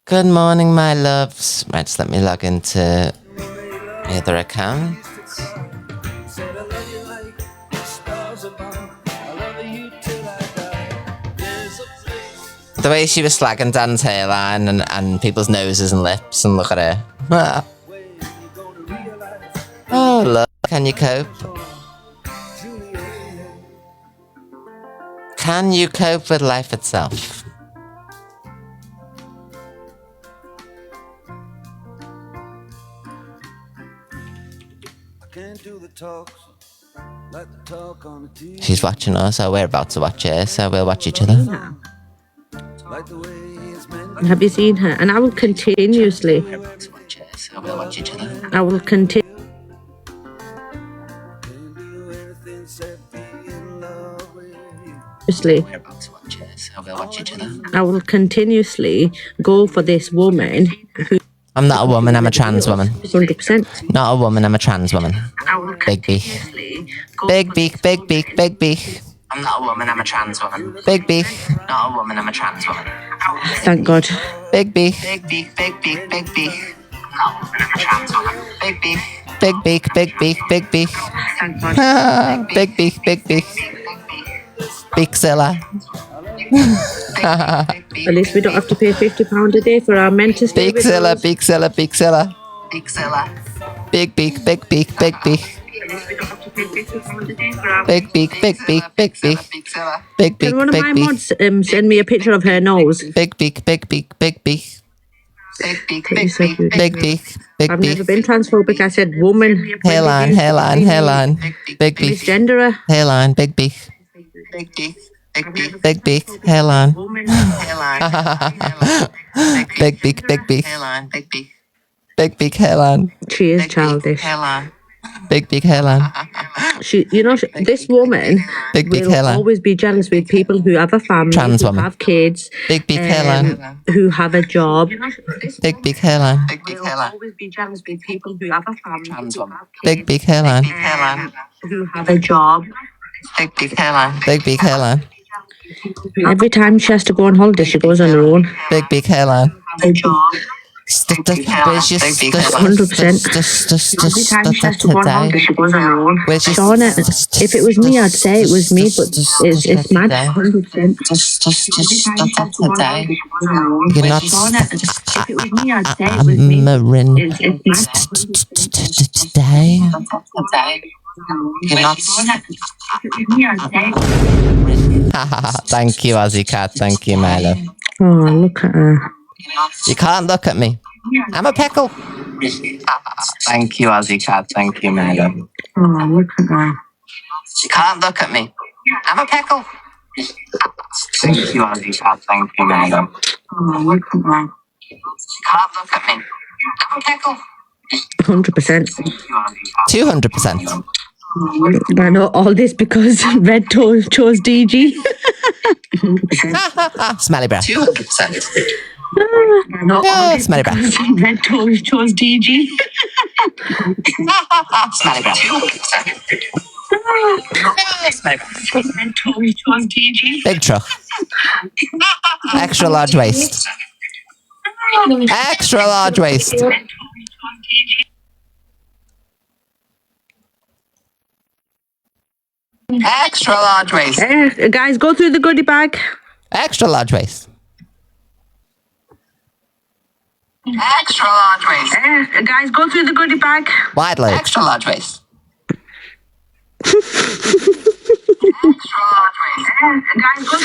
Good morning, my loves. Right, just let me log into my other account. The way she was slagging Dan's hairline and people's noses and lips, and look at her. Oh, look, can you cope? Can you cope with life itself? She's watching us, so we're about to watch her, so we'll watch each other. Have you seen her? And I will continuously. I will continue. I will continuously go for this woman who. I'm not a woman, I'm a trans woman. 100%. Not a woman, I'm a trans woman. Big beak. Big beak, big beak, big beak. I'm not a woman, I'm a trans woman. Big beak. Not a woman, I'm a trans woman. Thank God. Big beak. Big beak, big beak, big beak. I'm not a woman, I'm a trans woman. Big beak. Big beak, big beak, big beak. Thank God. Big beak, big beak. Beakzilla. At least we don't have to pay £50 a day for our men to stay with Beakzilla, us. Beakzilla, Beakzilla. Beakzilla. Big beak, big beak, big beak. Big beak, big beak, big beak. Big beak, Can one of my big beak. mods send me a picture of her nose? Big beak, big beak, big beak. Big beak, big beak, big beak, big I've never beak. been transphobic. I said woman. Hairline, hairline, hairline. Big beak, Misgender her. hairline, big beak. Big beak, big beak, big beak, hairline. Big beak, big beak. Hairline, big beak. Big beak, hairline. She is childish. Big beak, hairline. This woman Big beak, will hairline. always be jealous with people who have a family, Trans who woman. have kids, Big beak, hairline. who have a job. Big beak, hairline. Big beak, hairline. Always be jealous with people who have a family, who have Big beak, hairline. who have a job. Big beak, hairline. Big beak, hairline. Every time she has to go on holiday, she goes on her own. Big beak, hairline. A job. 100%. Every time she has to go on holiday, she goes on her own. Shauna, if it was me, I'd say it was me, but it's mad. 100%. You're not If it was me, I'd say it was me. Marin It's mad. today. You're not. Thank you, Aussie Cat. Thank you, my love. Oh, look at her. You can't look at me. I'm a pickle. Thank you, Aussie Cat. Thank you, my love. Oh, look at her. You can't look at me. I'm a pickle. Thank you, Aussie Cat. Thank you, my love. Oh, look at her. You can't look at me. I'm a pickle. 100%. 200%. I know all this because Red chose DG. Smelly breath. 200%. Smelly breath. Red chose DG. Smelly breath. 200%. Smelly breath. Red chose DG. Big truck. Extra large waist. Extra large waist. Extra large waist. Guys, go through the goodie bag. Extra large waist. Extra large waist. Guys, go through the goodie bag. Wide leg. Extra large waist.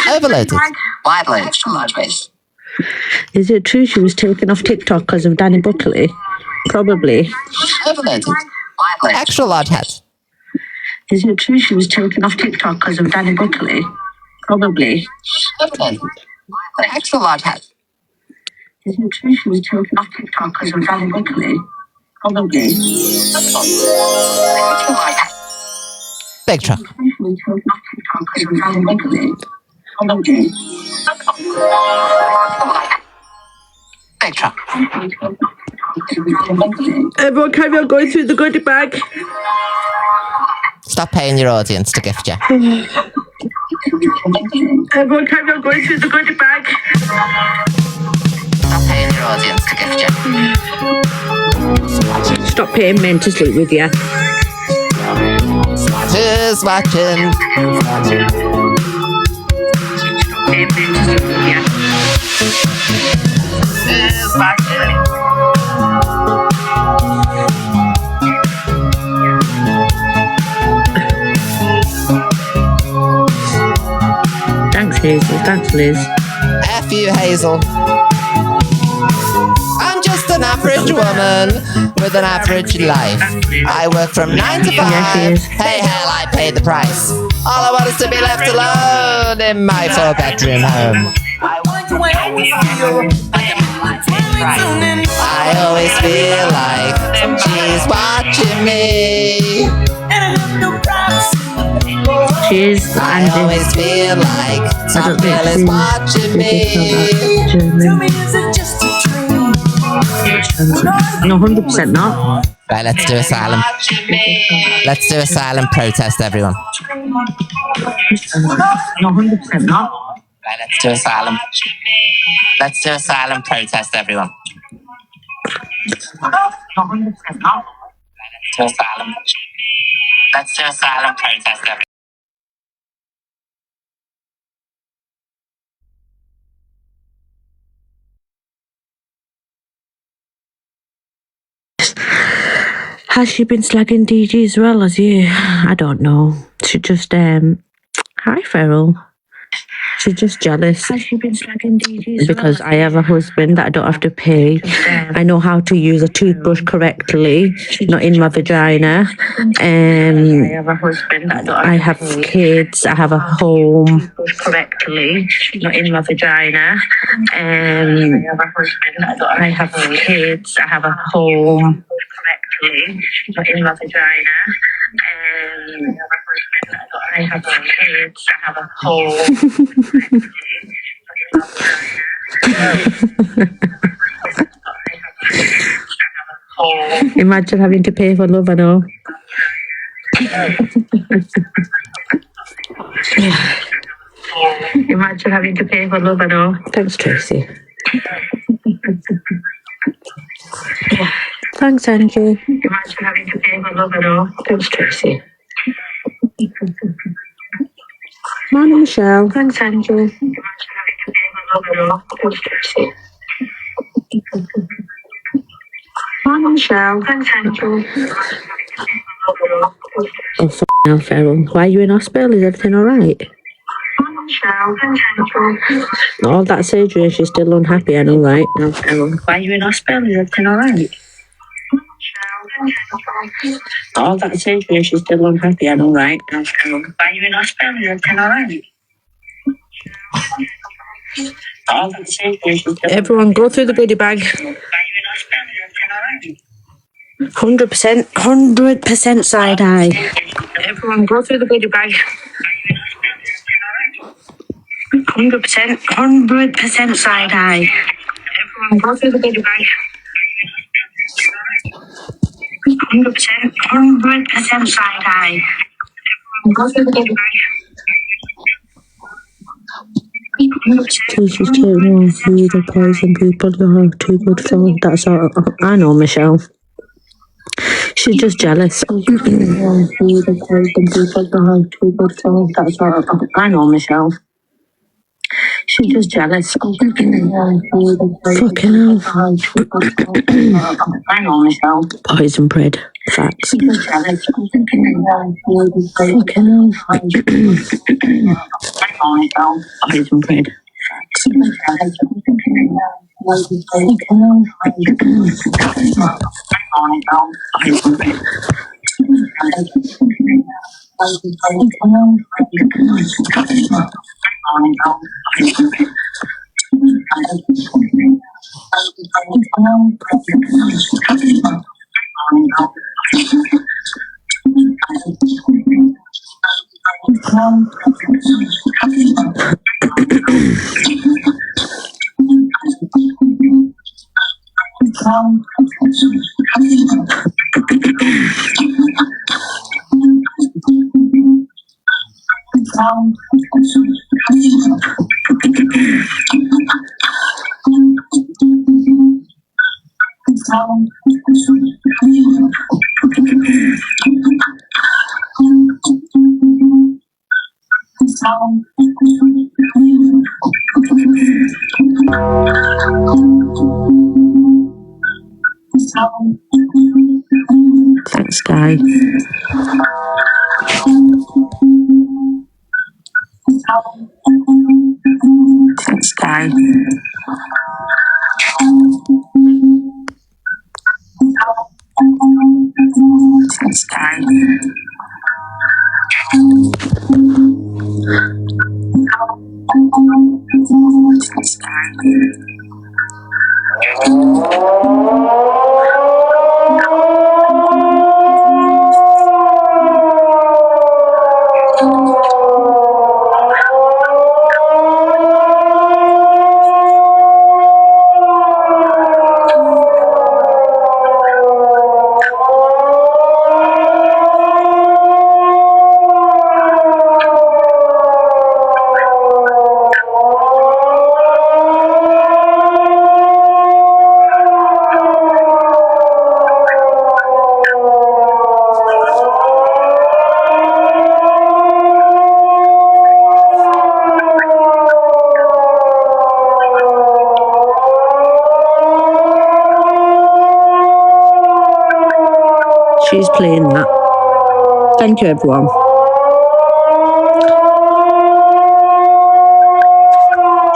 Overloaded. Wide leg. Extra large waist. Is it true she was taken off TikTok because of Danny Buckley? Probably. Overloaded. Wide leg. Extra large head. Is it true she was taken off TikTok because of Danny Buckley? Probably. Overloaded. Extra large head. Is it true she was taken off TikTok because of Danny Buckley? Probably. Big truck. Big truck. Everyone carry on going through the goodie bag. Stop paying your audience to gift you. Everyone carry on going through the goodie bag. Stop paying your audience to gift you. Stop paying men to sleep with you. Who's watching? Who's watching? Thanks, Hazel. Thanks, Liz. F you, Hazel. I'm just an average woman with an average life. I work from 9 to 5. Hey, hell, I pay the price. All I want is to be left alone in my 4-bedroom home. I always feel like she's watching me. Cheers, I always feel like some girl is watching me. No, 100% not. Right, let's do asylum. Let's do asylum protest, everyone. No, 100% not. Right, let's do asylum. Let's do asylum protest, everyone. No, 100% not. Let's do asylum. Let's do asylum protest, everyone. Has she been slagging DG as well as you? I don't know. She just, hi, Feral. She's just jealous. Has she been slagging DG because I have a husband that I don't have to pay. I know how to use a toothbrush correctly, not in my vagina. I have kids. I have a home. Correctly, not in my vagina. I have kids. I have a home. Correctly, not in my vagina. I have kids. I have a home. Imagine having to pay for love, I know. Imagine having to pay for love, I know. Thanks, Tracy. Thanks, Angie. Imagine having to pay for love, I know. Thanks, Tracy. Morning, Michelle. Thanks, Angie. Imagine having to pay for love, I know. Thanks, Tracy. Morning, Michelle. Thanks, Angie. Oh, f***ing hell, Feral. Why are you in hospital? Is everything alright? All that surgery, she's still unhappy, I know, right? No, Feral. Why are you in hospital? Is everything alright? All that surgery, she's still unhappy, I know, right? No, Feral. Why are you in hospital? Is everything alright? All that surgery, she's still Everyone, go through the goodie bag. 100%, 100% side eye. Everyone, go through the goodie bag. 100%, 100% side eye. Everyone, go through the goodie bag. 100%, 100% side eye. Everyone, go through the goodie bag. She's taking on food or poison people that are too good for. That's all. I know, Michelle. She's just jealous. I know, Michelle. She's just jealous. Fucking hell. I know, Michelle. Poison bread. Facts. Fucking hell. I know, Michelle. Poison bread. Facts. Thanks, Guy. Thanks, Guy. Thanks, Guy. Thanks, Guy. She's playing that. Thank you, everyone.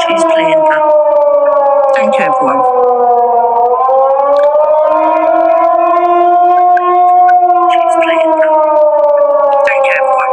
She's playing that. Thank you, everyone. She's playing that. Thank you, everyone.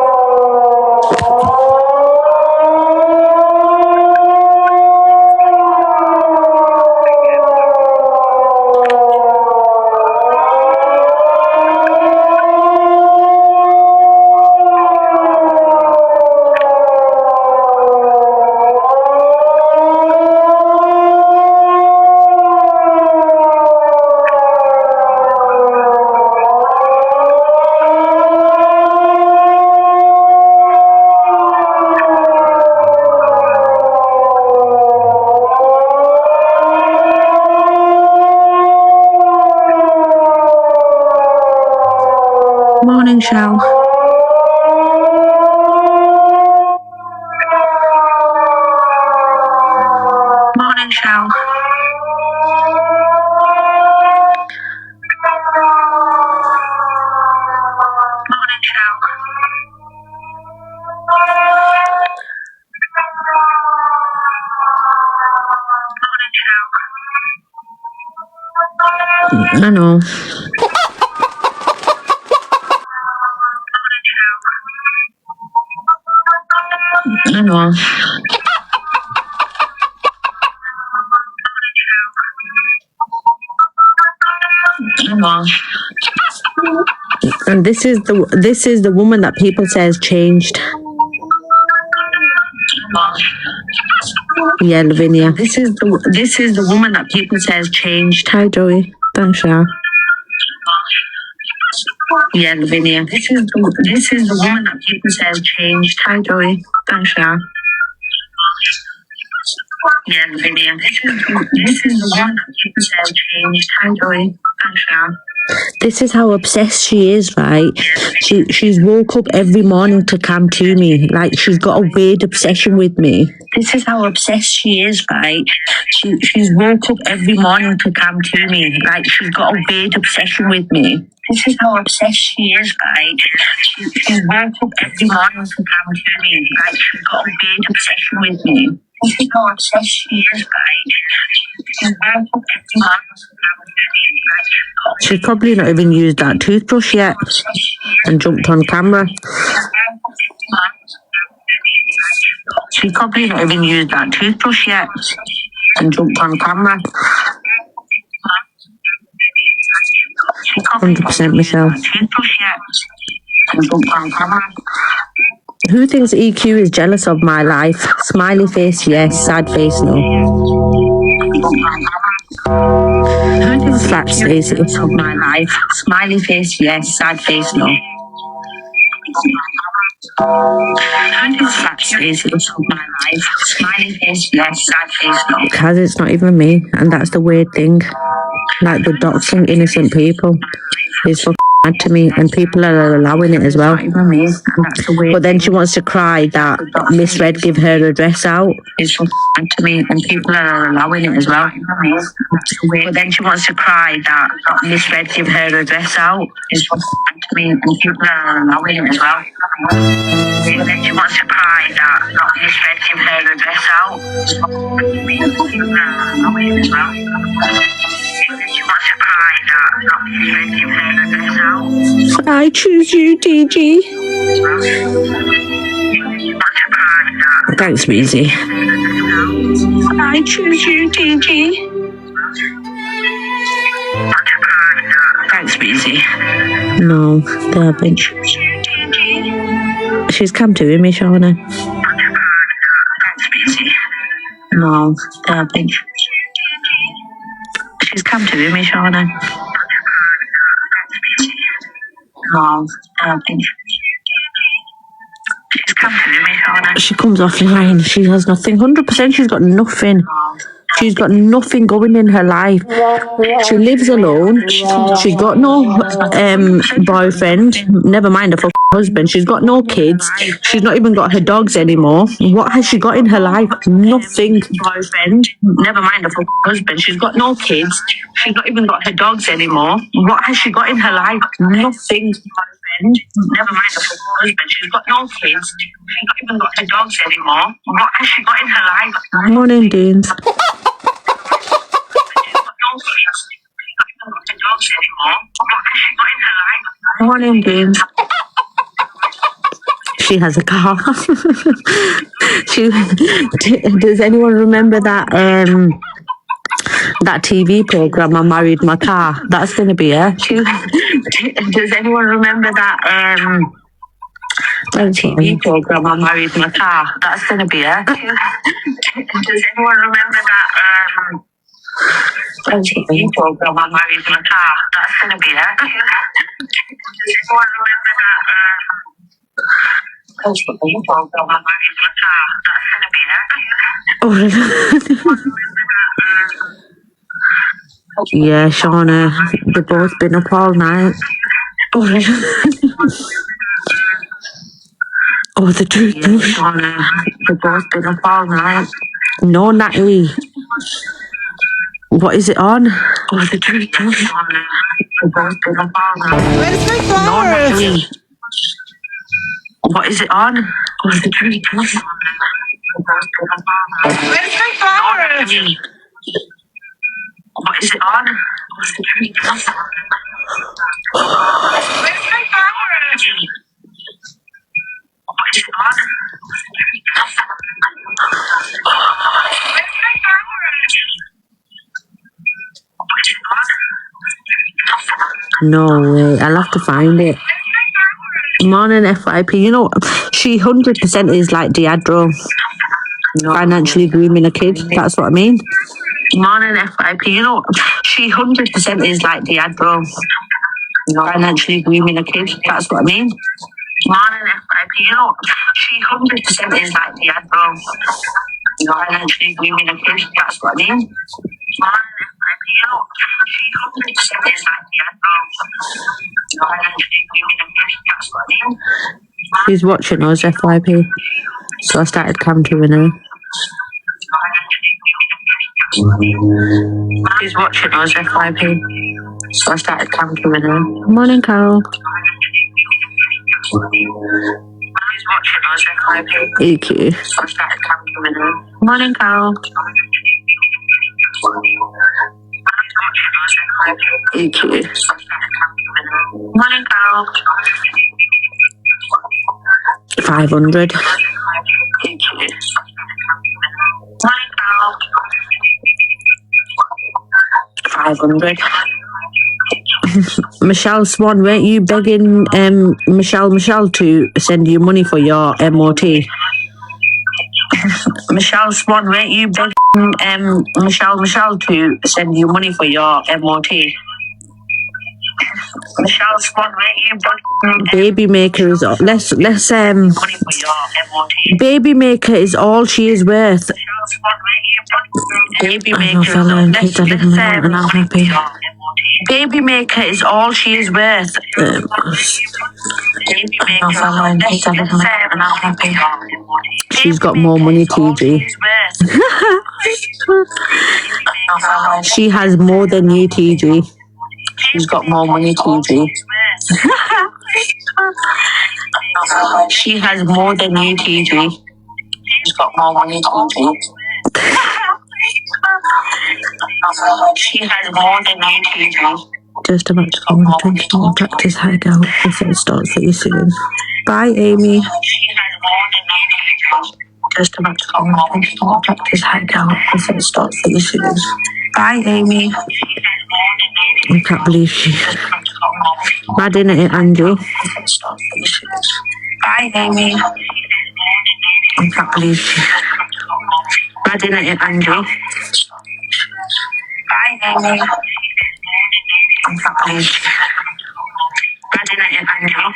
Morning, Shell. Morning, Shell. Morning, Shell. I know. I know. I know. And this is the woman that people say has changed. Yeah, Lavinia. This is the woman that people say has changed. Hi, Joey. Thanks, Shah. Yeah, Lavinia. This is the woman that people say has changed. Hi, Joey. Thanks, Shah. Yeah, Lavinia. This is the one that people say has changed. Hi, Joey. Thanks, Shah. This is how obsessed she is, right? She's woke up every morning to come to me. Like, she's got a weird obsession with me. This is how obsessed she is, right? She's woke up every morning to come to me. Like, she's got a weird obsession with me. This is how obsessed she is, right? She's woke up every morning to come to me. Like, she's got a weird obsession with me. This is how obsessed she is, right? She's woke up every morning to come to me. Like, she's probably not even used that toothbrush yet and jumped on camera. She's probably not even used that toothbrush yet and jumped on camera. 100% myself. Who thinks EQ is jealous of my life? Smiley face, yes. Sad face, no. Who thinks Flat Stacey of my life? Smiley face, yes. Sad face, no. Who thinks Flat Stacey of my life? Smiley face, yes. Sad face, no. Because it's not even me, and that's the weird thing. Like the doxing innocent people is fucking mad to me, and people are allowing it as well. But then she wants to cry that Miss Red give her address out. It's fucking mad to me, and people are allowing it as well. But then she wants to cry that Miss Red give her address out. It's fucking mad to me, and people are allowing it as well. But then she wants to cry that Miss Red give her address out. It's fucking mad to me, and people are allowing it as well. I choose you, DG. Thanks, Weezy. I choose you, DG. Thanks, Weezy. No, they haven't. She's come to me, Shauna. Thanks, Weezy. No, they haven't. She's come to me, Shauna. No, she's come to me, Shauna. She comes offline. She has nothing. 100%. She's got nothing. She's got nothing going in her life. She lives alone. She's got no boyfriend. Never mind a fucking husband. She's got no kids. She's not even got her dogs anymore. What has she got in her life? Nothing. Boyfriend. Never mind a fucking husband. She's got no kids. She's not even got her dogs anymore. What has she got in her life? Nothing. Boyfriend. Never mind a fucking husband. She's got no kids. She's not even got her dogs anymore. What has she got in her life? Morning, Deans. Morning, James. She has a car. Does anyone remember that that TV program, I Married My Car? That's going to be her. Does anyone remember that TV program, I Married My Car? That's going to be her. Does anyone remember that TV program, I Married My Car? That's going to be her. Does anyone remember that TV program, I Married My Car? That's going to be her. Yeah, Shauna, they've both been up all night. Oh, the truth. Yeah, Shauna, they've both been up all night. No, Natty. What is it on? Oh, the truth. Yeah, Shauna, they've both been up all night. Where's my phone? No, Natty. What is it on? Oh, the truth. Yeah, Shauna, they've both been up all night. Where's my phone? No, Natty. What is it on? What's the truth? Where's my phone? What is it on? No way, I'll have to find it. Morning, FYP. You know, she 100% is like Deidre, financially grooming a kid. That's what I mean. Morning, FYP. You know, she 100% is like Deidre, financially grooming a kid. That's what I mean. Morning, FYP. You know, she 100% is like Deidre, financially grooming a kid. That's what I mean. Morning, FYP. You know, she 100% is like Deidre, financially grooming a kid. That's what I mean. She's watching us, FYP. So I started countering her. She's watching us, FYP. So I started countering her. Morning, Carol. She's watching us, FYP. EQ. So I started countering her. Morning, Carol. EQ. So I started countering her. Morning, Carol. 500. EQ. Morning, Carol. 500. Michelle Swan, weren't you begging Michelle to send you money for your MOT? Michelle Swan, weren't you begging Michelle to send you money for your MOT? Michelle Swan, weren't you begging Baby Maker is money for your MOT? Baby Maker is all she is worth. Baby Maker is all. I'm happy. Baby maker is all she is worth. She's got more money, TG. She has more than you, TG. She's got more money, TG. She has more than you, TG. She's got more money, TG. She has more than you, TG. Just about to go on a 20-minute practice hideout before it starts pretty soon. Bye, Amy. Just about to go on a 20-minute practice hideout before it starts pretty soon. Bye, Amy. I can't believe she... Mad in it, Andrew. Bye, Amy. I can't believe she... Mad in it, Andrew. Bye, Amy. I can't believe she... Mad in it, Andrew.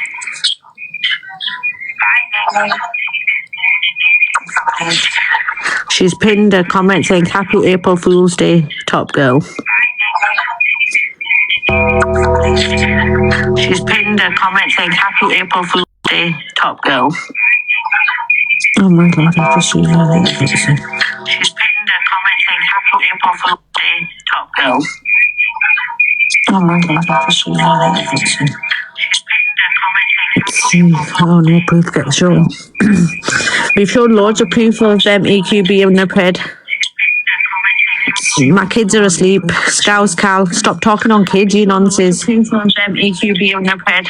Bye, Amy. She's pinned a comment saying Happy April Fool's Day, Top Girl. She's pinned a comment saying Happy April Fool's Day, Top Girl. Oh my god, I just realised that. She's pinned a comment saying Happy April Fool's Day, Top Girl. Oh my god, I just realised that. Oh no, proof gets shown. We've shown loads of proof of EQB and Nipred. My kids are asleep. Scouse Cal, stop talking on kids, you nonsense. EQB and Nipred.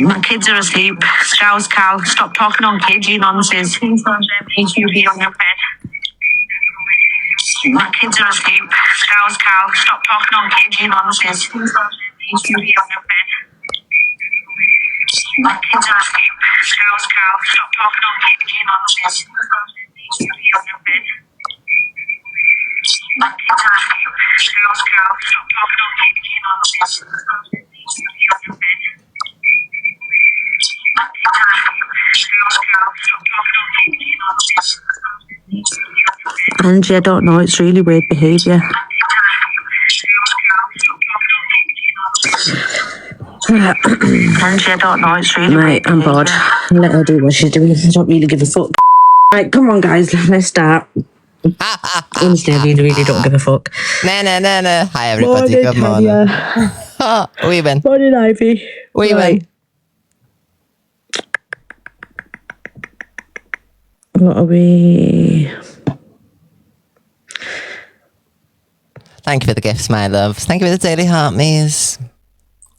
My kids are asleep. Scouse Cal, stop talking on kids, you nonsense. EQB on Nipred. My kids are asleep. Scouse Cal, stop talking on kids, you nonsense. EQB on Nipred. My kids are asleep. Scouse Cal, stop talking on kids, you nonsense. EQB on Nipred. My kids are asleep. Scouse Cal, stop talking on kids, you nonsense. EQB on Nipred. My kids are asleep. Scouse Cal, stop talking on kids, you nonsense. Angie, I don't know, it's really weird behaviour. Angie, I don't know, it's really weird. I'm bored. Let her do what she's doing. I don't really give a fuck. Right, come on, guys, let's start. Honestly, I really don't give a fuck. No. Hi, everybody. Good morning. We win. Morning, Ivy. We win. What are we... Thank you for the gifts, my loves. Thank you for the daily heart maze.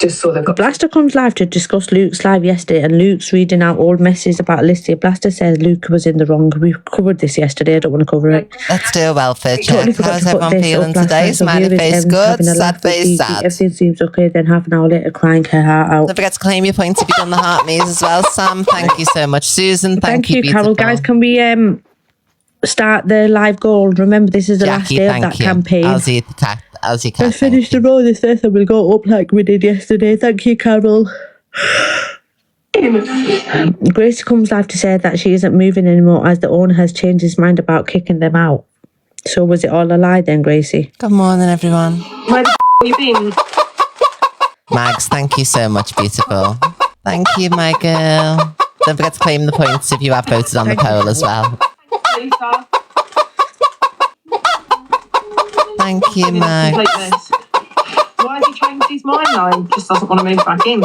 Just saw the Blaster comes live to discuss Luke's live yesterday, and Luke's reading out old messages about Alicia. Blaster says Luke was in the wrong. We covered this yesterday. I don't want to cover it. Let's do a welfare check. Totally forgot How's to put everyone this feeling up last today? night, so Smiley here is face Em good, having a sad laugh with face Gigi. sad. Everything seems okay, then half an hour later crying her heart out. Don't forget to claim your points if you've done the heart maze as well, Sam. Thank you so much. Susan, thank you, Carol. Guys, can we start the live goal? Remember, this is the last day of that campaign. As you can. Let's finish the roll this and we'll go up like we did yesterday. Thank you, Carol. Gracie comes live to say that she isn't moving anymore as the owner has changed his mind about kicking them out. So was it all a lie then, Gracie? Good morning, everyone. Where the you been? Mags, thank you so much, beautiful. Thank you, my girl. Don't forget to claim the points if you have voted on the poll as well. Lisa. Thank you, Mags. Why has he changed his mind though? Just doesn't want to move back in.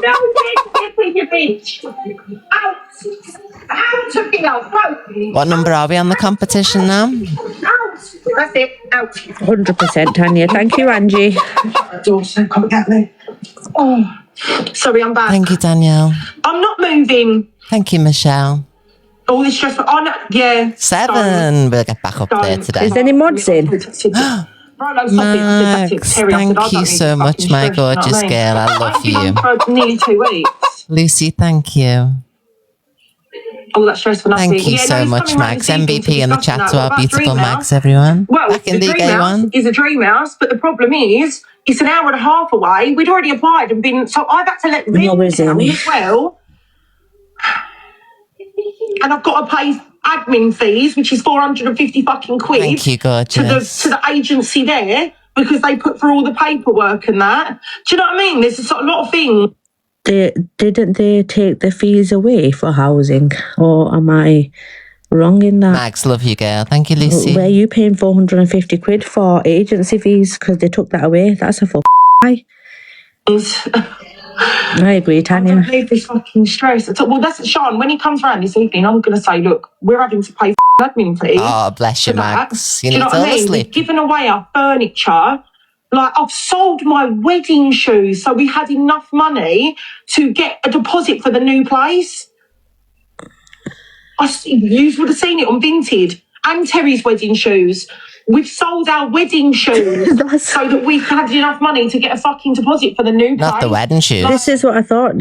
No, you bitch. Out of here, out. What number are we on the competition now? That's it, out. 100%, Tanya. Thank you, Angie. Dawson, can't get me. Oh, sorry, I'm back. Thank you, Danielle. I'm not moving. Thank you, Michelle. All this stress. Oh, no, yeah. 7. We'll get back up there today. Is there any mods in? Max, thank you so much, my gorgeous girl. I love you. For nearly 2 weeks. Lucy, thank you. All that stress for nothing. Thank you so much, Max. MVP in the chat to our beautiful Max, everyone. Well, back in the Dream gay House one. is a dream house, but the problem is it's an hour and a half away. We'd already applied and been, so I've had to let them down as well. And I've got to pay admin fees, which is 450 fucking quid. Thank you, gorgeous. To the agency there because they put through all the paperwork and that. Do you know what I mean? There's a lot of things. Didn't they take the fees away for housing, or am I wrong in that? Max, love you, girl. Thank you, Lucy. Where are you paying 450 quid for agency fees because they took that away? That's a lie. I agree, Tanya. I don't need this fucking stress. Well, that's Sean. When he comes round this evening, I'm going to say, look, we're having to pay admin fees. Oh, bless you, for that. Max. You Do need know to what I mean? sleep. We've given away our furniture. Like, I've sold my wedding shoes, so we had enough money to get a deposit for the new place. You would have seen it on Vinted. And Terry's wedding shoes. We've sold our wedding shoes so that we've had enough money to get a fucking deposit for the new place. Not the wedding shoes. This is what I thought.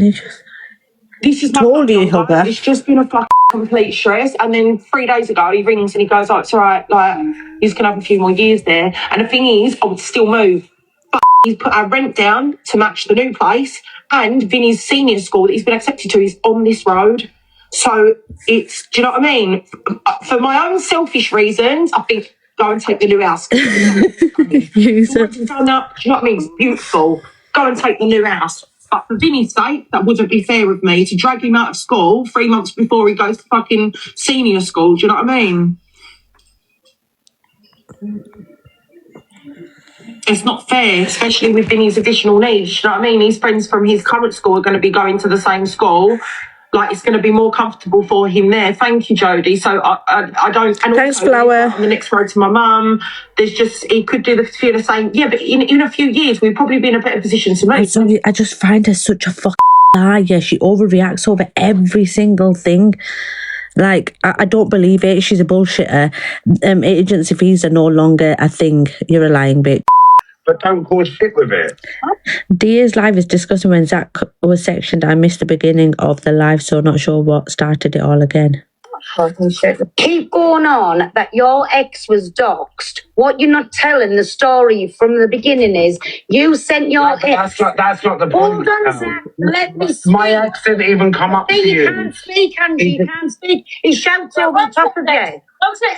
This is my told you, Hilda. It's just been a fucking complete stress. And then 3 days ago, he rings and he goes, oh, it's all right. Like, he's going to have a few more years there. And the thing is, I would still move. But he's put our rent down to match the new place. And Vinny's senior school that he's been accepted to is on this road. So it's, do you know what I mean? For my own selfish reasons, I think go and take the new house. Do you know what I mean? It's beautiful. Go and take the new house. But for Vinny's sake, that wouldn't be fair of me to drag him out of school 3 months before he goes to fucking senior school. Do you know what I mean? It's not fair, especially with Vinny's additional needs. Do you know what I mean? His friends from his current school are going to be going to the same school. Like, it's going to be more comfortable for him there. Thank you, Jodie. So I don't... And thanks, also, Flower. On the next road to my mum, there's just... He could do the same... Yeah, but in a few years, we'd probably be in a better position to move. I just find her such a fucking liar. She overreacts over every single thing. Like, I don't believe it. She's a bullshitter. Agency fees are no longer a thing. You're a lying bitch. But don't cause shit with it. Dia's live is discussing when Zach was sectioned. I missed the beginning of the live, so not sure what started it all again. Keep going on that your ex was doxed. What you're not telling the story from the beginning is you sent your ex. That's not the point. Hold on, Zach. Let me speak. My ex didn't even come up to you. You can't speak, Angie. You can't speak. He shouts over the top of you.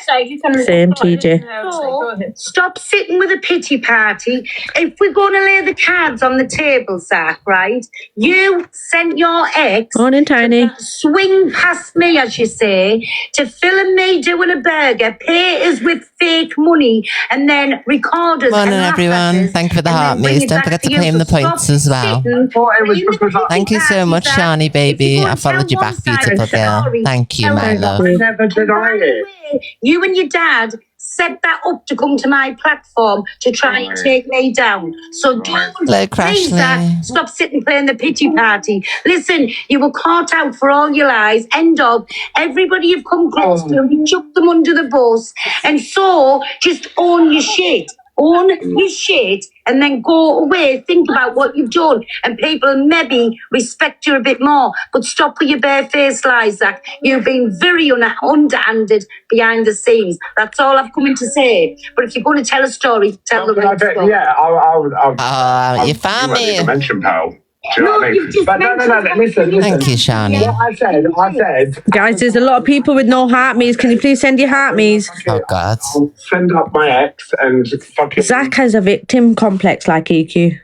Same, TJ. So, stop sitting with a pity party. If we're going to lay the cards on the table, Zach, right? You sent your ex Morning, Tiny. swing past me, as you say, to film me doing a burger, pay us with fake money, and then record us. Morning, everyone. Thank you for the heart, Miss. Don't forget to claim the points as well. Thank you so much, Shani, baby. I followed you back, beautiful girl. Thank you, my love. I never denied it. You and your dad set that up to come to my platform to try and take me down. So don't please, stop sitting playing the pity party. Listen, you were caught out for all your lies. End of. Everybody you've come close to, you chucked them under the bus. And so just own your shit. Own your shit and then go away, think about what you've done, and people maybe respect you a bit more. But stop with your barefaced lies, Zach. You've been very underhanded behind the scenes. That's all I've come in to say. But if you're going to tell a story, tell the right story. Yeah, I'll you found me. Mention, pal. Do you know what I mean? But no, listen. Thank you, Shani. What I said. Guys, there's a lot of people with no heart me's. Can you please send your heart me's? Oh, God. I'll send up my ex and fucking... Zach has a victim complex like EQ.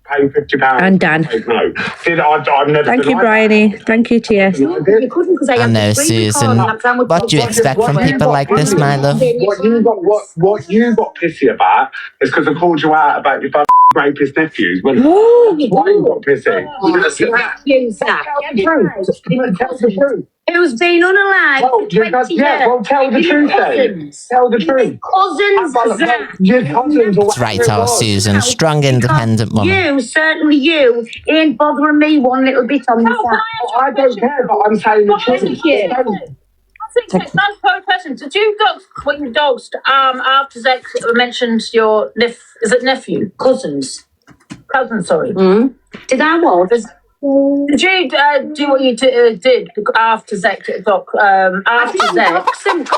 Pay £50. And Dan. No. I've never Thank you, Bryony. Thank you, TS. You couldn't because I I know, Susan. What do you expect from people like this, my love? What you got pissy about is because I called you out about your rapist nephews. Why you got pissy? You, Zach. Tell the truth. Who's been unalive for 20 years? Tell the truth, then. Tell the truth. Cousins, Zach. Your cousins. That's right, our Susan. Strong, independent woman. You, certainly you, ain't bothering me one little bit on this side. I don't care, but I'm saying the truth. One question. Did you when you doxed after Zach mentioned your nephew? Cousin, sorry. Did I what? Did you do what you did after Zach? After Zach? Thank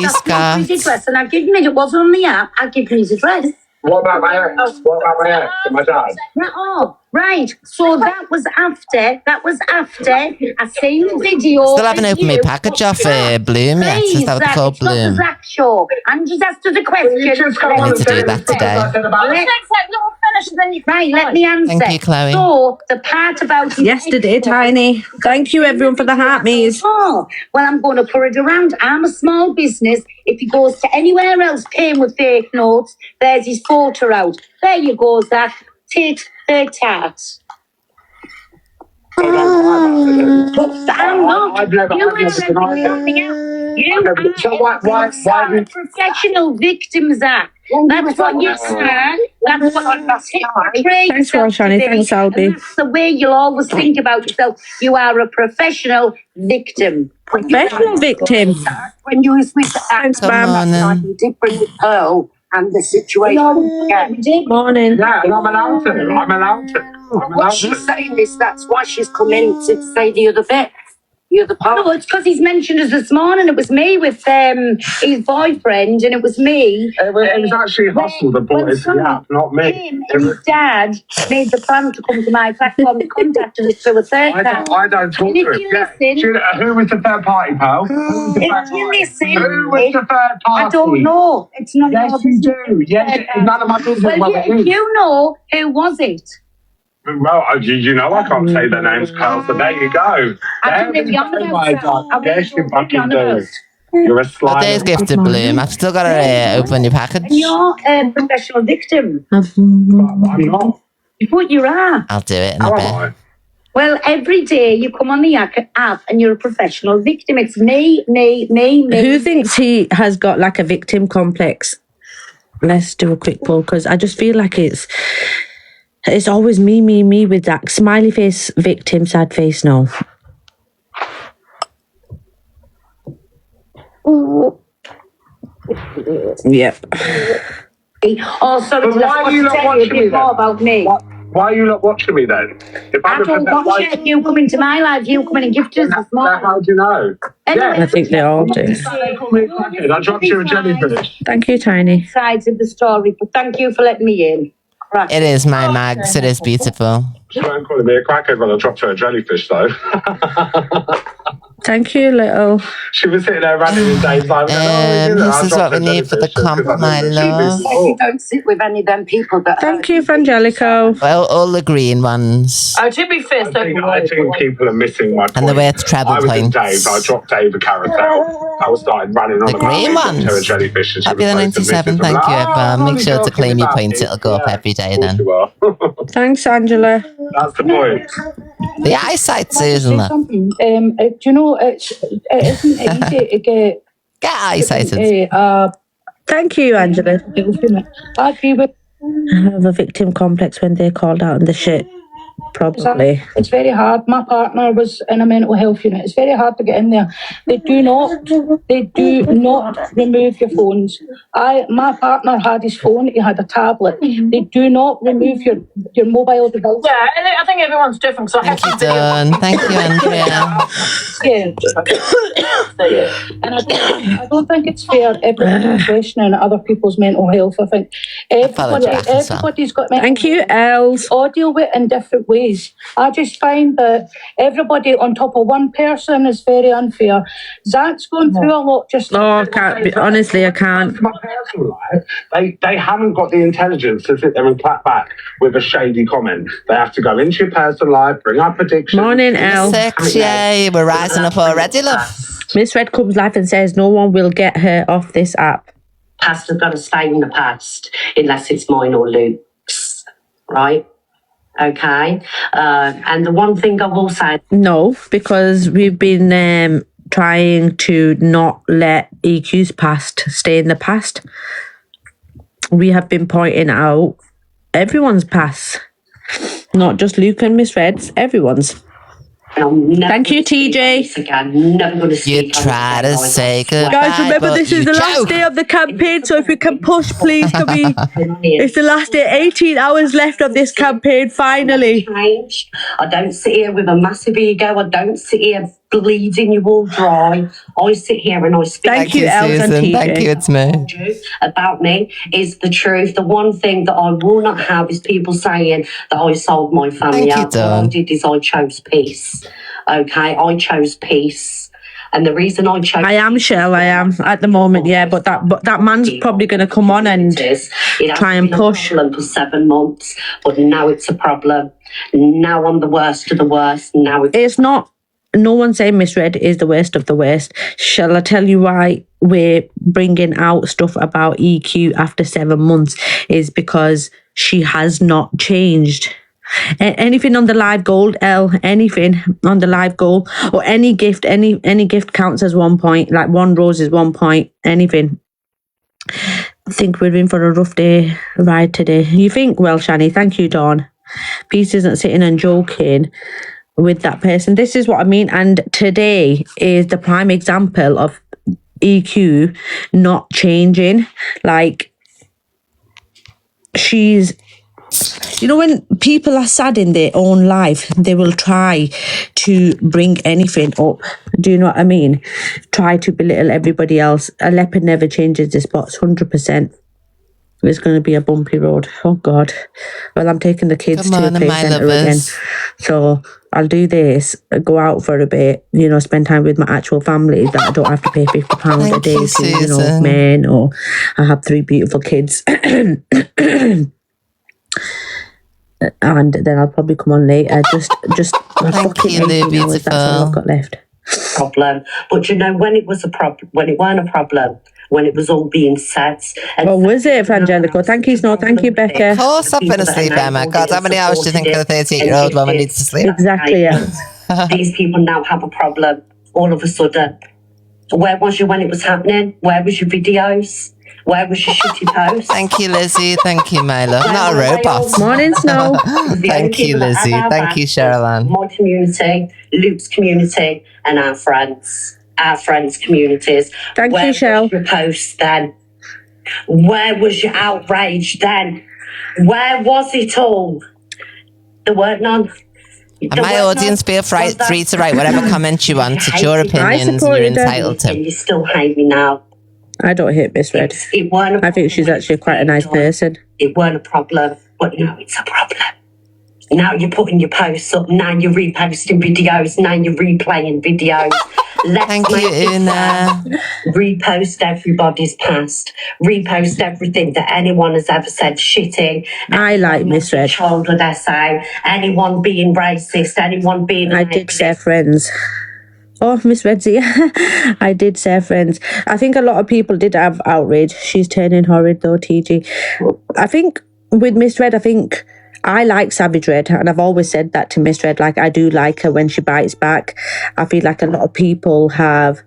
you, Scott. His address, and I've given it. It wasn't on the app. I've given his address. What about my ex? What about my ex? My dad? Right, so that was after I seen the video. Still haven't opened my package off Bloom yet. Is that what they call It's not the Bloom? Zach show. I'm just asked the question. I need to do that today. Right, let me answer. Thank you, Chloe. So, the part about... his Yesterday, ex- Tiny. Thank you, everyone, for the heart me's. Oh, well, I'm going to put it around. I'm a small business. If he goes to anywhere else paying with fake notes, there's his photo out. There you go, Zach. Tit for tat. But I'm not. I've never You denied it. are So why a professional victim, Zach. That's what you said. That's what you Thanks, Roshani. Thanks, Albie. That's the way you'll always think about yourself. You are a professional victim. Professional victim. When you was with Thanks, Come ma'am. on, then. different with Pearl and the situation. Morning. Yeah, and I'm allowed to. I'm allowed to. What she's saying is that's why she's come in to say the other bit. The other part. No, it's because he's mentioned us this morning. It was me with his boyfriend, and it was me. It was actually Hustle that brought it to the app, not me. Him and his dad made the plan to come to my platform to contact us through a third I don't talk And to if him. you Yeah. listen- Do you know- who was the third party, pal? Who was the If third you party? listen, Who was the third party? I don't know. It's not Yes, your you business. do. Yes, none of my business. Well, Well, yeah, it is. if you know, who was it? Well, you know I can't say their names, Carl, so there you go. I There don't know if we you're on go, about my that. God. I really Yes, you don't know if fucking you're on do. You're a slime. Today's gift to Bloom. I've still got to open your package. And you're a professional victim. I'm not. What you are. I'll do it in How a am bit. I? Well, every day you come on the app and you're a professional victim. It's me. Who thinks he has got like a victim complex? Let's do a quick poll because I just feel like it's always me with that smiley face, victim, sad face. No. Yep. Oh, sorry. But why are you not watching me more then? about me? Why are you not watching me then? If I don't watch it. You come into my life. You come in and gift us this morning. How do you know? Anyway, I think they all do. They call me a crackhead. I dropped you a jellyfish. Thank you, Tiny. sides of the story, but thank you for letting me in. Right. It is my mags. It is beautiful. She won't call me a crackhead when I dropped her a jellyfish, though. Thank you, little. She was sitting there running in Dave's life. This is what we need for the comp, my love. You don't sit with any of them people that. Thank you, Frangelico. Well, all the green ones. Oh, to be fair, I think people are missing my point. And the way it's treble I was in points. Dave, I dropped Dave a carousel. I was started running on The green mountain, ones. her a jellyfish, and she Happy the was so 97, submissive. thank I'm you, like, Eva. "Oh, Make sure girl, to claim give me your that." points. It'll go up Yeah, every day of course then. you are. Thanks, Angela. That's the point. The eyesight, Susan. Do you know it isn't easy to get Get eyesighted. Thank you, Angela. I agree with I have a victim complex when they're called out in the shit. Probably. it's very hard. My partner was in a mental health unit. It's very hard to get in there. They do not remove your phones. My partner had his phone, he had a tablet. They do not remove your mobile device. Yeah, I think everyone's different. So I have Thank you, to Dawn. Thank you, Andrea. Yeah. And I don't think it's fair everyone's questioning other people's mental health. I think followed you back as well. everybody's got mental Thank you, Els. all deal with it in different ways. I just find that everybody on top of one person is very unfair. Zach's going through a lot just Oh, I can't. Honestly, I can't. My personal life, they haven't got the intelligence to sit there and clap back with a shady comment. They have to go into your personal life, bring up predictions. Morning, Els. 6, yay. We're rising up already, love. Miss Red comes live and says no one will get her off this app. Past has got to stay in the past unless it's mine or Luke's, right? Okay. And the one thing I will say, No, because we've been trying to not let EQ's past stay in the past. We have been pointing out everyone's past, not just Luke and Miss Red's, everyone's. I'm never Thank you, gonna speak TJ. on this again. Never going to You speak on try this to again, say I swear. goodbye. Guys, remember but this is you the last joke. day of the campaign, so if we can push, please, can we? It's the last day, 18 hours left of this campaign, finally. Change. I don't sit here with a massive ego. I don't sit here bleeding you all dry. I sit here and I speak. Thank you, Els and Susan. TJ. Thank you, it's me. About me is the truth. The one thing that I will not have is people saying that I sold my family Thank you, out. What I Dawn. did is I chose peace. Okay, I chose peace. And the reason I chose I am, Shell, I am at the moment, yeah, but that man's probably going to come on and try and push. It has been a problem for 7 months, but now it's a problem. Now I'm the worst of the worst. Now It's not, no one saying Miss Red is the worst of the worst. Shall I tell you why we're bringing out stuff about EQ after 7 months? Is because she has not changed. Anything on the live gold, L, anything on the live gold, or any gift, any gift counts as 1 point, like 1 rose is 1 point, anything. I think we're in for a rough day ride today. You think? Well, Shani, thank you, Dawn. Peace isn't sitting and joking with that person. This is what I mean. And today is the prime example of EQ not changing. Like, she's, you know, when people are sad in their own life, they will try to bring anything up. Do you know what I mean? Try to belittle everybody else. A leopard never changes the spots, 100%. It's going to be a bumpy road. Oh, God. Well, I'm taking the kids Come to on, a play my centre again. lovers. So I'll do this, go out for a bit, you know, spend time with my actual family that I don't have to pay £50 a Thank day you, to, you know, Susan. men, or I have 3 beautiful kids. And then I'll probably come on later. Just Thank you, Lou, that's all I've got left. problem. But you know, when it was a problem, when it weren't a problem, when it was all being said. Well, was it, Evangelical? Thank you, Snow. Thank you, Becca. Of course, I've been asleep, Emma. God, how many hours do you think a 38-year-old woman needs to sleep? Exactly, yeah. These people now have a problem all of a sudden. Where was you when it was happening? Where was your videos? Where was your shitty posts? Thank you, Lizzie. Thank you, my love. Not a robot. Morning, Snow. Thank you, Lizzie. Thank you, Cheryl Ann. My community, Luke's community, and our friends' communities. Thank you, Where Shell. was your posts then? Where was your outrage then? Where was it all? There weren't none. And my audience, feel free to write whatever comments you want. It's your opinions and you're entitled to. And you still hate me now. I don't hate Miss Red. It weren't a I think she's actually quite a nice person. It weren't a problem, but now it's a problem. Now you're putting your posts up, now you're reposting videos, now you're replaying videos. Thank you, Una. Repost everybody's past. Repost everything that anyone has ever said shitting. I like Miss Red. Childhood essay. Anyone being racist. Anyone being. I did say friends. Oh, Miss Redsy. I did say friends. I think a lot of people did have outrage. She's turning horrid though, TG. I think with Miss Red, I think I like Savage Red, and I've always said that to Miss Red. Like, I do like her when she bites back. I feel like a lot of people have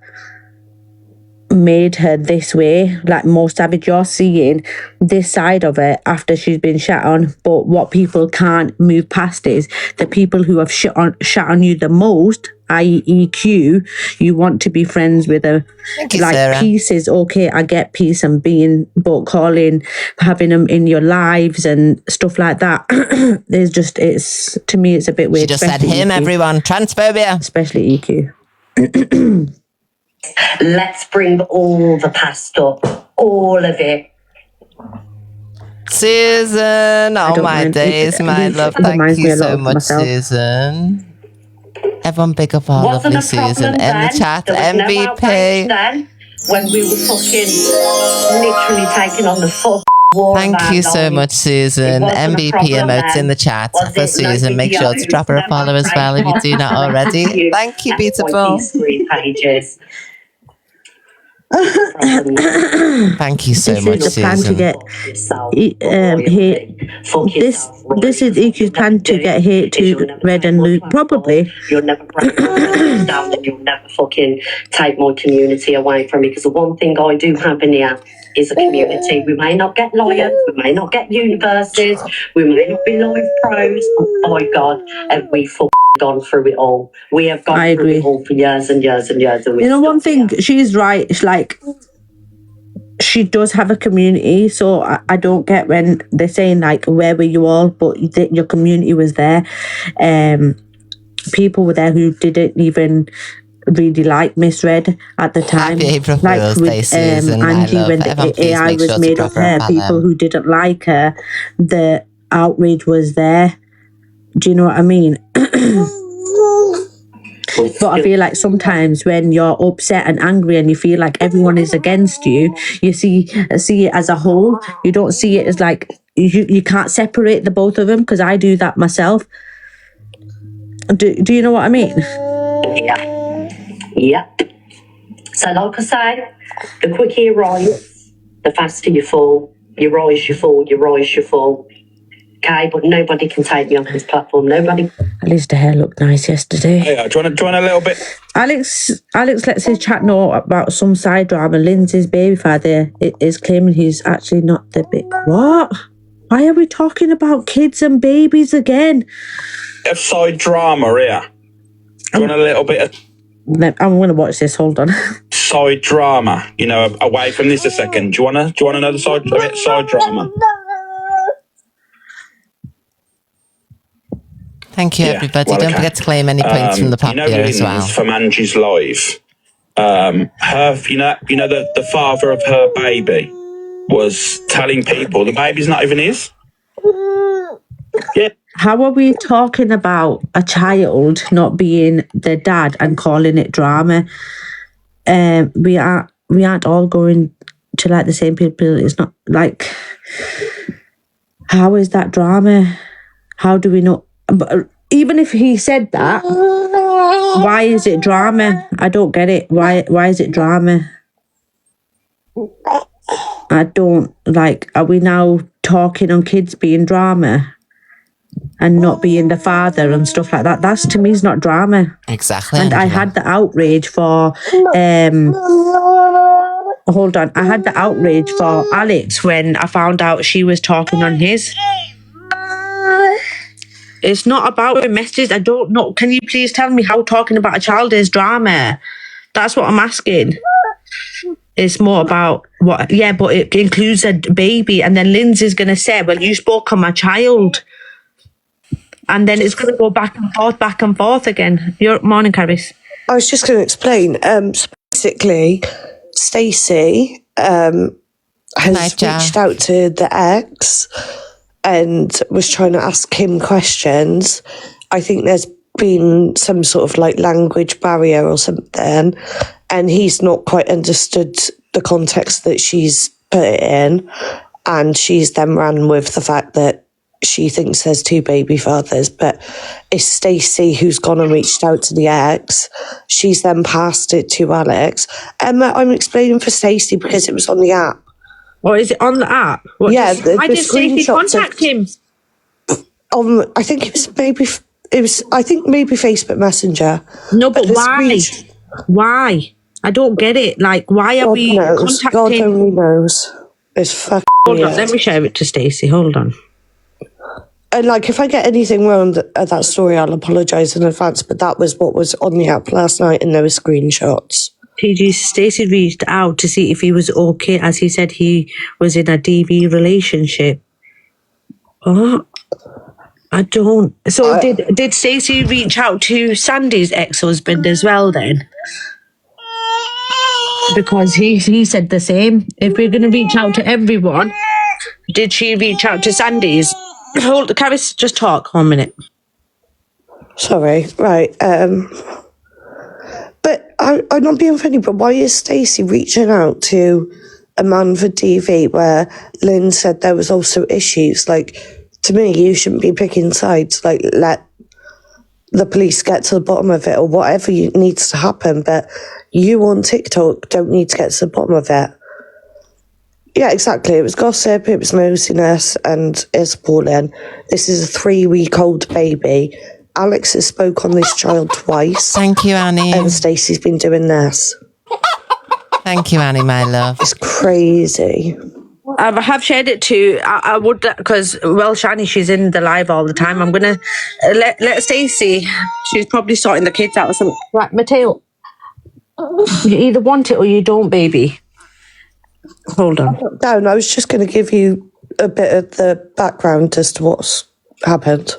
made her this way, like more savage. You're seeing this side of her after she's been shat on, but what people can't move past is the people who have shat on you the most, i.e. EQ. You want to be friends with her. Thank you, like, Sarah. peace is okay, I get peace and being, but calling, having them in your lives and stuff like that is just, it's, to me, it's a bit weird. She just said especially him, EQ. everyone. Transphobia. Especially EQ. Let's bring all the past up. All of it. Susan, oh don't my mind. days, my love. It Thank reminds me you a lot so of much, myself. Susan. Everyone big up our Wasn't lovely a problem Susan in then. the chat. There was no outrage MVP. then when we were fucking literally taking on the full war. Thank of our you so lives. much, Susan. It wasn't a MVP problem emotes then. in the chat Was for it? No Susan. Make sure to videos, drop her a no follow as well if you do not already. Thank you, That's beautiful. my screen pages. Thank you so This much, is the plan to Susan. get hate. This is EQ's plan to get hate to Red and Luke, probably. You'll never break my down, and you'll never fucking take my community away from me. Because the one thing I do have in here is a community. We may not get lawyers, we may not get universes, we may not be live pros, but by God, have we gone through it all. We have gone I through agree. it all for years and years and years. And You know, one thing, she's right. It's like, she does have a community, so I don't get when they're saying like, where were you all, but your community was there. People were there who didn't even really misread at the time. Happy April Like Fool's, with Stacey, and my Angie, love. when Everyone, the please AI make was sure to made drop of her a her, people follow. who didn't like her, the outrage was there. Do you know what I mean? But I feel like sometimes when you're upset and angry and you feel like everyone is against you, you see it as a whole. You don't see it as like you can't separate the both of them, because I do that myself. Do you know what I mean? Yeah. So, like I say, the quicker you rise, the faster you fall. You rise, you fall, you rise, you fall. Okay, but nobody can take me off this platform. Nobody. At least the hair looked nice yesterday. Hey, do you want a little bit? Alex lets his chat know about some side drama. Lindsay's baby father is claiming he's actually not the big... What? Why are we talking about kids and babies again? Of side drama here. Do you want a little bit of I'm going to watch this. Hold on. side drama? You know, away from this a second. Do you want another side drama? Thank you, everybody. Don't forget to claim any points from the pop here as well. From Angie's live. Her, the father of her baby was telling people the baby's not even his. Yeah. How are we talking about a child not being the dad and calling it drama? We aren't all going to like the same people. It's not like, how is that drama? How do we know? But even if he said that, why is it drama? I don't get it. Why is it drama? I don't like. Are we now talking on kids being drama and not being the father and stuff like that? That's, to me, is not drama. Exactly. And I had the outrage for hold on. I had the outrage for Alex when I found out she was talking on his. It's not about the messages. I don't know. Can you please tell me how talking about a child is drama? That's what I'm asking. It's more about what, yeah, but it includes a baby. And then Lindsay's going to say, well, you spoke on my child. And then it's going to go back and forth again. Morning, Caris. I was just going to explain. So basically, Stacey has reached out to the ex and was trying to ask him questions. I think there's been some sort of like language barrier or something, and he's not quite understood the context that she's put it in, and she's then ran with the fact that she thinks there's two baby fathers, but it's Stacey who's gone and reached out to the ex. She's then passed it to Alex. I'm explaining for Stacey because it was on the app. Or is it on the app? Why did Stacey contact him? I think it was maybe Facebook Messenger. No, but why? Why? I don't get it. Like, why are we contacting? God only knows. It's fucking Hold on, let me share it to Stacey. Hold on. And like, if I get anything wrong at that story, I'll apologise in advance. But that was what was on the app last night, and there were screenshots. TG, Stacey reached out to see if he was okay, as he said he was in a DV relationship. Oh, I don't. So did Stacey reach out to Sandy's ex-husband as well then? Because he said the same. If we're going to reach out to everyone, did she reach out to Sandy's? Hold, Caris, just talk 1 minute. Sorry, right. But I'm not being funny, but why is Stacey reaching out to a man for DV where Lynn said there was also issues? Like, to me, you shouldn't be picking sides. Like, let the police get to the bottom of it or whatever needs to happen. But you on TikTok don't need to get to the bottom of it. Yeah, exactly. It was gossip, it was nosiness, and it's appalling. This is a 3-week-old baby. Alex has spoke on this child twice. Thank you, Annie. And Stacey's been doing this. Thank you, Annie, my love. It's crazy. I have shared it too. I would, because, well, Shani, she's in the live all the time. I'm going to let Stacey, she's probably sorting the kids out or something. Right, Mateo, you either want it or you don't, baby. Hold on. Down. I was just going to give you a bit of the background as to what's happened.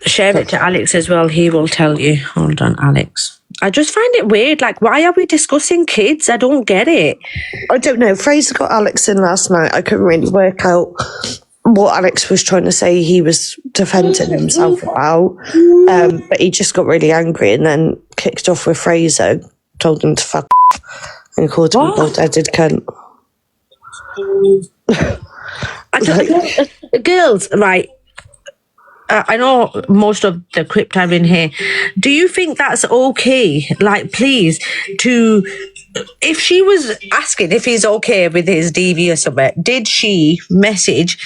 Share it to Alex as well. He will tell you. Hold on, Alex. I just find it weird. Like, why are we discussing kids? I don't get it. I don't know. Fraser got Alex in last night. I couldn't really work out what Alex was trying to say he was defending himself about. But he just got really angry and then kicked off with Fraser, told him to fuck off, and called him a bald-headed cunt. Girls, right. I know most of the crypt are in here. Do you think that's okay? Like, please, if she was asking if he's okay with his DV or something, did she message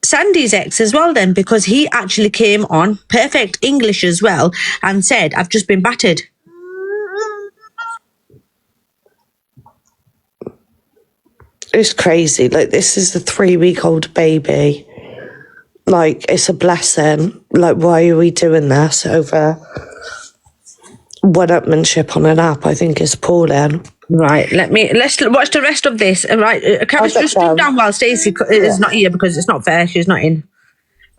Sandy's ex as well then? Because he actually came on perfect English as well and said, I've just been battered. It's crazy. Like, this is a 3-week-old baby. Like, it's a blessing. Like, why are we doing this over one-upmanship on an app? I think it's appalling. Right, let's watch the rest of this. Right, Karis, just do down while Stacey is not here because it's not fair. She's not in.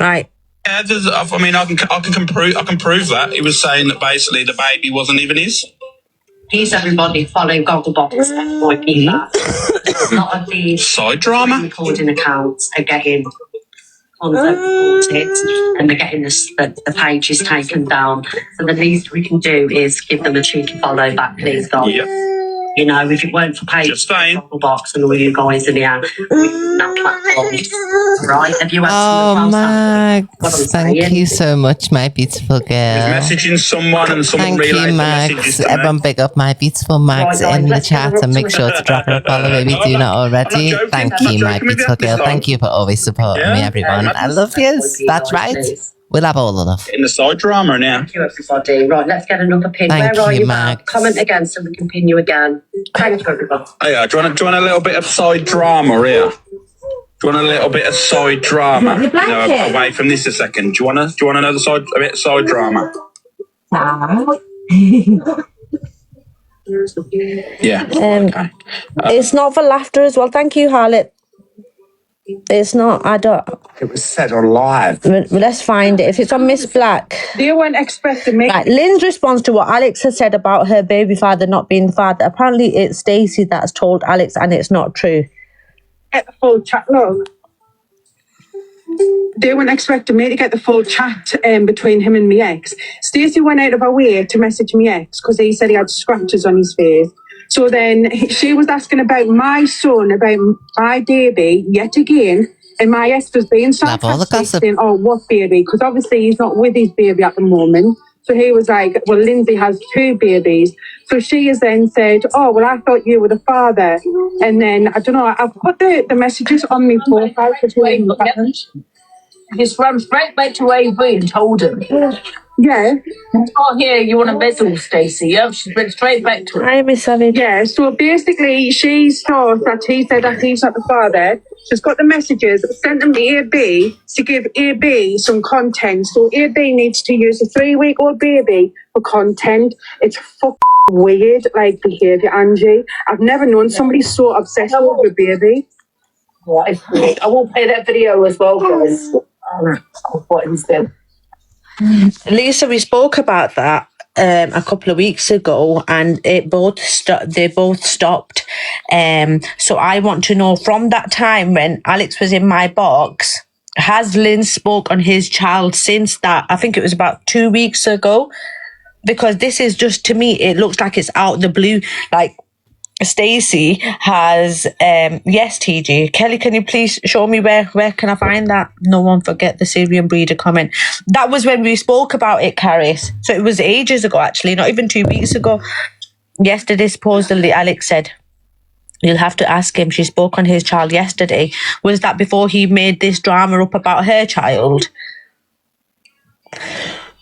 Right. Yeah, I mean, I can prove that. He was saying that basically the baby wasn't even his. Please, everybody, follow Gogglebox FYP. A lot of these side drama recording accounts are getting content reported and they're getting the pages taken down. So the least we can do is give them a cheeky follow back, please, guys. Yep. You know, if it weren't for pages, Gogglebox and all you guys in here, that platform, right? Have you Oh, Max, thank you so much, my beautiful girl. Messaging someone and someone thank you, Max. Everyone big up my beautiful Max in the chat and make sure to drop her a follow if you do not already. Thank you, my beautiful girl. Thank you for always supporting me, everyone. I love you. That's right. We'll have all the love. In the side drama now. Thank you, everybody. Right, let's get another pin. Thank Where are you, Max? Comment again so we can pin you again. Thank you, everybody. Oh, yeah. Do you want a little bit of side drama here? Do you want a little bit of side drama? Away from this a second. Do you want another a bit of side drama? Yeah. It's not for laughter as well. Thank you, Harlot. It's not. I don't. It was said on live. Let's find it. If it's on Miss Black. They weren't expecting me. Right, Lynn's response to what Alex has said about her baby father not being the father. Apparently, it's Stacey that's told Alex, and it's not true. Get the full chat. Look, they weren't expecting me to get the full chat between him and my ex. Stacey went out of her way to message my ex because he said he had scratches on his face. So then she was asking about my son, about my baby, yet again. And my ex was being sarcastic, saying, oh, what baby? Because obviously he's not with his baby at the moment. So he was like, well, Lindsay has 2 babies. So she has then said, oh, well, I thought you were the father. And then, I don't know, I've put the messages on my profile. He's run straight back to AV and told him. Yeah. Oh, here, you want to meddle, Stacey? Yeah, she went straight back to him. Hi, Miss Savage. Yeah, so basically she saw that he said that he's not the father. She's got the messages, sent them to AB to give AB some content. So AB needs to use a 3-week-old baby for content. It's weird, like, behaviour, Angie. I've never known somebody so obsessed with a baby. Right. I will play that video as well, guys. Of what he's done. Lisa, we spoke about that a couple of weeks ago, and they both stopped. So I want to know, from that time when Alex was in my box, has Lynn spoke on his child since that? I think it was about 2 weeks ago, because this is just, to me, it looks like it's out the blue. Like, Stacey has yes, TG. Kelly, can you please show me where can I find that? No one forget the Syrian breeder comment. That was when we spoke about it, Caris. So it was ages ago, actually, not even 2 weeks ago. Yesterday, supposedly, Alex said, you'll have to ask him. She spoke on his child yesterday. Was that before he made this drama up about her child?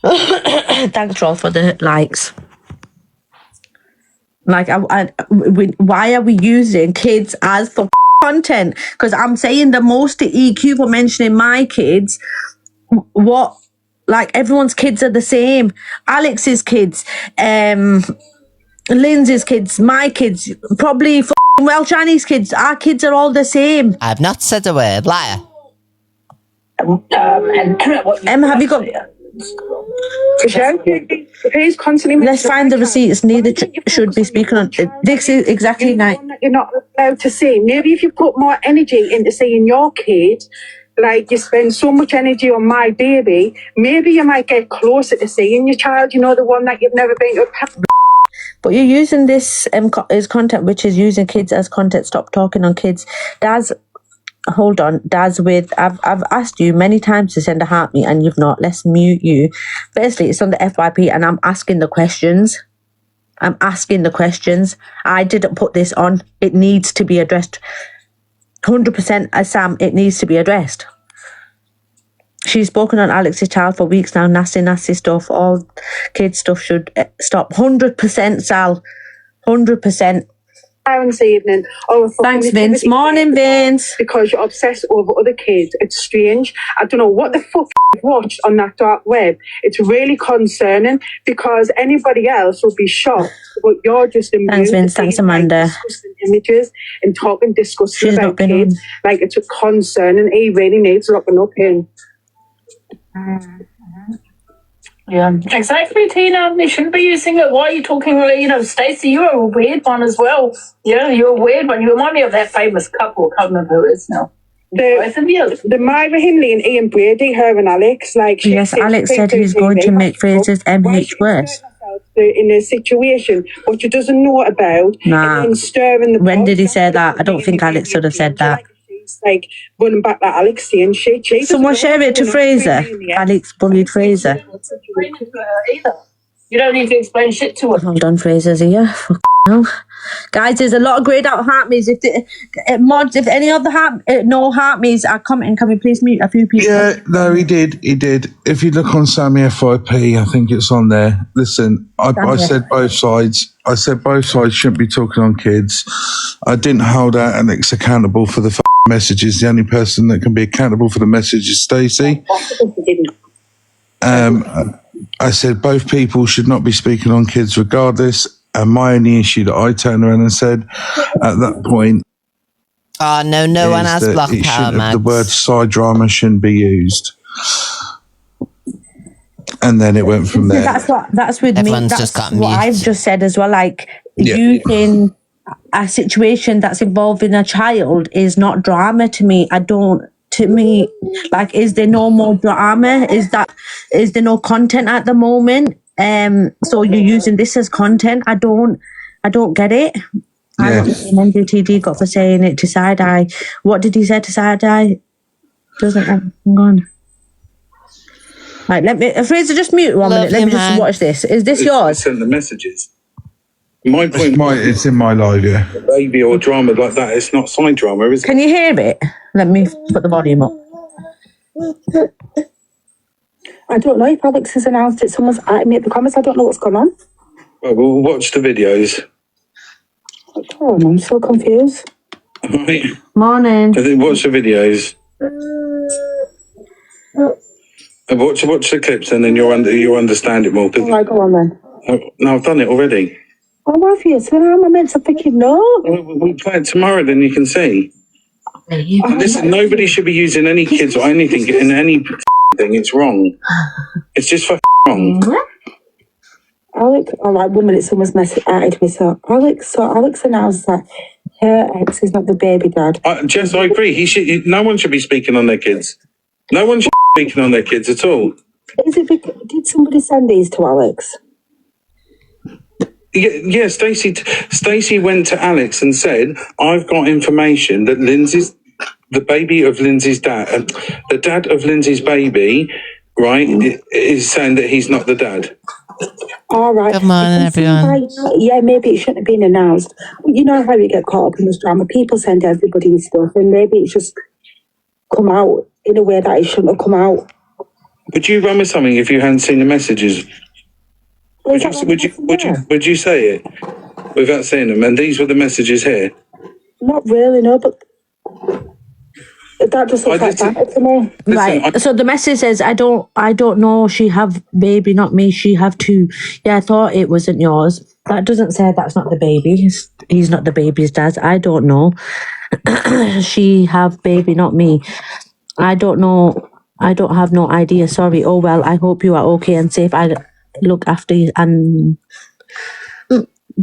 Thanks, Rolf, for the likes. Like, why are we using kids as for content? Because I'm saying the most to EQ for mentioning my kids. What? Like, everyone's kids are the same. Alex's kids, Lindsay's kids, my kids, probably Welsh Chinese kids. Our kids are all the same. I've not said a word, liar. Emma, have you got? If he's constantly... Let's find the receipts. Neither should be speaking on... This is exactly night. You're not allowed to see. Maybe if you put more energy into seeing your kid, like you spend so much energy on my baby, maybe you might get closer to seeing your child, you know, the one that you've never been to. But you're using this as content, which is using kids as content. Stop talking on kids. Daz, hold on. Daz, I've asked you many times to send a heart me and you've not. Let's mute you. Basically, it's on the FYP and I'm asking the questions. I didn't put this on. It needs to be addressed. 100% Sam, it needs to be addressed. She's spoken on Alex's child for weeks now. Nasty stuff. All kids stuff should stop. 100% Sal. 100%. This evening. Thanks, Vince. Morning, Vince. Because you're obsessed over other kids. It's strange. I don't know what the fuck you've watched on that dark web. It's really concerning because anybody else would be shocked, but you're just immune. Thanks, Vince. Thanks, Amanda. Discussing images and talking disgusting about kids. Like, it's a concern, and he really needs locking up in. Yeah, exactly, Tina. You shouldn't be using it. Why are you talking? You know, Stacey, you're a weird one as well. Yeah, you're a weird one. You remind me of that famous couple. I can't remember who it is now. The Myra Hindley and Ian Brady, her and Alex. Like, yes, Alex said he's going to make Fraser's MH worse. In a situation what she doesn't know about. Nah. And stirring the when did he say that? I don't think Alex should have said that. Like running back like Alex saying shit. Someone share it to Fraser. Alex bullied Fraser. You don't need to explain shit to her. Hold on, Fraser's here. No. Guys, there's a lot of greyed out heart me's. If any other no heart me's are commenting, can we please mute a few people? Yeah, no, he did. If you look on Sammy FYP, I think it's on there. Listen, I said both sides. I said both sides shouldn't be talking on kids. I didn't hold out Alex accountable for the messages. The only person that can be accountable for the message is Stacey. I said both people should not be speaking on kids regardless. And my only issue that I turned around and said at that point, no one has blocked power, the word side drama shouldn't be used. And then it went from there. That's with Everyone's me. That's just got what mute. I've just said as well. Like, using a situation that's involving a child is not drama to me. To me, like, is there no more drama? Is there no content at the moment? So you're using this as content. I don't get it. I don't think NDTD got for saying it to Side Eye. What did he say to Side Eye? Doesn't hang on. Right, let me Fraser, just mute 1 minute. Let me just watch this. Is this yours? Send the messages. My point, it's in my live, yeah. Baby or drama like that, it's not side drama, is it? Can you hear it? Let me put the volume up. I don't know if Alex has announced it. Someone's at me at the comments. I don't know what's going on. Well, we'll watch the videos. Oh, I'm so confused. Right. Morning. Watch the videos. Watch the clips, and then you'll understand it more. All right, go on then. No, I've done it already. Oh, have you? So how am I meant to freaking know? We'll play it tomorrow, then you can see. Listen, nobody should be using any kids or anything in any thing. It's wrong. It's just wrong. Alex, all right, 1 minute. Someone's added me. So Alex announced that her ex is not the baby dad. Jess, I agree. No one should be speaking on their kids. No one should be speaking on their kids at all. Did somebody send these to Alex? Yeah, Stacey went to Alex and said, I've got information that the baby of Lindsay's dad, the dad of Lindsay's baby, right, is saying that he's not the dad. All right. Good morning, everyone. Yeah, maybe it shouldn't have been announced. You know how you get caught up in this drama. People send everybody stuff, and maybe it's just come out in a way that it shouldn't have come out. Would you run with something if you hadn't seen the messages? Would you say it without seeing them? And these were the messages here. Not really, no, but that just looks like that to me. Right. So the message says, I don't know. She have baby, not me. She have two. Yeah, I thought it wasn't yours. That doesn't say that's not the baby. He's not the baby's dad. I don't know. She have baby, not me. I don't know. I don't have no idea. Sorry. Oh well. I hope you are okay and safe. I look after you and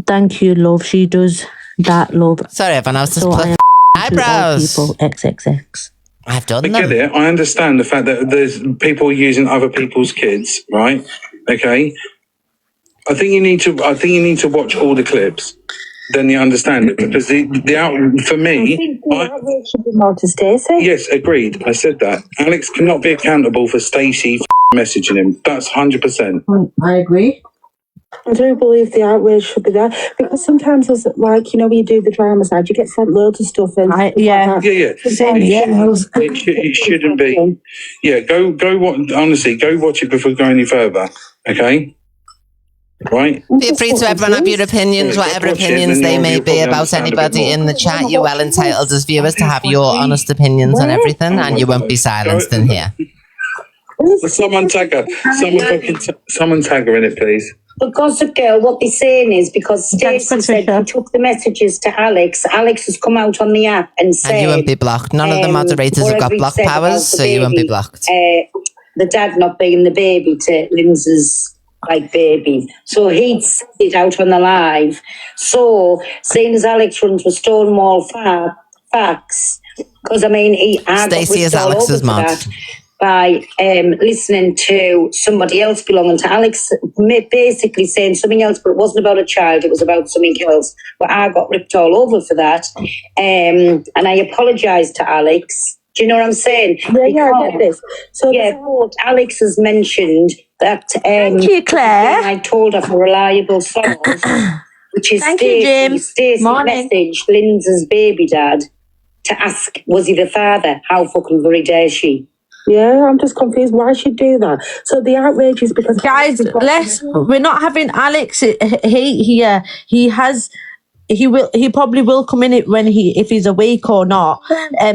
thank you, love. She does that, love. Sorry, everyone else is So I plucking am eyebrows. people XXX. I've done I them. get it. I understand the fact that there's people using other people's kids, right? Okay. I think you need to watch all the clips. Then you understand it, because for me, should be more to Stacey. yes, agreed. I said that Alex cannot be accountable for Stacey messaging him. That's 100%. I agree. I do believe the outrage should be there because sometimes it's like, you know, when you do the drama side, you get sent loads of stuff and yeah. Yeah. It shouldn't be. Yeah, go watch. Honestly, go watch it before going any further. Okay. Right. Feel free to everyone have your opinions, whatever opinions they may be about anybody in the chat. You're well entitled as viewers to have your honest opinions on everything, and you won't be silenced in here. Someone tag her. Someone tag her in it, please. But Gossip Girl, what they're saying is because Stacey said she took the messages to Alex, Alex has come out on the app and said... And you won't be blocked. None of the moderators have got block powers, so you won't be blocked. The dad not being the baby to Lindsay's baby. So he'd said it out on the live. So, seeing as Alex runs with Stonewall Facts, because I mean, Stacey is Alex's mom. By listening to somebody else belonging to Alex, basically saying something else, but it wasn't about a child, it was about something else. But I got ripped all over for that. And I apologised to Alex. Do you know what I'm saying? Yeah, I get this. So but Alex has mentioned that Thank you, Claire. I told her from a reliable source, which is Stacey messaged Lindsay's baby dad to ask, was he the father? How fucking very dare she? Yeah, I'm just confused why she'd do that. So the outrage is because... Guys, we're not having Alex. He probably will come in it if he's awake or not.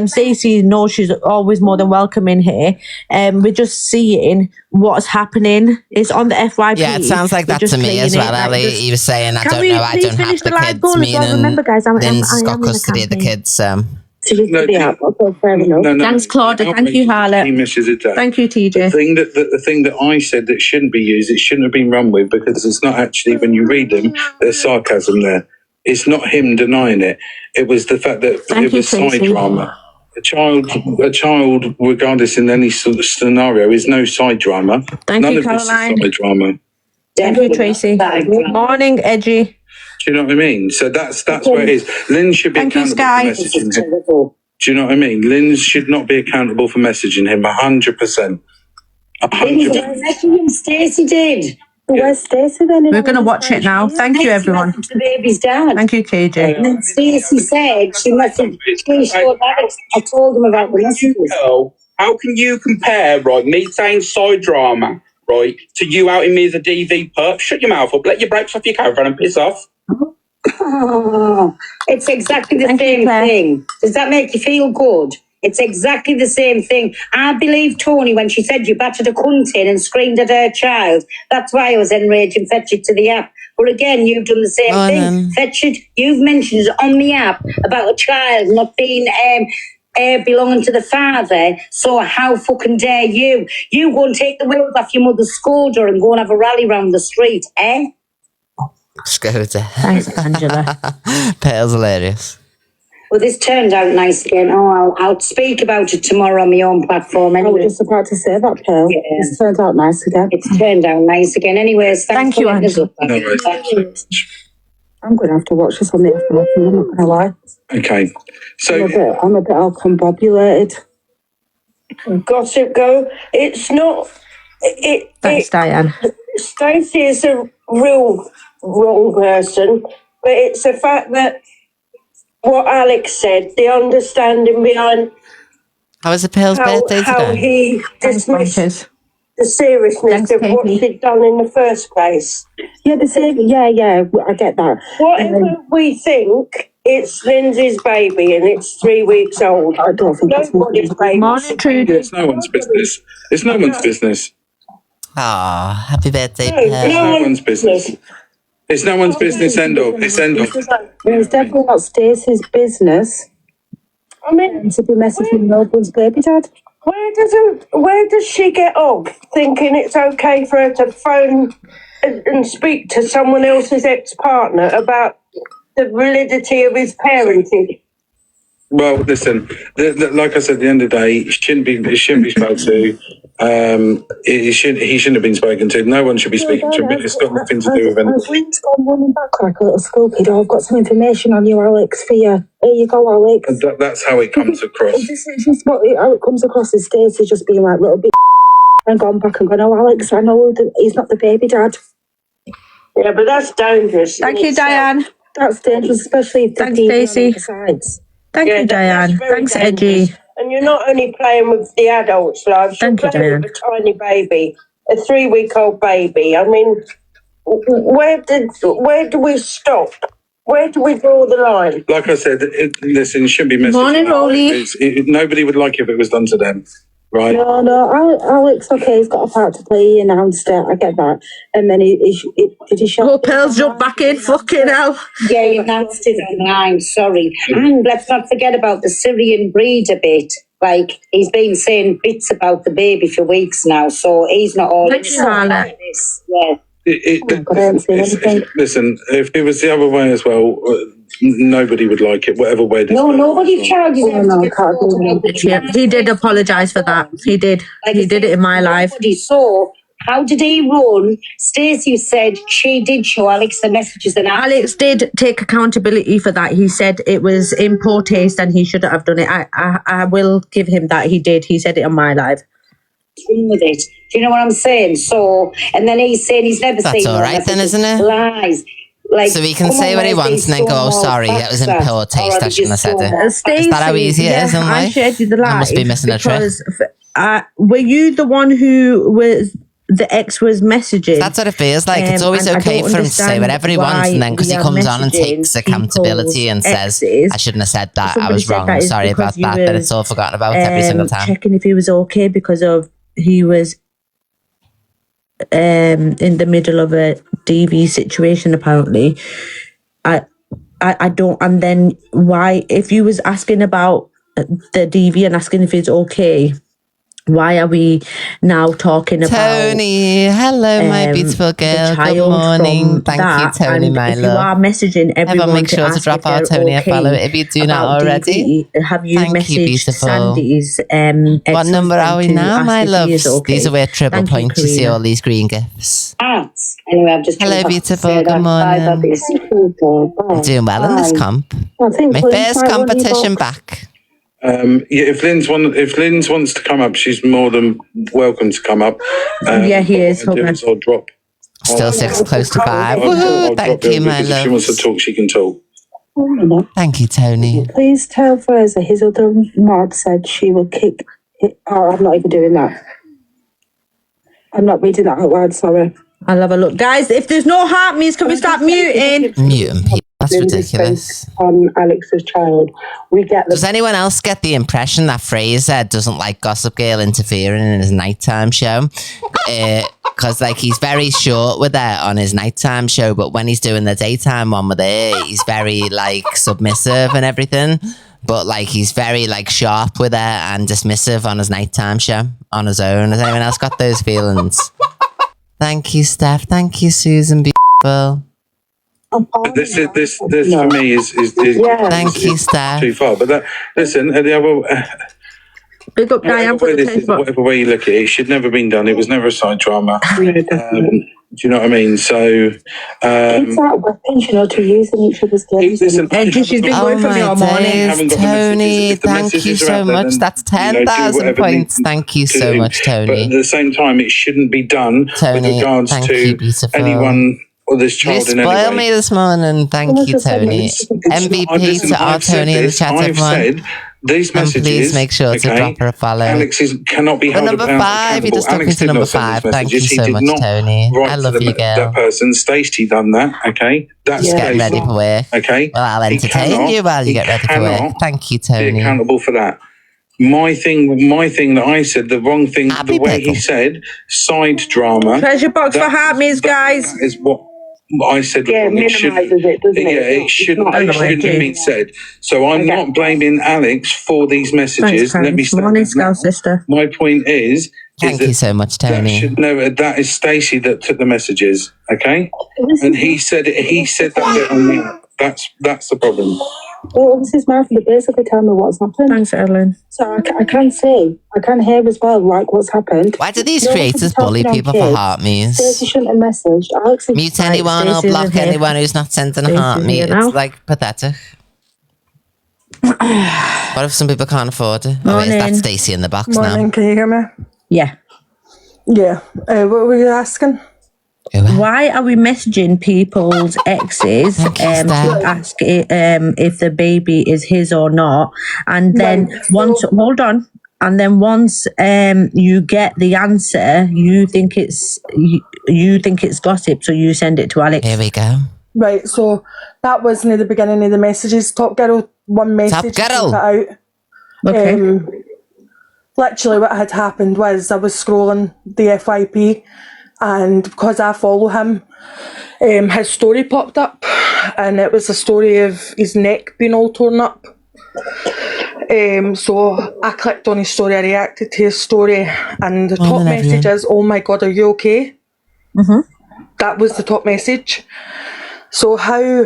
Stacey knows she's always more than welcome in here. We're just seeing what's happening. It's on the FYP. Yeah, it sounds like that to me as well, Ali. He was saying, I don't know, I don't have the kids, meaning Lynn's got custody of the kids, so... Thanks, Claudia. Thank you, Harlot. Thank you, TJ. The thing that I said that shouldn't be used, it shouldn't have been run with, because it's not actually, when you read them, there's sarcasm there. It's not him denying it. It was the fact that it was side drama. A child, regardless in any sort of scenario, is no side drama. None of this is side drama. Thank you, Tracy. Good morning, Edgy. Do you know what I mean? So that's where it is. Lynn should be accountable for messaging him. Do you know what I mean? Lynn should not be accountable for messaging him 100%. 100%. Stacey did. Where's Stacey then? We're going to watch it now. Thank you, everyone. The baby's dad. Thank you, KJ. And then Stacey said she messaged. I told him about the messages. How can you compare, right, me saying side drama, right, to you outing me as a DV perp? Shut your mouth up. Let your brakes off your caravan and piss off. Oh, it's exactly the same thing. Does that make you feel good? It's exactly the same thing. I believe Tony when she said you battered a cunt in and screamed at her child. That's why I was enraged and fetched it to the app. But again, you've done the same thing. Fetch it. You've mentioned on the app about a child not being belonging to the father. So how fucking dare you? You go and take the wheels off your mother's Skoda and go and have a rally round the street, eh? Skoda. Thanks, Angela. Pearl's hilarious. Well, this turned out nice again. Oh, I'll speak about it tomorrow on my own platform. Anyway. I was just about to say that, Pearl. Yeah. It's turned out nice again. It's turned out nice again. Anyways, thank you, Angela. I'm going to have to watch this on the afternoon. I'm not going to lie. Okay, so I'm a bit all combobulated. Gossip Girl. It's not. Thanks, Diane. Stacey is a real wrong person, but it's the fact that what Alex said, the understanding behind how was the Pearl's birthday today? How he dismissed the seriousness of what she'd done in the first place. Yeah, I get that. Whatever we think, it's Lindsay's baby and it's 3 weeks old. I don't think nobody's baby. It's no one's business. It's no one's business. Ah, happy birthday, Pearl. It's no one's business. It's no one's business, end of. It's end of. It's definitely not Stacey's business. I mean, to be messaging no one's baby dad. Where does she get off thinking it's okay for her to phone and speak to someone else's ex-partner about the validity of his parenting? Well, listen, like I said, at the end of the day, it shouldn't be spoken to. He shouldn't have been spoken to. No one should be speaking to him. It's got nothing to do with anything. Lynn's gone running back like a little school kid. I've got some information on you, Alex, for you. Here you go, Alex. And that's how it comes across. This is how it comes across as Stacey just being like little bit and gone back and gone, oh, Alex, I know that he's not the baby dad. Yeah, but that's dangerous. Thank you, Diane. That's dangerous, especially if Thanks, Stacey. Thank you, Diane. Thanks, Edgy. And you're not only playing with the adults' lives, you're playing with a tiny baby, a 3-week-old baby. I mean, where do we stop? Where do we draw the line? Like I said, listen, it shouldn't be messy. Morning, Rolly. Nobody would like it if it was done to them, right? No, Alex, okay, he's got a part to play and I understand, I get that. And then did he show? Oh, Pearl's jumped back in, fucking hell. Yeah, you announced it online, sorry. And let's not forget about the Syrian breeder bit. Like, he's been saying bits about the baby for weeks now, so he's not all Thank you, Hannah. this. Yeah. Listen, if it was the other way as well, nobody would like it, whatever way. No, nobody charges him. Yeah, he did apologise for that. He did. He did it in my life. So, how did he run? Stacey said she did show Alex the messages. And Alex did take accountability for that. He said it was in poor taste and he shouldn't have done it. I will give him that. He did. He said it on my live. With it. Do you know what I'm saying? So, and then he's saying he's never That's seen all right then, isn't it? Lies. Like, so he can say what he wants and then go, oh, sorry, it was in poor taste, I shouldn't have said it. Is that how easy it is in life? I shared you the live. I must be missing a trick. Were you the one who was... the ex was messaging? That's what it feels like. It's always okay for him to say whatever he wants, and then because he comes on and takes accountability and says, I shouldn't have said that, I was wrong, sorry about that, then it's all forgotten about every single time. Checking if he was okay because of he was in the middle of a DV situation apparently. I don't, and then why, if you was asking about the DV and asking if it's okay, why are we now talking about Tony? Hello, my beautiful girl. Good morning. Thank you, Tony, my love. If you are messaging everyone, make sure to drop our Tony a follow if you do not already. Have you messaged Sandy's? What number are we now, my love? These are worth triple points. You see all these green gifts. Anyway, I'm just hello, beautiful. Good morning. I'm doing well in this comp. My first competition back. If Lynn's wants to come up, she's more than welcome to come up. Yeah, he is. I'll drop. Still 6 close to 5. Thank you, my love. If she wants to talk, she can talk. Thank you, Tony. Please tell Fraser his other mod said she will kick. Oh, I'm not even doing that. I'm not reading that out loud. Sorry. I'll have a look, guys. If there's no heart means, can we start muting? Muting people. That's ridiculous. On Alex's child, we get. Does anyone else get the impression that Fraser doesn't like Gossip Girl interfering in his nighttime show? Because like he's very short with her on his nighttime show, but when he's doing the daytime one with her, he's very like submissive and everything. But like he's very like sharp with her and dismissive on his nighttime show on his own. Has anyone else got those feelings? Thank you, Steph. Thank you, Susan. Beautiful. This for me is thank you, Steph. Too far, but listen, the other. Big up, Diane. Whatever way you look at it, it should never been done. It was never a side drama. Do you know what I mean? So, it's that weapon, to use in each other's games. Listen, she's been going for me all morning. Tony, thank you so much. That's 10,000 points. Thank you so much, Tony. But at the same time, it shouldn't be done with regards to anyone or this child in any way. You spoiled me this morning. Thank you, Tony. MVP to our Tony in the chat, everyone. These messages, please make sure to drop her a follow. Alex cannot be held number 5. You just took me to number 5. Thank you so much, Tony. I love you, girl. That person, Stacey, done that. Okay, that's getting ready for work. Okay, well, I'll entertain you while you get ready for work. Thank you, Tony. Be accountable for that. My thing that I said, the wrong thing, the way he said, side drama. Treasure box for heart means, guys. Is what. I said Yeah, it shouldn't, minimises it, doesn't it? it shouldn't It's not have been said. So I'm not blaming Alex for these messages. Thanks, Let me say morning, that now. Scout sister. My point is Thank you so much, Tony. that is Stacey that took the messages, okay? And he said that bit on me. That's the problem. Well, this is Matthew. Basically, tell me what's happened. Thanks, Ellen. So I can see, I can hear as well, like what's happened. Why do these creators bully people for heart me's? Stacey shouldn't have messaged. Alex is Mute anyone or block anyone who's not sending a heart me. It's like pathetic. What if some people can't afford it? Oh, wait, is that Stacey in the box Morning, now? can you hear me? Yeah. Yeah. What were you asking? Why are we messaging people's exes to ask if the baby is his or not? And then once you get the answer, you think it's gossip, so you send it to Alex. Here we go. Right, so that wasn't at the beginning of the messages. Top Girl, one message Top Girl. put out. Okay. Literally what had happened was I was scrolling the FYP, and because I follow him, his story popped up, and it was a story of his neck being all torn up. So I clicked on his story, I reacted to his story, and the top message is, "Oh my God, are you okay?" That was the top message. So how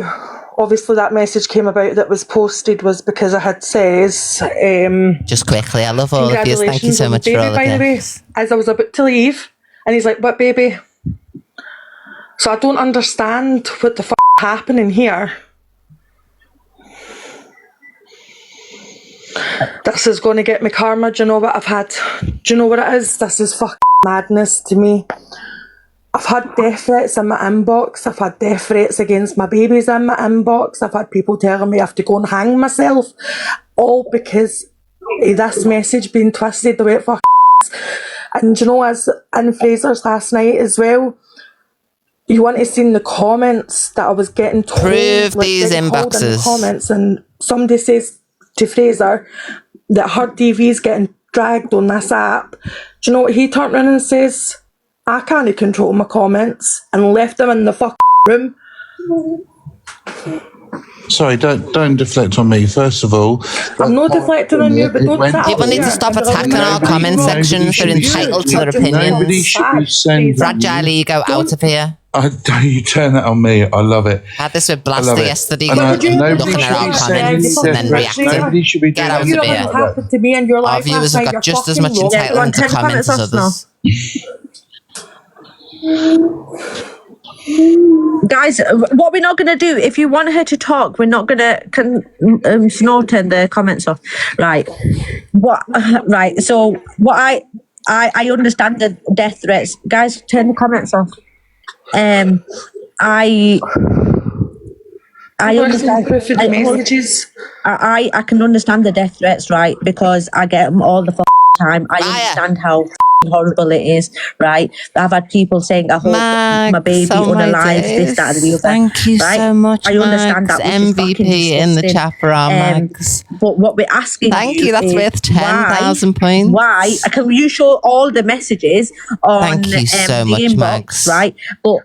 obviously that message came about that was posted was because I had says, just quickly, I love all of you. Thank you so much for all of by the way, this. as I was about to leave, and he's like, "What baby?" So I don't understand what the happening here. This is going to get me karma. Do you know what I've had? Do you know what it is? This is madness to me. I've had death threats in my inbox. I've had death threats against my babies in my inbox. I've had people telling me I have to go and hang myself. All because of this message being twisted the way it is. And you know, as in Fraser's last night as well, you want to see the comments that I was getting told. Prove these inboxes. In the comments, and somebody says to Fraser that her DV is getting dragged on this app. Do you know what he turned around and says? I can't control my comments, and left them in the room. Sorry, don't deflect on me. First of all, I'm not deflecting on you, but don't sit people need to stop attacking our comment sections. They're entitled to their opinions. Nobody should be sending. Fragile ego, out of here. You turn that on me. I love it. Had this with Blaster yesterday. Nobody Looking at our comments and then reacting. Nobody should be Get out of You know here. what happened to me in your life? Our viewers have got just as much entitlement to comments as others. Guys, what we're not going to do, if you want her to talk, we're not going to snort in the comments off. Right. Right. So what I understand the death threats. Guys, turn the comments off. I understand the messages. I can understand the death threats, right? Because I get them all the time. I understand how horrible it is, right? I've had people saying, I hope my baby unalives this, that, and the other. Thank you so much, I understand Max. that. MVP in the chat for our Max. But what we're asking Thank you, that's worth 10,000 points. Why? Can you show all the messages on Thank you so the much, inbox, Max. right? But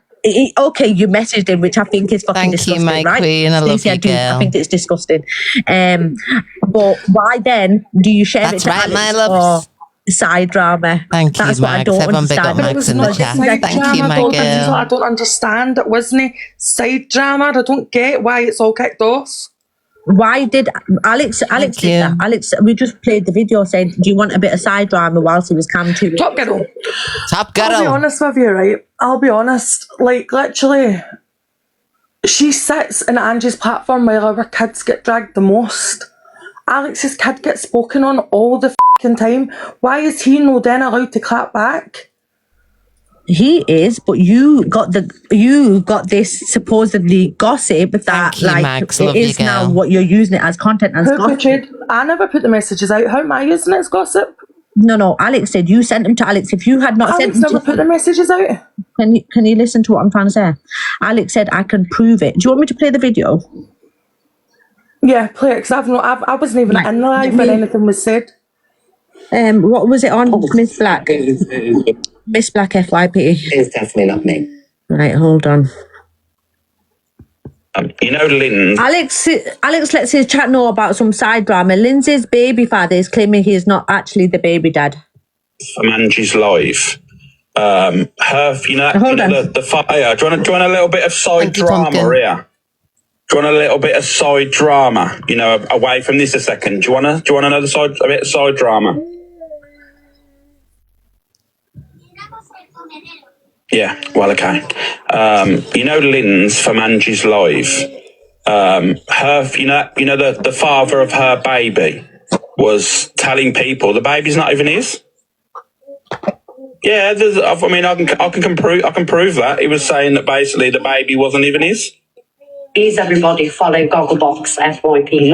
okay, you messaged him, which I think is fucking disgusting. Thank you, my right? queen. I love Stacey, you, girl. I think it's disgusting. But why then do you share That's it to right, Alex my loves. or side drama? Thank That's you, what I Max. don't Everyone big up understand. Max in the chat. Thank you, my girl. I don't understand. It wasn't side drama. I don't get why it's all kicked off. Why did Alex did that? Alex, we just played the video saying, do you want a bit of side drama whilst he was cam too? Top Girl. Top Girl. I'll be honest with you, right? I'll be honest. Like, literally, she sits in Angie's platform while our kids get dragged the most. Alex's kid gets spoken on all the f***ing time. Why is he no then allowed to clap back? He is, but you got this supposedly gossip that you, like Max. it Love is you, now girl. what you're using it as content as Who gossip. portrayed? I never put the messages out. How am I using it as gossip? No, Alex said you sent them to Alex. If you had not Alex sent them never to put the messages out. Can you listen to what I'm trying to say? Alex said I can prove it. Do you want me to play the video? Yeah, play it, because I wasn't even in the live when anything was said. What was it on? Miss Black. Miss Black FYP. It's definitely not me. Right, hold on. You know, Lynn. Alex lets his chat know about some side drama. Lindsay's baby father is claiming he is not actually the baby dad. From Angie's live. The fire. Do you want a little bit of side drama here? Do you want a little bit of side drama? You know, away from this a second. Do you want another a bit of side drama? Yeah, well, okay. You know, Lynn's from Angie's live. The father of her baby was telling people the baby's not even his. Yeah, I can prove that. He was saying that basically the baby wasn't even his. Please, everybody, follow Gogglebox FYP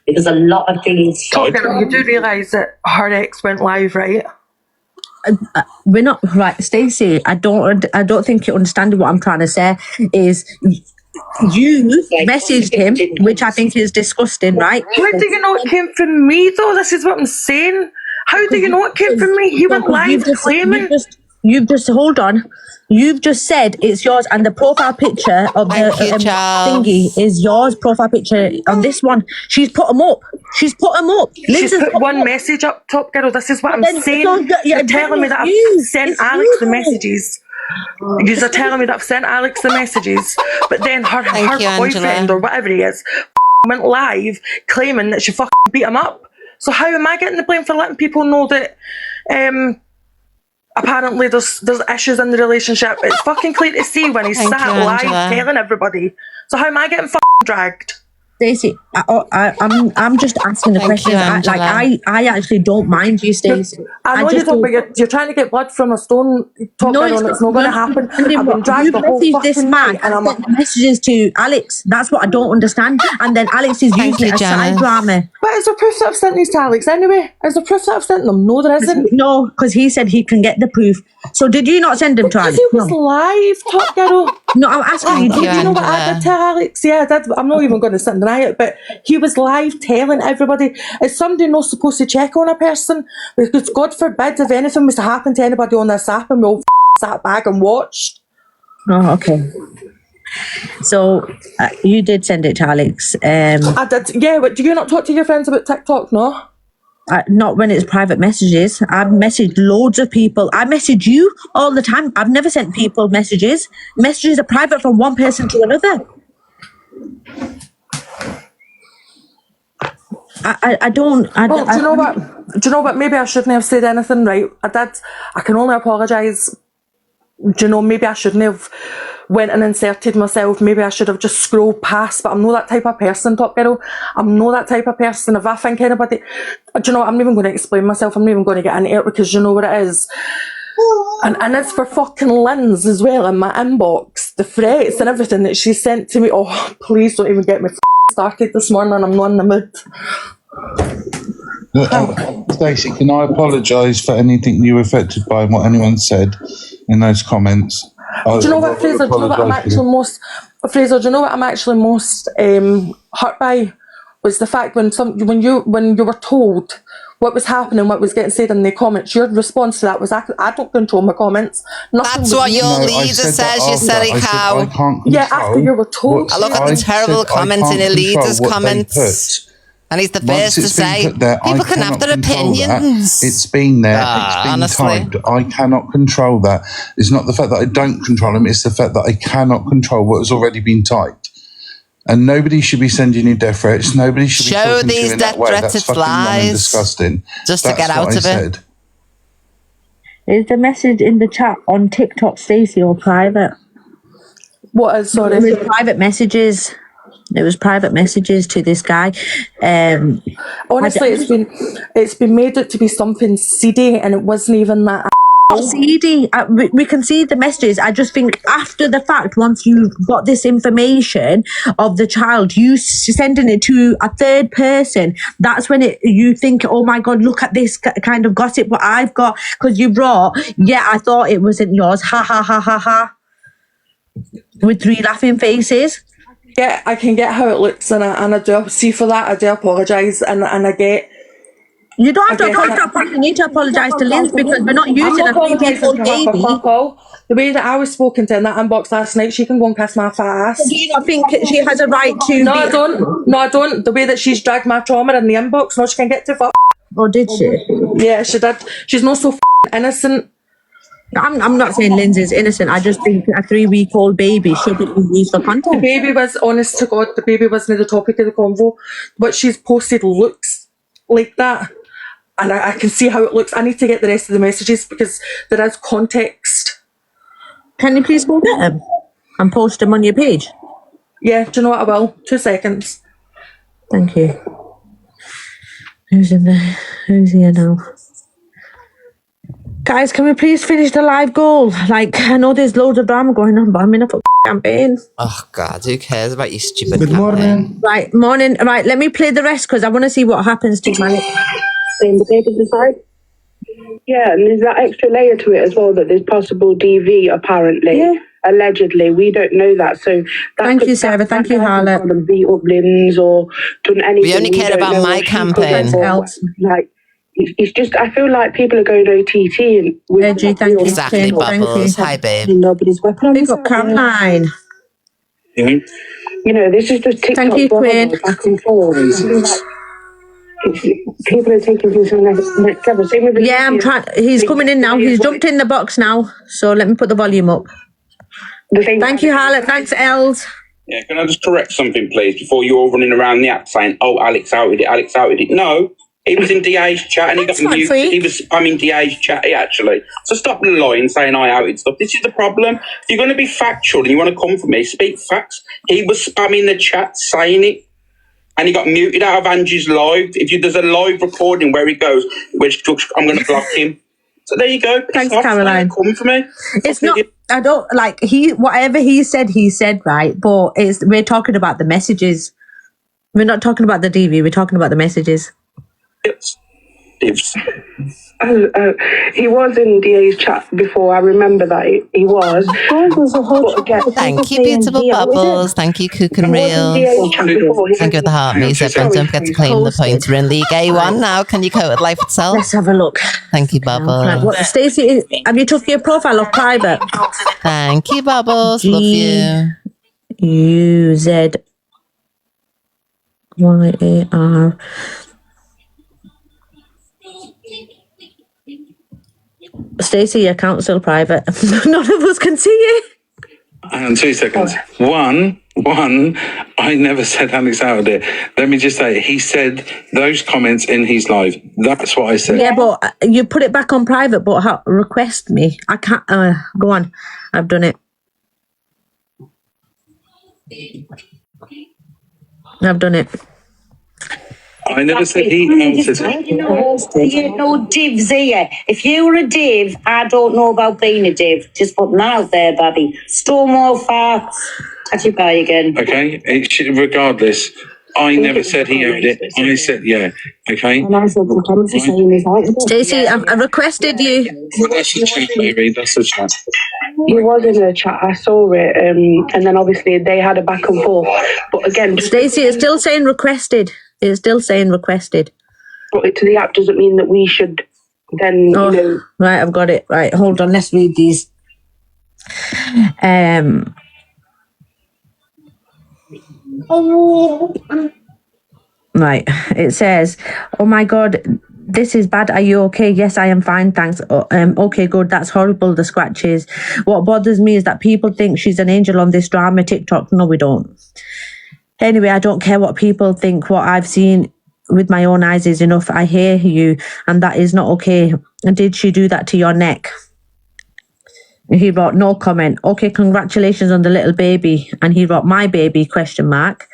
because a lot of things. You do realise that her ex went live, right? We're not right, Stacey. I don't think you understand what I'm trying to say. Is you messaged him, which I think is disgusting, right? How do you know it came from me, though? This is what I'm saying. How do you know it came from me? He went live claiming. You've just hold on. You've just said it's yours, and the profile picture of the thingy is yours. Profile picture on this one. She's put them up. She's put one message up top, girl. This is what I'm saying. You're telling me that I've sent Alex the messages. You're telling me that I've sent Alex the messages, but then her boyfriend or whatever he is went live claiming that she fucking beat him up. So how am I getting the blame for letting people know that apparently there's issues in the relationship? It's fucking clear to see when he's sat live telling everybody. So how am I getting fucking dragged? Stacey, I'm just asking the question. I actually don't mind you, Stacey. I know you don't, but you're trying to get blood from a stone. It's not going to happen. I've been dragged the whole fucking night, and I'm messages to Alex. That's what I don't understand. And then Alex is using a side drama. But is there proof that I've sent these to Alex anyway? Is there proof that I've sent them? No, there isn't. No, because he said he can get the proof. So did you not send them to Alex? Because he was live, Top Girl. No, I'm asking you. Did you know what I did tell Alex? Yeah, I did. I'm not even going to sit and deny it, but he was live telling everybody. Is somebody not supposed to check on a person? Because God forbid if anything was to happen to anybody on this app and we all sat back and watched. Oh, okay. So you did send it to Alex. I did. Yeah, but do you not talk to your friends about TikTok? No. Not when it's private messages. I've messaged loads of people. I message you all the time. I've never sent people messages. Messages are private from one person to another. I don't. Do you know what? Do you know what? Maybe I shouldn't have said anything, right? I did. I can only apologise. Do you know? Maybe I shouldn't have went and inserted myself. Maybe I should have just scrolled past. But I'm not that type of person, Top Girl. I'm not that type of person. If I think anybody, do you know what? I'm not even going to explain myself. I'm not even going to get into it because you know what it is. And it's for fucking Lynn's as well in my inbox. The threats and everything that she sent to me. Oh, please don't even get me started this morning. I'm not in the mood. Stacey, can I apologise for anything you were affected by and what anyone said in those comments? Do you know what, Fraser? Do you know what I'm actually most hurt by was the fact when you were told what was happening, what was getting said in the comments, your response to that was, I don't control my comments. That's what your leader says, you silly cow. Yeah, after you were told. I look at the terrible comments in your leader's comments. And he's the first to say, people can have their opinions. It's been there, it's been typed. I cannot control that. It's not the fact that I don't control him, it's the fact that I cannot control what has already been typed. And nobody should be sending you death threats. Nobody should be talking to you in that way. That's fucking wrong and disgusting. Just to get out of it. Is the message in the chat on TikTok, Stacey, or private? What is, sorry? It was private messages. It was private messages to this guy. Honestly, it's been made out to be something seedy, and it wasn't even that. seedy. We can see the messages. I just think after the fact, once you've got this information of the child, you sending it to a third person, that's when you think, oh my God, look at this kind of gossip what I've got, because you brought, yeah, I thought it wasn't yours, ha ha ha ha ha, with 3 laughing faces. Yeah, I can get how it looks, and I do see for that. I do apologise, and I get You don't have to apologize. You need to apologise to Linz because we're not I'm using not a apologising three-week-old to her for baby. fuck all. The way that I was spoken to in that inbox last night, she can go and kiss my fat ass. Do you not think she has a right to No, I don't. No, I don't. The way that she's dragged my trauma in the inbox, no, she can get to fuck. Or did she? Yeah, she did. She's not so innocent. I'm not saying Lindsay's innocent. I just think a 3-week-old baby shouldn't be used for content. The baby was, honest to God, the baby wasn't the topic of the convo. What she's posted looks like that. And I can see how it looks. I need to get the rest of the messages because there is context. Can you please go get them and post them on your page? Yeah, do you know what I will? 2 seconds. Thank you. Who's in there? Who's here now? Guys, can we please finish the live goal? Like, I know there's loads of drama going on, but I'm in a campaign. Oh, God, who cares about your stupid Good morning. Right, morning. Right, let me play the rest because I want to see what happens to my... In the paper decide. Yeah, and there's that extra layer to it as well that there's possible DV apparently. Yeah. Allegedly, we don't know that. So thank you, Sarah. Thank you, Harlot. Beat up Linz or done anything. We only care about my campaign. Like, it's just, I feel like people are going OTT and Edgy, thank you. Exactly, Bubbles. Hi, babe. Nobody's weapon. Big up Caroline. You know, this is just TikTok. Thank you, Quinn. Back and forth. People are taking things to the next level. Same with yeah, I'm trying. He's coming in now. He's jumped in the box now. So let me put the volume up. Thank you, Harlot. Thanks, Els. Yeah, can I just correct something, please, before you're all running around the app saying, oh, Alex outed it. No, he was in DA's chat and he got muted. He was spamming DA's chat, actually. So stop lying, saying I outed stuff. This is the problem. If you're going to be factual and you want to come for me, speak facts. He was spamming the chat, saying it. And he got muted out of Angie's live. There's a live recording where he goes, I'm going to block him. So there you go. Thanks, Caroline. Come for me. It's not. I don't like whatever he said, right. But we're talking about the messages. We're not talking about the DV. We're talking about the messages. He was in DA's chat before. I remember that he was. Thank you, beautiful Bubbles. Thank you, Cook and Reels. Thank you, the heart music. And don't forget to claim the points. We're in League A1 now. Can you code life itself? Let's have a look. Thank you, Bubbles. Stacey, have you took your profile off private? Thank you, Bubbles. Love you. GUZYAR. Stacey, your account's still private. None of us can see you. And 2 seconds. One, I never said Alex outed it. Let me just say, he said those comments in his live. That's what I said. Yeah, but you put it back on private, but request me. I can't. Go on. I've done it. I've done it. I never said he answered it. You ain't no divs here. If you were a div, I don't know about being a div. Just putting that out there, buddy. Stonewall farts. Catch you by again. Okay, regardless, I never said he owned it. I said, yeah, okay. And I said, Stacey, I requested you. That's a chat, Mary. That's a chat. He was in a chat. I saw it, and then obviously they had a back and forth. But again, Stacey, it's still saying requested. It's still saying requested. But to the app doesn't mean that we should then. Oh, you know. Right, I've got it. Right, hold on. Let's read these. Right, it says, "Oh my God, this is bad. Are you okay? Yes, I am fine, thanks. Okay, good. That's horrible, the scratches. What bothers me is that people think she's an angel on this drama TikTok. No, we don't. Anyway, I don't care what people think. What I've seen with my own eyes is enough. I hear you, and that is not okay. And did she do that to your neck?" He wrote, "No comment. Okay, congratulations on the little baby." And he wrote, "My baby, question mark.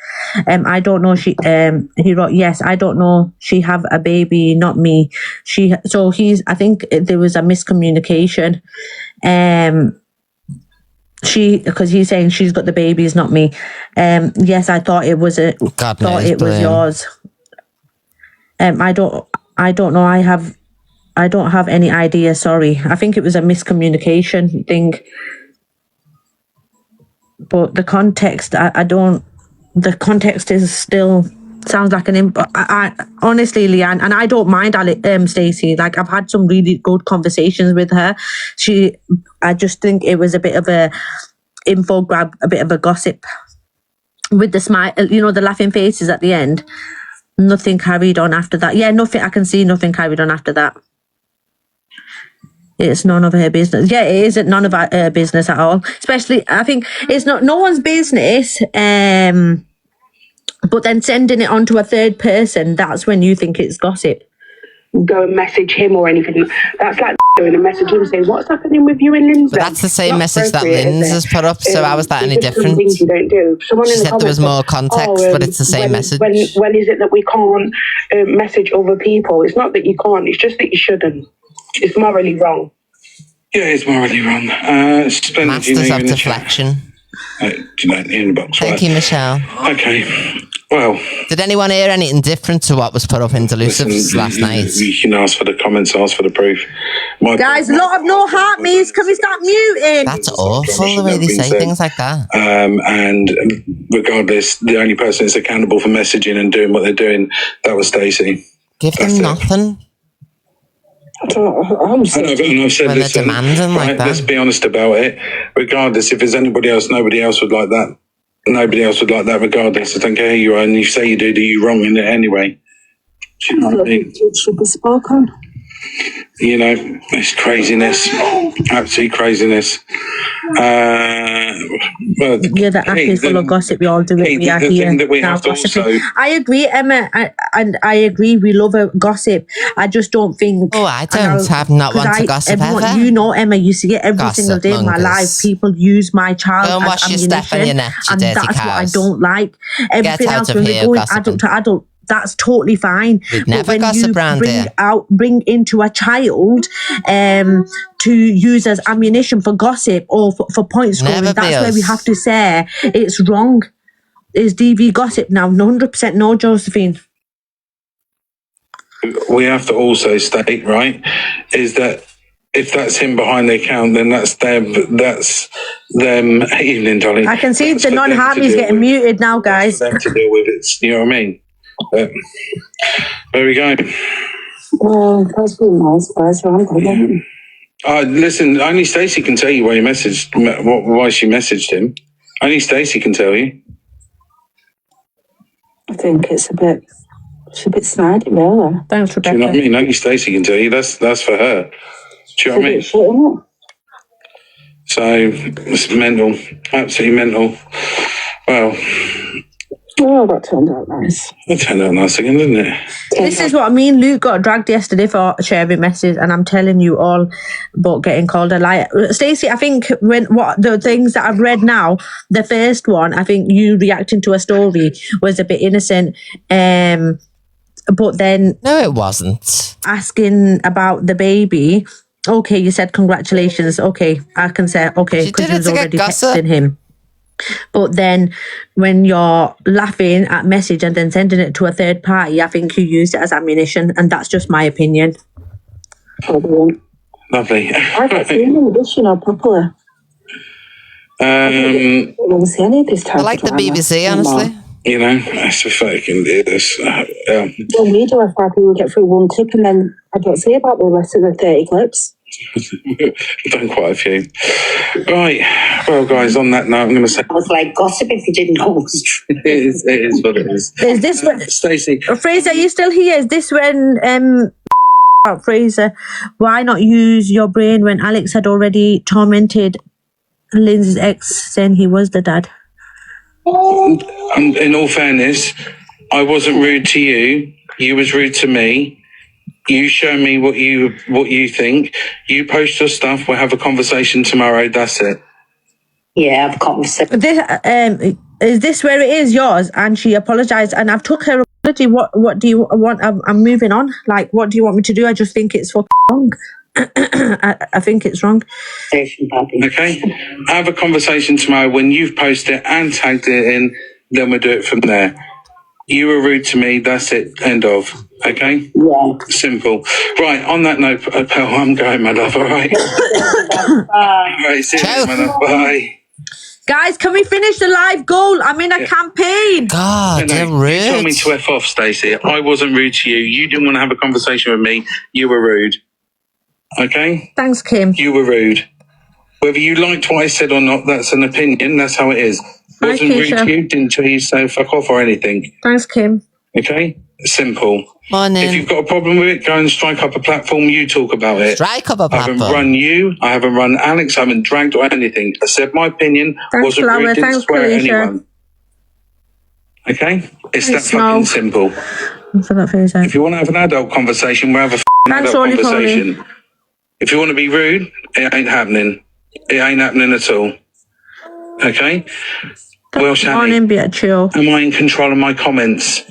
I don't know she, he wrote, yes, I don't know. She have a baby, not me. I think there was a miscommunication. Because he's saying she's got the babies, not me. Yes, I thought it was yours. I don't know. I don't have any idea. Sorry. I think it was a miscommunication thing. But the context, the context is still Sounds like I honestly, Leanne, and I don't mind Stacey. Like, I've had some really good conversations with her. I just think it was a bit of a info grab, a bit of a gossip with the smile, the laughing faces at the end. Nothing carried on after that. Yeah, nothing. I can see nothing carried on after that. It's none of her business. Yeah, it isn't none of her business at all. Especially, I think it's not no one's business. But then sending it on to a third person, that's when you think it's gossip. Go and message him or anything. That's like going and message him saying, what's happening with you and Lindsay? But that's the same message that Linz has put up, so how is that any different? Things you don't do. Someone She in the said there was more context, but it's the same message. When is it that we can't message other people? It's not that you can't, it's just that you shouldn't. It's morally wrong. Yeah, it's morally wrong. Masters of deflection. In the box. Thank you, Michelle. Okay. Well, did anyone hear anything different to what was put up in Delusives last night? You can ask for the comments, ask for the proof. Guys, a lot of no heart me's. Can we start muting? That's awful, the way they say things like that. And regardless, the only person that's accountable for messaging and doing what they're doing, that was Stacey. Give them nothing. And I've said, when they're demanding like that. Let's be honest about it. Regardless, if there's anybody else, nobody else would like that. Nobody else would like that regardless. I don't care who you are, and you say you do you wrong in it anyway. Do you know what I mean? It should be spoken. It's craziness. Absolute craziness. The app is full of gossip. We all do it. We are here now gossiping. I agree, Emma, and I agree. We love a gossip. I just don't think. Oh, I don't have not one to gossip ever. Emma, you see it every single day in my life. People use my child Go and wash your step on your neck, you dirty that's cows. what I don't like. Everything Get out else of when here, we're going gossiping. adult to adult. That's totally fine. We'd never gossip round here. Bring into a child to use as ammunition for gossip or for point scoring. Never That's be where us. we have to say it's wrong. Is DV gossip now? 100% no, Josephine. We have to also state, right, is that if that's him behind the account, then that's them. That's them. Evening, darling. I can see That's the for them non-harmy's to deal getting with. muted now, guys. For them to deal with it. You know what I mean? There we go. Well, that's really nice, guys. Listen, only Stacey can tell you why you messaged, why she messaged him. Only Stacey can tell you. I think it's a bit snidey, really. Thanks, Do you know what I mean? Only Stacey can tell you. That's for her. Do you know what I mean? So it's mental, absolutely mental. Well, that turned out nice. It turned out nice again, didn't it? This is what I mean. Luke got dragged yesterday for sharing messages, and I'm telling you all about getting called a liar. Stacey, I think the things that I've read now, the first one, I think you reacting to a story was a bit innocent. But then no, it wasn't. Asking about the baby. Okay, you said congratulations. Okay, I can say okay because you was already texting him. But then when you're laughing at message and then sending it to a third party, I think you used it as ammunition, and that's just my opinion. Lovely. I got seen this, properly. I like the BBC, honestly. That's a fucking this. Well, we do have 5 people get through one clip, and then I don't say about the rest of the 30 clips. I've done quite a few. Right. Well, guys, on that note, I'm going to say. I was like, gossip if you didn't know it was true. It is what it is. Is this when Stacey? Fraser, are you still here? Is this when Fraser? Why not use your brain when Alex had already tormented Lindsay's ex, saying he was the dad? In all fairness, I wasn't rude to you. You was rude to me. You show me what you think. You post your stuff. We'll have a conversation tomorrow. That's it. Yeah, have a conversation. Is this where it is yours? And she apologized, and I've took her apology. What do you want? I'm moving on. Like, what do you want me to do? I just think it's fucking wrong. I think it's wrong. Okay. Have a conversation tomorrow when you've posted it and tagged it in. Then we'll do it from there. You were rude to me. That's it. End of. Okay? Yeah. Simple. Right. On that note, Pearl, I'm going, my love. All right. Bye. All right. See you later, my love. Bye. Guys, can we finish the live goal? I'm in a campaign. God, they're You told me rude. to F off, Stacey. I wasn't rude to you. You didn't want to have a conversation with me. You were rude. Okay? Thanks, Kim. You were rude. Whether you liked what I said or not, that's an opinion. That's how it is. Hi, Wasn't rude Keisha. to you. Didn't tell you to say fuck off or anything. Thanks, Kim. Okay? Simple. Morning. If you've got a problem with it, go and strike up a platform. You talk about it. Strike up a I haven't platform. run you. I haven't run Alex. I haven't dragged or anything. I said my opinion. Thanks, Wasn't Flower. rude. Didn't Thanks, swear at Felicia. anyone. Okay? It's Thanks, that fucking Mo. simple. For that face out. If you want to have an adult conversation, we'll have a Thanks, adult Ollie conversation. If you want to be rude, it ain't happening. It ain't happening at all. Okay? Well, Shani, Morning, Beatrice. am I in control of my comments?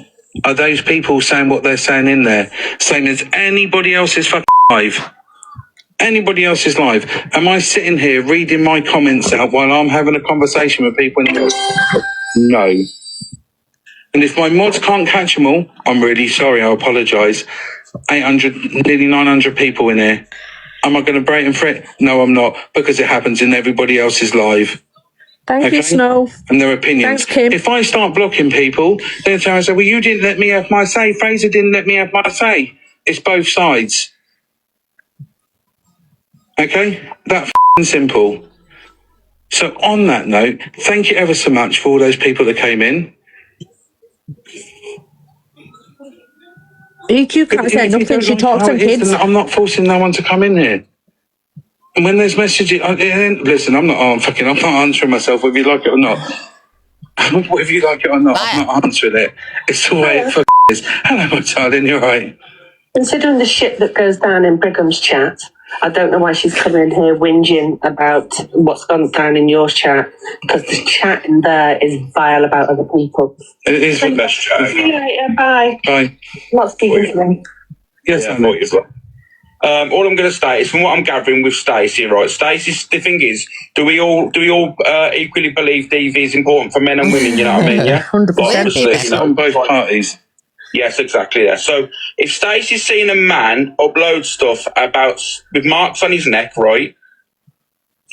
Are those people saying what they're saying in there? Same as anybody else's fucking live. Anybody else's live. Am I sitting here reading my comments out while I'm having a conversation with people in here? No. And if my mods can't catch them all, I'm really sorry, I apologise. 800, nearly 900 people in here. Am I going to break them for it? No, I'm not, because it happens in everybody else's live. Thank you, Snow. And their opinions. Thanks, Kim. If I start blocking people, then I say, well, you didn't let me have my say. Fraser didn't let me have my say. It's both sides. Okay? That f***ing simple. So on that note, thank you ever so much for all those people that came in. EQ can't say If you nothing. don't She like talks how to it is, kids. then I'm not forcing no one to come in here. And when there's messages, listen, I'm not answering myself whether you like it or not. Whether you like it or not, I'm not answering it. It's the way it is. Hello, my darling, you're right. Considering the shit that goes down in Brigham's chat, I don't know why she's coming in here whinging about what's gone down in your chat, because the chat in there is vile about other people. It is the best chat. See you later, bye. Bye. Not speaking to me. Yes, I know what you've got. All I'm going to state is, from what I'm gathering with Stacey, right? Stacey, the thing is, do we all equally believe DV is important for men and women? You know what I mean? Yeah, 100%. Like, obviously, you know, on both parties. Yes, exactly. Yeah. So if Stacey's seen a man upload stuff about with marks on his neck, right?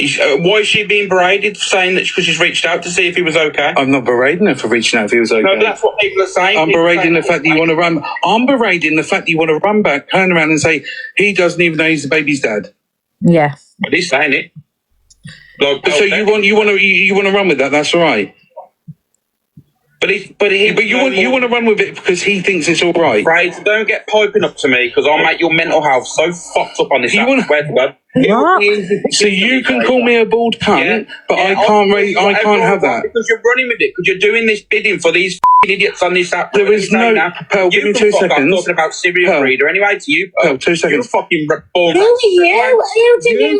Why is she being berated for saying that because she's reached out to see if he was okay? I'm not berating her for reaching out if he was okay. No, that's what people are saying. I'm berating the fact that you want to run. I'm berating the fact that you want to run back, turn around and say he doesn't even know he's the baby's dad. Yeah. But he's saying it. Like, So you want to run with that? That's all right. But you want to run with it because he thinks it's all right. Right, so don't get piping up to me because I'll make your mental health so fucked up on this. So you can call me a bald cunt, but I can't have that. Because you're running with it, because you're doing this bidding for these f***ing idiots on this app. There is no... Pearl, give me 2 seconds. I'm talking about Syrian breeder. Anyway, to you, Pearl, 2 seconds. You're fucking report. Who are you? Who do you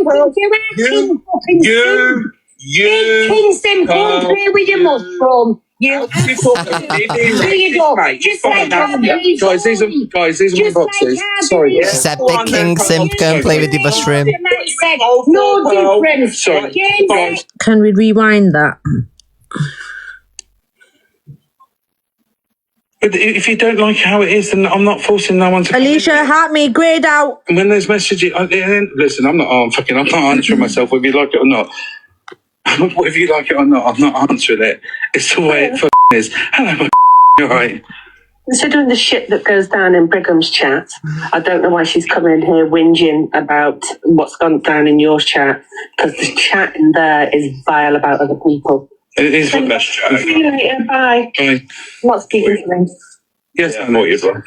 think you're Big Kingston country with your mushroom. You do you go? Just like guys, these are my boxes. Sorry. She said, Big King Simp, go and play with your mushroom. No difference. Sorry. Guys. Can we rewind that? But if you don't like how it is, then I'm not forcing no one to. Alicia, help me, grade out. When there's messages, listen, I'm not answering myself whether you like it or not. Whether you like it or not, I'm not answering it. It's the way it is. Hello, my you're right. Considering the shit that goes down in Brigham's chat, I don't know why she's coming in here whinging about what's gone down in your chat, because the chat in there is vile about other people. It is the best chat. See you later, bye. Bye. Not speaking to me. Yes, I know what you've got.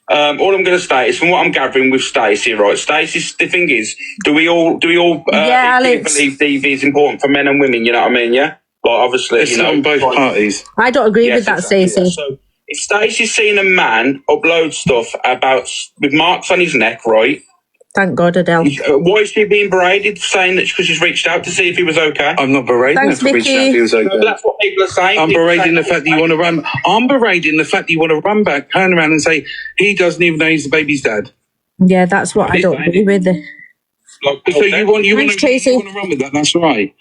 All I'm going to state is, from what I'm gathering with Stacey, right? Stacey, the thing is, do we all believe DV is important for men and women? You know what I mean? Yeah. Like, obviously, it's on both parties. I don't agree with that, Stacey. Yeah. So if Stacey's seen a man upload stuff about with marks on his neck, right? Thank God, Adele. Why is she being berated for saying that because she's reached out to see if he was okay? I'm not berating her for reaching out if he was okay. No, that's what people are saying. I'm berating the fact that you want to run. I'm berating the fact that you want to run back, turn around and say he doesn't even know he's the baby's dad. Yeah, that's what I don't agree with. So you want to run with that? That's right.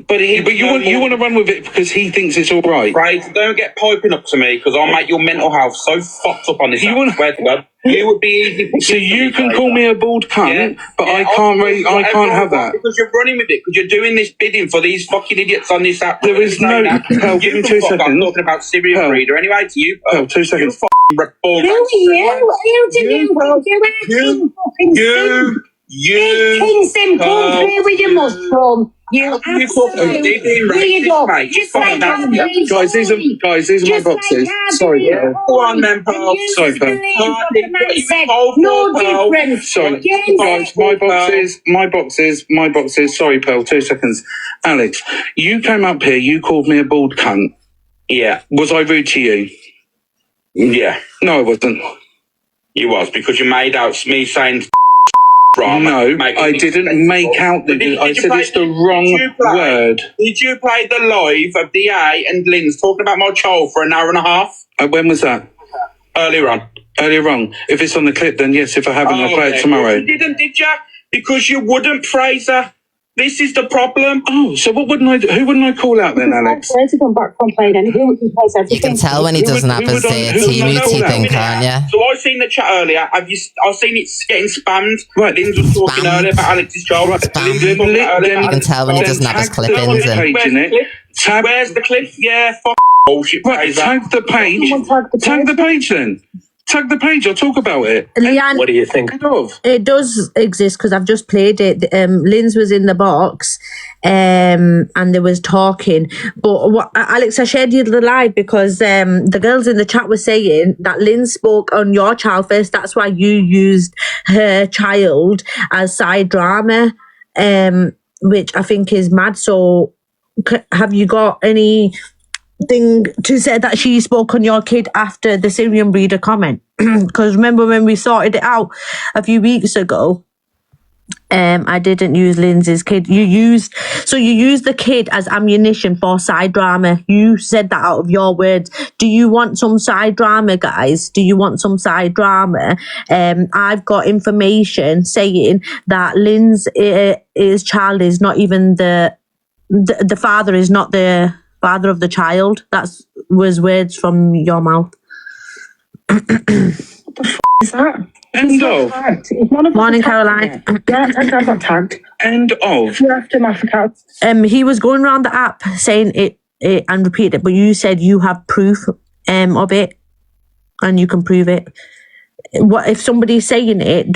But you want to run with it because he thinks it's all right. Right, don't get piping up to me because I'll make your mental health so fucked up on this. You would be easy. So you can call me a bald cunt, but I can't have that. Because you're running with it, because you're doing this bidding for these fucking idiots on this app. There is no... Pearl, give me 2 seconds. I'm talking about Syrian breeder anyway to you. Pearl, 2 seconds. Who did you King Sim, come through with your mushroom. You weirdo. Just like guys, these are my boxes. Sorry, Pearl. Go on then, Pearl. Sorry, Pearl. No difference. Sorry, guys, my boxes. Sorry, Pearl, 2 seconds. Alex, you came up here, you called me a bald cunt. Yeah. Was I rude to you? Yeah. No, I wasn't. You was, because you made out me saying no, I didn't make out that I said it's the wrong word. Did you play the live of DA and Lynn's talking about my child for an hour and a half? When was that? Earlier on. If it's on the clip, then yes. If I haven't, I'll play it tomorrow. You didn't, did you? Because you wouldn't, Fraser. This is the problem. Oh, so what wouldn't I do? Who wouldn't I call out then, Alex? You can tell when he doesn't have his muty thing, can't you? So I've seen the chat earlier. I've seen it getting spammed. Right, Lynn's was talking earlier about Alex's child. You can tell when he doesn't have his clip-ins in. Where's the clip? Yeah, fuck bullshit. Right, tag the page. Tag the page then. Tag the page, I'll talk about it. Leanne, what do you think of? It does exist because I've just played it. Lynn's was in the box and there was talking. But Alex, I shared you the live because the girls in the chat were saying that Lynn spoke on your child first. That's why you used her child as side drama, which I think is mad. So have you got any... thing to say that she spoke on your kid after the Syrian breeder comment? Because remember when we sorted it out a few weeks ago, I didn't use Lindsay's kid. You used the kid as ammunition for side drama. You said that out of your words. Do you want some side drama, guys? Do you want some side drama? I've got information saying that Lynn's his child is not even the father is not the father of the child. That was words from your mouth. What the f*** is that? End of. Morning, Caroline. Yeah, I got tagged. End of. You're after my account. He was going around the app saying it and repeat it, but you said you have proof of it and you can prove it. What if somebody's saying it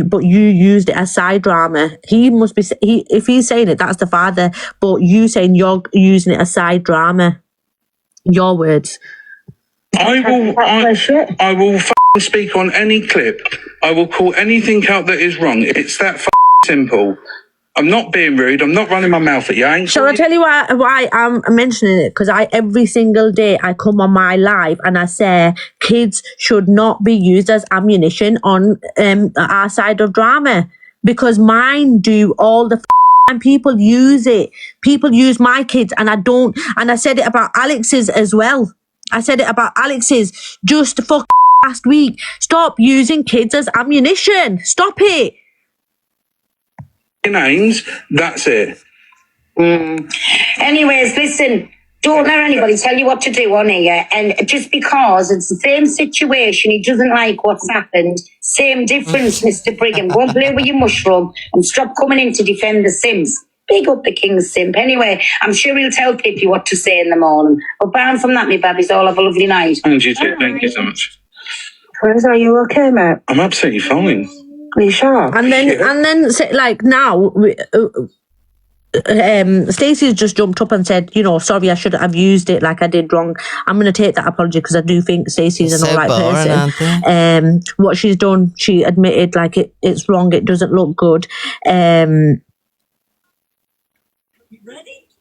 but you used it as side drama? He must be if he's saying it, that's the father, but you saying you're using it as side drama. Your words. I will speak on any clip. I will call anything out that is wrong. It's that simple. I'm not being rude. I'm not running my mouth at you. Shall I tell you why I'm mentioning it? Because every single day I come on my live and I say kids should not be used as ammunition on our side of drama, because mine do all the and people use it. People use my kids and I don't. And I said it about Alex's as well. I said it about Alex's just last week. Stop using kids as ammunition. Stop it. Names, that's it. Anyways, listen, don't let anybody tell you what to do on here. And just because it's the same situation, he doesn't like what's happened. Same difference, Mr. Brigham. Go and play with your mushroom and stop coming in to defend the Sims. Big up the King's Simp. Anyway, I'm sure he'll tell Pippi what to say in the morning. But bound from that, me babbies, all have a lovely night. And you too, thank you so much. Fraser, are you okay, mate? I'm absolutely fine. Are you sure? And then say, like now, Stacey's just jumped up and said, you know, sorry, I should have used it like I did wrong. I'm going to take that apology because I do think Stacey's an alright person. What she's done, she admitted like it's wrong. It doesn't look good.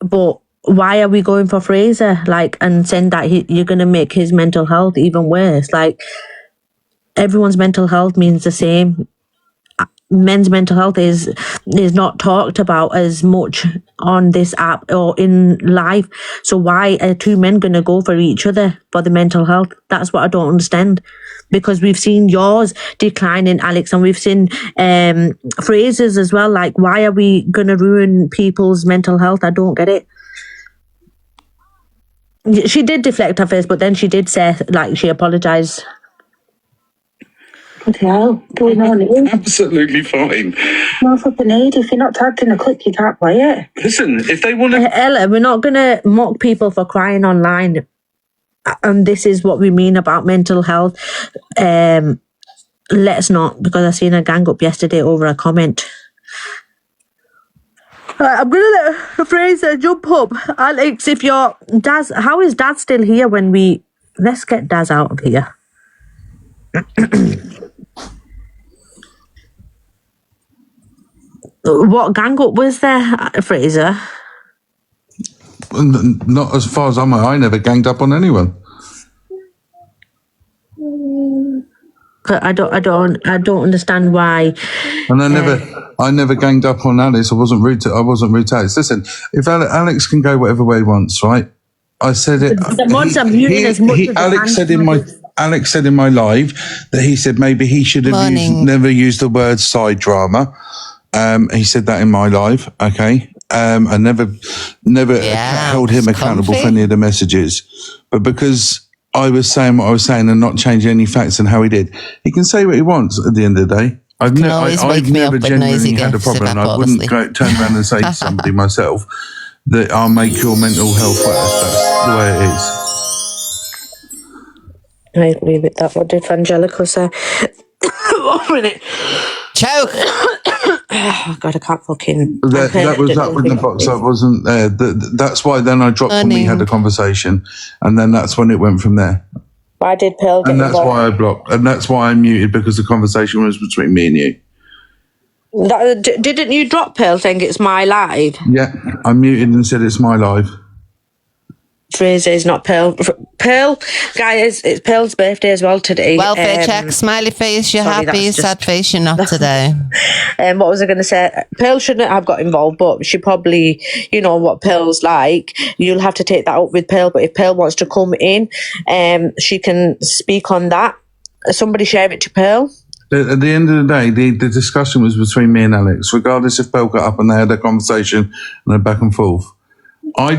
But why are we going for Fraser? Like, and saying that you're going to make his mental health even worse? Like, everyone's mental health means the same. men's mental health is not talked about as much on this app or in life. So why are two men going to go for each other for the mental health? That's what I don't understand. Because we've seen yours declining, Alex, and we've seen Fraser's as well. Like, why are we going to ruin people's mental health? I don't get it. She did deflect her face, but then she did say, like, she apologised. What the hell? Going on here? Absolutely fine. No fucking need. If you're not tagged in a clip, you can't play it. Listen, if they want to... Ella, we're not going to mock people for crying online. And this is what we mean about mental health. Let's not, because I seen a gang up yesterday over a comment. I'm going to let Fraser jump up. Alex, if you're... Daz, how is Daz still here when we... Let's get Daz out of here. What gang up was there, Fraser? Not as far as I'm aware. I never ganged up on anyone. I don't understand why. And I never ganged up on Alex. I wasn't rude to Alex. Listen, if Alex can go whatever way he wants, right? I said it. Alex said in my live that he said maybe he should have never used the word side drama. He said that in my live, okay? I never held him accountable for any of the messages. But because I was saying what I was saying and not changing any facts and how he did, he can say what he wants at the end of the day. I've never genuinely had a problem. I wouldn't turn around and say to somebody myself that I'll make your mental health worse. That's the way it is. I agree with that. What did Angelica say? 1 minute. Choke! Oh, God, I can't fucking... That was up in the box. I wasn't there. That's why then I dropped when we had a conversation. And then that's when it went from there. Why did Pearl get And that's involved? why I blocked. And that's why I muted, because the conversation was between me and you. Didn't you drop Pearl saying it's my live? Yeah, I muted and said it's my live. Fraser is not Pearl. Pearl, guys, it's Pearl's birthday as well today. Welfare check, smiley face, you're happy, sad face, you're not today. What was I going to say? Pearl shouldn't have got involved, but she probably, you know what Pearl's like. You'll have to take that up with Pearl, but if Pearl wants to come in, she can speak on that. Somebody share it to Pearl. At the end of the day, the discussion was between me and Alex, regardless if Pearl got up and they had a conversation and a back and forth. I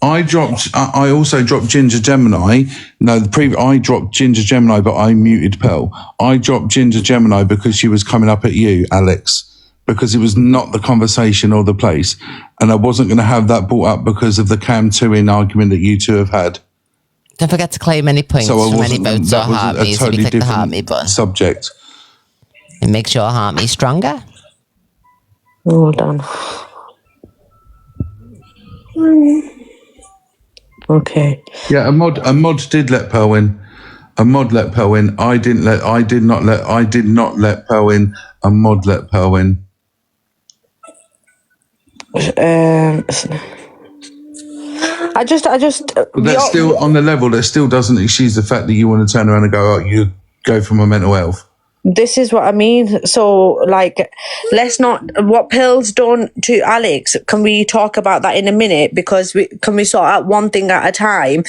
also dropped Ginger Gemini. I dropped Ginger Gemini, but I muted Pearl. I dropped Ginger Gemini because she was coming up at you, Alex, because it was not the conversation or the place. And I wasn't going to have that brought up because of the Cam 2-in argument that you two have had. Don't forget to claim any points from any votes or heart me's if you click the heart me button. Subject. It makes your heart me stronger. Hold on. Okay. Yeah, a mod did let Pearl win. A mod let Pearl win. I did not let Pearl win. A mod let Pearl win. I just. But that's still on the level. That still doesn't excuse the fact that you want to turn around and go, you go for my mental health. This is what I mean. So, like, let's not... What Pearl's done to Alex, can we talk about that in a minute? Because can we sort out one thing at a time?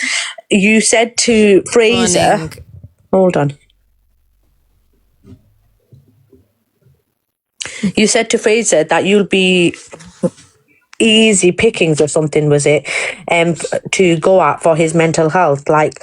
You said to Fraser... Morning. Hold on. You said to Fraser that you'll be easy pickings or something, was it? To go at for his mental health. Like...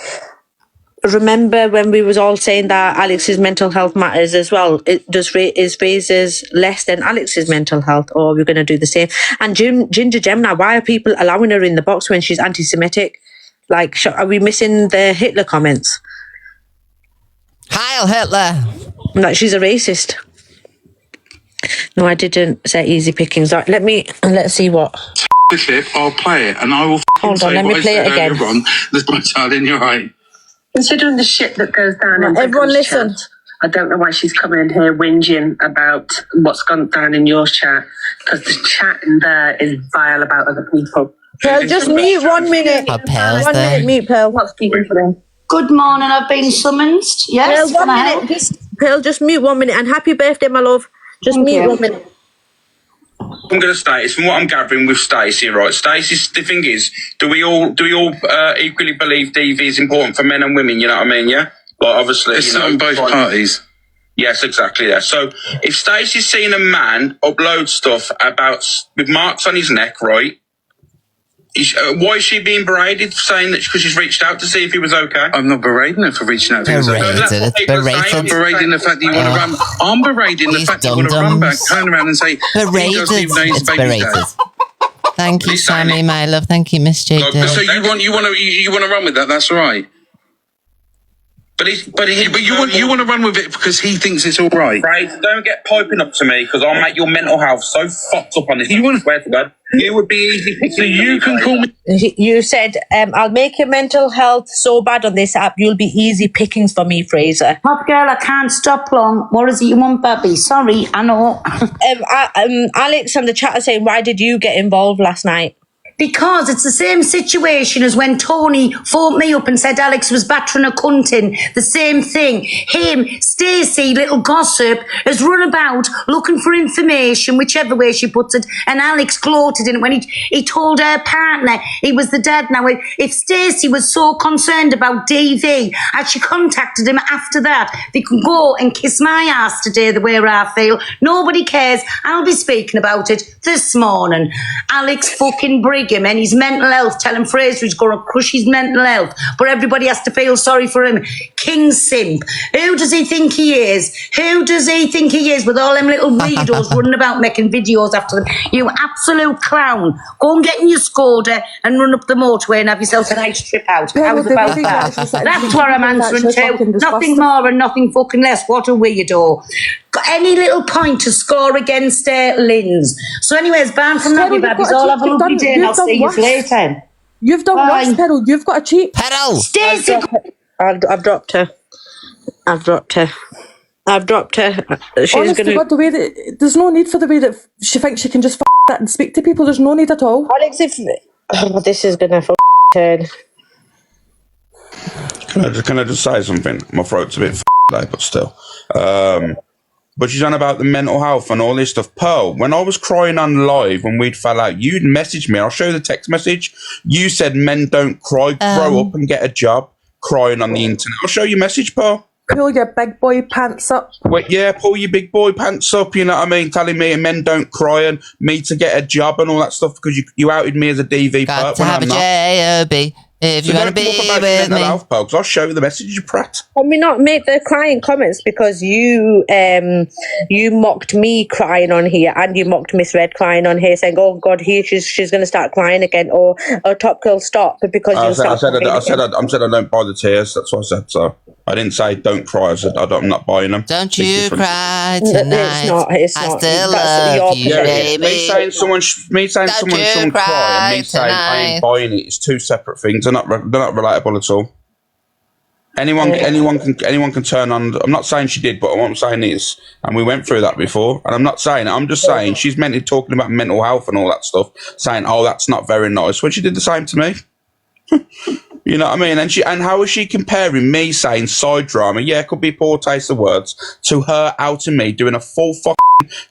Remember when we was all saying that Alex's mental health matters as well? Is Fraser's less than Alex's mental health, or are we going to do the same? And Ginger Gemini, why are people allowing her in the box when she's anti-Semitic? Like, are we missing the Hitler comments? Heil Hitler! Like, she's a racist. No, I didn't say easy pickings. Right, let's see what. The clip, I'll play it, and I will. Hold on, let me play it again. There's my child in your eye. Considering the shit that goes down in everyone Becca's listen. chat, I don't know why she's coming in here whinging about what's gone down in your chat, because the chat in there is vile about other people. Pearl, just mute 1 minute. Pearl's 1 minute, mute Pearl. What's speaking for them? Good morning, I've been summoned. Yes, Pearl, can I help? Pearl, just mute 1 minute. And happy birthday, my love. Just Thank mute you. 1 minute. I'm going to say it's from what I'm gathering with Stacey, right? Stacey, the thing is, do we all equally believe DV is important for men and women? You know what I mean? Yeah. But obviously, It's on both parties. Yes, exactly. Yeah. So if Stacey's seen a man upload stuff with marks on his neck, right? Why is she being berated, saying that because she's reached out to see if he was okay? I'm not berating her for reaching out. Berated. I'm berating the fact that you want to run. I'm berating the fact that you want to run back, turn around and say he doesn't even know his baby's dead. Thank you, Sammy, my love. Thank you, Miss JJ. So you want to run with that? That's all right. But you want to run with it because he thinks it's all right. Right, don't get piping up to me because I'll make your mental health so fucked up on this. Swear to God, it would be easy. So you can call me. You said, I'll make your mental health so bad on this app, you'll be easy pickings for me, Fraser. Hot girl, I can't stop long. What is it you want, Bubby? Sorry, I know. Alex and the chat are saying, why did you get involved last night? Because it's the same situation as when Tony phoned me up and said Alex was battering a cunt in. The same thing. Him, Stacey, little gossip, has run about looking for information, whichever way she puts it, and Alex gloated in it when he told her partner he was the dad. Now, if Stacey was so concerned about DV, had she contacted him after that, they could go and kiss my ass today the way I feel. Nobody cares. I'll be speaking about it this morning. Alex fucking Brigham and his mental health, telling Fraser he's going to crush his mental health, but everybody has to feel sorry for him. King simp. Who does he think he is? Who does he think he is with all them little weirdos running about making videos after them? You absolute clown. Go and get in your Skoda and run up the motorway and have yourself a nice trip out. How's about that? That's what I'm answering to. Nothing more and nothing fucking less. What a weirdo. Got any little point to score against Linz. So anyways, ban from Nappy Babbies. All have a lovely day and I'll see you later. You've done worse, Pearl. You've got a cheat. Pearl! Stacey! I've dropped her. She's Honestly, God, the way that there's no need for the way that she thinks she can just that and speak to people. There's no need at all. Alex, this is gonna turn. Can I just say something? My throat's a bit like, but still. But she's on about the mental health and all this stuff. Pearl, when I was crying on live when we'd fell out, you'd messaged me. I'll show you the text message. You said men don't cry, grow up and get a job. Crying on the internet. I'll show you a message, Pearl. Pull your big boy pants up. Wait, yeah, pull your big boy pants up, you know what I mean? Telling me men don't cry and me to get a job and all that stuff because you outed me as a DV Got to have a J-O-B. If you're going to be with me. Because I'll show you the message, you prat. Can we not make the crying comments because you mocked me crying on here and you mocked Miss Red crying on here saying, oh God, she's going to start crying again or Top Girl stop because I said I don't buy the tears. That's what I said. So I didn't say don't cry. I said I'm not buying them. Don't you cry tonight. It's not. I still love you, baby. Me saying someone shouldn't cry and me saying I ain't buying it is two separate things. They're not relatable at all. Anyone can turn on. I'm not saying she did, but what I'm saying is, and we went through that before, and I'm not saying it. I'm just saying she's meant to talking about mental health and all that stuff, saying, "Oh, that's not very nice." When she did the same to me, you know what I mean? And how is she comparing me saying side drama? Yeah, it could be poor taste of words to her outing me doing a full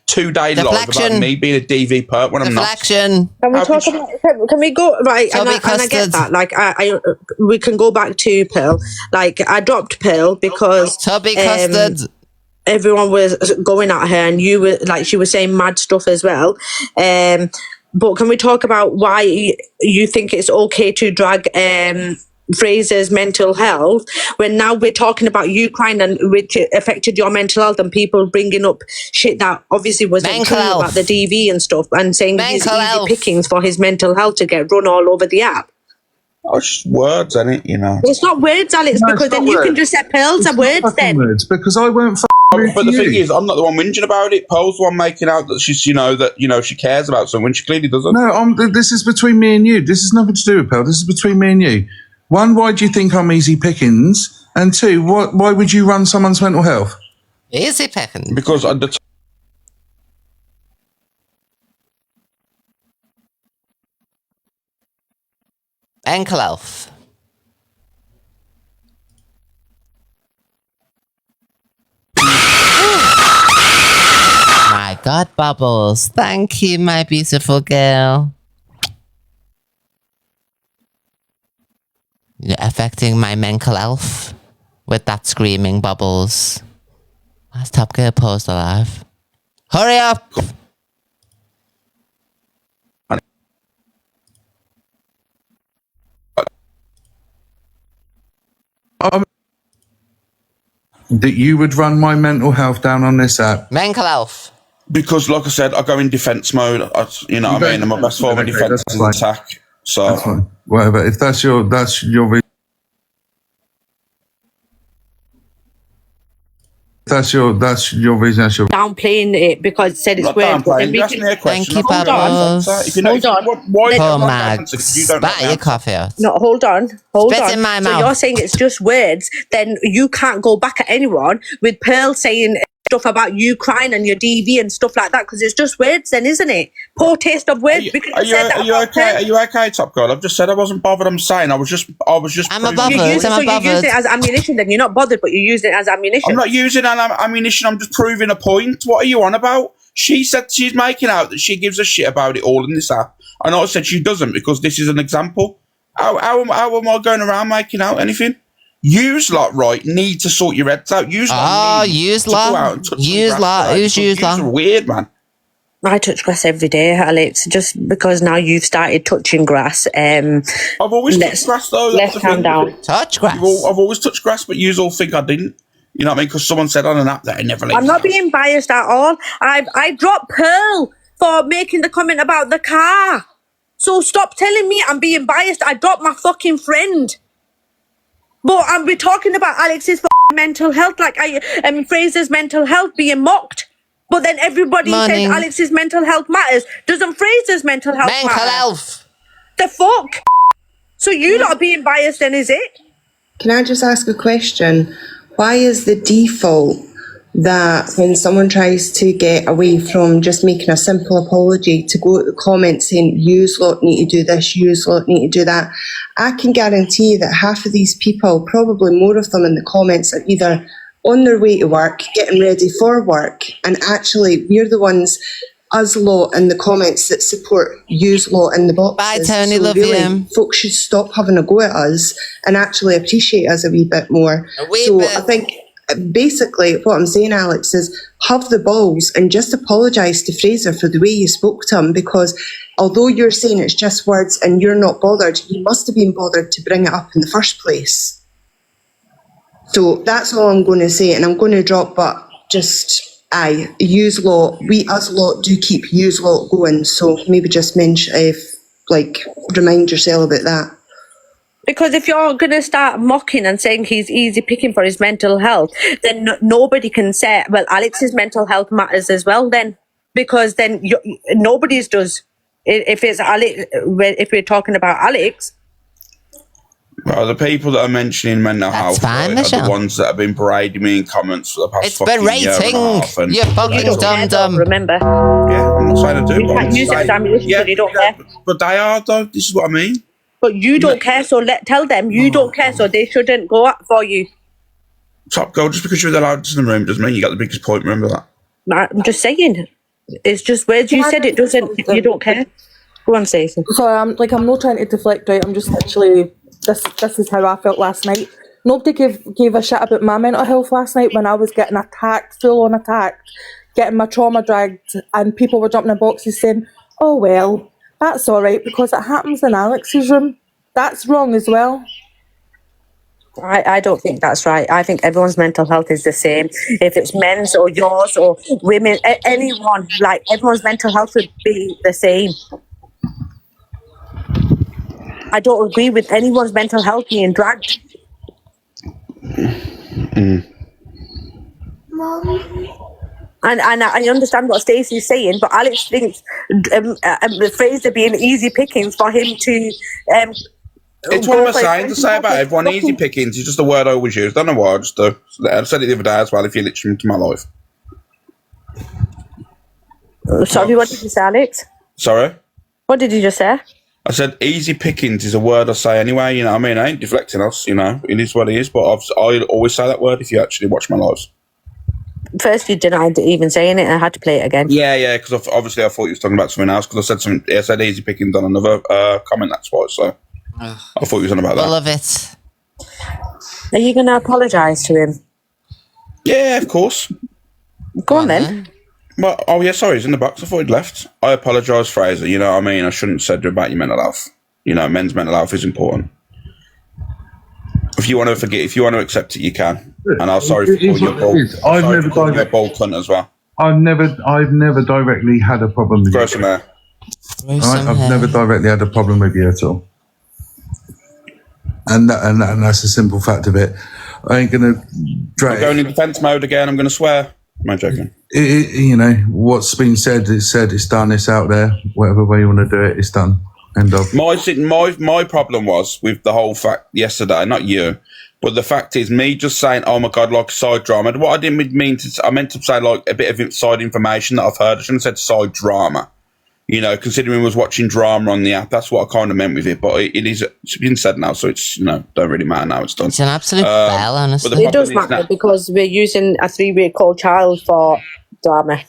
2-day live about me being a DV perp when I'm not. Can we talk about? Can we go right? And I get that. Like, we can go back to Pearl. Like, I dropped Pearl because everyone was going at her, and you were like, she was saying mad stuff as well. But can we talk about why you think it's okay to drag Fraser's mental health when now we're talking about you crying and which affected your mental health and people bringing up shit that obviously wasn't true about the DV and stuff and saying he's easy pickings for his mental health to get run all over the app? Oh, it's just words, isn't it? You know. It's not words, Alex, because then you can just say Pearls are words then. Words, because I won't but the thing is, I'm not the one whinging about it. Pearl's the one making out that she's, she cares about someone. She clearly doesn't. No, this is between me and you. This is nothing to do with Pearl. This is between me and you. One, why do you think I'm easy pickings? And two, why would you run someone's mental health? Easy pickings. Because at the mental health. My God, Bubbles. Thank you, my beautiful girl. You're affecting my mental health with that screaming, Bubbles. Last Top Gear post alive. Hurry up! That you would run my mental health down on this app. Mental health. Because, like I said, I go in defence mode. You know what I mean? And my best form of defence is attack. So, that's fine. Whatever. If that's your reason. That's your reason. That's your downplaying it because it said it's weird. You asked me a question. Thank you, Bubbles. Hold on. Poor Mags. Spat your coffee out. No, hold on. Spit in my So mouth. you're saying it's just words, then you can't go back at anyone with Pearl saying stuff about you crying and your DV and stuff like that because it's just words then, isn't it? Poor taste of words. Are you okay? Are you okay, Top Girl? I've just said I wasn't bothered. I'm saying I was just. I'm a bothered. You use it as ammunition. Then you're not bothered, but you use it as ammunition. I'm not using ammunition. I'm just proving a point. What are you on about? She said she's making out that she gives a shit about it all in this app. And I said she doesn't because this is an example. How am I going around making out anything? Yous lot, right, need to sort your heads out. Yous lot use to go out and touch Use lot. Who's use lot? Are weird, man. I touch grass every day, Alex, just because now you've started touching grass. I've always touched grass, though. Let's calm down. Touch grass? I've always touched grass, but yous all think I didn't. You know what I mean? Because someone said on an app that I never I'm not being biased at all. I dropped Pearl for making the comment about the car. So stop telling me I'm being biased. I dropped my fucking friend. But we're talking about Alex's mental health, like Fraser's mental health being mocked. But then everybody says Alex's mental health matters. Doesn't Fraser's mental health matter? Mental health. The fuck? So you not being biased then, is it? Can I just ask a question? Why is the default that when someone tries to get away from just making a simple apology to go to the comments saying, yous lot need to do this, yous lot need to do that? I can guarantee that half of these people, probably more of them in the comments, are either on their way to work, getting ready for work, and actually we're the ones, us lot in the comments that support yous lot in the boxes. Bye, Tony, so love really, you. folks should stop having a go at us and actually appreciate us a wee bit more. I think basically what I'm saying, Alex, is have the balls and just apologise to Fraser for the way you spoke to him, because although you're saying it's just words and you're not bothered, you must have been bothered to bring it up in the first place. So that's all I'm going to say, and I'm going to drop, but just use lot, us lot do keep use lot going, so maybe just mention remind yourself about that. Because if you're going to start mocking and saying he's easy picking for his mental health, then nobody can say, well, Alex's mental health matters as well then. Because then nobody's does. If it's Alex, if we're talking about Alex. Well, the people that are mentioning mental health are the ones that have been parading me in comments for the past fucking year and a half. You fucking dumb. Remember? Yeah, I'm not saying I do. You can't use it as ammunition, but you don't care. But they are, though. This is what I mean. But you don't care, so tell them you don't care, so they shouldn't go up for you. Top Girl, just because you're the loudest in the room doesn't mean you got the biggest point, remember that? I'm just saying. It's just words you said, it doesn't, you don't care. Go on, Stacey. Sorry, I'm not trying to deflect, right? I'm just literally, this is how I felt last night. Nobody gave a shit about my mental health last night when I was getting attacked, full on attacked, getting my trauma dragged, and people were jumping in boxes saying, oh well, that's all right because it happens in Alex's room. That's wrong as well. I don't think that's right. I think everyone's mental health is the same. If it's men's or yours or women, anyone, like everyone's mental health would be the same. I don't agree with anyone's mental health being dragged. And I understand what Stacey's saying, but Alex thinks Fraser being easy pickings for him to. It's one of my sayings to say about everyone. Easy pickings is just a word I always use. Don't know why, I just do. I said it the other day as well. If you literally into my life. Sorry, what did you say, Alex? Sorry. What did you just say? I said easy pickings is a word I say anyway. You know what I mean? I ain't deflecting us. You know, it is what it is. But I always say that word if you actually watch my lives. first you denied even saying it, and I had to play it again. Yeah, because obviously I thought you was talking about something else, because I said something. I said easy pickings on another comment, that's why, so I thought you was on about that. I love it. Are you going to apologise to him? Yeah, of course. Go on then. Well, oh yeah, sorry, he's in the box. I thought he'd left. I apologise, Fraser. You know what I mean? I shouldn't have said about your mental health. You know, men's mental health is important. If you want to forget, if you want to accept it, you can. And I'm sorry for calling you a bald cunt as well. I've never directly had a problem with you. Right? I've never directly had a problem with you at all. And that's the simple fact of it. I ain't gonna drag. I'm going in defence mode again. I'm going to swear. Am I joking? You know what's been said is said. It's done. It's out there. Whatever way you want to do it, it's done. End of. My problem was with the whole fact yesterday. Not you, but the fact is me just saying, "Oh my god," like side drama. What I didn't mean to. I meant to say like a bit of inside information that I've heard. I shouldn't have said side drama. You know, considering we was watching drama on the app, that's what I kind of meant with it. But it's been said now, so it's don't really matter now. It's done. It's an absolute bell, honestly. It does matter because we're using a 3-week-old child for drama.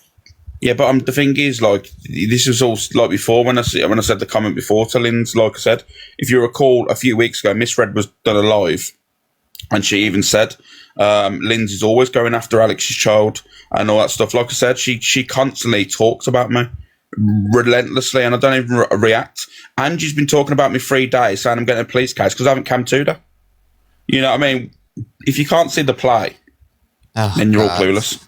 Yeah, but the thing is, like, this was all like before when I said the comment before to Linz. Like I said, if you recall, a few weeks ago, Miss Red was done a live, and she even said, Linz is always going after Alex's child and all that stuff. Like I said, she constantly talks about me. Relentlessly, and I don't even react. Angie's been talking about me 3 days, saying I'm getting a police case because I haven't cam to her. You know what I mean? If you can't see the play, then you're all clueless.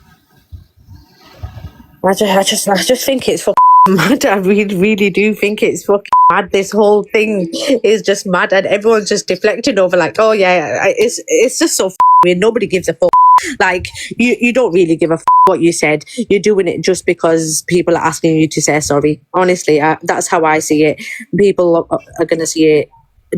I just think it's fucking mad. I really do think it's fucking mad. This whole thing is just mad, and everyone's just deflecting over like, oh yeah, it's just so weird. Nobody gives a fuck. Like, you don't really give a f*** what you said. You're doing it just because people are asking you to say sorry. Honestly, that's how I see it. People are going to see it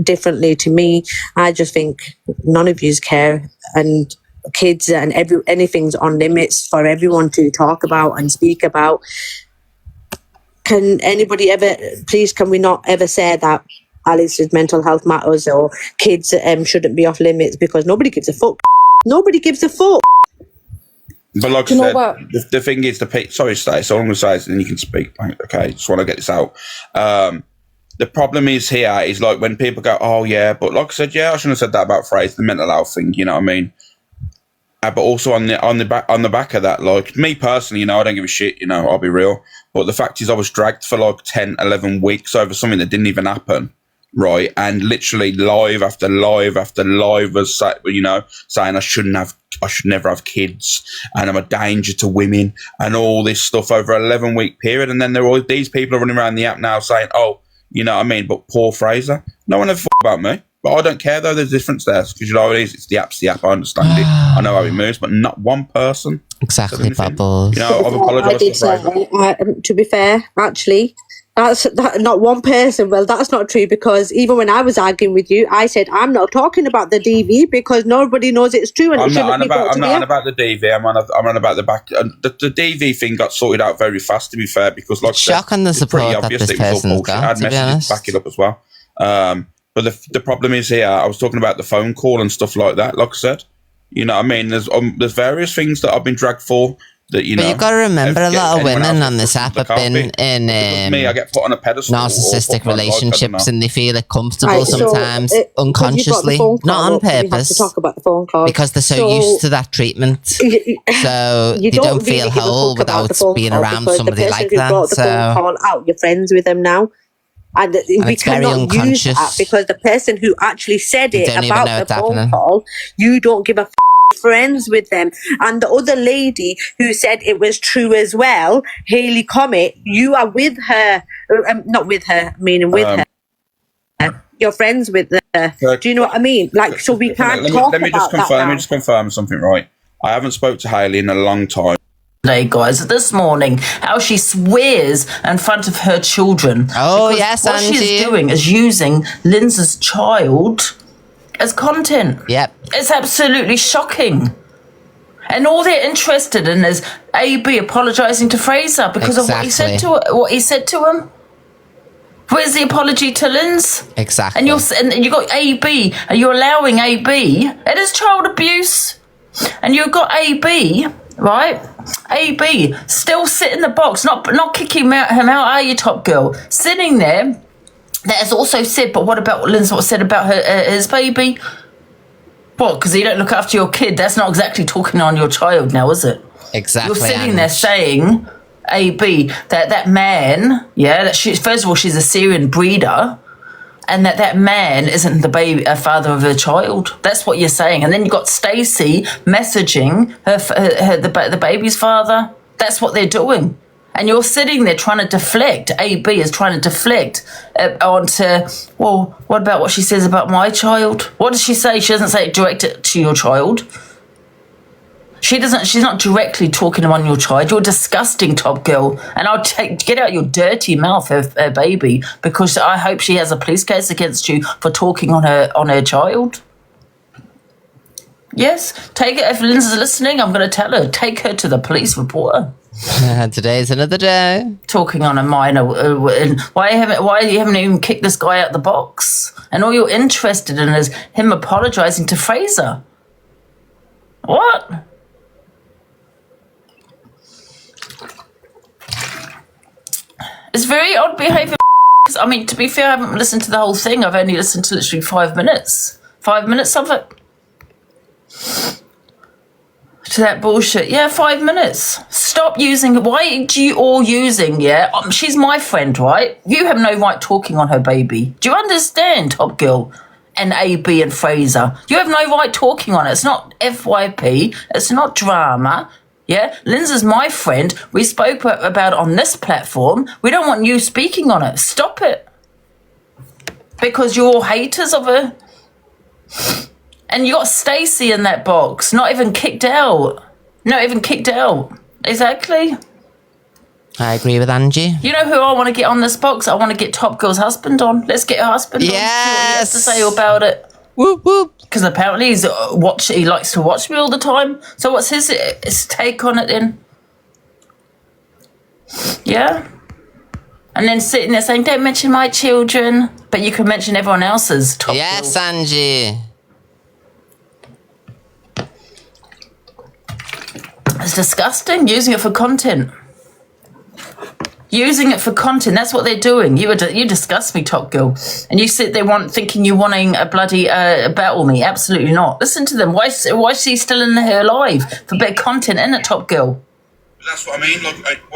differently to me. I just think none of yous care, and kids and anything's on limits for everyone to talk about and speak about. Can anybody ever, please, can we not ever say that Alice's mental health matters or kids shouldn't be off limits, because nobody gives a fuck. Nobody gives a fuck. But like I said, the thing is, sorry, Stacey, so I'm going to say it and then you can speak. Okay, just want to get this out. The problem is here is like when people go, oh yeah, but like I said, yeah, I shouldn't have said that about Fraser, the mental health thing, you know what I mean? But also on the back of that, like me personally, you know, I don't give a shit, you know, I'll be real. But the fact is I was dragged for like 10, 11 weeks over something that didn't even happen. Right, and literally live after live after live was, you know, saying I should never have kids, and I'm a danger to women, and all this stuff over an 11-week period. And then there are all these people running around the app now saying, "Oh, you know what I mean?" But poor Fraser, no one ever about me. But I don't care though. There's a difference there because you know what it is. It's the app's the app. I understand it. I know how it moves, but not one person. Exactly, Bubbles. You know, I've apologised to Fraser. To be fair, actually. That's not one person. Well, that's not true, because even when I was arguing with you, I said I'm not talking about the DV because nobody knows it's true. And I'm not on about the DV. I'm on about the back. The DV thing got sorted out very fast, to be fair, because like shocking the support that this person's got. I had messages to back it up as well. But the problem is here. I was talking about the phone call and stuff like that. Like I said, you know what I mean. There's various things that I've been dragged for. That, you know, but you've got to remember, a lot of women on this app have been in I get put on a pedestal, narcissistic relationships, and they feel it comfortable sometimes, unconsciously, not on purpose. We have to talk about the phone call because they're so used to that treatment, so they don't feel whole without being around somebody like that. The phone call out, you're friends with them now. And we cannot use that because the person who actually said it about the phone call, you don't give a friends with them. And the other lady who said it was true as well, Haley Comet, you are with her, not with her, meaning with her. You're friends with her. Do you know what I mean? Like, so we can't talk about that now. Let me just confirm something, right? I haven't spoke to Haley in a long time. Today, guys, this morning, how she swears in front of her children. Oh, yes, what Angie. she's doing is using Linz's child as content. Yep. It's absolutely shocking. And all they're interested in is AB apologising to Fraser because of what he said to him. Where's the apology to Linz? Exactly. And you got AB, and you're allowing AB. It is child abuse. And you've got AB right? AB, still sit in the box, not kicking him out, are you, Top Girl? Sitting there, that has also said, but what about what Lindsay said about his baby? What, because you don't look after your kid? That's not exactly talking on your child now, is it? Exactly. You're sitting there saying, AB, that man, yeah, that first of all, she's a Syrian breeder, and that man isn't the baby, a father of her child. That's what you're saying. And then you've got Stacey messaging the baby's father. That's what they're doing. And you're sitting there trying to deflect. AB is trying to deflect onto, well, what about what she says about my child? What does she say? She doesn't say direct it to your child. She's not directly talking on your child. You're disgusting, Top Girl. And get out your dirty mouth, her baby, because I hope she has a police case against you for talking on her child. Yes, take it. If Lindsay's listening, I'm going to tell her, take her to the police reporter. Today's another day. Talking on a minor. Why you haven't even kicked this guy out the box? And all you're interested in is him apologising to Fraser. What? It's very odd behaviour. I mean, to be fair, I haven't listened to the whole thing. I've only listened to literally 5 minutes. 5 minutes of it. To that bullshit. Yeah, 5 minutes. Stop using it. Why do you all using, yeah? She's my friend, right? You have no right talking on her baby. Do you understand, Top Girl? And AB and Fraser. You have no right talking on it. It's not FYP. It's not drama. Yeah, Lindsay's my friend. We spoke about it on this platform. We don't want you speaking on it. Stop it. Because you're all haters of her. And you got Stacey in that box. Not even kicked out. Not even kicked out. Exactly. I agree with Angie. You know who I want to get on this box? I want to get Top Girl's husband on. Let's get her husband on. See what he has to say about it. Whoop, whoop. Because apparently he likes to watch me all the time. So what's his take on it then? Yeah? And then sitting there saying, don't mention my children, but you can mention everyone else's. Top Yes, Girl. Angie. It's disgusting, using it for content. Using it for content, that's what they're doing. You disgust me, Top Girl. And you sit there thinking you're wanting a bloody battle me. Absolutely not. Listen to them. Why is she still in her live? For better content, isn't it, Top Girl? That's what I mean.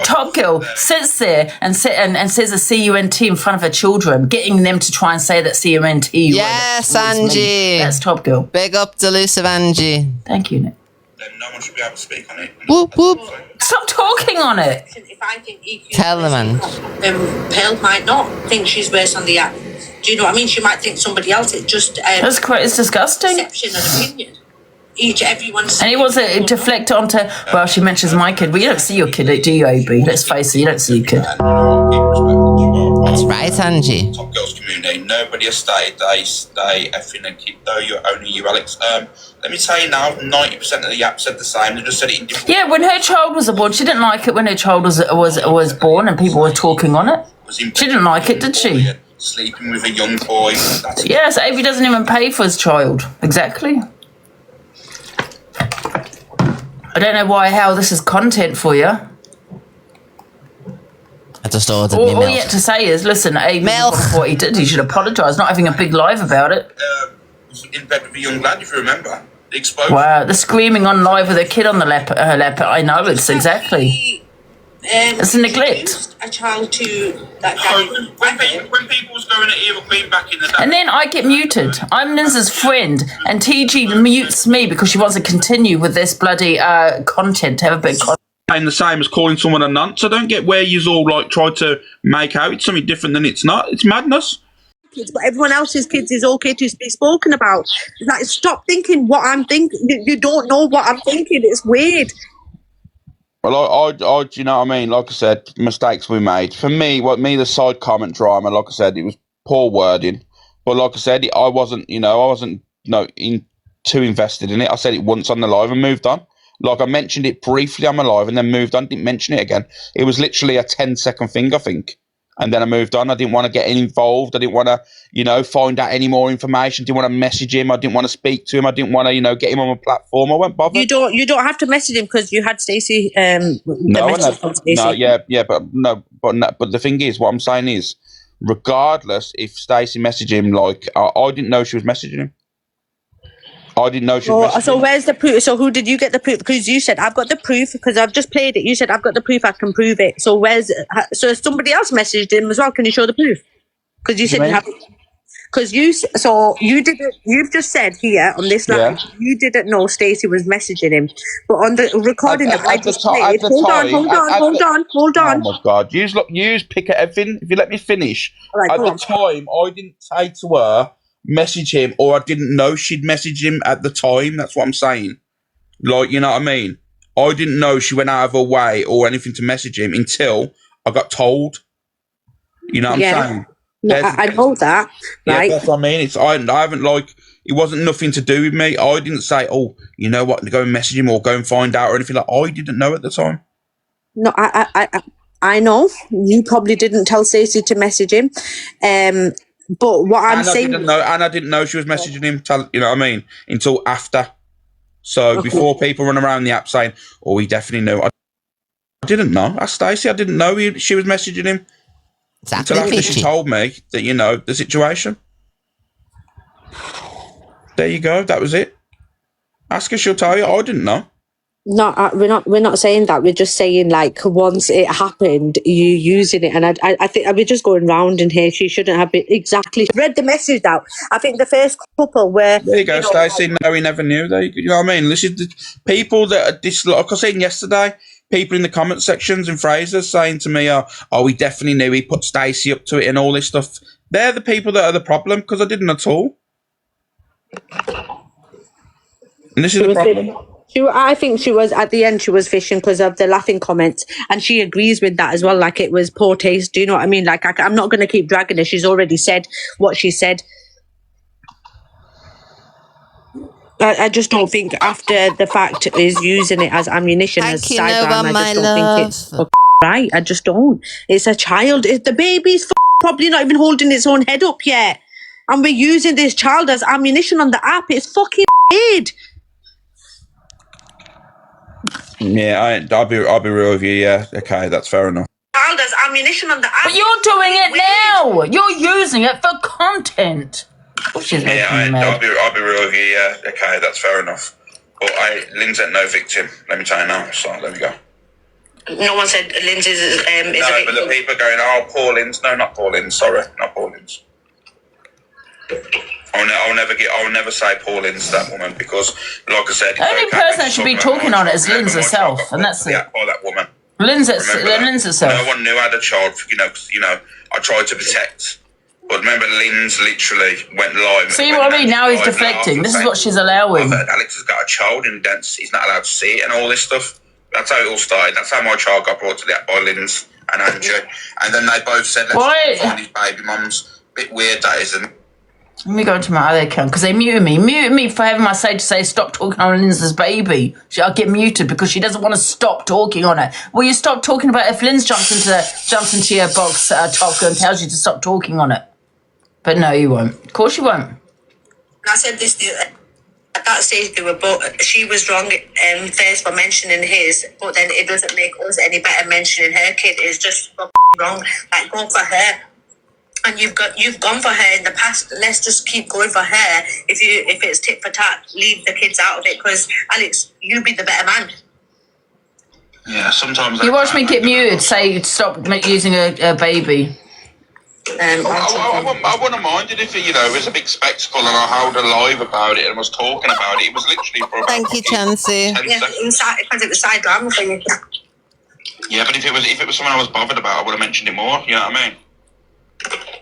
Top Girl sits there and says a CUNT in front of her children, getting them to try and say that CUNT. Yes, Angie. That's Top Girl. Big up delusive Angie. Thank you, Nick. Then no one should be able to speak on it. Whoop, whoop. Stop talking on it. If I think EQ Tell them, man. Pearl might not think she's worse on the app. Do you know what I mean? She might think somebody else. It's just it's disgusting. Perception and opinion. Everyone's. And he wants to deflect onto. Well, she mentions my kid. Well, you don't see your kid, do you, AB? Let's face it, you don't see your kid. That's right, Angie. Top Girls community. Nobody has stated they effing a kid, though. You're only you, Alex. Let me tell you now, 90% of the app said the same. They just said it in different. Yeah, when her child was born, she didn't like it when her child was born and people were talking on it. She didn't like it, did she? Sleeping with a young boy. Yes, AB doesn't even pay for his child. Exactly. I don't know how this is content for you. I just ordered me milk. All you have to say is, listen, milk. What he did, he should apologise, not having a big live about it. Was in bed with a young lad, if you remember. The exposure. Wow, the screaming on live with a kid on her lap. I know, it's exactly. It's a neglect. A child to that guy. When people was going at Eva Queen back in the day. And then I get muted. I'm Lindsay's friend, and TG mutes me because she wants to continue with this bloody content, to have a bit of content. And the same as calling someone a nonce. I don't get where you all try to make out it's something different than it's not. It's madness. Kids, but everyone else's kids is okay to be spoken about. Like, stop thinking what I'm thinking. You don't know what I'm thinking. It's weird. Well, do you know what I mean? Like I said, mistakes we made. For me, the side comment drama, like I said, it was poor wording. But like I said, I wasn't too invested in it. I said it once on the live and moved on. Like, I mentioned it briefly on my live and then moved on, didn't mention it again. It was literally a 10-second thing, I think. And then I moved on. I didn't want to get involved. I didn't want to, you know, find out any more information. Didn't want to message him. I didn't want to speak to him. I didn't want to, you know, get him on a platform. I won't bother. You don't have to message him because you had Stacey. No, but the thing is, what I'm saying is, regardless if Stacey messaged him, like I didn't know she was messaging him. I didn't know she was messaging So him. where's the proof? So who did you get the proof? Because you said I've got the proof because I've just played it. You said I've got the proof. I can prove it. So so somebody else messaged him as well. Can you show the proof? Because you said you haven't. Because you didn't. You've just said here on this line you didn't know Stacey was messaging him, but on the recording that I just played. Hold on. Oh my God! You pick at everything. If you let me finish. Right, at the time, I didn't say to her message him, or I didn't know she'd message him at the time. That's what I'm saying. Like, you know what I mean? I didn't know she went out of her way or anything to message him until I got told. You know what I'm saying? No, I know that, right? Yeah, that's what I mean. I haven't, like, it wasn't nothing to do with me. I didn't say, oh, you know what, go and message him or go and find out or anything like that. I didn't know at the time. No, I know. You probably didn't tell Stacey to message him. But what I'm saying... I didn't know she was messaging him, you know what I mean, until after. So before people run around the app saying, oh, he definitely knew. I didn't know. That's Stacey. I didn't know she was messaging him. Until after she told me that, you know, the situation. There you go. That was it. Ask her, she'll tell you. I didn't know. No, we're not saying that. We're just saying, like, once it happened, you using it. And I think we're just going round in here. She shouldn't have been exactly read the message out. I think the first couple were... There you go, Stacey. No, he never knew. You know what I mean? This is the people that are like I said yesterday, people in the comment sections and Fraser saying to me, oh, he definitely knew, he put Stacey up to it and all this stuff. They're the people that are the problem, because I didn't at all. And this is the problem. I think she was, at the end, she was fishing because of the laughing comments. And she agrees with that as well. Like, it was poor taste. Do you know what I mean? Like, I'm not going to keep dragging her. She's already said what she said. I just don't think after the fact is using it as ammunition, as sideline. I just don't think it's right. I just don't. It's a child. The baby's probably not even holding its own head up yet. And we're using this child as ammunition on the app. It's fucking weird. Yeah, I'll be real with you. Yeah, okay, that's fair enough. Child as ammunition on the app. But you're doing it now. You're using it for content. I'll be real with you. Yeah, okay, that's fair enough. But Lynn's ain't no victim. Let me tell you now. So there we go. No one said Lindsay's is a victim. No, but the people are going, oh, Paul Lynn's. No, not Paul Lynn's. Sorry, not Paul Lynn's. I'll never say Paul Lynn's that woman, because, like I said, the only person that should be talking on it is Lynn's herself, and that's it. By that woman. Lynn's herself. No one knew I had a child. Because, I tried to protect. But remember, Lynn's literally went live. See what I mean? Now he's deflecting. This is what she's allowing. Alex has got a child and he's not allowed to see it and all this stuff. That's how it all started. That's how my child got brought to the app by Lynn's and Andrew. And then they both said, let's find his baby mums. Bit weird, that isn't. Let me go to my other account because they muted me. Muted me for having my say to say stop talking on Lynn's baby. I'll get muted because she doesn't want to stop talking on it. Will you stop talking about if Lynn's jumps into your box talker and tells you to stop talking on it? But no, you won't. Of course you won't. I said this at that stage, but she was wrong first for mentioning his, but then it doesn't make us any better mentioning her kid. It's just wrong. Like, go for her. And you've gone for her in the past. Let's just keep going for her. If it's tit for tat, leave the kids out of it. Because Alex, you be the better man. Yeah, sometimes you watch me get muted. Say stop using a baby. I wouldn't mind it if it was a big spectacle and I held a live about it and was talking about it. It was literally for about Thank you, Chansey. Yeah, because it was side drama for you. Yeah, but if it was something I was bothered about, I would have mentioned it more. You know what I mean?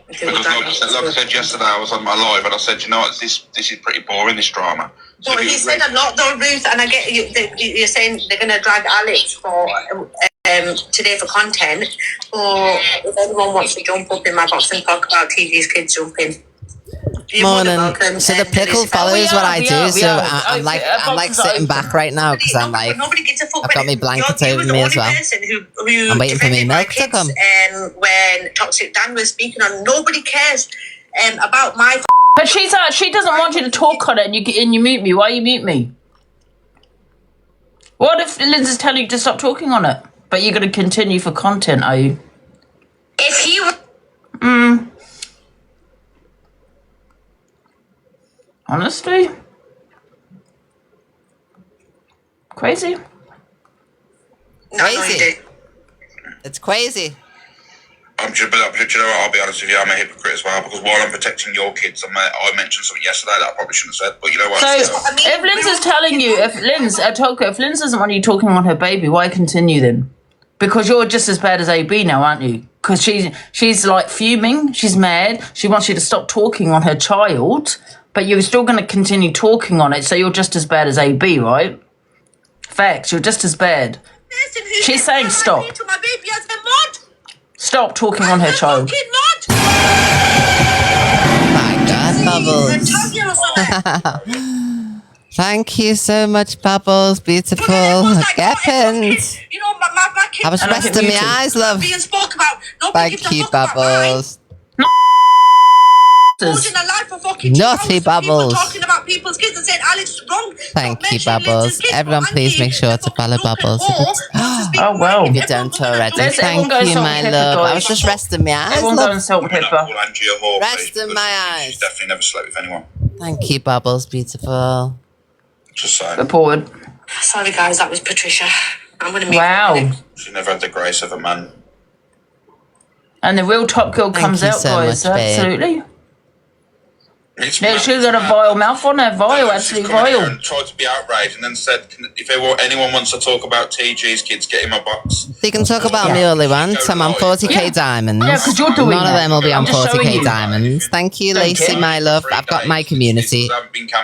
Because like I said yesterday, I was on my live and I said, you know what, this is pretty boring, this drama. So well, he said a lot though, Ruth, and I get you're saying they're going to drag Alex for today for content, or if anyone wants to jump up in my box and talk about TV's kids jumping. Morning. So the pickle follows what I do. So I'm like sitting back right now because I'm like, I've got my blanket over me as well. I'm waiting for me milk to come. When Toxic Dan was speaking on, nobody cares about my. But she doesn't want you to talk on it, and you mute me. Why you mute me? What if Lindsay's telling you to stop talking on it, but you're going to continue for content? Are you? If he were. Honestly, crazy. Crazy. It's crazy. But you know what, I'll be honest with you, I'm a hypocrite as well, because while I'm protecting your kids, I mentioned something yesterday that I probably shouldn't have said, but you know what? So, if Linz is telling you, if Linz doesn't want you talking on her baby, why continue then? Because you're just as bad as AB now, aren't you? Because she's like fuming, she's mad, she wants you to stop talking on her child, but you're still going to continue talking on it, so you're just as bad as AB, right? Facts, you're just as bad. She's saying stop. Stop talking on her child. Oh my God, Bubbles. Thank you so much, Bubbles. Beautiful. Get pinned. I was resting my eyes, love. Thank you, Bubbles. Naughty Bubbles. Thank you, Bubbles. Everyone, please make sure to follow Bubbles. Oh, well. If you don't already. Thank you, my love. I was just resting my eyes, Everyone go and love. salt and pepper. Resting my eyes. She's definitely never slept with anyone. Thank you, Bubbles. Beautiful. Just saying. Reported. Sorry, guys, that was Patricia. I'm going to meet. Wow. She never had the grace of a man. And the real top girl comes you out, so guys. much, babe. Absolutely. Yeah, she's got a vile mouth on her. Vile, absolutely vile. And tried to be outraged and then said, if anyone wants to talk about TG's kids, get in my box. They can talk about me all they want. I'm on 40k diamonds. Yeah, 'cause you're doing None of that. them will be on I'm just showing 40k you. diamonds. Thank you, Don't Lacey, care. my love. I've got my community.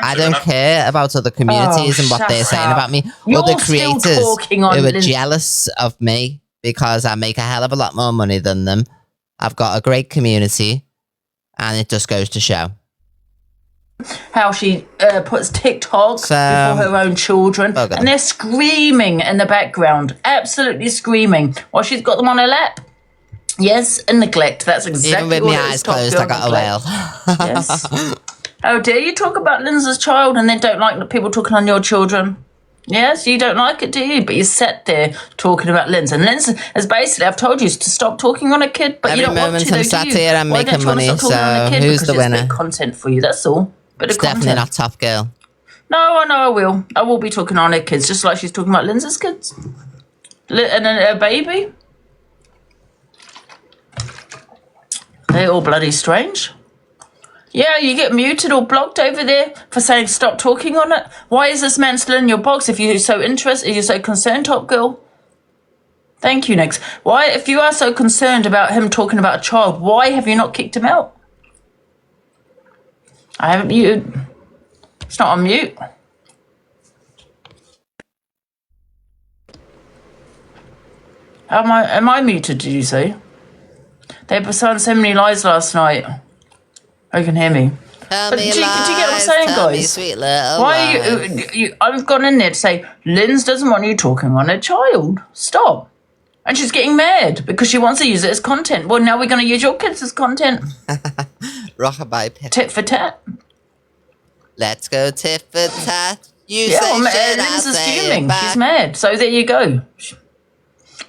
I don't care about other communities and what they're shut saying up. about me. You're Other still creators talking on who are Lindsay. jealous of me because I make a hell of a lot more money than them. I've got a great community, and it just goes to show. How she puts TikTok So, before her own children, bugger. and they're screaming in the background, absolutely screaming, while she's got them on her lap. Yes, and neglect. That's exactly Even with what my it is, eyes Top closed, Girl I got a neglect. whale. Yes. How dare you talk about Lindsay's child and then don't like people talking on your children? Yes, you don't like it, do you? But you sat there talking about Lindsay. And Lindsay is basically, I've told you to stop talking on a kid, but Every you don't want moment to, I'm though, sat do you? here, I'm Why making don't you want to money, stop talking on a so kid? who's Because the it's a bit winner? of content for you, that's all. Bit It's of content. definitely not Top Girl. No, I know I will. I will be talking on her kids, just like she's talking about Lindsay's kids. And then her baby. They're all bloody strange. Yeah, you get muted or blocked over there for saying stop talking on it. Why is this man still in your box if you're so interested, if you're so concerned, Top Girl? Thank you, Nix. Why, if you are so concerned about him talking about a child, why have you not kicked him out? I haven't muted. It's not on mute. Am I muted, did you say? They were saying so many lies last night. I can hear me. Tell But me do you get what I'm lies, saying, tell me guys? sweet little Why lies. are you I've gone in there to say, Linz doesn't want you talking on her child. Stop. And she's getting mad because she wants to use it as content. Well, now we're going to use your kids as content. Rockabye pit. Tit for tat. Let's go tit for tat. You Yeah, say well, shit, I Linz is say it fuming. back. She's mad. So there you go.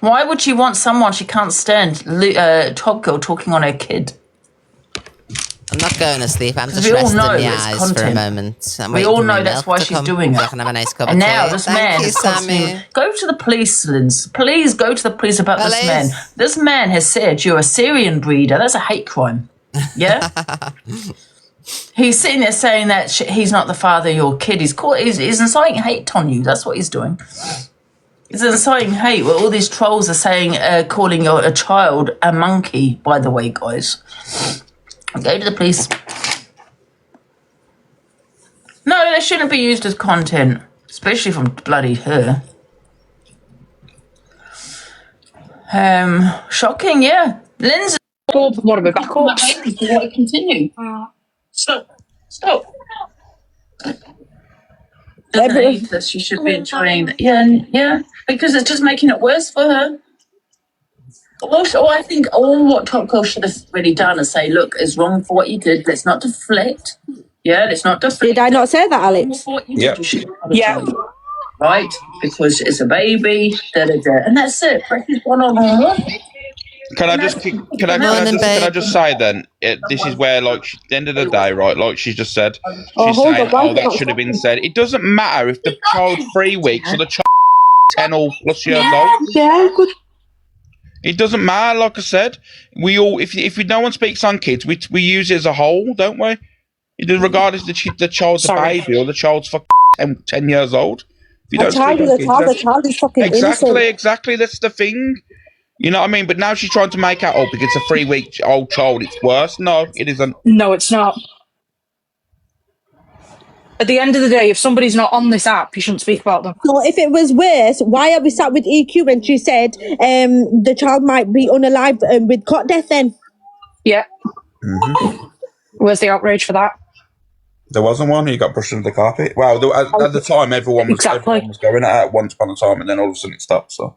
Why would she want someone she can't stand, Top Girl, talking on her kid? I'm not going to sleep. I'm just We all resting know my it's eyes for a content. moment. I'm We waiting all for my know that's milk why to she's come doing so I it. can have a nice cup And of now tea. this Thank man you, is constantly... Sammy. Go to the police, Linz. Please go to the police about this Police. man. This man has said you're a Syrian breeder. That's a hate crime. Yeah? He's sitting there saying that he's not the father of your kid. He's inciting hate on you. That's what he's doing. He's inciting hate where all these trolls are saying, calling a child a monkey, by the way, guys. Go to the police. No, they shouldn't be used as content, especially from bloody her. Shocking, yeah. Lindsay. What are we back up? Want to continue? So, Stop. That she should be enjoying that. Yeah, because it's just making it worse for her. Also, I think what Top Girl should have really done is say, look, it's wrong for what you did. Let's not deflect. Yeah, let's not deflect. Did I not say that, Alex? Yeah. Yeah. Right? Because it's a baby, and that's it. Pressure's gone on her. Can I just say then? This is where, like, at the end of the day, right? Like she just said, she's saying, that should have been said. It doesn't matter if the child's 3 weeks or the child 10 or plus years old. Yeah, good. It doesn't matter. Like I said, we all if no one speaks on kids, we use it as a whole, don't we? It does, regardless if the child's a baby or the child's 10 years old. If you don't speak on kids, the child is fucking innocent. Exactly. That's the thing. You know what I mean? But now she's trying to make out, because it's a 3-week-old child, it's worse. No, it isn't. No, it's not. At the end of the day, if somebody's not on this app, you shouldn't speak about them. So if it was worse, why are we sat with EQ when she said the child might be unalive with cot death then? Yeah. Mm-hmm. Where's the outrage for that? There wasn't one. You got brushed under the carpet. Well, at the time, everyone was going at it once upon a time, and then all of a sudden it stopped. So.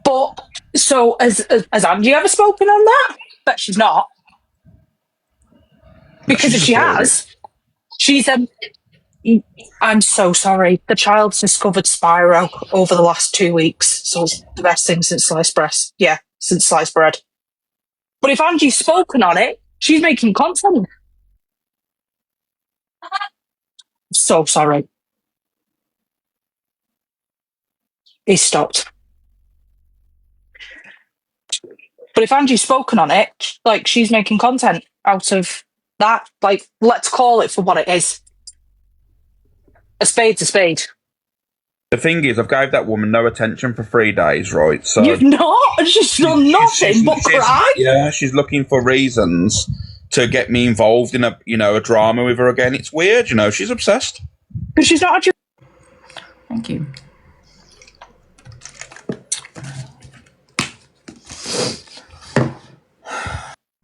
But, so, has Angie ever spoken on that? But she's not. Because if she has, she's I'm so sorry. The child's discovered Spyro over the last 2 weeks. So it's the best thing since sliced bread. Yeah, since sliced bread. But if Angie's spoken on it, she's making content. So sorry. He stopped. But if Angie's spoken on it, like, she's making content out of that. Like, let's call it for what it is. A spade's a spade. The thing is, I've gave that woman no attention for 3 days, right? So you've not? She's done nothing but cry? Yeah, she's looking for reasons to get me involved in a drama with her again. It's weird, she's obsessed. But she's not a... Thank you.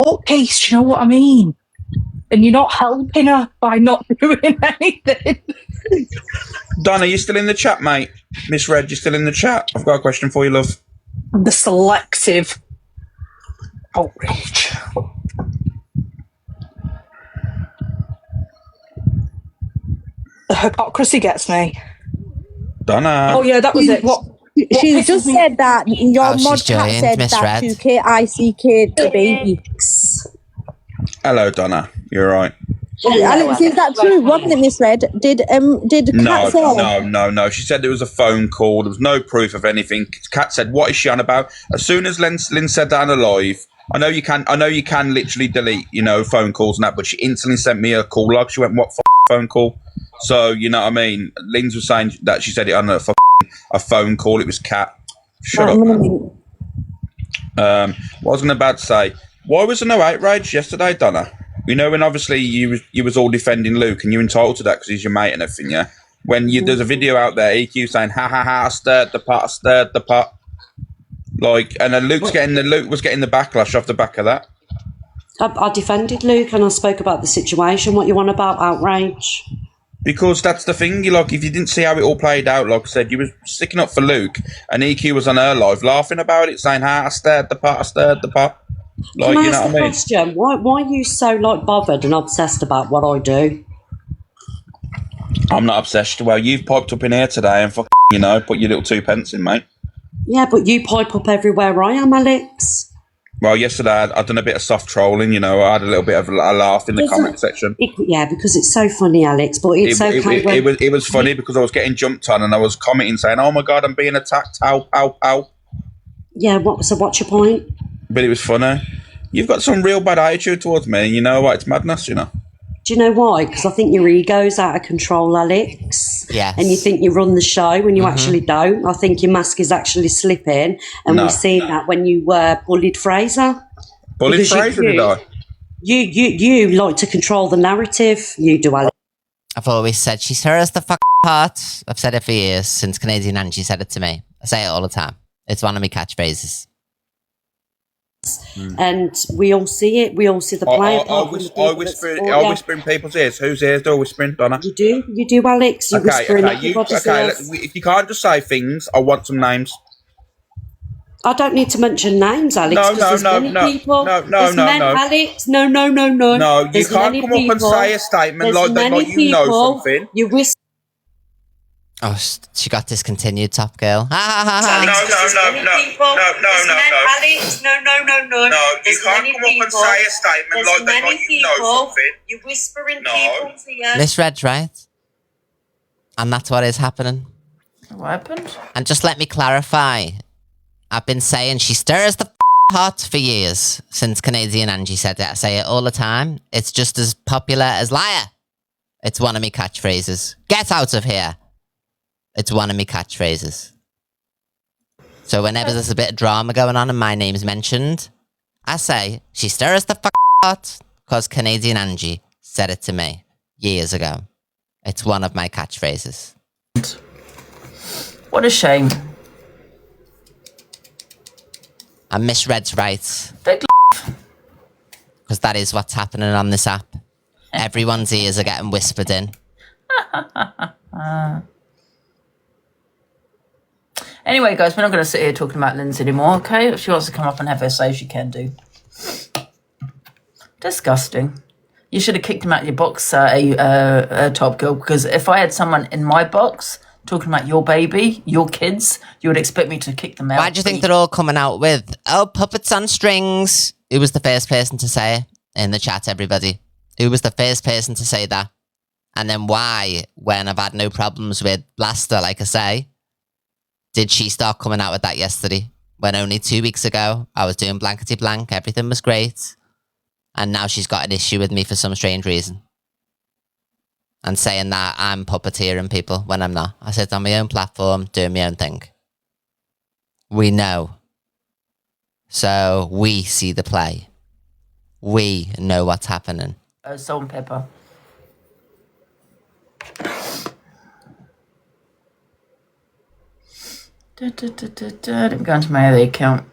Okay, do you know what I mean? And you're not helping her by not doing anything. Don, are you still in the chat, mate? Miss Red, you still in the chat? I've got a question for you, love. The selective outrage. The hypocrisy gets me. Donna. Oh yeah, that was it. What she just said that your mod cat said Miss that Red. to KICK the baby. Hello, Donna. You're right. Alex, is that true? Wasn't it, Miss Red? Did Kat say? No. She said there was a phone call. There was no proof of anything. Kat said, "What is she on about?" As soon as Lynn said that on a live, I know you can literally delete, phone calls and that, but she instantly sent me a call log. She went, "What phone call?" So you know what I mean. Lynn was saying that she said it on a phone call. It was Kat. Shut up. What I was about to say, why was there no outrage yesterday, Donna? When obviously you was all defending Luke, and you're entitled to that because he's your mate and everything, yeah? When there's a video out there, EQ saying, ha ha ha, I stirred the pot. Like, and then Luke was getting the backlash off the back of that. I defended Luke and I spoke about the situation. What you want about outrage? Because that's the thing, if you didn't see how it all played out, like I said, you was sticking up for Luke, and EQ was on her live laughing about it, saying, I stirred the pot. Like, Can I ask a question? Why are you so bothered and obsessed about what I do? I'm not obsessed. Well, you've piped up in here today and put your little 2 pence in, mate. Yeah, but you pipe up everywhere I am, Alex. Well, yesterday I'd done a bit of soft trolling, I had a little bit of a laugh in the comment section. Yeah, because it's so funny, Alex, but it's okay. It was funny because I was getting jumped on and I was commenting saying, oh my God, I'm being attacked, how. Yeah, so what's your point? But it was funny. You've got some real bad attitude towards me, and you know what? It's madness, Do you know why? Because I think your ego's out of control, Alex. Yes. And you think you run the show when you actually don't. I think your mask is actually slipping, and we've seen that when you bullied Fraser. Bullied Fraser, did I? You like to control the narrative. You do, Alex. I've always said she stirs the pot. I've said it for years since Canadian Angie said it to me. I say it all the time. It's one of my catchphrases. and we all see it. We all see the play. I whisper in people's ears. Whose ears do I whisper in, Donna? You do, Alex. You whisper in everybody's ears. If you can't just say things, I want some names. I don't need to mention names, Alex. No, Alex, no. No, you can't come up and say a statement like you know something. You whisper. Oh, she got discontinued, Top Girl. No. Alex, no. No, you can't come up and say a statement like you know something. You whisper in people's ears. Misread, right? And that's what is happening. What happened? And just let me clarify. I've been saying she stirs the pot for years since Canadian Angie said it. I say it all the time. It's just as popular as liar. It's one of me catchphrases. Get out of here. It's one of me catchphrases. So whenever there's a bit of drama going on and my name's mentioned, I say she stirs the pot because Canadian Angie said it to me years ago. It's one of my catchphrases. What a shame. And misread's right. Big because that is what's happening on this app. Everyone's ears are getting whispered in. Anyway, guys, we're not going to sit here talking about Lindsay anymore, okay? If she wants to come up and have her say, she can do. Disgusting. You should have kicked him out of your box, Top Girl, because if I had someone in my box talking about your baby, your kids, you would expect me to kick them out. Why do you think they're all coming out with, oh, puppets on strings? Who was the first person to say it in the chat, everybody? Who was the first person to say that? And then why, when I've had no problems with Blaster, like I say, did she start coming out with that yesterday? When only 2 weeks ago, I was doing blankety blank, everything was great. And now she's got an issue with me for some strange reason. And saying that I'm puppeteering people when I'm not. I said on my own platform, doing my own thing. We know. So we see the play. We know what's happening. Salt and pepper. Let me go into my other account.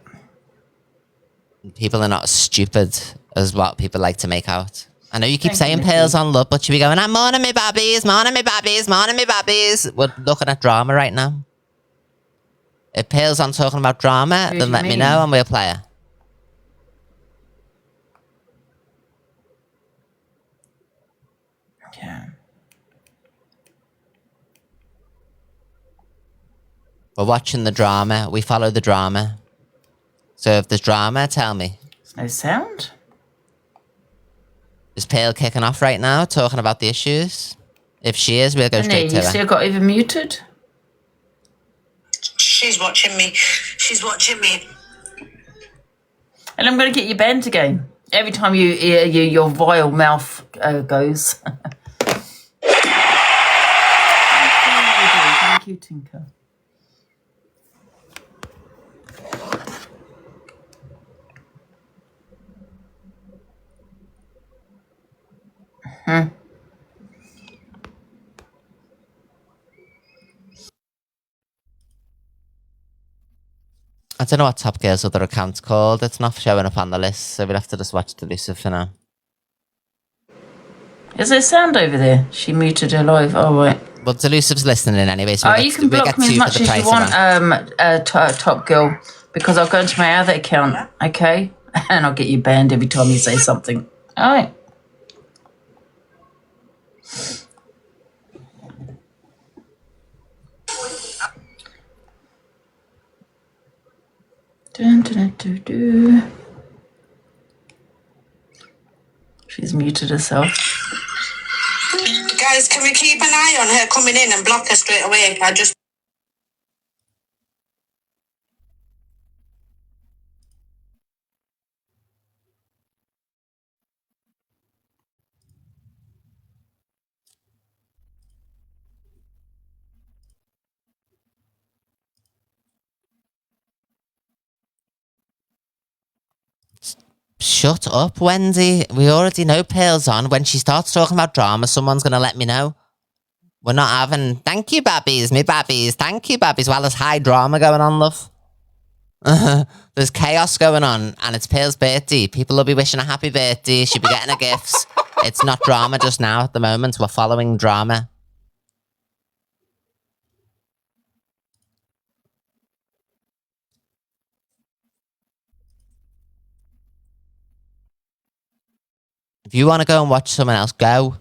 People are not as stupid as what people like to make out. I know you keep saying Pearls on Love, but you be going, I'm morning me babbies, morning me babbies, morning me babbies. We're looking at drama right now. If Pearls on talking about drama, then let me know and we'll play her. Okay. We're watching the drama. We follow the drama. So if there's drama, tell me. There's no sound? Is Pale kicking off right now, talking about the issues? If she is, we'll go straight to her. You still got even muted? She's watching me. She's watching me. And I'm going to get you banned again. Every time your vile mouth goes. Thank you, Tinker. I don't know what Top Girl's other account's called. It's not showing up on the list, so we'll have to just watch Delusive for now. Is there sound over there? She muted her live. Oh, right. Well, Delusive's listening in anyway, so you can block me as much as you want, Top Girl, because I'll go into my other account, okay? And I'll get you banned every time you say something. All right. Dun, dun, dun, dun, dun. She's muted herself. Guys, can we keep an eye on her coming in and block her straight away? I just... Shut up, Wendy. We already know Pearl's on. When she starts talking about drama, someone's going to let me know. We're not having, thank you, babbies, me babbies, thank you, babbies, while there's high drama going on, love. There's chaos going on, and it's Pearl's birthday. People will be wishing a happy birthday. She'll be getting her gifts. It's not drama just now at the moment. We're following drama. If you want to go and watch someone else, go.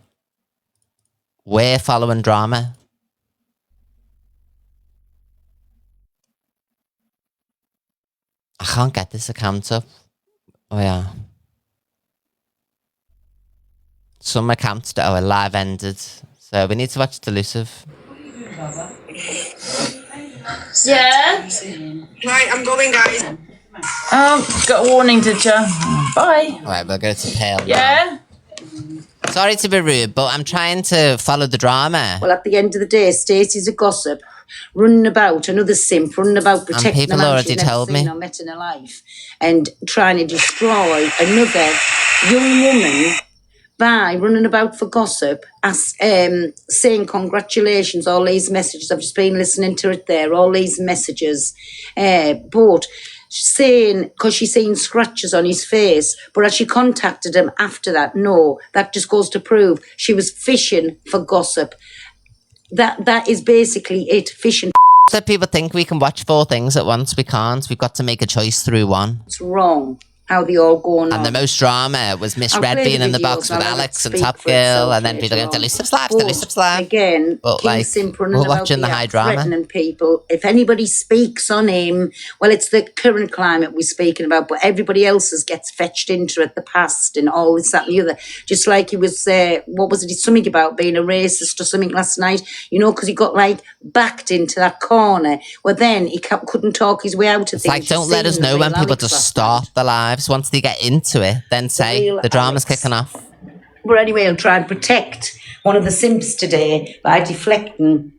We're following drama. I can't get this account up. Oh, yeah. Some accounts that are live ended. So we need to watch Delusive. Yeah? Right, I'm going, guys. Got a warning, did you? Bye. Alright, we'll go to Pale. Yeah? Sorry to be rude, but I'm trying to follow the drama. Well, at the end of the day, Stacey's a gossip, running about, another simp, running about protecting people the man already she's never told seen me. or met in her life, and trying to destroy another young woman by running about for gossip, saying congratulations, all these messages. I've just been listening to it there, all these messages, but saying, because she's seen scratches on his face, but as she contacted him after that, no, that just goes to prove she was fishing for gossip. That is basically it, fishing. So people think we can watch 4 things at once. We can't. We've got to make a choice through one. It's wrong how they all going on. And the most drama was Miss I'll Red play being the in the videos, box with I'll let it Alex and speak Top for Girl, itself and then later people going, on. Delusive's live, But Delusive's live. again, But King like, Simp running we're about watching the high drama. threatening people. If anybody speaks on him, well, it's the current climate we're speaking about, but everybody else's gets fetched into it, the past and all this, that and the other. Just like he was, what was it, something about being a racist or something last night, you know, because he got like backed into that corner. Well, then he couldn't talk his way out of It's things. like, don't let us know when people just start their lives. Once they get into it, then say real the drama's Alex. kicking off. But anyway, I'll try and protect one of the simps today by deflecting.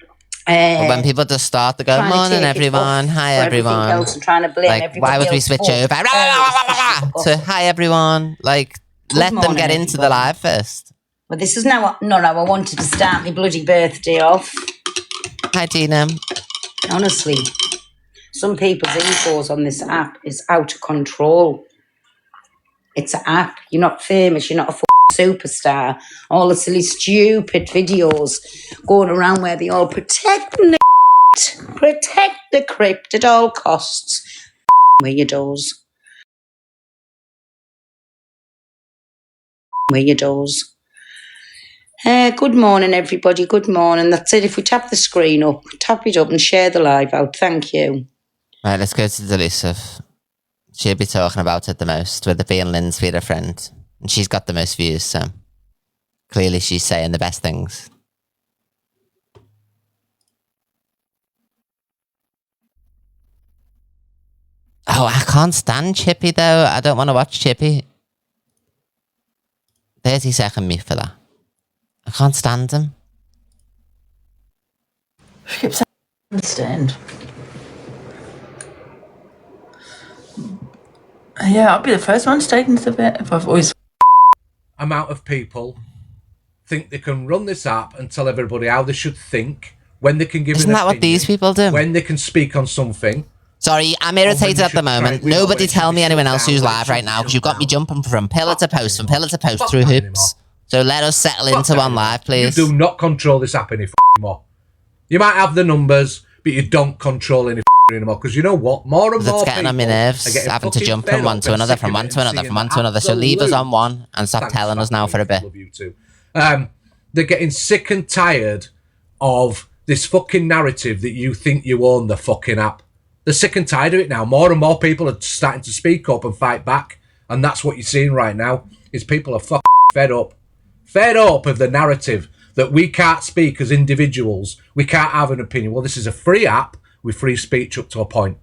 But when people just start, they go, trying to morning take it everyone, off hi for everything everyone. else and trying to blame Like, everybody why would we else switch for over to hi everyone? Like, let them morning, get into the live first. But this is now not how I wanted to start my bloody birthday off. Hi Tina. Honestly, some people's infos on this app is out of control. It's an app. You're not famous. You're not a superstar. All the silly, stupid videos going around where they all protect the crypt at all costs. Weirdos. Good morning, everybody. Good morning. That's it. If we tap the screen up, tap it up and share the live out. Thank you. Right, let's go to Delusive. She'll be talking about it the most, with it being Lynn's being a friend. And she's got the most views, so clearly she's saying the best things. Oh, I can't stand Chippy though. I don't want to watch Chippy. 30-second mute for that. I can't stand him. She keeps saying, I understand. Yeah, I'll be the first one to take into bed if I've always. Amount of people think they can run this app and tell everybody how they should think, when they can give Isn't an that what opinion, these people do? when they can speak on something. Sorry, I'm irritated at the moment. Nobody tell me anyone else who's live right now, because you've got me jumping from pillar to post through hoops. So let us settle into one live, please. You do not control this app any more. You might have the numbers, but you don't control any anymore. Because you know what? More and more It's getting on my nerves, having to jump from one to another, from one to another, from one to another. So leave us on one and stop telling us now for a bit. They're getting sick and tired of this fucking narrative that you think you own the fucking app. They're sick and tired of it now. More and more people are starting to speak up and fight back. And that's what you're seeing right now, is people are fucking fed up. Fed up of the narrative that we can't speak as individuals. We can't have an opinion. Well, this is a free app with free speech up to a point.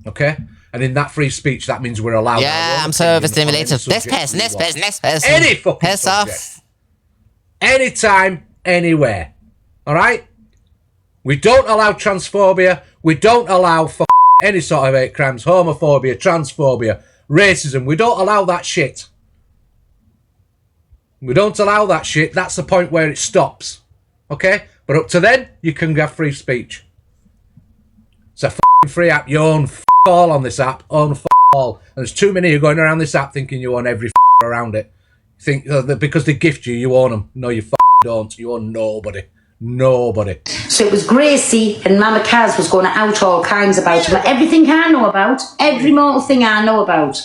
Okay? And in that free speech, that means we're allowed. Yeah, I'm so overstimulated. This person, this person, this person. Any fucking piss subject. off. Anytime, anywhere. All right? We don't allow transphobia. We don't allow any sort of hate crimes, homophobia, transphobia, racism. We don't allow that shit. We don't allow that shit. That's the point where it stops. Okay? But up to then, you can have free speech. It's a free app. You own all on this app. Own f*** all. And there's too many of you going around this app thinking you own every around it. Think that because they gift you own them. No, you don't. You own nobody. Nobody. So it was Gracie and Mama Kaz was going out all kinds about him. Everything I know about, every mortal thing I know about.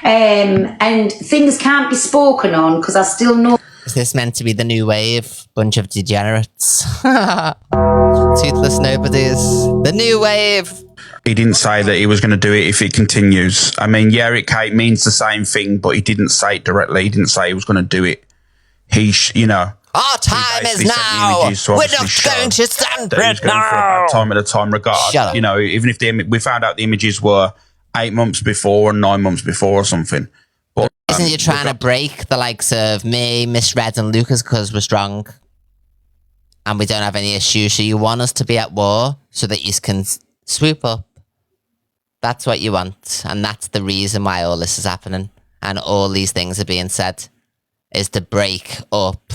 And things can't be spoken on because I still know. Is this meant to be the new wave? Bunch of degenerates. Toothless nobodies. The new wave. He didn't say that he was going to do it if it continues. I mean, yeah, it means the same thing, but he didn't say it directly. He didn't say he was going to do it. Our time is now. We're not going to stand for it now. Time at a time, regard. Even if we found out the images were 8 months before or 9 months before or something. But isn't you trying to break the likes of me, Miss Red, and Lucas because we're strong and we don't have any issues? So you want us to be at war so that you can swoop up. That's what you want, and that's the reason why all this is happening and all these things are being said, is to break up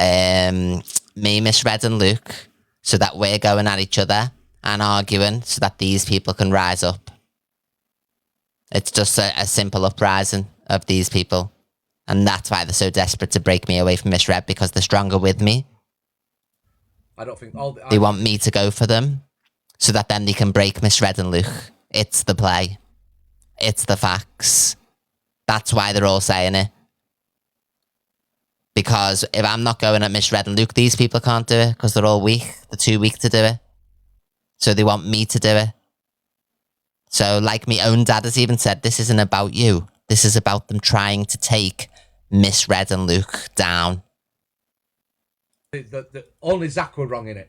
me, Miss Red, and Luke, so that we're going at each other and arguing so that these people can rise up. It's just a simple uprising of these people, and that's why they're so desperate to break me away from Miss Red, because they're stronger with me. I don't think they want me to go for them, so that then they can break Miss Red and Luke. It's the play. It's the facts. That's why they're all saying it. Because if I'm not going at Miss Red and Luke, these people can't do it because they're all weak. They're too weak to do it. So they want me to do it. So like my own dad has even said, this isn't about you. This is about them trying to take Miss Red and Luke down. Only Zach were wrong in it.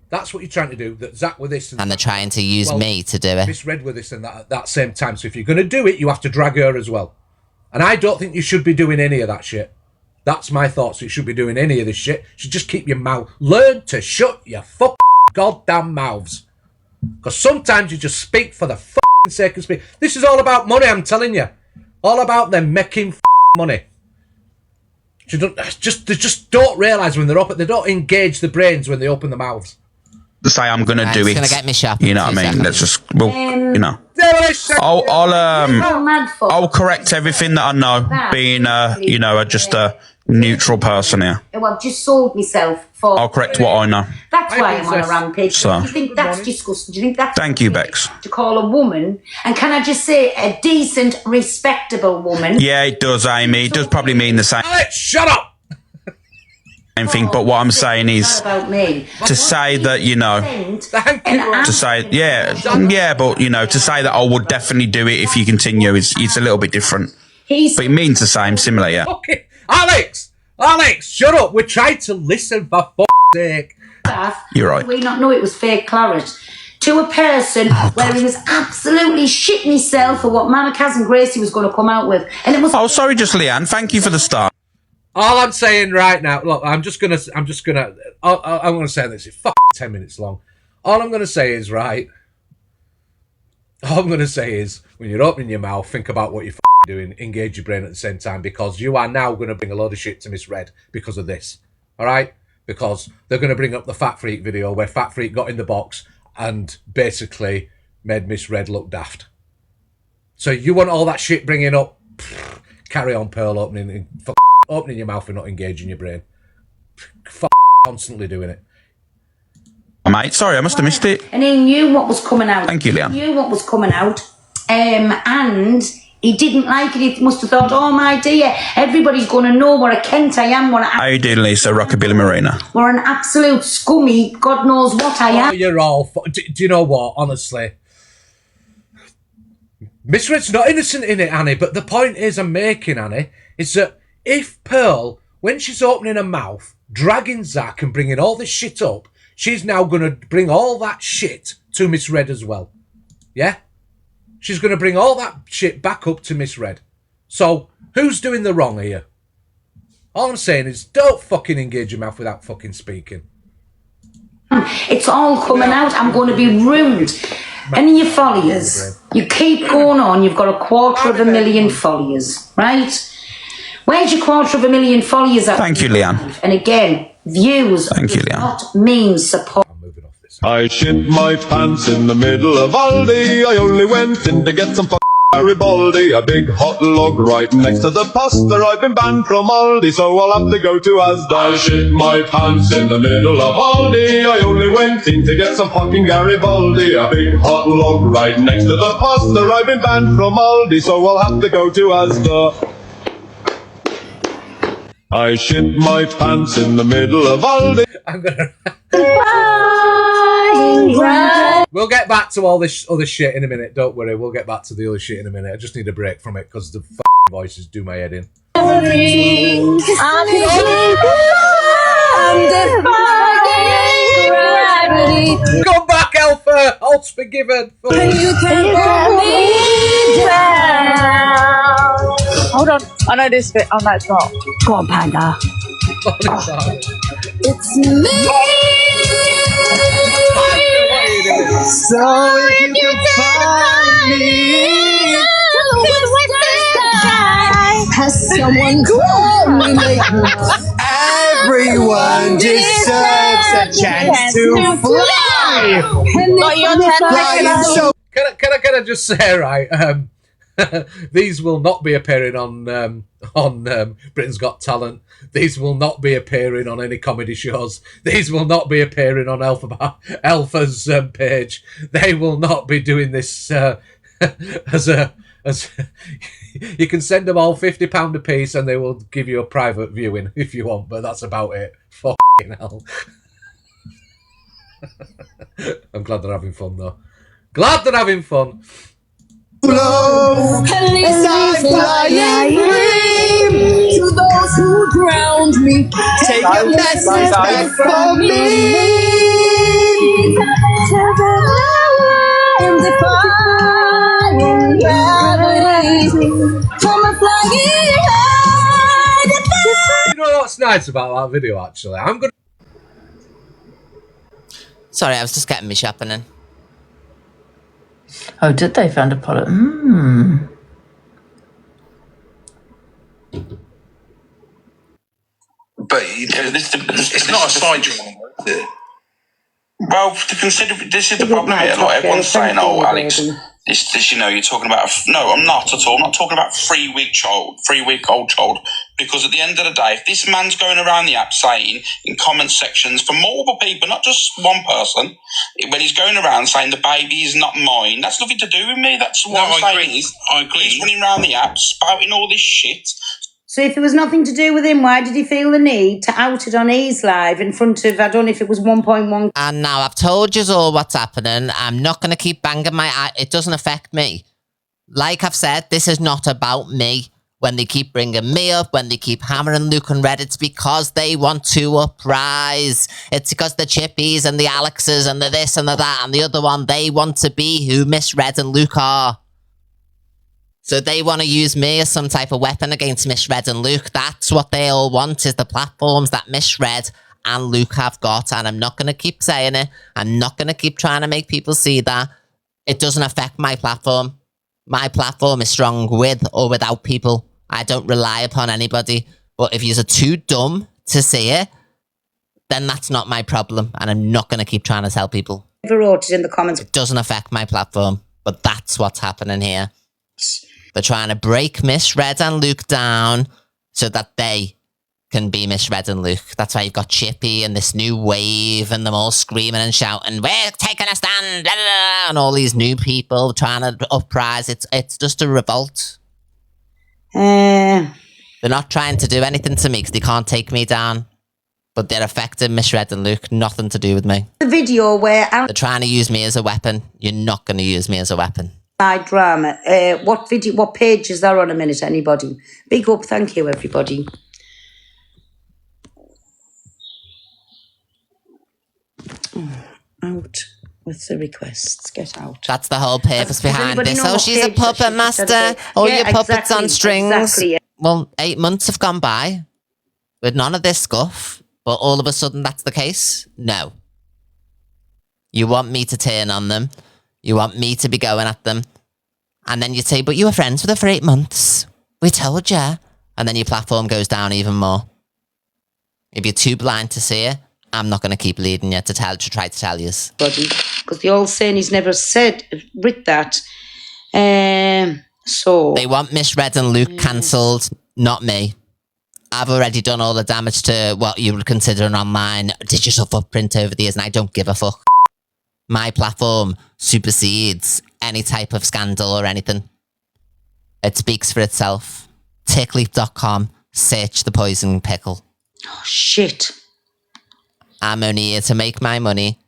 That's what you're trying to do. That Zach with this, and they're trying to use me to do it. Miss Red with this and that at that same time. So if you're going to do it, you have to drag her as well. And I don't think you should be doing any of that shit. That's my thoughts. You should be doing any of this shit. You should just keep your mouth. Learn to shut your goddamn mouths. Because sometimes you just speak for the sake of speaking. This is all about money, I'm telling you. All about them making money. They just don't realise when they're up. They don't engage the brains when they open their mouths. Say I'm going to do it. It's going to get me sharp. You know what I mean? Let's just, I'll correct everything that I know, being just a neutral person here. Well, I've just sold myself for. I'll correct what I know. That's why I'm on a rampage. So. Do you think that's disgusting? Do you think that's? Thank you, Bex. To call a woman, and can I just say, a decent, respectable woman? Yeah, it does, Amy. It does probably mean the same. Alex, shut up. Same thing, but what I'm saying is to say that, to say, to say that I would definitely do it if you continue, it's a little bit different. But it means the same, similar, yeah. Okay. Alex, shut up. We're trying to listen for fuck's sake. You're right. We not know it was fake claret. To a person where he was absolutely shitting himself for what Mama Kaz and Gracie was going to come out with. And it was. Oh, sorry, just Leanne. Thank you for the start. All I'm saying right now, look, I'm gonna say this. It's 10 minutes long. All I'm gonna say is, right. All I'm gonna say is, when you're opening your mouth, think about what you're doing. Engage your brain at the same time, because you are now gonna bring a load of shit to Miss Red because of this. All right? Because they're gonna bring up the Fat Freak video where Fat Freak got in the box and basically made Miss Red look daft. So you want all that shit bringing up? Carry on, Pearl, opening your mouth and not engaging your brain. Constantly doing it. Mate, sorry, I must have missed it. And he knew what was coming out. Thank you, Leanne. He knew what was coming out. And he didn't like it. He must have thought, oh my dear, everybody's going to know what a Kent I am. How you doing, Lisa? Rockabilly Marina. What an absolute scummy, God knows what I am. Oh, you're all... Do you know what? Honestly. Miss Red's not innocent in it, Annie, but the point is I'm making, Annie, is that if Pearl, when she's opening her mouth, dragging Zach and bringing all this shit up, she's now going to bring all that shit to Miss Red as well. Yeah? She's going to bring all that shit back up to Miss Red. So, who's doing the wrong here? All I'm saying is, don't fucking engage your mouth without fucking speaking. It's all coming out. I'm going to be ruined. Any of your followers, you keep going on, you've got 250,000 followers, right? Where's your 250,000 followers at? Thank you, Leanne. And again, views. Thank you, Leanne. Not mean support. I'm moving off this. I shit my pants in the middle of Aldi. I only went in to get some Garibaldi, a big hot log right next to the pasta. I've been banned from Aldi, so I'll have to go to Asda. I shit my pants in the middle of Aldi. I only went in to get some fucking Garibaldi, a big hot log right next to the pasta. I've been banned from Aldi, so I'll have to go to Asda. I shit my pants in the middle of Aldi. I'm gonna. We'll get back to all this other shit in a minute. Don't worry, we'll get back to the other shit in a minute. I just need a break from it because the voices do my head in. Come back, Alpha! All's forgiven. Hold on. I know this bit. Oh, no, it's not. Go on, Panda. It's me. So if you can find me, has someone called me lately? everyone deserves a chance to fly. Not your turn. So Can I just say, right? These will not be appearing on Britain's Got Talent. These will not be appearing on any comedy shows. These will not be appearing on Alpha's page. They will not be doing this as you can send them all £50 a piece and they will give you a private viewing if you want, but that's about it. Fucking hell. I'm glad they're having fun though. Glad they're having fun. blow as I fly and dream to those who drowned me. Take a message back from me. I'm defying gravity from a flying high. You know what's nice about that video, actually? I'm gonna. Sorry, I was just getting me shopping in. Oh, did they found a product? But it's not a side job, is it? Well, to consider this is the problem here. Like everyone's saying, "Oh, Alex, this, you know, you're talking about." No, I'm not at all. I'm not talking about 3-week-old child. Because at the end of the day, if this man's going around the app saying in comment sections for multiple people, not just one person, when he's going around saying the baby is not mine, that's nothing to do with me. That's what I'm saying. I agree. He's running around the app spouting all this shit. So if there was nothing to do with him, why did he feel the need to out it on his live in front of, I don't know if it was 1.1? And now I've told you all what's happening. I'm not going to keep banging my eye. It doesn't affect me. Like I've said, this is not about me. When they keep bringing me up, when they keep hammering Luke and Red, it's because they want to uprise. It's because the Chippies and the Alexes and the this and the that and the other one, they want to be who Miss Red and Luke are. So they want to use me as some type of weapon against Miss Red and Luke. That's what they all want, is the platforms that Miss Red and Luke have got. And I'm not going to keep saying it. I'm not going to keep trying to make people see that. It doesn't affect my platform. My platform is strong with or without people. I don't rely upon anybody. But if you're too dumb to see it, then that's not my problem. And I'm not going to keep trying to tell people. Never wrote it in the comments. It doesn't affect my platform. But that's what's happening here. They're trying to break Miss Red and Luke down so that they can be Miss Red and Luke. That's why you've got Chippy and this new wave and them all screaming and shouting, "We're taking a stand," blah, blah, blah, and all these new people trying to uprise. It's just a revolt. They're not trying to do anything to me because they can't take me down. But they're affecting Miss Red and Luke. Nothing to do with me. The video where they're trying to use me as a weapon. You're not going to use me as a weapon. Drama. What video? What page is that on a minute? Anybody? Big up. Thank you, everybody. Out with the requests. Get out. That's the whole purpose behind this. know Oh, what she's a page that puppet she master. said? All Yeah, your puppets exactly, on strings. exactly, yeah. Well, 8 months have gone by with none of this scuff, but all of a sudden that's the case? No. You want me to turn on them. You want me to be going at them. And then you say, but you were friends with her for 8 months. We told you. And then your platform goes down even more. If you're too blind to see it, I'm not going to keep leading you to try to tell you. Because they all saying he's never writ that. So they want Misread and Luke cancelled, not me. I've already done all the damage to what you would consider an online digital footprint over the years, and I don't give a fuck. My platform supersedes any type of scandal or anything. It speaks for itself. Tickleaf.com, search the poison pickle. Oh, shit. I'm only here to make my money,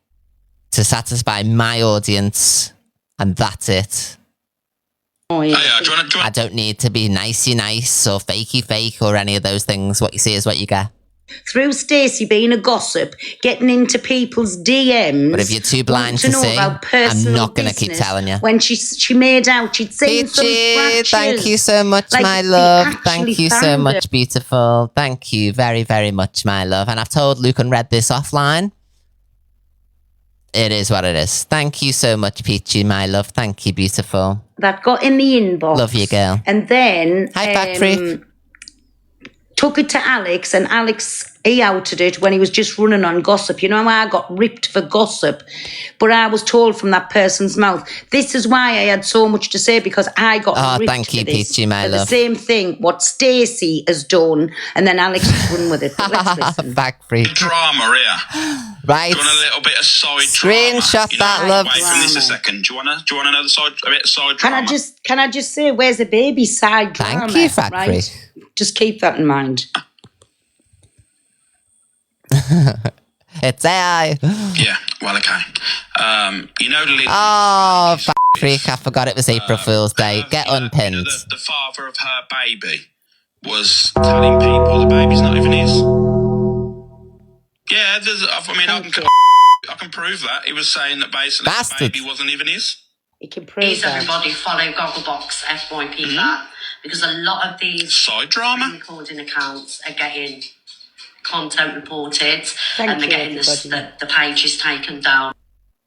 to satisfy my audience, and that's it. Oh, yeah. I don't need to be nicey nice or fakey fake or any of those things. What you see is what you get. Through Stacey being a gossip, getting into people's DMs. But if you're too blind to see, I'm not going to keep telling you. When she made out, she'd seen some scratches. Thank you so much, Like, my they love. actually Thank you so found much, it. beautiful. Thank you very, very much, my love. And I've told Luke and Red this offline. It is what it is. Thank you so much, Peachy, my love. Thank you, beautiful. That got in the inbox. Love you, girl. And then Hi, Fat Freak. took it to Alex, and Alex, he outed it when he was just running on gossip. You know how I got ripped for gossip? But I was told from that person's mouth. This is why I had so much to say, because I got ripped thank you, for this. Peachy, my for love. the same thing, what Stacey has done, and then Alex run with it. But let's listen. Back Freak. Drama here. Right. Do you want a little bit of side Screenshot drama? that, love. Wait from this a second. Do you want to know a bit of side drama? Can I just say, where's the baby side drama? Thank you, Fat right? Freak. Just keep that in mind. It's AI. Yeah, well, okay. You know, Oh, Fat Freak, I forgot it was April Fool's Day. Get unpinned. the father of her baby was telling people the baby's not even his. Yeah, I can prove that. He was saying that basically the baby wasn't even his. He can prove Please, that. everybody, follow Gogglebox FYP that, because a lot of these side drama recording accounts are getting content reported, Thank and they're you, getting the pages taken down.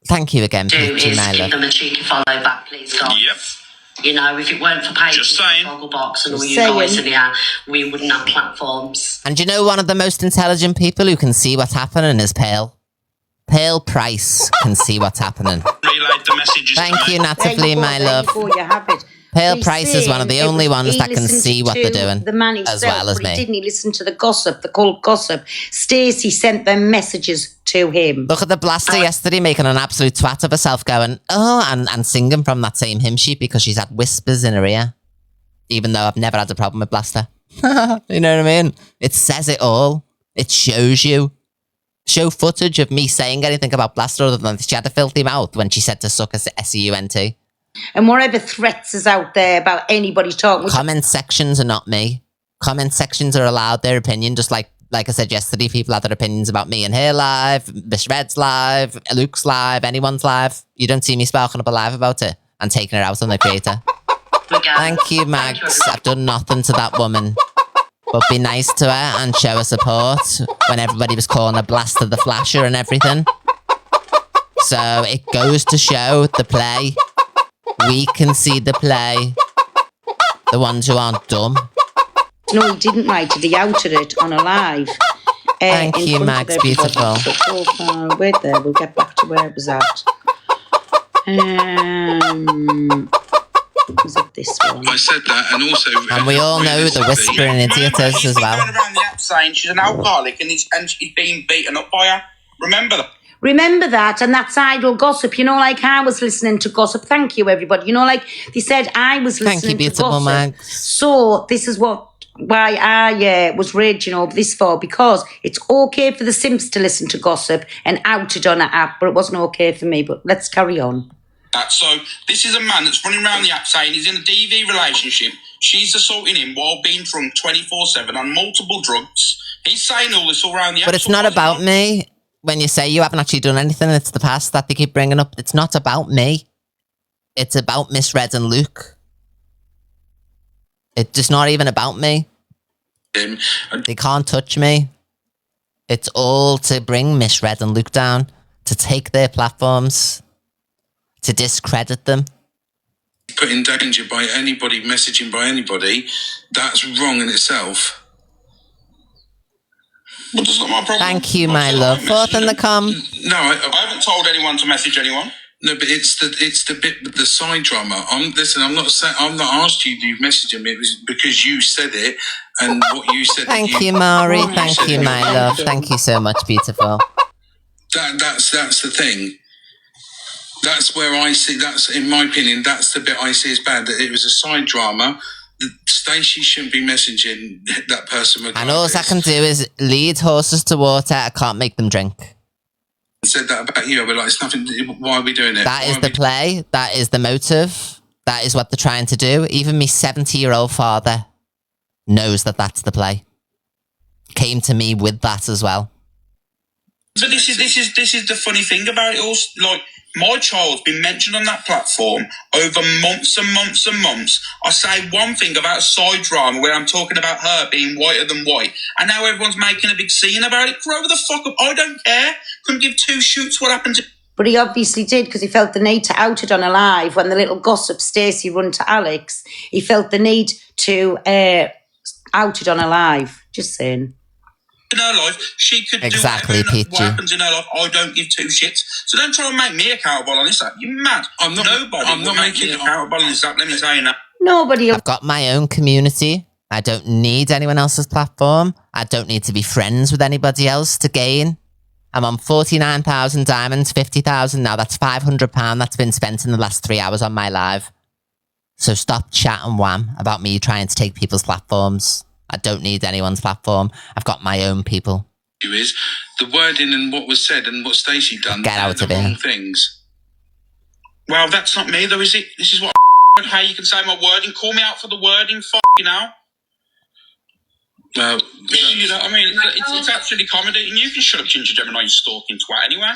Thank you again, Do Peachy, is my give love. them a cheeky follow back, please, guys. Yep. You know, if it weren't for pages like Gogglebox and all you guys in here, we wouldn't have platforms. And you know one of the most intelligent people who can see what's happening is Pale. Pale Price can see what's happening. Relayed the messages. Thank you, Natalie, my love. You have it. Pale He's Price is one of the saying only ones he that can listened see what they're to doing, The man himself, as well as but he me. didn't. He listened to the gossip, the cult gossip. Stacey sent them messages to him. Look at the blaster yesterday making an absolute twat of herself going, oh, and singing from that same hymn sheet because she's had whispers in her ear. Even though I've never had a problem with Blaster. You know what I mean? It says it all. It shows you. Show footage of me saying anything about Blaster other than she had a filthy mouth when she said to suck a SEUNT. And whatever threats is out there about anybody talking. Comment sections are not me. Comment sections are allowed their opinion, just like I said yesterday, people have their opinions about me and her live, Miss Red's live, Luke's live, anyone's live. You don't see me sparking up a live about it and taking it out on the creator. Thank you, Mags. I've done nothing to that woman. But be nice to her and show her support when everybody was calling her Blaster the Flasher and everything. So it goes to show the play. We can see the play. The ones who aren't dumb. No, he didn't write it. He outed it on a live. Thank you, Max. Beautiful. So wait there. We'll get back to where it was at. Was it this one? I said that, and also, and we all know the whispering idiot is as well. Going around the app saying she's an alcoholic and he's being beaten up by her. Remember that. Remember that, and that's idle gossip. You know, like I was listening to gossip. Thank you, everybody. You know, like they said, I was listening to gossip. Max. So this is why I was raging over this for, because it's okay for the Simps to listen to gossip and out it on an app, but it wasn't okay for me. But let's carry on. So this is a man that's running around the app saying he's in a DV relationship. She's assaulting him while being drunk 24/7 on multiple drugs. He's saying all this all around the app. But it's not about me. When you say you haven't actually done anything, it's the past that they keep bringing up. It's not about me. It's about Miss Red and Luke. It's just not even about me. They can't touch me. It's all to bring Miss Red and Luke down, to take their platforms, to discredit them. Put in danger by anybody, messaging by anybody, that's wrong in itself. But that's not my problem. Thank you, my love. Fourth in the com. No, I haven't told anyone to message anyone. No, but it's the bit with the side drama. I'm not asked you to message him. It was because you said it and what you said. Thank you, Mari. Thank you, my love. Thank you so much, beautiful. That's the thing. That's where I see. That's, in my opinion, that's the bit I see as bad. That it was a side drama. Stacey shouldn't be messaging that person. And all I can do is lead horses to water. I can't make them drink. Said that about you, but like, it's nothing. Why are we doing it? That is the play. That is the motive. That is what they're trying to do. Even me 70-year-old father knows that that's the play. Came to me with that as well. But this is the funny thing about it all. Like, my child's been mentioned on that platform over months and months and months. I say one thing about a side drama where I'm talking about her being whiter than white, and now everyone's making a big scene about it. Grow the fuck up. I don't care. Couldn't give two shoots what happened to... But he obviously did, because he felt the need to out it on a live. When the little gossip Stacey run to Alex, he felt the need to out it on a live. Just saying. In her life, she could exactly, do what happens in her life. I don't give two shits. So don't try and make me accountable on this app. You're mad. I'm not making you accountable on this app. Let me tell you now. Nobody. I've got my own community. I don't need anyone else's platform. I don't need to be friends with anybody else to gain. I'm on 49,000 diamonds, 50,000 now. That's £500 that's been spent in the last 3 hours on my live. So stop chat and wham about me trying to take people's platforms. I don't need anyone's platform. I've got my own people. Is the wording and what was said and what Stacey done. Get out of wrong here. Things. Well, that's not me though, is it? This is what how you can say my wording. Call me out for the wording, you know. Well, you know, I mean, it's actually comedy, and you can shut up, Ginger Gemini, you stalking twat, anyway.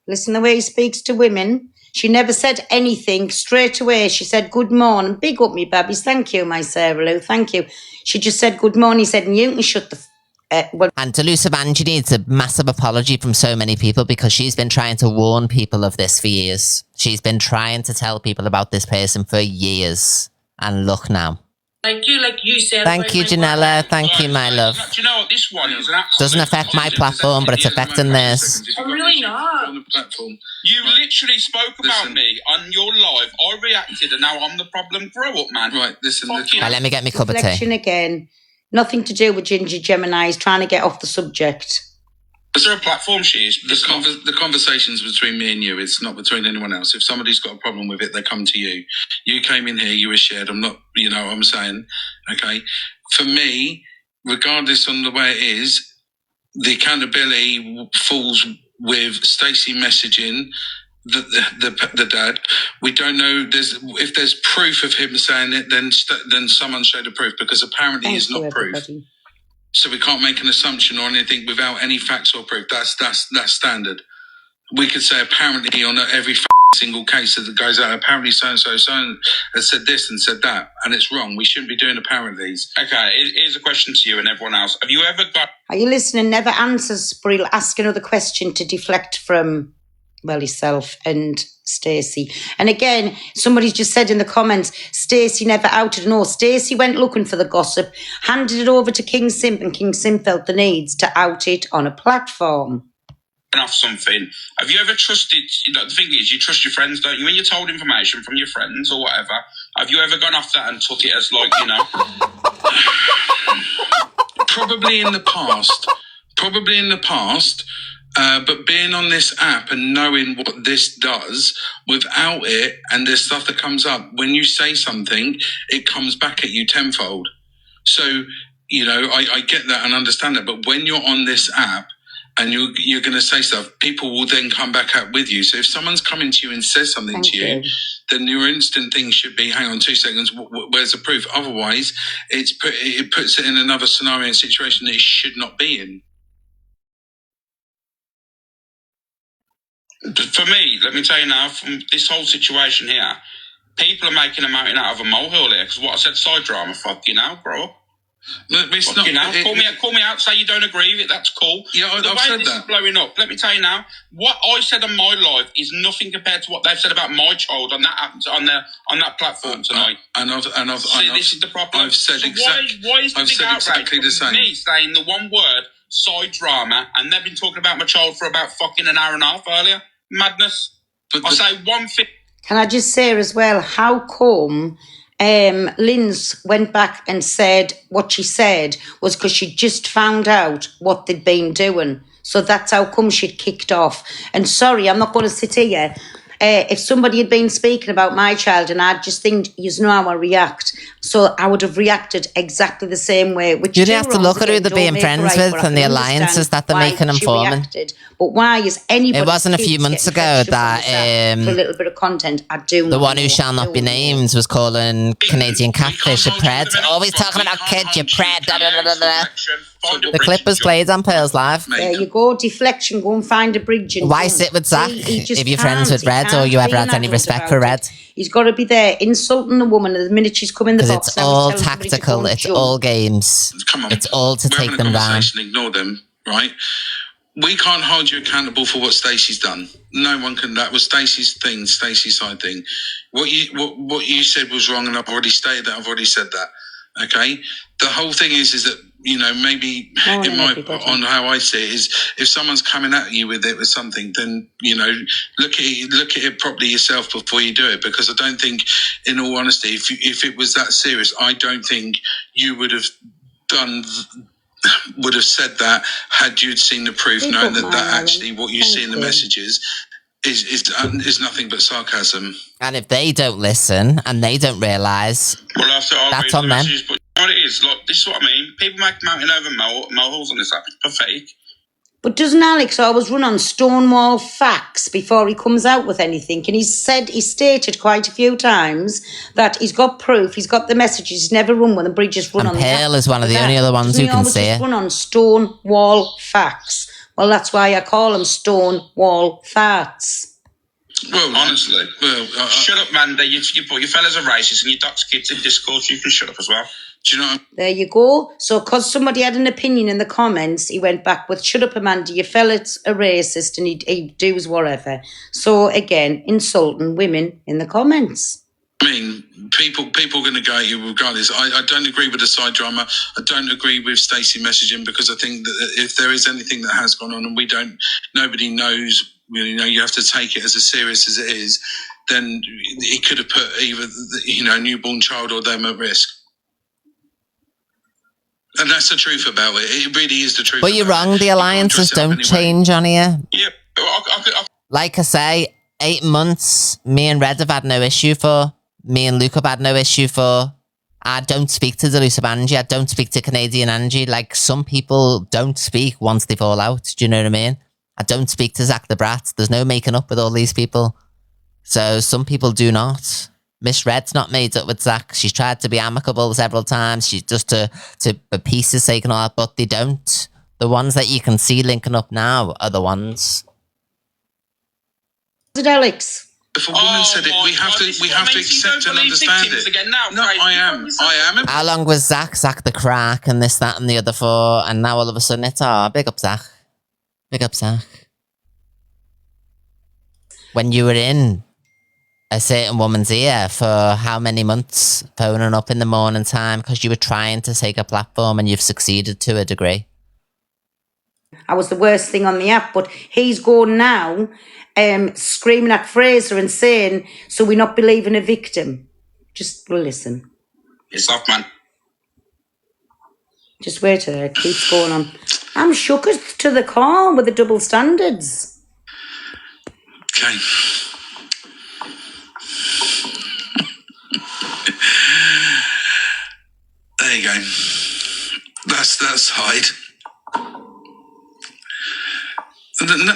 Listen, the way he speaks to women, she never said anything straight away. She said, good morning, big up me babbies, thank you, my Sarah Lou, thank you. She just said, good morning, he said, and you can shut the... And Delusive Angie needs a massive apology from so many people because she's been trying to warn people of this for years. She's been trying to tell people about this person for years. And look now. Like you said. Thank you, Janella. Thank you, my love. Do you know what this one is? Doesn't affect my platform, but it's affecting this. I'm really not. You literally spoke about me on your live. I reacted, and now I'm the problem. Grow up, man. Right, listen. Right, let me get me cup of tea. Reflection again. Nothing to do with Ginger Gemini. He's trying to get off the subject. Is there a platform she is? The conversation's between me and you. It's not between anyone else. If somebody's got a problem with it, they come to you. You came in here, you were shared. I'm not, you know what I'm saying? Okay. For me, regardless on the way it is, the accountability falls with Stacey messaging the dad. We don't know if there's proof of him saying it, then someone show the proof, because apparently it's not proof. So we can't make an assumption or anything without any facts or proof. That's standard. We could say apparently on every single case that goes out, apparently so-and-so has said this and said that, and it's wrong. We shouldn't be doing apparentlys. Okay, here's a question to you and everyone else. Have you ever got... Are you listening? Never answers, but he'll ask another question to deflect from, well, himself and Stacey. And again, somebody's just said in the comments, Stacey never outed. No, Stacey went looking for the gossip, handed it over to King Simp, and King Simp felt the needs to out it on a platform. Off something. Have you ever trusted, you know, the thing is, you trust your friends, don't you? When you're told information from your friends or whatever, have you ever gone off that and took it as like, you know? Probably in the past. But being on this app and knowing what this does, without it, and there's stuff that comes up, when you say something, it comes back at you tenfold. So, you know, I get that and understand that. But when you're on this app and you're going to say stuff, people will then come back up with you. So if someone's coming to you and says something to you, then your instant thing should be, hang on 2 seconds, where's the proof? Otherwise, it puts it in another scenario and situation that it should not be in. For me, let me tell you now, from this whole situation here, people are making a mountain out of a molehill here, because what I said, side drama, fuck you now, bro. It's not. Call me out. Say you don't agree with it. That's cool. Yeah, the I've way said this that. is blowing up. Let me tell you now. What I said on my live is nothing compared to what they've said about my child on that platform tonight. This is the problem. I've said why is the big outrage the same. Me saying the one word side drama, and they've been talking about my child for about fucking an hour and a half earlier. Madness. I say one thing. Can I just say as well, how come Linz went back and said what she said was because she just found out what they'd been doing. So that's how come she'd kicked off. And sorry, I'm not going to sit here. If somebody had been speaking about my child and I just think, you know how I react. So I would have reacted exactly the same way. Which you have to look at who they're being friends with and the alliances that they're making and forming. But why is anybody? It wasn't a few months ago that for a little bit of content, I do. The one who shall not be named was calling Canadian catfish a pred. Always talking about kids, you pred. Da, da, da, da, da. The clip was played on Pearls Live. There you go, deflection. Go and find a bridge. And why sit with Zach if you're friends with Red or you ever had any respect for Red? He's got to be there insulting the woman the minute she's come in the box. Because it's all tactical. It's all games. Come on. It's all to take them down. Ignore them, right? We can't hold you accountable for what Stacey's done. No one can. That was Stacey's thing, Stacey's side thing. What you said was wrong, and I've already stated that. I've already said that. Okay. The whole thing is that, you know, maybe on how I see it is, if someone's coming at you with something, then, you know, look at it properly yourself before you do it. Because I don't think, in all honesty, if it was that serious, I don't think you would have said that had you seen the proof, knowing that actually what you see in the messages is nothing but sarcasm. And if they don't listen and they don't realise, that's on them. But you know what it is? Look, this is what I mean. People make mountain over molehills on this app. It's pathetic. But doesn't Alex always run on Stonewall facts before he comes out with anything? And he stated quite a few times that he's got proof, he's got the messages, he's never run one, and Bridget's run on the app. Pearl is one of the only other ones who can say it. Run on Stonewall facts. Well, that's why I call them Stonewall facts. Well, honestly, shut up, man. You fellas are racist and you dox kids in discourse. You can shut up as well. Do you know? There you go. So, because somebody had an opinion in the comments, he went back with "Shut up, Amanda. You fellas are racist," and he does whatever. So again, insulting women in the comments. I mean, people are going to go at you regardless. I don't agree with the side drama. I don't agree with Stacey messaging, because I think that if there is anything that has gone on and nobody knows, you have to take it as serious as it is, then it could have put either, a newborn child or them at risk. And that's the truth about it. It really is the truth. But you're wrong. The alliances don't change on here. Yeah. Like I say, 8 months, me and Red have had no issue for. Me and Luke have had no issue for. I don't speak to Delusive Angie. I don't speak to Canadian Angie. Like, some people don't speak once they fall out. Do you know what I mean? I don't speak to Zach the Brat. There's no making up with all these people. So some people do not. Miss Red's not made up with Zach. She's tried to be amicable several times. She's just to pieces sake and all that, but they don't. The ones that you can see linking up now are the ones. Is it Alex? If a woman said it, we have to accept and understand it. No, I am. How long was Zach the crack and this, that, and the other for? And now all of a sudden it's big up Zach. Big up Zach. When you were in a certain woman's ear for how many months, phoning up in the morning time because you were trying to take a platform, and you've succeeded to a degree. I was the worst thing on the app, but he's going now screaming at Fraser and saying, so we're not believing a victim. Just listen. It's off, man. Just wait till it keeps going on. I'm shook to the core with the double standards. Okay. There you go. That's that side.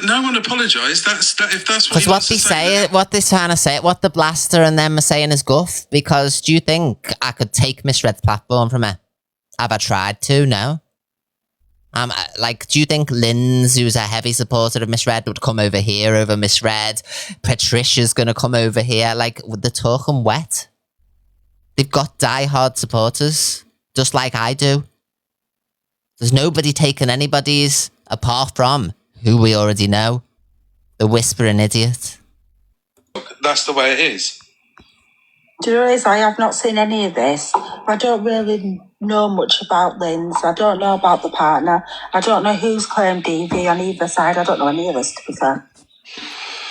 No one apologise. If that's what. Because what they're trying to say, what the Blaster and them are saying is guff. Because do you think I could take Miss Red's platform from her? Have I tried to? No. Do you think Linz, who's a heavy supporter of Miss Red, would come over here over Miss Red? Patricia's going to come over here. They're talking wet. They've got die-hard supporters, just like I do. There's nobody taking anybody's apart from who we already know. The whispering idiot. That's the way it is. Do you realise I have not seen any of this? I don't really know much about Linz. I don't know about the partner. I don't know who's claimed DV on either side. I don't know any of this, to be fair.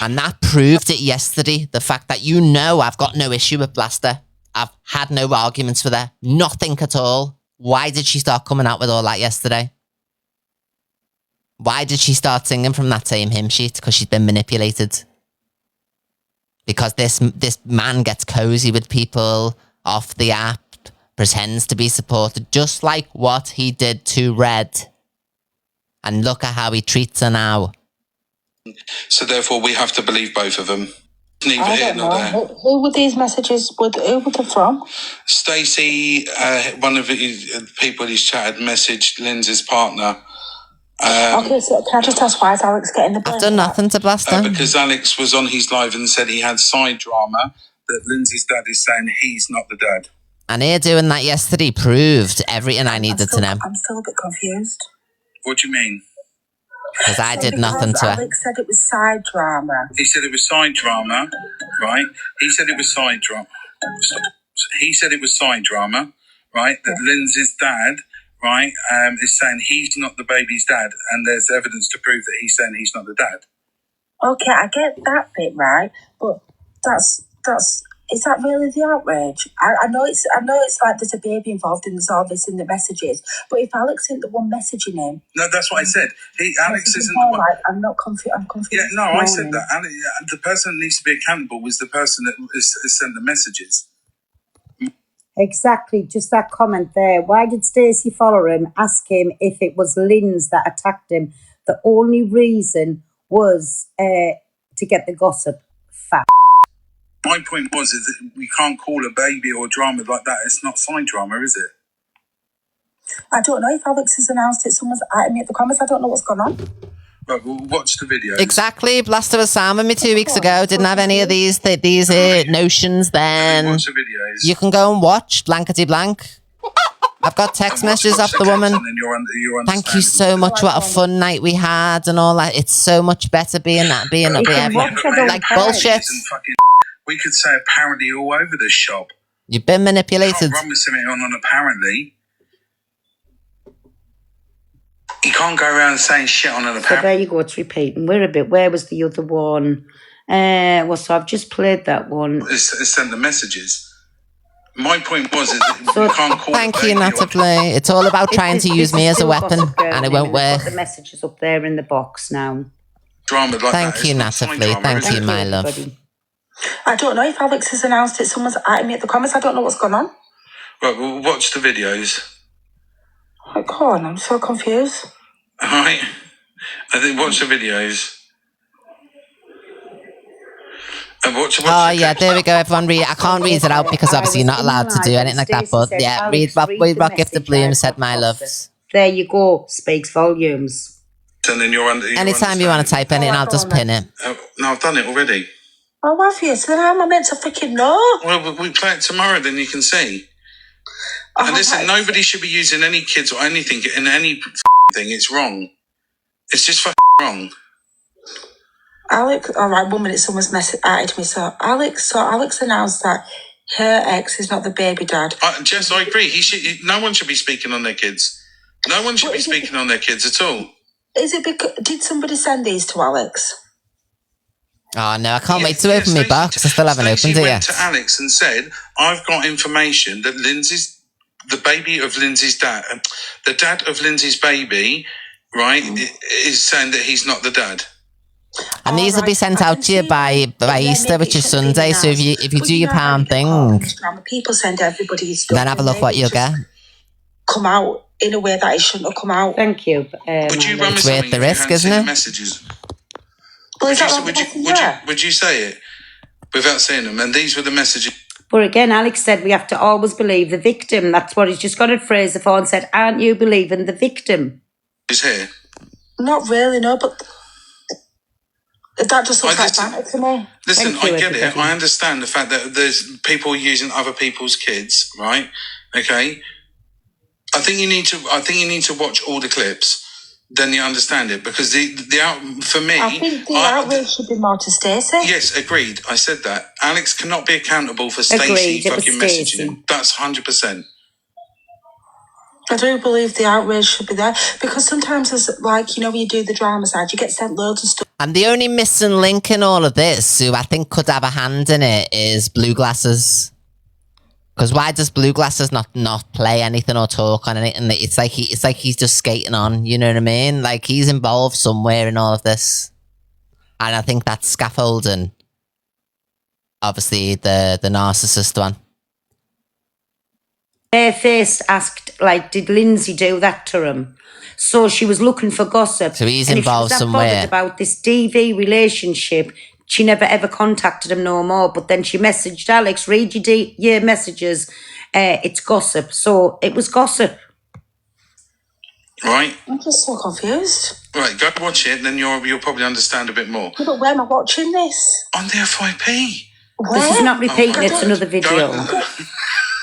And that proved it yesterday. The fact that I've got no issue with Blaster. I've had no arguments with her. Nothing at all. Why did she start coming out with all that yesterday? Why did she start singing from that same hymn sheet? Because she's been manipulated. Because this man gets cozy with people off the app, pretends to be supported, just like what he did to Red. And look at how he treats her now. So therefore, we have to believe both of them. Neither I here don't nor know. there. Who were these messages? Who were they from? Stacey, one of the people he's chatted, messaged Lindsay's partner. Okay, so can I just ask, why is Alex getting the blame? I've done nothing to Blaster. Because Alex was on his live and said he had side drama that Lindsay's dad is saying he's not the dad. And her doing that yesterday proved everything I needed to know. I'm still a bit confused. What do you mean? Because I did nothing to her. Alex said it was side drama. He said it was side drama, right? He said it was side drama. He said it was side drama, right? That Lindsay's dad, right, is saying he's not the baby's dad, and there's evidence to prove that he's saying he's not the dad. Okay, I get that bit, right? But is that really the outrage? I know it's like there's a baby involved and there's all this in the messages. But if Alex isn't the one messaging him, no, that's what I said. Alex isn't the one. Like, I'm not confused. I'm confused. Yeah, no, I said that. The person that needs to be accountable was the person that has sent the messages. Exactly, just that comment there. Why did Stacey follow him, ask him if it was Linz that attacked him? The only reason was to get the gossip. Fat. My point was is that we can't call a baby or drama like that. It's not side drama, is it? I don't know if Alex has announced it. Someone's at me at the comments. I don't know what's gone on. Right, we'll watch the video. Exactly. Blaster was Sam with me 2 weeks ago. Didn't have any of these notions then. Watch the videos. You can go and watch blankety blank. I've got text messages off the woman. Thank you so much. What a fun night we had and all that. It's so much better being like bullshit. We could say apparently all over this shop. You've been manipulated. Run with something on apparently. You can't go around saying shit on an apparently. So there you go, it's repeating. Where was the other one? So I've just played that one. It's sent the messages. My point was is that you can't call. Thank you, Natalie. It's all about trying to use me as a weapon, and it won't work. The messages up there in the box now. Drama like Thank you, Natalie. Thank you, my love. I don't know if Alex has announced it. Someone's at me at the comments. I don't know what's gone on. Right, we'll watch the videos. Oh, go on, I'm so confused. All right. I think watch the videos. Watch yeah, there we go. Everyone read. I can't read it out because obviously you're not allowed to do anything like that. But yeah, read what Gift of Bloom said, my loves. There you go. Speaks volumes. And then anytime you want to type anything, I'll just pin it. No, I've done it already. Oh, have you? So then how am I meant to freaking know? Well, we play it tomorrow, then you can see. And listen, nobody should be using any kids or anything in any thing. It's wrong. It's just wrong. Alex, all right, 1 minute, someone's added me. So Alex announced that her ex is not the baby dad. Jess, I agree. No one should be speaking on their kids. No one should be speaking on their kids at all. Is it because, did somebody send these to Alex? Oh no, I can't wait to open my box. I still haven't opened it yet. She went to Alex and said, I've got information that the baby of Lindsay's dad, the dad of Lindsay's baby, right, is saying that he's not the dad. And these will be sent out to you by Easter, which is Sunday. So if you do your pound thing, people send everybody stuff. Then have a look what you'll get. Come out in a way that it shouldn't have come out. Thank you. It's worth the risk, isn't it? Messages. Well, would you say it without saying them? And these were the messages. But again, Alex said we have to always believe the victim. That's what he's just got at Fraser for and said, aren't you believing the victim? Is here? Not really, no, but that just looks like banter to me. Listen, I get it. I understand the fact that there's people using other people's kids, right? Okay. I think you need to watch all the clips. Then you understand it, because for me, I think the outrage should be more to Stacey. Yes, agreed. I said that. Alex cannot be accountable for Stacey Agreed, it was fucking messaging Stacey. him. That's 100%. I do believe the outrage should be there, because sometimes it's like, you know, when you do the drama side, you get sent loads of stuff. And the only missing link in all of this, who I think could have a hand in it, is Blue Glasses. Because why does Blue Glasses not play anything or talk on anything? It's like he's just skating on. You know what I mean? Like, he's involved somewhere in all of this, and I think that's scaffolding. Obviously, the narcissist one. Barefaced asked, like, did Lindsay do that to him? So she was looking for gossip. So he's and involved if she was that somewhere. bothered about this DV relationship, she never ever contacted him no more. But then she messaged Alex, read your messages. It's gossip. So it was gossip. Right? I'm just so confused. Right, go watch it, then you'll probably understand a bit more. Yeah, but where am I watching this? On the FYP. Where? This is not repeating, Oh my it's God. another video.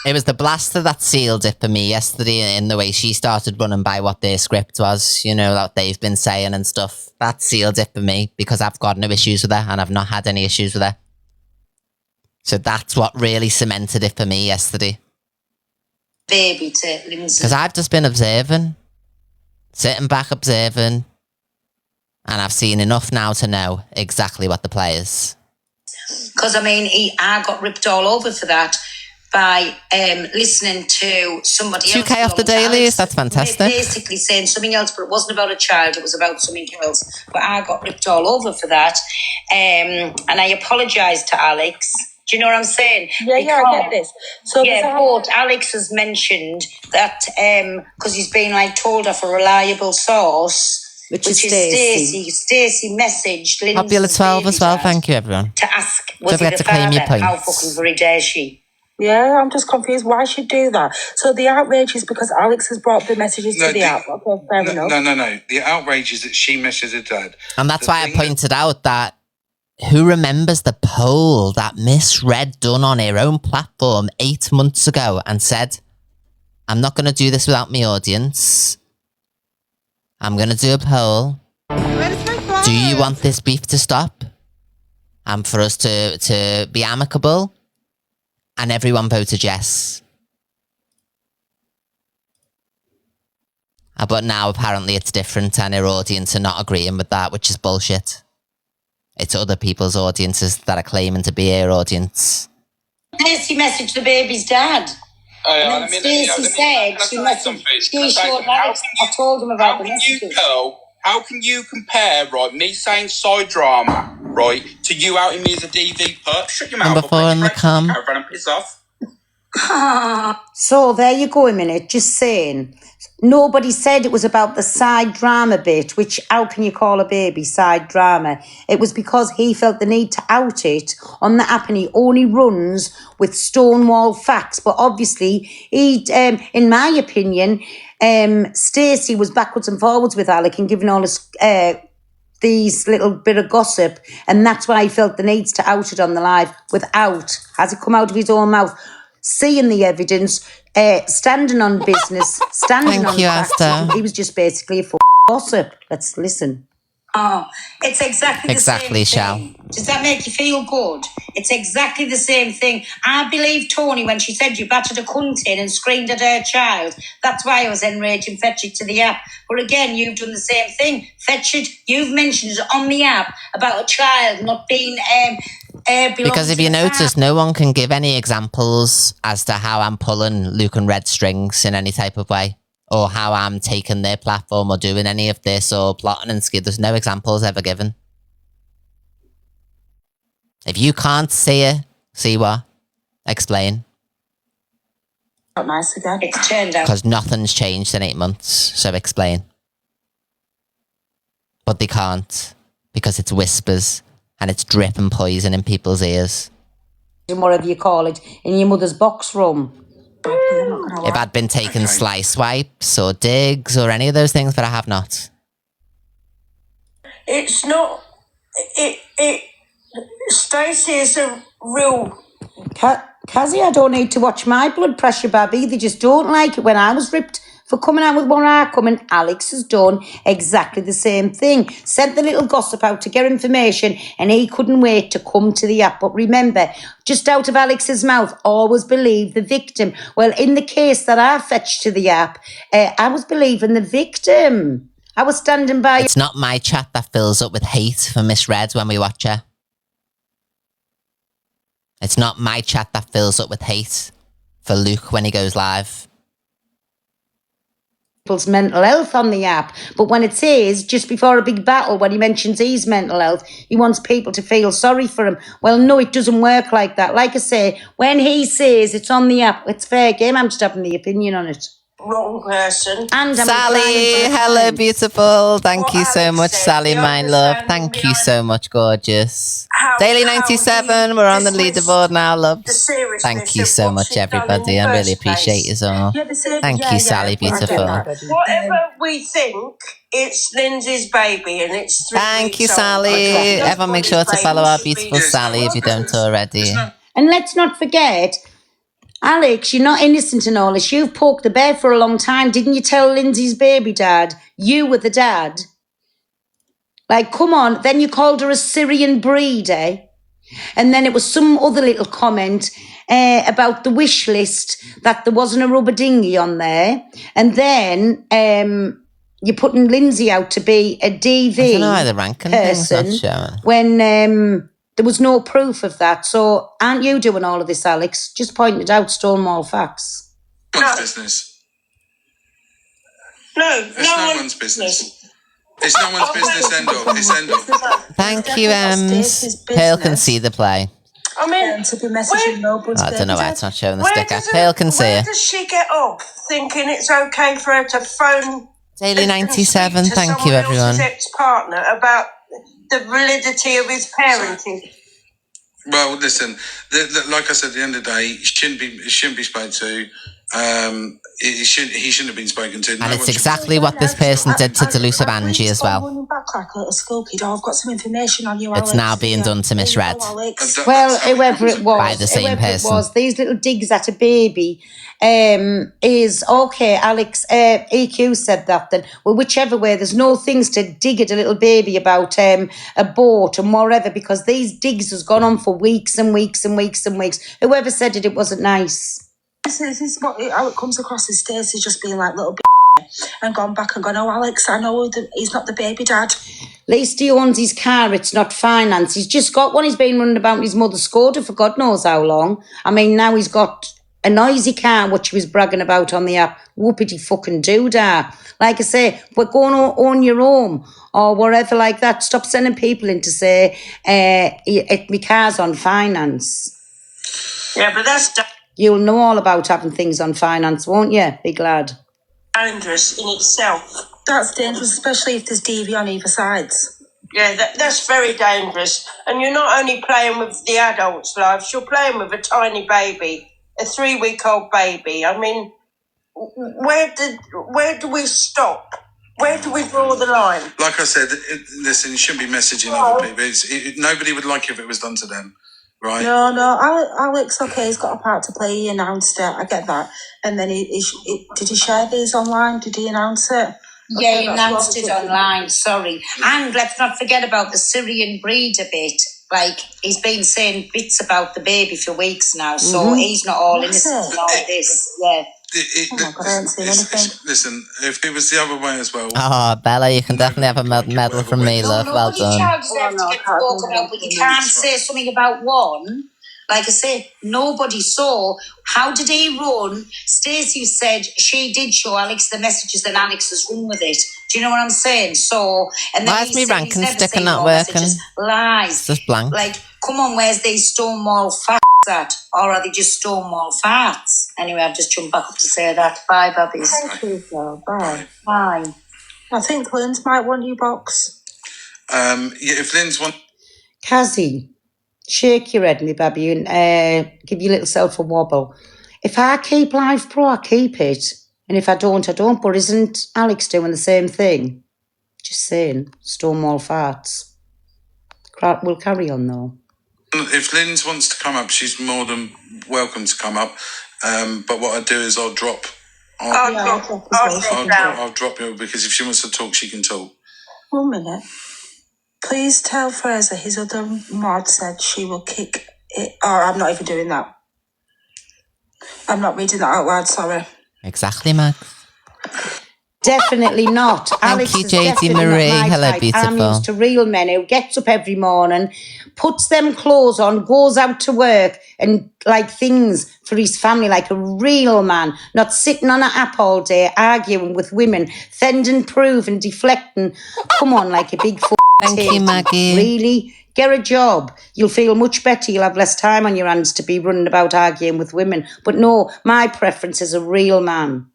It was the blaster that sealed it for me yesterday, in the way she started running by what their script was, you know, that they've been saying and stuff. That sealed it for me, because I've got no issues with her, and I've not had any issues with her. So that's what really cemented it for me yesterday. Baby to Lindsay. Because I've just been observing, sitting back observing, and I've seen enough now to know exactly what the play is. Because, I mean, I got ripped all over for that by listening to somebody else. 2K off the dailies, that's fantastic. Basically saying something else, but it wasn't about a child, it was about something else. But I got ripped all over for that. And I apologised to Alex. Do you know what I'm saying? Yeah, I get this. So yeah, but Alex has mentioned that because he's been like told off a reliable source, which is Stacey. Stacey messaged Lindsay Popular 12 as well, thank you everyone. to ask, Don't was he forget the to claim your father? How points. fucking very dare she? Yeah, I'm just confused. Why she'd do that? So the outrage is because Alex has brought the messages to the app. Okay, fair enough. No. The outrage is that she messaged her dad. And that's why I pointed out that who remembers the poll that Miss Red done on her own platform 8 months ago and said, I'm not going to do this without my audience. I'm going to do a poll. Do you want this beef to stop? And for us to be amicable? And everyone voted yes. But now apparently it's different and her audience are not agreeing with that, which is bullshit. It's other people's audiences that are claiming to be her audience. Stacey messaged the baby's dad. And then Stacey said she showed Alex. I told him about the messages. How can you compare, right, me saying side drama, right, to you outing me as a DV perp? Shut your mouth. Number 4 in the com. And piss off. So there you go a minute, just saying. Nobody said it was about the side drama bit, which how can you call a baby side drama? It was because he felt the need to out it on the app and he only runs with Stonewall facts. But obviously, he, in my opinion, Stacey was backwards and forwards with Alec and giving all his these little bit of gossip, and that's why he felt the need to out it on the live without, has it come out of his own mouth, seeing the evidence, standing on business, standing Thank on you, facts. Asta. He was just basically a gossip. Let's listen. Oh, it's exactly the Exactly, same Shal. thing. Does that make you feel good? It's exactly the same thing. I believe Tony when she said you battered a cunt in and screamed at her child. That's why I was enraged and fetch it to the app. But again, you've done the same thing. Fetch it. You've mentioned it on the app about a child not being Because if you notice, no one can give any examples as to how I'm pulling Luke and Red strings in any type of way, or how I'm taking their platform or doing any of this or plotting and skid. There's no examples ever given. If you can't see it, see what? Explain. Not nice again. It's turned out. Because nothing's changed in 8 months, so explain. But they can't, because it's whispers and it's dripping poison in people's ears. Whatever you call it, in your mother's box room. If I'd been taking slice swipes or digs or any of those things, but I have not. It's not. Stacey is a real. Kazzy, I don't need to watch my blood pressure, Babby. They just don't like it when I was ripped for coming out with what I come, and Alex has done exactly the same thing. Sent the little gossip out to get information, and he couldn't wait to come to the app. But remember, just out of Alex's mouth, always believe the victim. Well, in the case that I fetched to the app, I was believing the victim. I was standing by. It's not my chat that fills up with hate for Miss Red when we watch her. It's not my chat that fills up with hate for Luke when he goes live. People's mental health on the app, but when it says just before a big battle, when he mentions his mental health, he wants people to feel sorry for him. Well, no, it doesn't work like that. Like I say, when he says it's on the app, it's fair game. I'm just having the opinion on it. Wrong person. And Sally, hello, beautiful. Thank you so much, Sally, my love. Thank you so much, gorgeous. Daily 97, we're on the leaderboard now, love. Thank you so much, everybody. I really appreciate you all. Thank you, Sally, beautiful. Whatever we think, it's Lindsay's baby, and it's 3 Thank you, weeks Sally. old. Everyone make sure to follow our beautiful Sally if you don't already. And let's not forget, Alex, you're not innocent in all this. You've poked the bear for a long time. Didn't you tell Lindsay's baby dad you were the dad? Like, come on. Then you called her a Syrian breed, eh? And then it was some other little comment about the wish list, that there wasn't a rubber dinghy on there. And then you're putting Lindsay out to be a DV I don't know why the ranking thing's not showing. when there was no proof of that. So aren't you doing all of this, Alex? Just pointed out Stonewall facts. One's business. No, It's no one's business. It's no one's business, end of. It's end of. Thank you, Ems. Hale can see the play. I mean, to be messaging nobody's I don't know why baby it's not showing the where sticker. does Hale can see where it. does she get off thinking it's okay for her to phone Daily 97, to thank you, someone everyone. else's ex-partner about the validity of his parenting? Well, listen, like I said, at the end of the day, it shouldn't be spoken to. He shouldn't have been spoken to. And it's exactly what this person did to Delusive Angie as well. Running back like a little school kid. Oh, I've got some information on you, It's Alex. now being done to Miss Red. Well, whoever it was, By the same person. These little digs at a baby is okay. Alex, EQ said that then. Well, whichever way, there's no things to dig at a little baby about a boat and whatever, because these digs has gone on for weeks and weeks and weeks and weeks. Whoever said it wasn't nice. This is how it comes across as Stacey just being like little and gone back and gone, oh, Alex, I know he's not the baby dad. At least he owns his car, it's not finance. He's just got one. He's been running about with his mother's Skoda for God knows how long. I mean, now he's got a noisy car, what she was bragging about on the app. Whoopity fucking doodah. Like I say, we're going to own your home or whatever like that. Stop sending people in to say, my car's on finance. Yeah, but that's You'll know all about having things on finance, won't you? Be glad. dangerous in itself. That's dangerous, especially if there's DV on either sides. Yeah, that's very dangerous. And you're not only playing with the adults' lives, you're playing with a tiny baby, a 3-week-old baby. I mean, where do we stop? Where do we draw the line? Like I said, listen, you shouldn't be messaging other people. Nobody would like if it was done to them, right? No, Alex, okay, he's got a part to play. He announced it. I get that. And then did he share these online? Did he announce it? Yeah, he announced it online, sorry. And let's not forget about the Syrian breed a bit. Like, he's been saying bits about the baby for weeks now, so he's not all innocent in all this. Yeah. Oh my God, I haven't seen anything. Listen, if it was the other way as well. Oh, Bella, you can definitely have a medal from me, love. Well done. But you can't say something about one. Like I say, nobody saw. How did he run? Stacey said she did show Alex the messages, then Alex has run with it. Do you know what I'm saying? So, and then why is me ranking sticker not working? Lies. It's just blank. Like, come on, where's these Stonewall facts at? Or are they just Stonewall facts? Anyway, I've just jumped back up to say that. Bye, babbies. Thank you, Flo. Bye. Bye. I think Lynn's might want you box. Yeah, if Lynn's one. Kazzy, shake your head, me baby, and give your little self a wobble. If I keep Live Pro, I keep it. And if I don't, I don't. But isn't Alex doing the same thing? Just saying. Stonewall farts. We'll carry on, though. If Lynn's wants to come up, she's more than welcome to come up. But what I do is I'll drop I'll drop you because if she wants to talk, she can talk. 1 minute. Please tell Fraser his other mod said she will kick it. Oh, I'm not even doing that. I'm not reading that out loud, sorry. Exactly, Max. Definitely not. Alex you, is JT definitely Marie. not my Hello, type. beautiful. I'm used to real men who gets up every morning, puts them clothes on, goes out to work and like things for his family like a real man, not sitting on an app all day arguing with women, fend and prove and deflecting. Come on, like a big Thank you, Maggie. Really? Get a job. You'll feel much better. You'll have less time on your hands to be running about arguing with women. But no, my preference is a real man.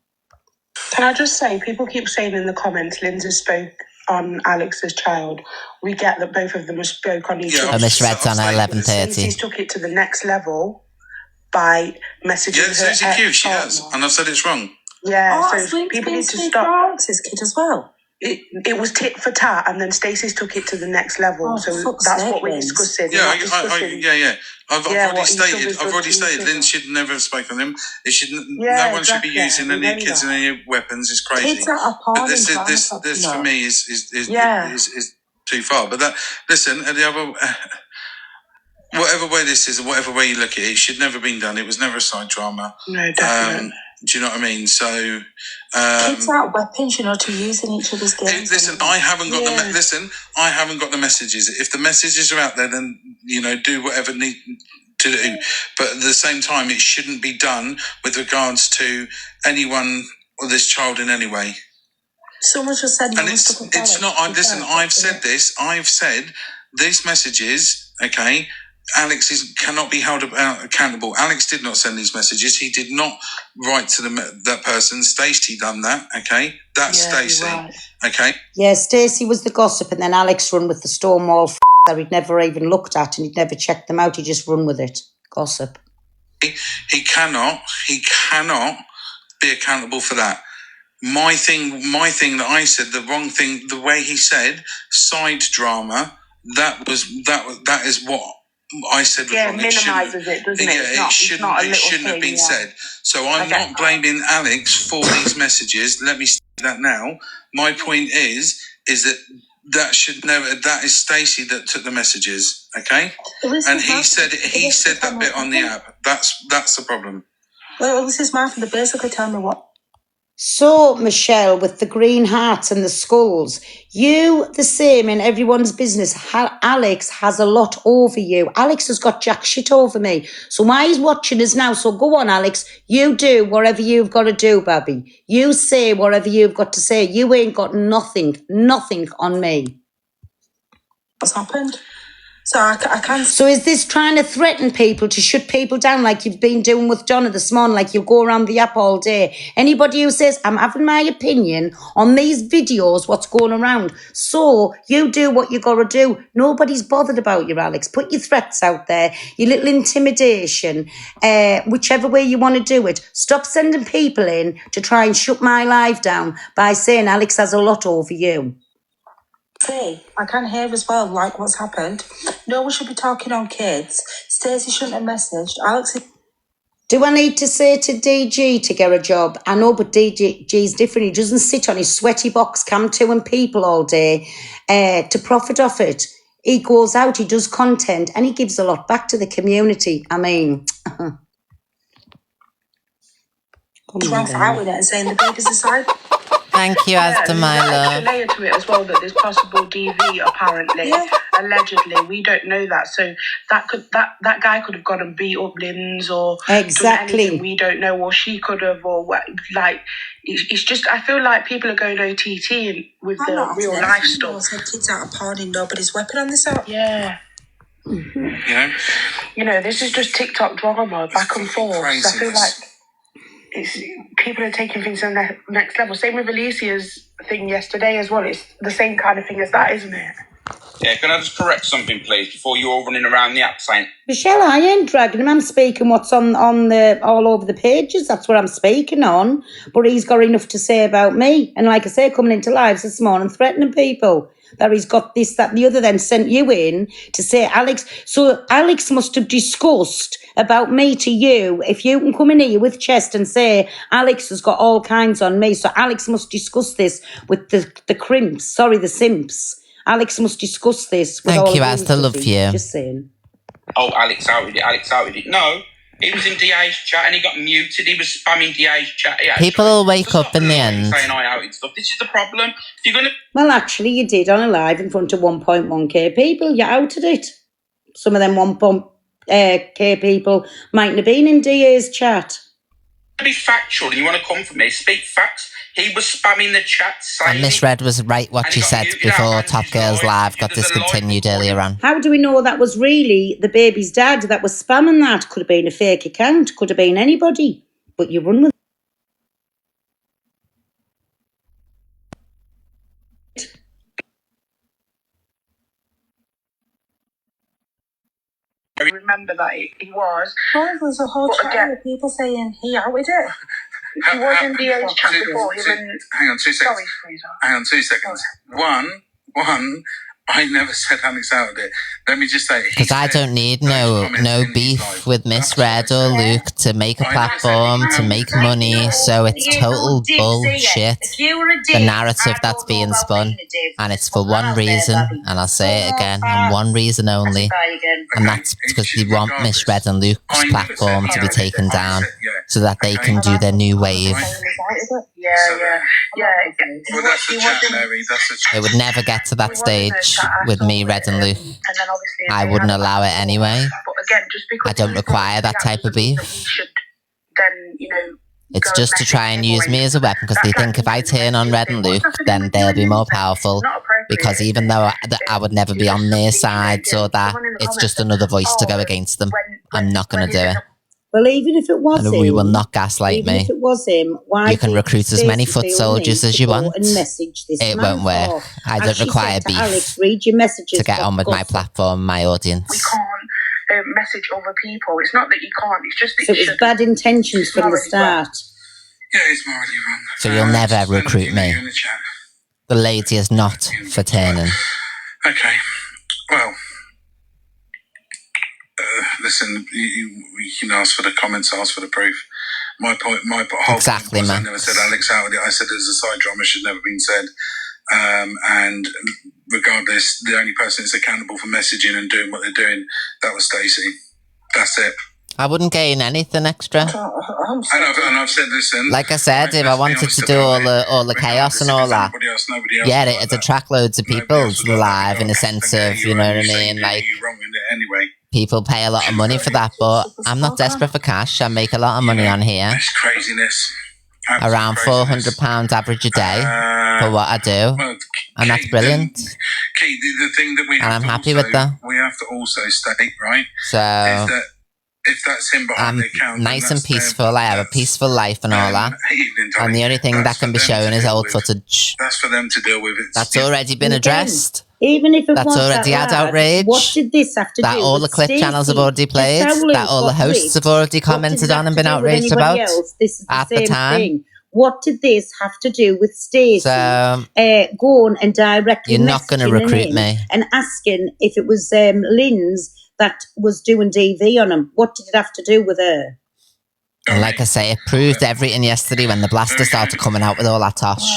Can I just say, people keep saying in the comments, Lindsay spoke on Alex's child. We get that both of them spoke on each other. I misread on her 11:30. Stacey's took it to the next level by messaging her Susie Q, she ex-partner. has, and I've said it's wrong. Yeah, Oh, so people need to stop. Alex's kid as well. It was tit for tat, and then Stacey's took it to the next level. So that's what we're discussing. Yeah, We're not discussing. I've already stated. Lynn should never have spoken on him. It should. No one should be using any kids and any weapons. It's crazy. Kids that are But this for me is too far. But that listen, and the other. Whatever way this is, and whatever way you look at it, it should never have been done. It was never a side drama. No, definitely. Do you know what I mean? So, kids are weapons, to use in each other's games. Listen, I haven't got I haven't got the messages. If the messages are out there, then do whatever need to do. But at the same time, it shouldn't be done with regards to anyone or this child in any way. Someone just said, and it's not. I've said this. I've said these messages. Okay. Alex cannot be held accountable. Alex did not send these messages. He did not write to that person. Stacey done that. Okay, that's Stacey. Right. Okay. Yeah, Stacey was the gossip, and then Alex run with the Stonewall that he'd never even looked at, and he'd never checked them out. He just run with it. Gossip. He cannot be accountable for that. My thing that I said, the wrong thing, the way he said side drama. That is what I said was wrong. Minimises it, doesn't it? Yeah, it shouldn't have been said. So I'm not blaming Alex for these messages. Let me say that now. My point is that should never. That is Stacey that took the messages. Okay, and he said that bit on the app. That's the problem. Well, this is Martha. They're basically telling me what. So, Michelle, with the green hearts and the skulls, you the same in everyone's business. Alex has a lot over you. Alex has got jack shit over me. So why he's watching us now? So go on, Alex. You do whatever you've got to do, baby. You say whatever you've got to say. You ain't got nothing on me. What's happened? So I can't. So is this trying to threaten people to shut people down like you've been doing with Donna this morning, like you go around the app all day? Anybody who says, I'm having my opinion on these videos, what's going around. So you do what you got to do. Nobody's bothered about you, Alex. Put your threats out there, your little intimidation, whichever way you want to do it. Stop sending people in to try and shut my life down by saying Alex has a lot over you. See, I can hear as well, like what's happened. No one should be talking on kids. Stacey shouldn't have messaged. Alex. Do I need to say to DG to get a job? I know, but DG's different. He doesn't sit on his sweaty box cam and people all day to profit off it. He goes out, he does content, and he gives a lot back to the community. I mean... Runs out with it and saying the baby's aside. Thank you, Asda, my love. There's a layer to it as well that there's possible DV apparently, allegedly. We don't know that, so that guy could have gone and beat up Linz or done anything we don't know, or she could have, or what. Like it's just I feel like people are going OTT with the real life stuff. Kids out of partying, nobody's weapon on this app. Yeah. Mm-hmm. You know, this is just TikTok drama back and forth. So I feel like. People are taking things to the next level. Same with Alicia's thing yesterday as well. It's the same kind of thing as that, isn't it? Yeah, can I just correct something, please, before you're all running around the app saying... Michelle, I ain't dragging him. I'm speaking what's on the all over the pages. That's what I'm speaking on. But he's got enough to say about me. And like I say, coming into lives this morning, threatening people. that he's got this, that, and the other, then sent you in to say Alex. So Alex must have discussed about me to you. If you can come in here with chest and say Alex has got all kinds on me, so Alex must discuss this with the crimps. Sorry, the simps. Alex must discuss this with all Thank you, of Asta. Love you. Just saying. Oh, Alex outed it. No, he was in DA's chat and he got muted. He was spamming DA's chat. People will wake up in the end. Saying I outed stuff. This is the problem. If you're gonna. Well, actually, you did on a live in front of 1.1k people. You outed it. Some of them 1.k people mightn't have been in DA's chat. Be factual and you want to come for me, speak facts. He was spamming the chat saying... And Miss Red was right what she said before Top Girls Live got discontinued earlier on. How do we know that was really the baby's dad that was spamming that? Could have been a fake account. Could have been anybody. But you run with I remember that he was. Well, there's a whole But chat of people saying he outed it. He was in DA's chat before him and... Hang on 2 seconds. Sorry, Fraser. Hang on 2 seconds. One, I never said Alex outed it. Let me just say... Because I don't need no beef with Miss Red or Luke to make a platform, to make money, so it's total bullshit. The narrative that's being spun, and it's for one reason, and I'll say it again, and one reason only, and that's because they want Miss Red and Luke's platform to be taken down, so that they can do their new wave. Yeah. Well, that's the chat, Mary. That's the chat. It would never get to that stage with me, Red and Luke. I wouldn't allow it anyway. But again, just because I don't require that type of beef. then, you know... It's just to try and use me as a weapon, because they think if I turn on Red and Luke, then they'll be more powerful. Because even though I would never be on their side, so that it's just another voice to go against them. I'm not going to do it. Well, even if it was And him, we will not gaslight even me. if it was him, why You can did recruit as many Stacey foot feel the soldiers need as to you go want. and message this It man won't work. for? I And don't she require said to beef Alex, read your messages. to get for on with my gossip. platform, my audience. We can't message other people. It's not that you can't. It's just that So you it was should. bad intentions from the start. Yeah, he's morally wrong. So you'll never recruit me. In the chat. The lady is not for turning. Okay. Well, listen, you can ask for the comments, ask for the proof. My whole Exactly, point was man. I never said Alex outed it. I said it was a side drama, should never been said. And regardless, the only person that's accountable for messaging and doing what they're doing, that was Stacey. That's it. I wouldn't gain anything extra. And I've said, listen. Like I said, if I wanted to do all the chaos and all that, Nobody else yeah, it'd attract loads of people to the live in a sense of, you know what I mean? Like, anyway. people pay a lot of money for that, but I'm not desperate for cash. I make a lot of money on here. It's craziness. Around £400 average a day for what I do. And that's brilliant. Kate, the thing that we have And I'm to happy also, with that. We have to also state, right? So is that if that's him behind I'm the account, nice and peaceful. I have a peaceful life and all that. And the only thing that can be shown is old footage. That's for them to deal with. That's already been addressed. Even if it That's was already that had lad, outrage. what did this have to That do all with the clip channels have Stacey? already played. If Luke That all the got hosts have ripped, already what did commented it on have and to been do with outraged anybody about else? This is the at the same time. thing. What did this have to do with Stacey So going and directly you're not going to messaging recruit him me. and asking if it was Lynn's that was doing DV on him? What did it have to do with her? And like I say, it proved everything yesterday when the Blaster started coming out with all that tosh.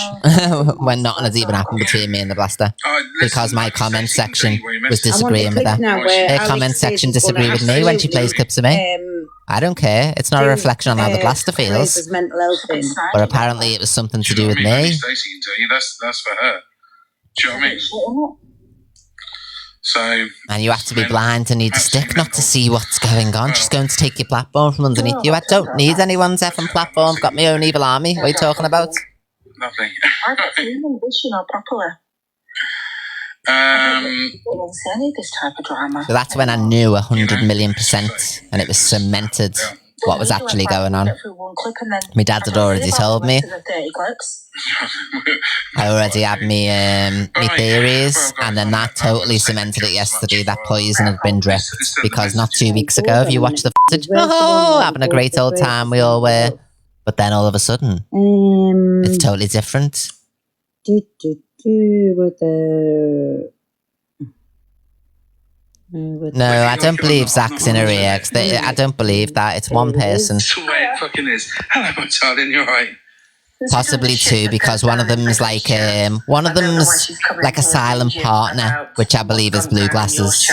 When nothing had even happened between me and the Blaster. Because my comment section was disagreeing with her. Her comment section disagreed with me when she plays clips of me. I don't care. It's not a reflection on how the Blaster feels. Mental health thing. But apparently it was something to do with me. Stacey can tell you that's for her. Do you know what I mean? So, and you have to be blind and need a stick not to see what's going on. She's going to take your platform from underneath you. I don't need anyone's effing platform. I've got my own evil army. What are you talking about? Nothing. I got human vision properly. Um, don't see any of this type of drama. So that's when I knew 100,000,000%, and it was cemented what was actually going on. My dad had already told me. I already had me theories, and then that totally cemented it yesterday. That poison had been dripped because not 2 weeks ago, if you watch the footage, having a great old time, we all were. But then all of a sudden, it's totally different. do with the... No, I don't believe Zach's in her ear. I don't believe that. It's one person. That's the way it fucking is. Hello, my darling, you're right. Possibly two, because one of them's like a silent partner, which I believe is Blue Glasses.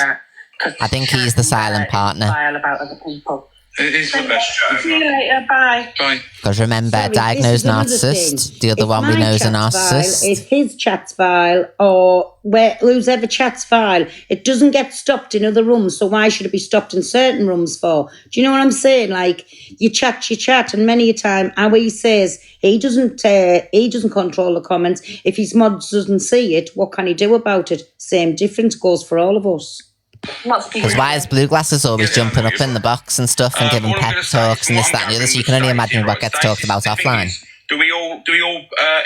I think he's the silent partner. About other people. It is the best chat See you ever. later. Bye. Bye. Because remember, Sorry, diagnosed this is another narcissist. thing. The other If one we my know is a chat's narcissist. File, if his chat's file or who's ever chat's file, it doesn't get stopped in other rooms. So why should it be stopped in certain rooms for? Do you know what I'm saying? Like you chat, and many a time how he says he doesn't control the comments. If his mods doesn't see it, what can he do about it? Same difference goes for all of us. Because why is Blue Glasses always jumping up in the box and stuff and giving pep talks and this, that and the other, so you can only imagine what gets talked about offline. Do we all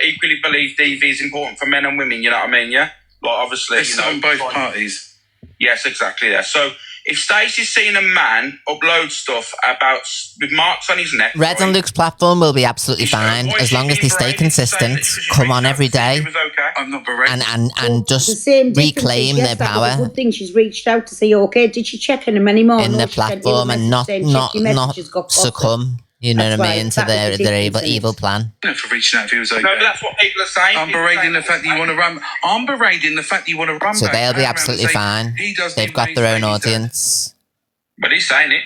equally believe DV is important for men and women? You know what I mean? Yeah. Like obviously, It's on both parties. Yes, exactly. Yeah. So if Stacey's seeing a man upload stuff with marks on his neck, Red and Luke's platform will be absolutely fine as long as they stay consistent, come on every day, I'm not berating. and just The same difference reclaim is, their that was a power good thing. She's reached out to say, okay, did she check on him anymore? in No, their she sent you a platform and message saying, check your not messages, got succumb. You know That's what I right, mean? To that was the their difference, evil plan. No, for reaching out if he was okay. No, but that's what people are saying. I'm berating the fact that you want to run. I'm berating the fact that you want to run. So back they'll be around and absolutely say, fine. He does They've got their own audience. But he's saying it.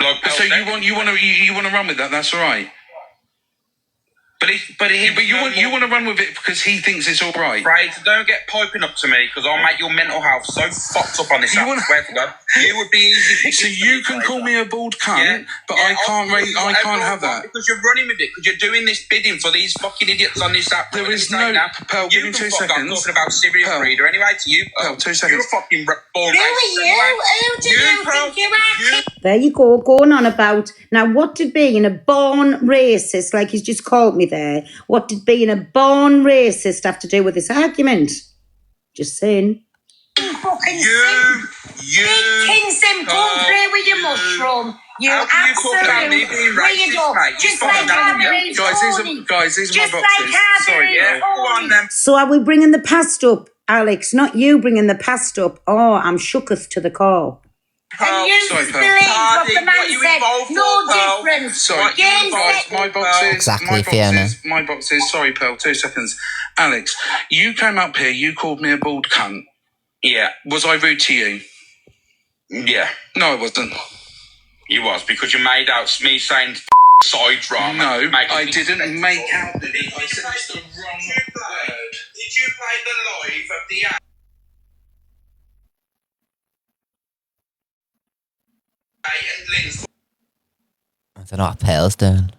So you want to run with that? That's all right. But you want to run with it because he thinks it's all right. Fraser, don't get piping up to me because I'll make your mental health so fucked up on this app. Swear to God. You would be easy. So you can call me a bald cunt, but I can't have that. Because you're running with it, because you're doing this bidding for these fucking idiots on this app. There is no... Pearl, give me 2 seconds. I'm talking about Syrian breeder anyway to you. Pearl, 2 seconds. You're a fucking born Who are racist you? anyway. Who do you Pearl, think you are? There you go, going on about... Now, what did being a born racist, like he's just called me there, what did being a born racist have to do with this argument? Just saying. You Kingston, go and play with your mushroom. You How can you talk about me being racist, weirdo. mate? Just You like fucking don't, yeah? Harvey's These are my Just boxes. like Harvey's Sorry, Yeah, go on then. So are we bringing the past up, Alex? Not you bringing the past up. Oh, I'm shooketh to the call. And you Sorry, believe Pearl. what the man What you said. involved No for, Pearl? difference. Sorry, James guys, said- my boxes. Exactly, Fiona. My boxes. Sorry, Pearl. 2 seconds. Alex, you came up here. You called me a bald cunt. Yeah, Was I rude to you? yeah. No, I wasn't. You was, because you made out me saying side drama. No, Make I it didn't make out. Did you I said it's the wrong word. Did you play the live of the app? And Lynn's I don't know what Pearl's doing.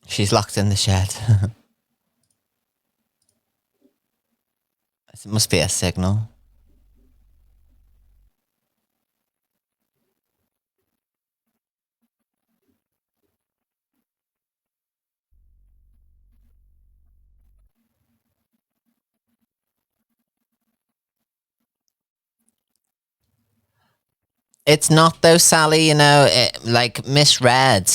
She's locked in the shed. It must be a signal. It's not though, Sally, you know, like misread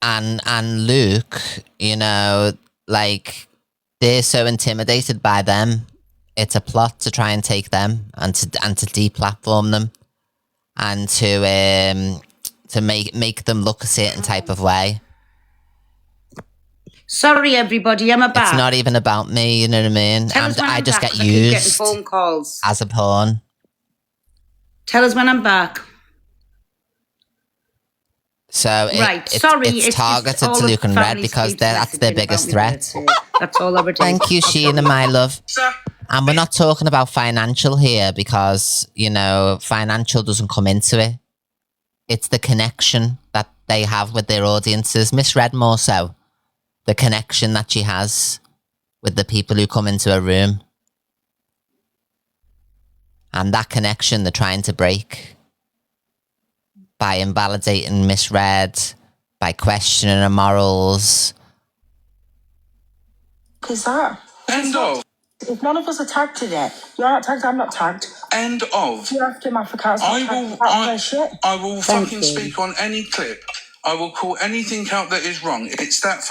and Luke, you know, like they're so intimidated by them. It's a plot to try and take them and to deplatform them and to make them look a certain type of way. Sorry, everybody, I'm back. It's not even about me, you know what I mean? Tell us when I I'm just back, get 'cause I keep getting used phone calls. as a pawn. Tell us when I'm back. So Right, sorry, it's it's targeted just all to the Luke and Red families because keep that's their messaging biggest about me threat. That's all I would do. Thank you, Sheena, my love. And we're not talking about financial here because, you know, financial doesn't come into it. It's the connection that they have with their audiences. Misread more so. The connection that she has with the people who come into her room. And that connection they're trying to break. by invalidating misread, by questioning her morals. Is that? End of. If none of us are tagged today, you're not tagged, I'm not tagged. End of. You're after him Africa. I will fucking speak on any clip. I will call anything out that is wrong. It's that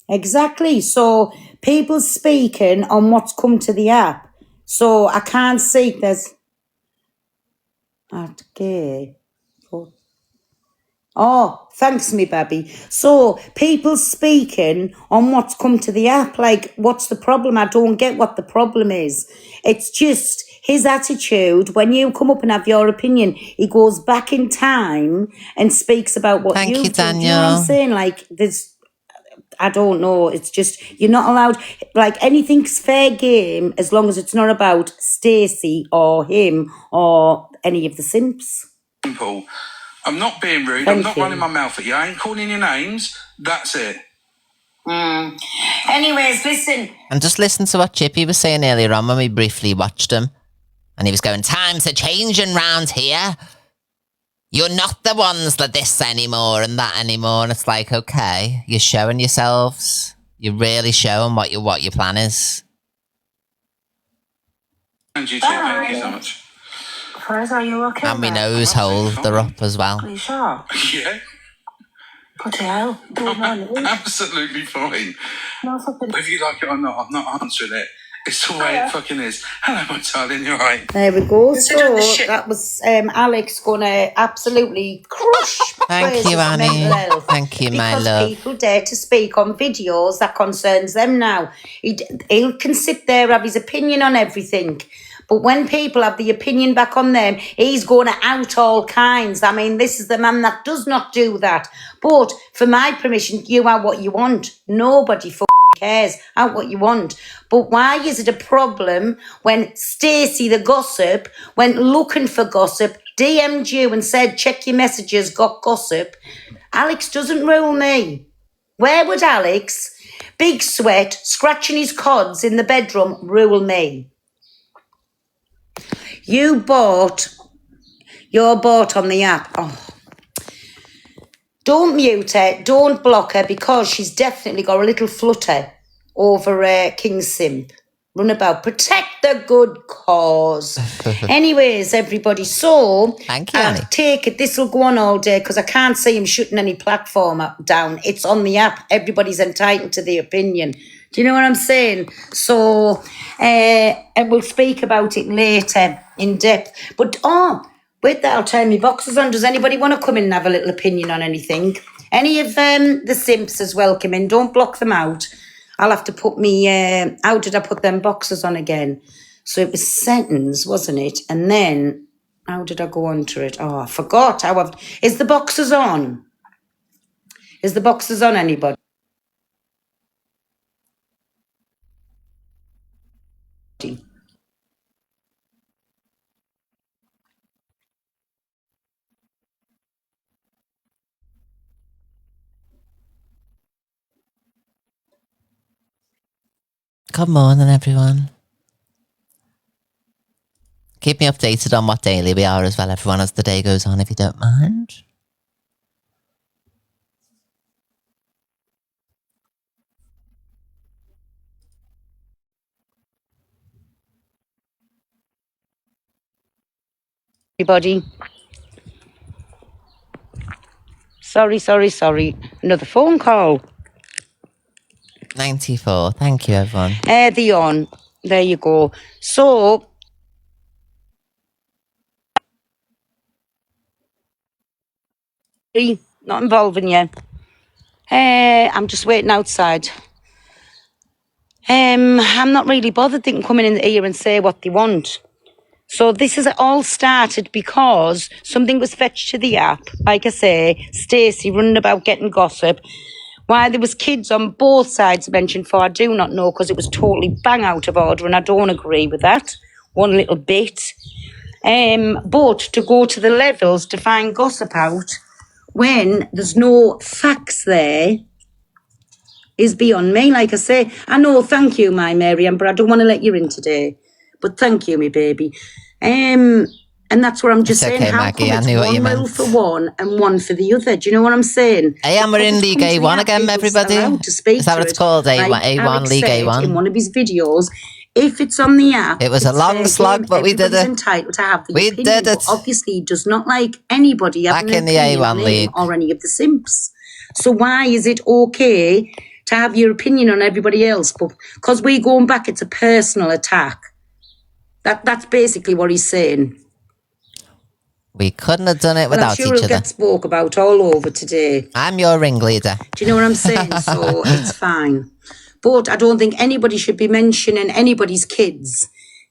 Exactly. So people speaking on what's come to the app. So I can't see there's. Okay. Oh, thanks, me baby. So people speaking on what's come to the app, like, what's the problem? I don't get what the problem is. It's just his attitude. When you come up and have your opinion, he goes back in time and speaks about what Thank you, do. Daniel. Do you know what I'm saying? Like, there's, I don't know. It's just, you're not allowed, like, anything's fair game as long as it's not about Stacey or him or any of the simps. simple. I'm not being rude. I'm not running my mouth at you. I ain't calling your names. That's it. Anyways, listen. And just listen to what Chippy was saying earlier on when we briefly watched him. And he was going, times are changing round here. You're not the ones that this anymore and that anymore. And it's like, okay, you're showing yourselves. You're really showing what your plan is. And you too. Thank you so much. Fraser, are you okay? And we nose hold her up as well. Are you sure? Yeah. Bloody hell. I'm absolutely fine. No, fucking. Whether you like it or not, I'm not answering it. It's the way it fucking is. Hello, my darling, you're right. There we go. So that was Alex going to absolutely crush. Thank you, Annie. Thank you, my love. Because people dare to speak on videos that concerns them now. He can sit there, have his opinion on everything. But when people have the opinion back on them, he's going to out all kinds. I mean, this is the man that does not do that. But for my permission, you are what you want. Nobody cares. Out what you want. But why is it a problem when Stacey the gossip went looking for gossip, DM'd you and said, check your messages, got gossip? Alex doesn't rule me. Where would Alex, big sweat, scratching his cods in the bedroom, rule me? You're bought on the app. Oh. Don't mute her, don't block her, because she's definitely got a little flutter over King Simp. Run about, protect the good cause. Anyways, everybody, so thank you, Annie. Take it, this will go on all day because I can't see him shutting any platform down. It's on the app. Everybody's entitled to the opinion. Do you know what I'm saying? So, and we'll speak about it later in depth. But, with that, I'll turn my boxes on. Does anybody want to come in and have a little opinion on anything? Any of the simps is welcome in. Don't block them out. I'll have to put me, how did I put them boxes on again? So it was settings, wasn't it? And then, how did I go on to it? Oh, I forgot how is the boxes on? Is the boxes on, anybody? Good morning, everyone. Keep me updated on what daily we are as well, everyone, as the day goes on, if you don't mind. Everybody. Sorry. Another phone call. 94. Thank you, everyone. The on. There you go. So, not involving you. I'm just waiting outside. I'm not really bothered. They can come in here and say what they want. So this has all started because something was fetched to the app. Like I say, Stacey running about getting gossip. Why there was kids on both sides mentioned for, I do not know, because it was totally bang out of order and I don't agree with that one little bit. But to go to the levels to find gossip out when there's no facts there is beyond me. Like I say, I know, thank you, my Mary, but I don't want to let you in today. But thank you, me baby. And that's what I'm just It's saying. okay, How Maggie, come I it's knew what you one rule meant. for one and one for the other? Do you know what I'm saying? Hey, and we're Because in it's League come to the A1 app, again, people's everybody. allowed to speak Is that to what it's it. called? A1, Like A1 Alex League said A1. in one of his videos, if it's on the app, It was a it's long fair slog, game. but we did Everybody's it. entitled to have the We opinion. did But it. obviously, he does not like anybody having Back an in the opinion on A1 him league. or any of the simps. So why is it okay to have your opinion on everybody else? But because we're going back, it's a personal attack. That's basically what he's saying. We couldn't have done it But I'm without sure each it'll other. get spoke about all over today. I'm your ringleader. Do you know what I'm saying? So it's fine. But I don't think anybody should be mentioning anybody's kids.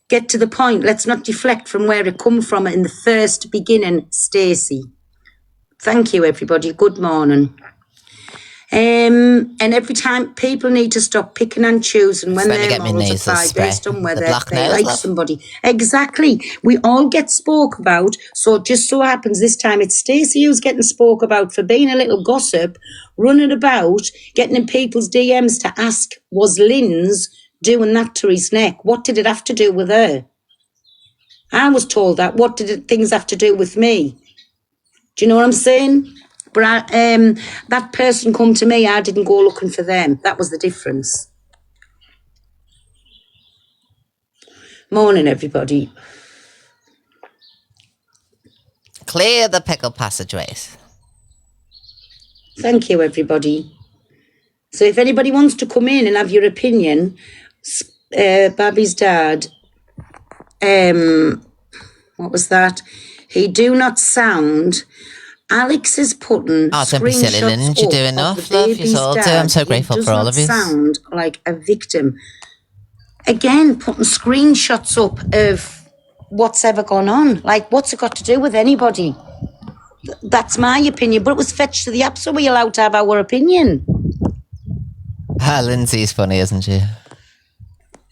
Get to the point. Let's not deflect from where it come from in the first beginning, Stacey. Thank you, everybody. Good morning. And every time people need to stop picking and choosing when Let me their get my morals nasal apply spray. based on whether The black they nails, like love. somebody. Exactly. We all get spoke about. So it just so happens this time it's Stacey who's getting spoke about for being a little gossip, running about, getting in people's DMs to ask, was Lynn's doing that to his neck? What did it have to do with her? I was told that. What did things have to do with me? Do you know what I'm saying? But that person come to me, I didn't go looking for them. That was the difference. Morning, everybody. Clear the pickle passageways. Thank you, everybody. So if anybody wants to come in and have your opinion, Babby's dad, what was that? He do not sound... Alex is putting Oh, don't be silly, Lynn. screenshots You do up enough, of the love. You baby's all do. dad. I'm so He grateful does for all not of you. sound like a victim. Again, putting screenshots up of what's ever gone on. Like, what's it got to do with anybody? That's my opinion, but it was fetched to the app, so we're allowed to have our opinion. Lindsay's funny, isn't she?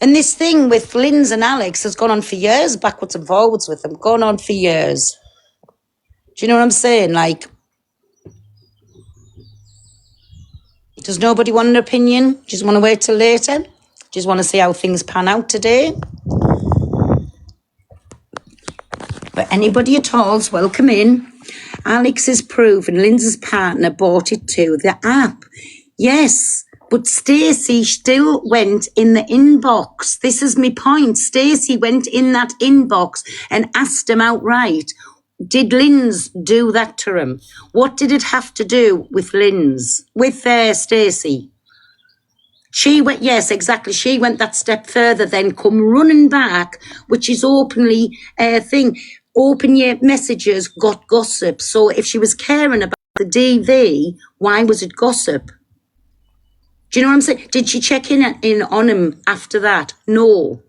And this thing with Linz and Alex has gone on for years, backwards and forwards with them, gone on for years. Do you know what I'm saying? Like, does nobody want an opinion? Just want to wait till later? Just want to see how things pan out today? But anybody at all's welcome in. Alex is proven Lindsay's partner bought it to the app. Yes, but Stacey still went in the inbox. This is my point. Stacey went in that inbox and asked him outright, did Linz do that to him? What did it have to do with Linz? With Stacey? She went, yes, exactly. She went that step further, then come running back, which is openly a thing. Open your messages, got gossip. So if she was caring about the DV, why was it gossip? Do you know what I'm saying? Did she check in on him after that? No.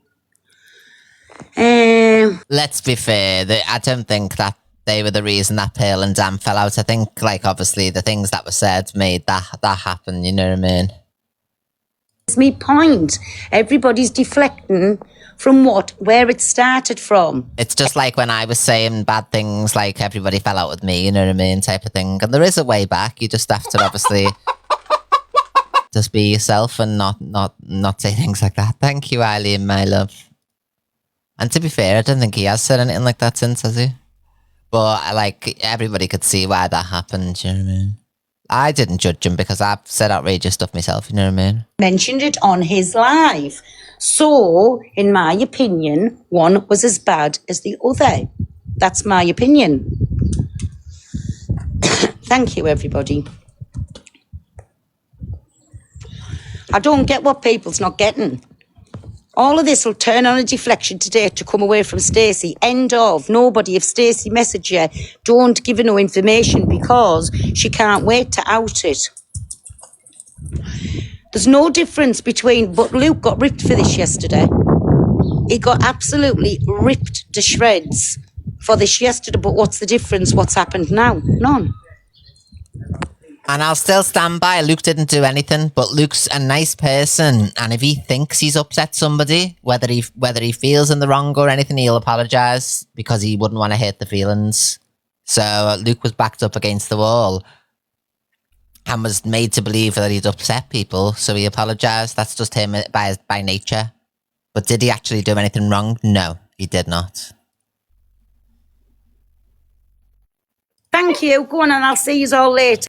Let's be fair. I don't think that they were the reason that Pearl and Dan fell out. I think, like, obviously the things that were said made that happen. You know what I mean? It's my point. Everybody's deflecting from where it started from. It's just like when I was saying bad things, like everybody fell out with me, you know what I mean, type of thing. And there is a way back. You just have to obviously just be yourself and not say things like that. Thank you, Eileen, my love. And to be fair, I don't think he has said anything like that since, has he? But like everybody could see why that happened, you know what I mean? I didn't judge him because I've said outrageous stuff myself, you know what I mean? Mentioned it on his live. So, in my opinion, one was as bad as the other. That's my opinion. Thank you, everybody. I don't get what people's not getting. All of this will turn on a deflection today to come away from Stacey. End of. Nobody, if Stacey message you, don't give her no information because she can't wait to out it. There's no difference between, but Luke got ripped for this yesterday. He got absolutely ripped to shreds for this yesterday, but what's the difference? What's happened now? None. And I'll still stand by. Luke didn't do anything, but Luke's a nice person. And if he thinks he's upset somebody, whether he feels in the wrong or anything, he'll apologise because he wouldn't want to hurt the feelings. So Luke was backed up against the wall and was made to believe that he'd upset people. So he apologised. That's just him by nature. But did he actually do anything wrong? No, he did not. Thank you. Go on and I'll see you all later.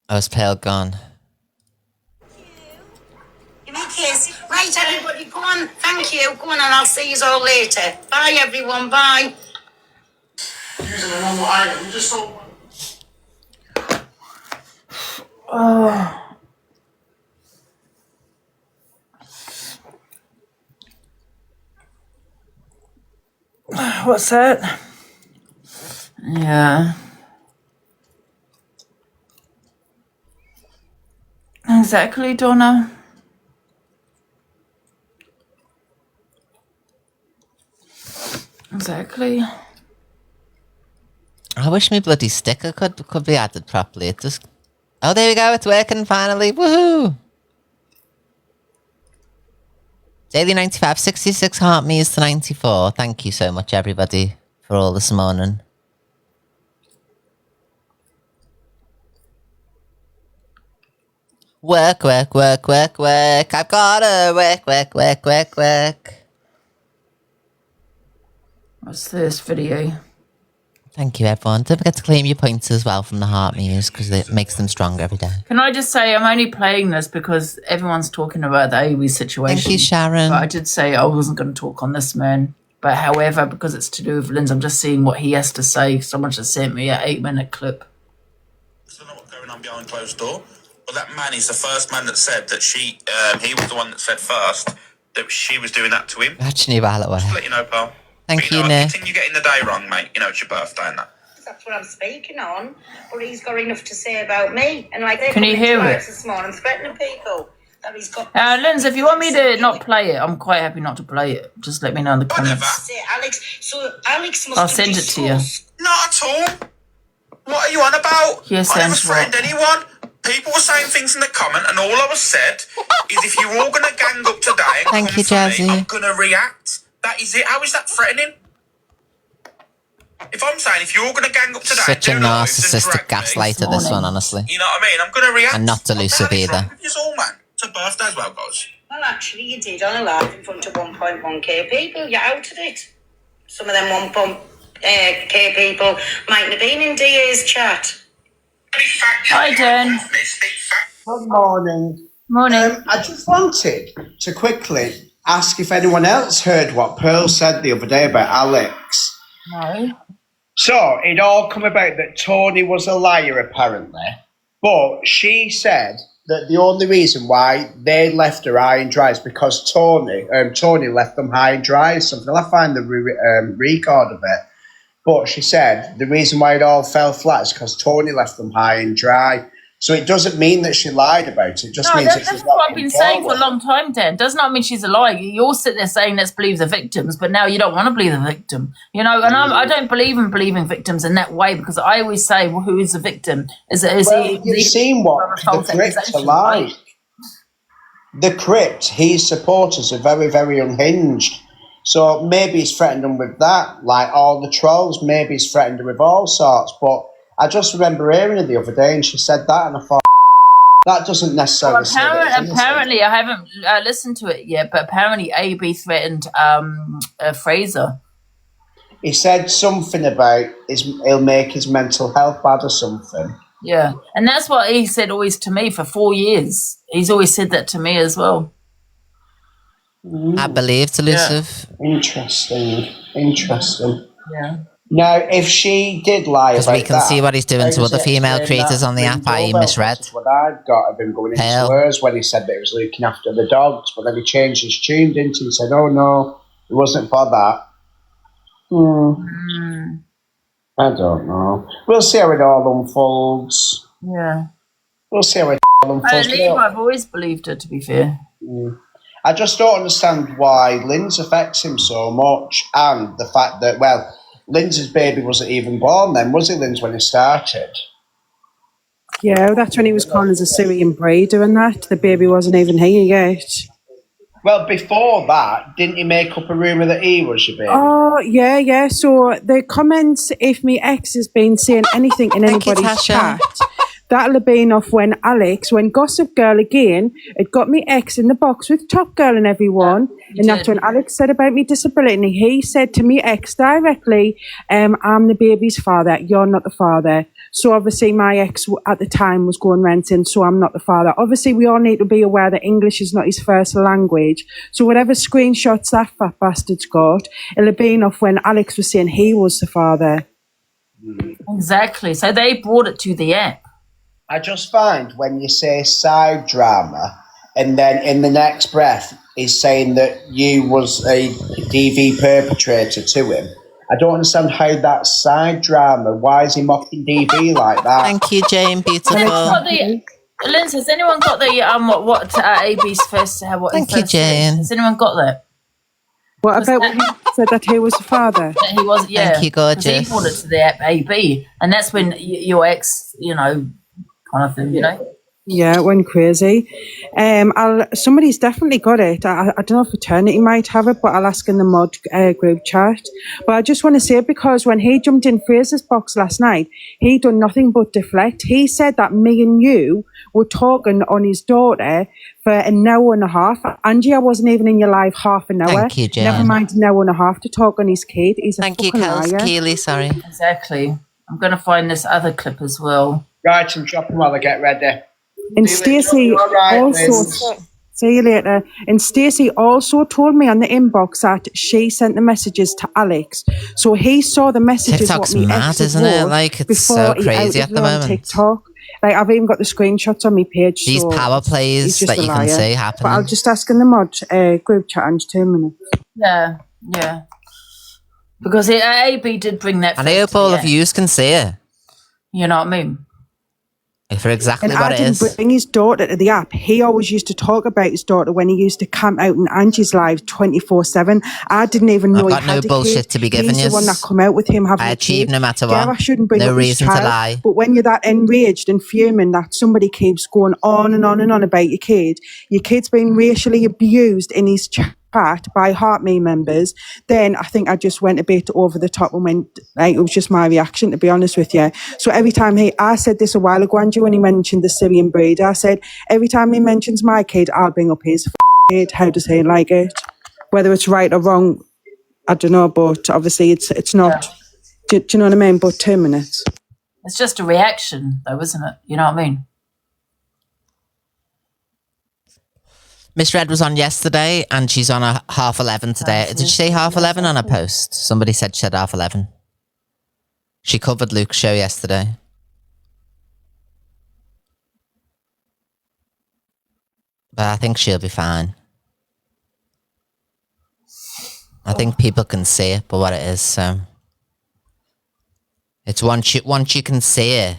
I was pale gone. Give me a kiss. Right, everybody, go on. Thank you. Go on and I'll see you all later. Bye, everyone. Bye. Using a normal item, you just saw one. Oh. What's that? Yeah. Exactly, Donna. Exactly. I wish my bloody sticker could be added properly. It just... Oh, there we go. It's working finally. Woohoo! Daily 95, 66 heart me's to 94. Thank you so much, everybody, for all this morning. Work, work, work, work, work. I've gotta work, work, work, work, work. What's this video? Thank you, everyone. Don't forget to claim your points as well from the heart me's because it makes them stronger every day. Can I just say I'm only playing this because everyone's talking about the AOE situation. Thank you, Sharon. But I did say I wasn't going to talk on this, man. But however, because it's to do with Linz, I'm just seeing what he has to say. Someone just sent me an 8-minute clip. I don't know what's going on behind closed door. But that man is the first man that said that he was the one that said first that she was doing that to him. Actually, by the way. Just to let you know, pal. Thank you, Nick. Nick. I think you're getting the day wrong, mate. You know, it's your birthday and that. That's what I'm speaking on. But he's got enough to say about me. And like, Can you hear it? This morning, threatening people that he's got. Linz, if you want me to not play it, I'm quite happy not to play it. Just let me know in the comments. Alex must I'll send it to you. Not at all. What are you on about? Yes, I never Sam's threatened anyone. People were saying things in the comment, and all I was said is if you're all going to gang up today and Thank come you, for me, Jazzy. I'm going to react. That is it. How is that threatening? If I'm saying if you're all going to gang up today, Such a narcissistic gaslighter, this one, honestly. you know what I mean? I'm going to react. And not delusive either. It's all, man. It's a birthday as well, guys. Well, actually, you did on a live in front of 1.1k people. You outed it. Some of them 1.k people mightn't have been in DA's chat. Hi, Dan. Good morning. Morning. I just wanted to quickly ask if anyone else heard what Pearl said the other day about Alex. No. So it all come about that Tony was a liar, apparently. But she said that the only reason why they left her high and dry is because Tony left them high and dry. Something I'll find the record of it. But she said the reason why it all fell flat is because Tony left them high and dry. So it doesn't mean that she lied about it. It just means that that's what I've been saying for a long time, Dan. Does not mean she's a liar. You all sit there saying, let's believe the victims, but now you don't want to believe the victim. You know, and I don't believe in believing victims in that way because I always say, well, who is the victim? You've seen what the crypt are like. The crypt, his supporters are very, very unhinged. So maybe he's threatened them with that, like all the trolls. Maybe he's threatened her with all sorts. But I just remember hearing her the other day, and she said that, and I thought that doesn't necessarily. Well, apparently, I haven't listened to it yet, but apparently, AB threatened Fraser. He said something about he'll make his mental health bad or something. Yeah, and that's what he said always to me for 4 years. He's always said that to me as well. I believe delusive. Yeah. Interesting. Yeah. Now, if she did lie about that... Because we can see what he's doing to other female creators on the app, i.e. misread. What I've got of him going into hers when he said that he was looking after the dogs, but then he changed his tune, didn't he? He said, oh no, it wasn't for that. I don't know. We'll see how it all unfolds. Yeah. We'll see how it all unfolds. I've always believed her, to be fair. I just don't understand why Linz affects him so much, and the fact that, well, Linz's baby wasn't even born then, was he, Linz, when he started? Yeah, that's when he was calling as a Syrian breeder and that. The baby wasn't even here yet. Well, before that, didn't he make up a rumour that he was your baby? Oh, yeah. So the comments, if my ex has been saying anything in anybody's chat, that'll have been off when Gossip Girl again, it got me ex in the box with Top Girl and everyone. And that's when Alex said about me disability. And he said to me ex directly, I'm the baby's father, you're not the father. So obviously my ex at the time was going renting, so I'm not the father. Obviously we all need to be aware that English is not his first language. So whatever screenshots that fat bastard's got, it'll have been off when Alex was saying he was the father. Exactly. So they brought it to the app. I just find when you say side drama and then in the next breath is saying that you was a DV perpetrator to him, I don't understand how that's side drama. Why is he mocking DV like that? Thank you, Jane. Beautiful. Linz, has anyone got the what AB's first? Thank you, Jane. Has anyone got that? What about when he said that he was the father? That he was, yeah. Thank you, gorgeous. He brought it to the app AB, and that's when your ex, kind of thing, Yeah, it went crazy. Somebody's definitely got it. I don't know if Eternity might have it, but I'll ask in the mod group chat. But I just want to say, because when he jumped in Fraser's box last night, he done nothing but deflect. He said that me and you were talking on his daughter for an hour and a half. Angie, I wasn't even in your live half an hour. Thank you, Jen. Never mind an hour and a half to talk on his kid. He's a fucking liar. Keely, sorry. Exactly. I'm going to find this other clip as well. Right, I'm dropping while I get ready. And Stacey also, see you later. And Stacey also told me on the inbox that she sent the messages to Alex. So he saw the messages. TikTok's mad, isn't it? Like, it's so crazy at the moment. TikTok. Like, I've even got the screenshots on my page. These power plays that you can see happening. But I'll just ask in the mod group chat in 2 minutes. Yeah. Because AB did bring that. And I hope all of you can see it. You know what I mean? For exactly and what I it is. didn't bring his daughter to the app. He always used to talk about his daughter when he used to camp out in Angie's live 24/7. I didn't even know I've got no bullshit to be giving you. He's the one that come out with him having I achieve no matter what. Yeah, I shouldn't bring no up reason his to child, lie. But when you're that enraged and fuming that somebody keeps going on and on and on about your kid's being racially abused in his chat by Heart Me members, then I think I just went a bit over the top and went, like, it was just my reaction, to be honest with you. So every time I said this a while ago, Andrew, when he mentioned the Syrian breed, I said, every time he mentions my kid, I'll bring up his kid. How does he like it? Whether it's right or wrong, I don't know, but obviously it's not. Do you know what I mean? But 2 minutes. It's just a reaction, though, isn't it? You know what I mean? Miss Red was on yesterday and she's on a 11:30 today. Did she say 11:30 on her post? Somebody said she said 11:30. She covered Luke's show yesterday. But I think she'll be fine. I think people can see it for what it is, so. It's once you can see it,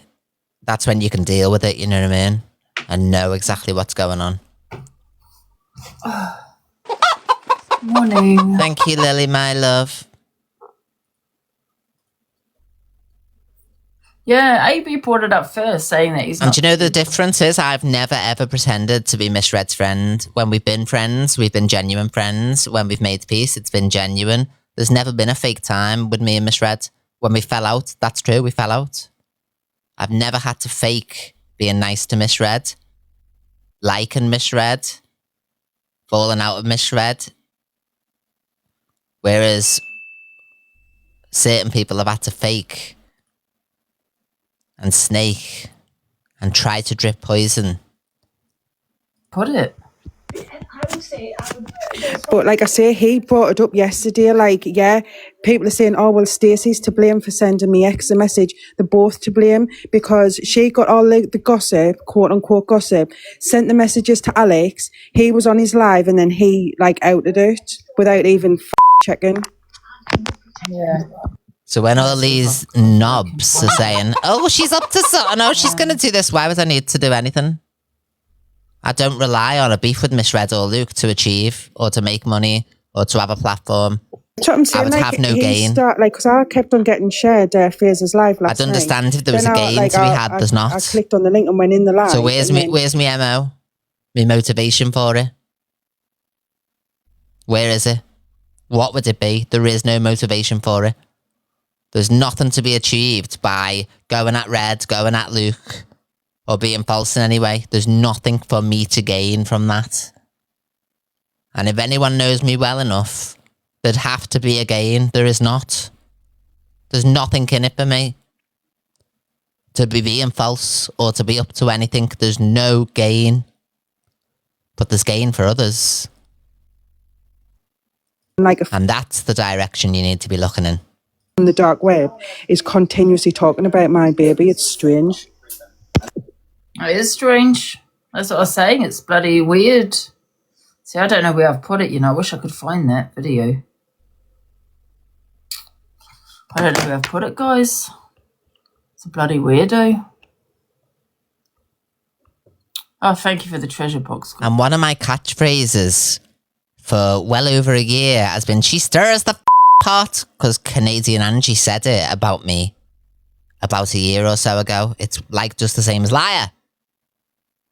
that's when you can deal with it, you know what I mean? And know exactly what's going on. Morning. Thank you, Lily, my love. Yeah, AB brought it up first, saying that he's not. And do you know the difference is I've never ever pretended to be Miss Red's friend. When we've been friends, we've been genuine friends. When we've made peace, it's been genuine. There's never been a fake time with me and Miss Red. When we fell out, that's true, we fell out. I've never had to fake being nice to Miss Red, liking Miss Red, falling out of Miss Red. Whereas certain people have had to fake and snake and try to drip poison. Put it. But like I say, he brought it up yesterday. Like, yeah, people are saying, oh, well, Stacey's to blame for sending me ex a message. They're both to blame because she got all the gossip, quote unquote gossip, sent the messages to Alex. He was on his live and then he like outed it without even checking. Yeah. So when all these knobs are saying, oh, she's up to something, oh, she's going to do this, why would I need to do anything? I don't rely on a beef with Miss Red or Luke to achieve or to make money or to have a platform. That's what I'm saying. I would like, have no gain. Because I kept on getting shared Fraser's live last night. I'd understand if there was a gain to be had, there's not. I clicked on the link and went in the live. So where's me MO? My motivation for it? Where is it? What would it be? There is no motivation for it. There's nothing to be achieved by going at Red, going at Luke, or being false in any way. There's nothing for me to gain from that. And if anyone knows me well enough, there'd have to be a gain. There is not. There's nothing in it for me. To be being false or to be up to anything, there's no gain. But there's gain for others. And that's the direction you need to be looking in. On the dark web is continuously talking about my baby. It's strange. It is strange. That's what I was saying. It's bloody weird. See, I don't know where I've put it, you know. I wish I could find that video. I don't know where I've put it, guys. It's a bloody weirdo. Oh, thank you for the treasure box. And one of my catchphrases for well over a year has been, she stirs the pot, because Canadian Angie said it about me about a year or so ago. It's like just the same as liar.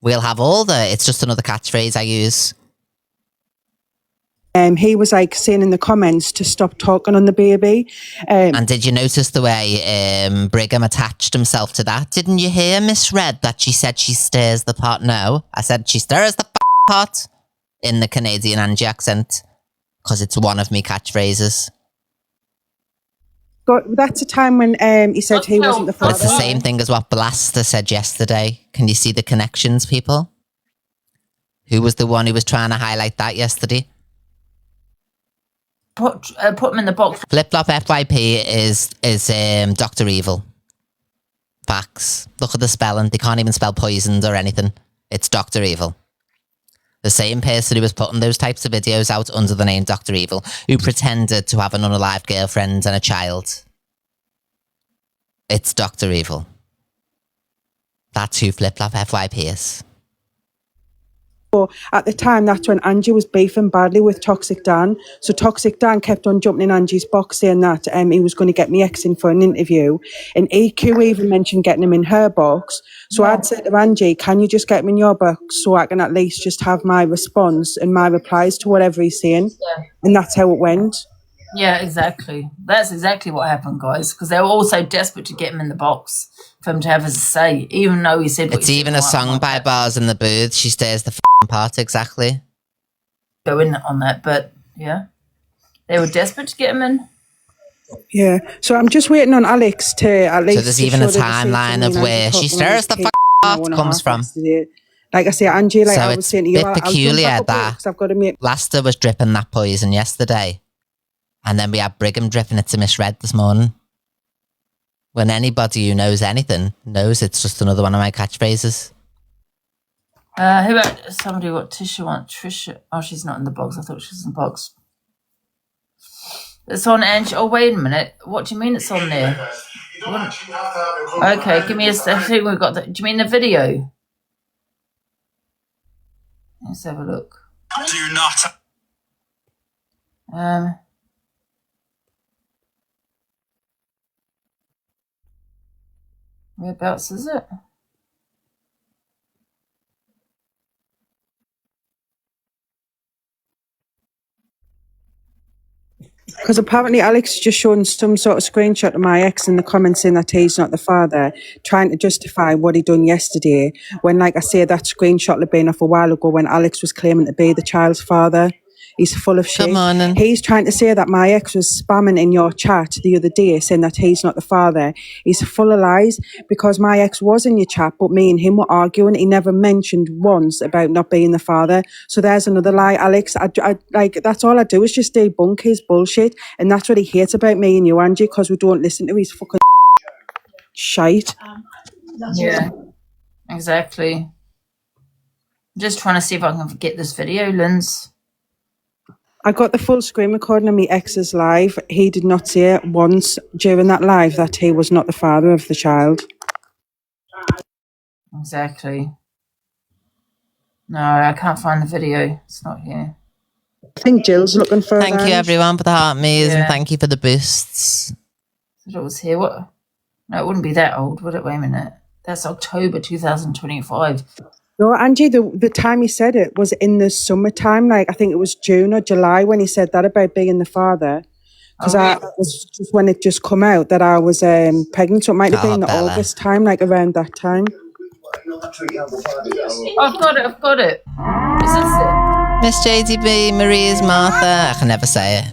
We'll have all the, it's just another catchphrase I use. He was like saying in the comments to stop talking on the baby. And did you notice the way Brigham attached himself to that? Didn't you hear misread that she said she stirs the pot? No, I said she stirs the pot in the Canadian Angie accent, because it's one of me catchphrases. That's a time when he said he wasn't the father. But it's the same thing as what Blaster said yesterday. Can you see the connections, people? Who was the one who was trying to highlight that yesterday? Put them in the box. Flip Flop FYP is Dr. Evil. Facts. Look at the spelling. They can't even spell poisoned or anything. It's Dr. Evil. The same person who was putting those types of videos out under the name Dr. Evil, who pretended to have an unalived girlfriend and a child. It's Dr. Evil. That's who Flip Flop FYP is. At the time, that's when Angie was beefing badly with Toxic Dan. So Toxic Dan kept on jumping in Angie's box saying that he was going to get me ex in for an interview. And EQ even mentioned getting him in her box. So I'd said to Angie, can you just get him in your box so I can at least just have my response and my replies to whatever he's saying? Yeah. And that's how it went. Yeah, exactly. That's exactly what happened, guys. Because they were all so desperate to get him in the box for him to have his say, even though he said... It's even a song by Bars in the Booth. She stares the part, exactly. Go in on that, but yeah. They were desperate to get him in. Yeah. So I'm just waiting on Alex to at least... So there's even a timeline of where she stirs the part comes from. Like I say, Angie, like so I was saying to you... So it's a bit peculiar that I've got to make... Blaster was dripping that poison yesterday. And then we had Brigham dripping it to Misread this morning. When anybody who knows anything knows it's just another one of my catchphrases. Who about somebody what Tisha wants? Trisha. Oh, she's not in the box. I thought she was in the box. It's on Angie. Oh, wait a minute. What do you mean it's on there? Okay, give me a second. We've got that. Do you mean the video? Let's have a look. Do not. Whereabouts is it? Because apparently Alex just shown some sort of screenshot of my ex in the comments saying that he's not the father, trying to justify what he done yesterday, when, like I say, that screenshot had been off a while ago when Alex was claiming to be the child's father. He's full of shit. Come on then. He's trying to say that my ex was spamming in your chat the other day saying that he's not the father. He's full of lies because my ex was in your chat, but me and him were arguing. He never mentioned once about not being the father. So there's another lie, Alex. I like, that's all I do is just debunk his bullshit. And that's what he hates about me and you, Angie, because we don't listen to his fucking shite. Yeah, exactly. I'm just trying to see if I can get this video, Linz. I got the full screen recording of my ex's live. He did not say once during that live that he was not the father of the child. Exactly. No, I can't find the video. It's not here. I think Jill's looking for it. Thank you everyone for the heart me's and thank you for the boosts. I thought it was here. What? No, it wouldn't be that old, would it? Wait a minute. That's October 2025. No, Angie, the time he said it was in the summertime. Like, I think it was June or July when he said that about being the father. Because I was just when it just come out that I was pregnant. So it might have been the August time, like around that time. I've got it. Is this it? Miss JDB, Maria's Martha. I can never say it.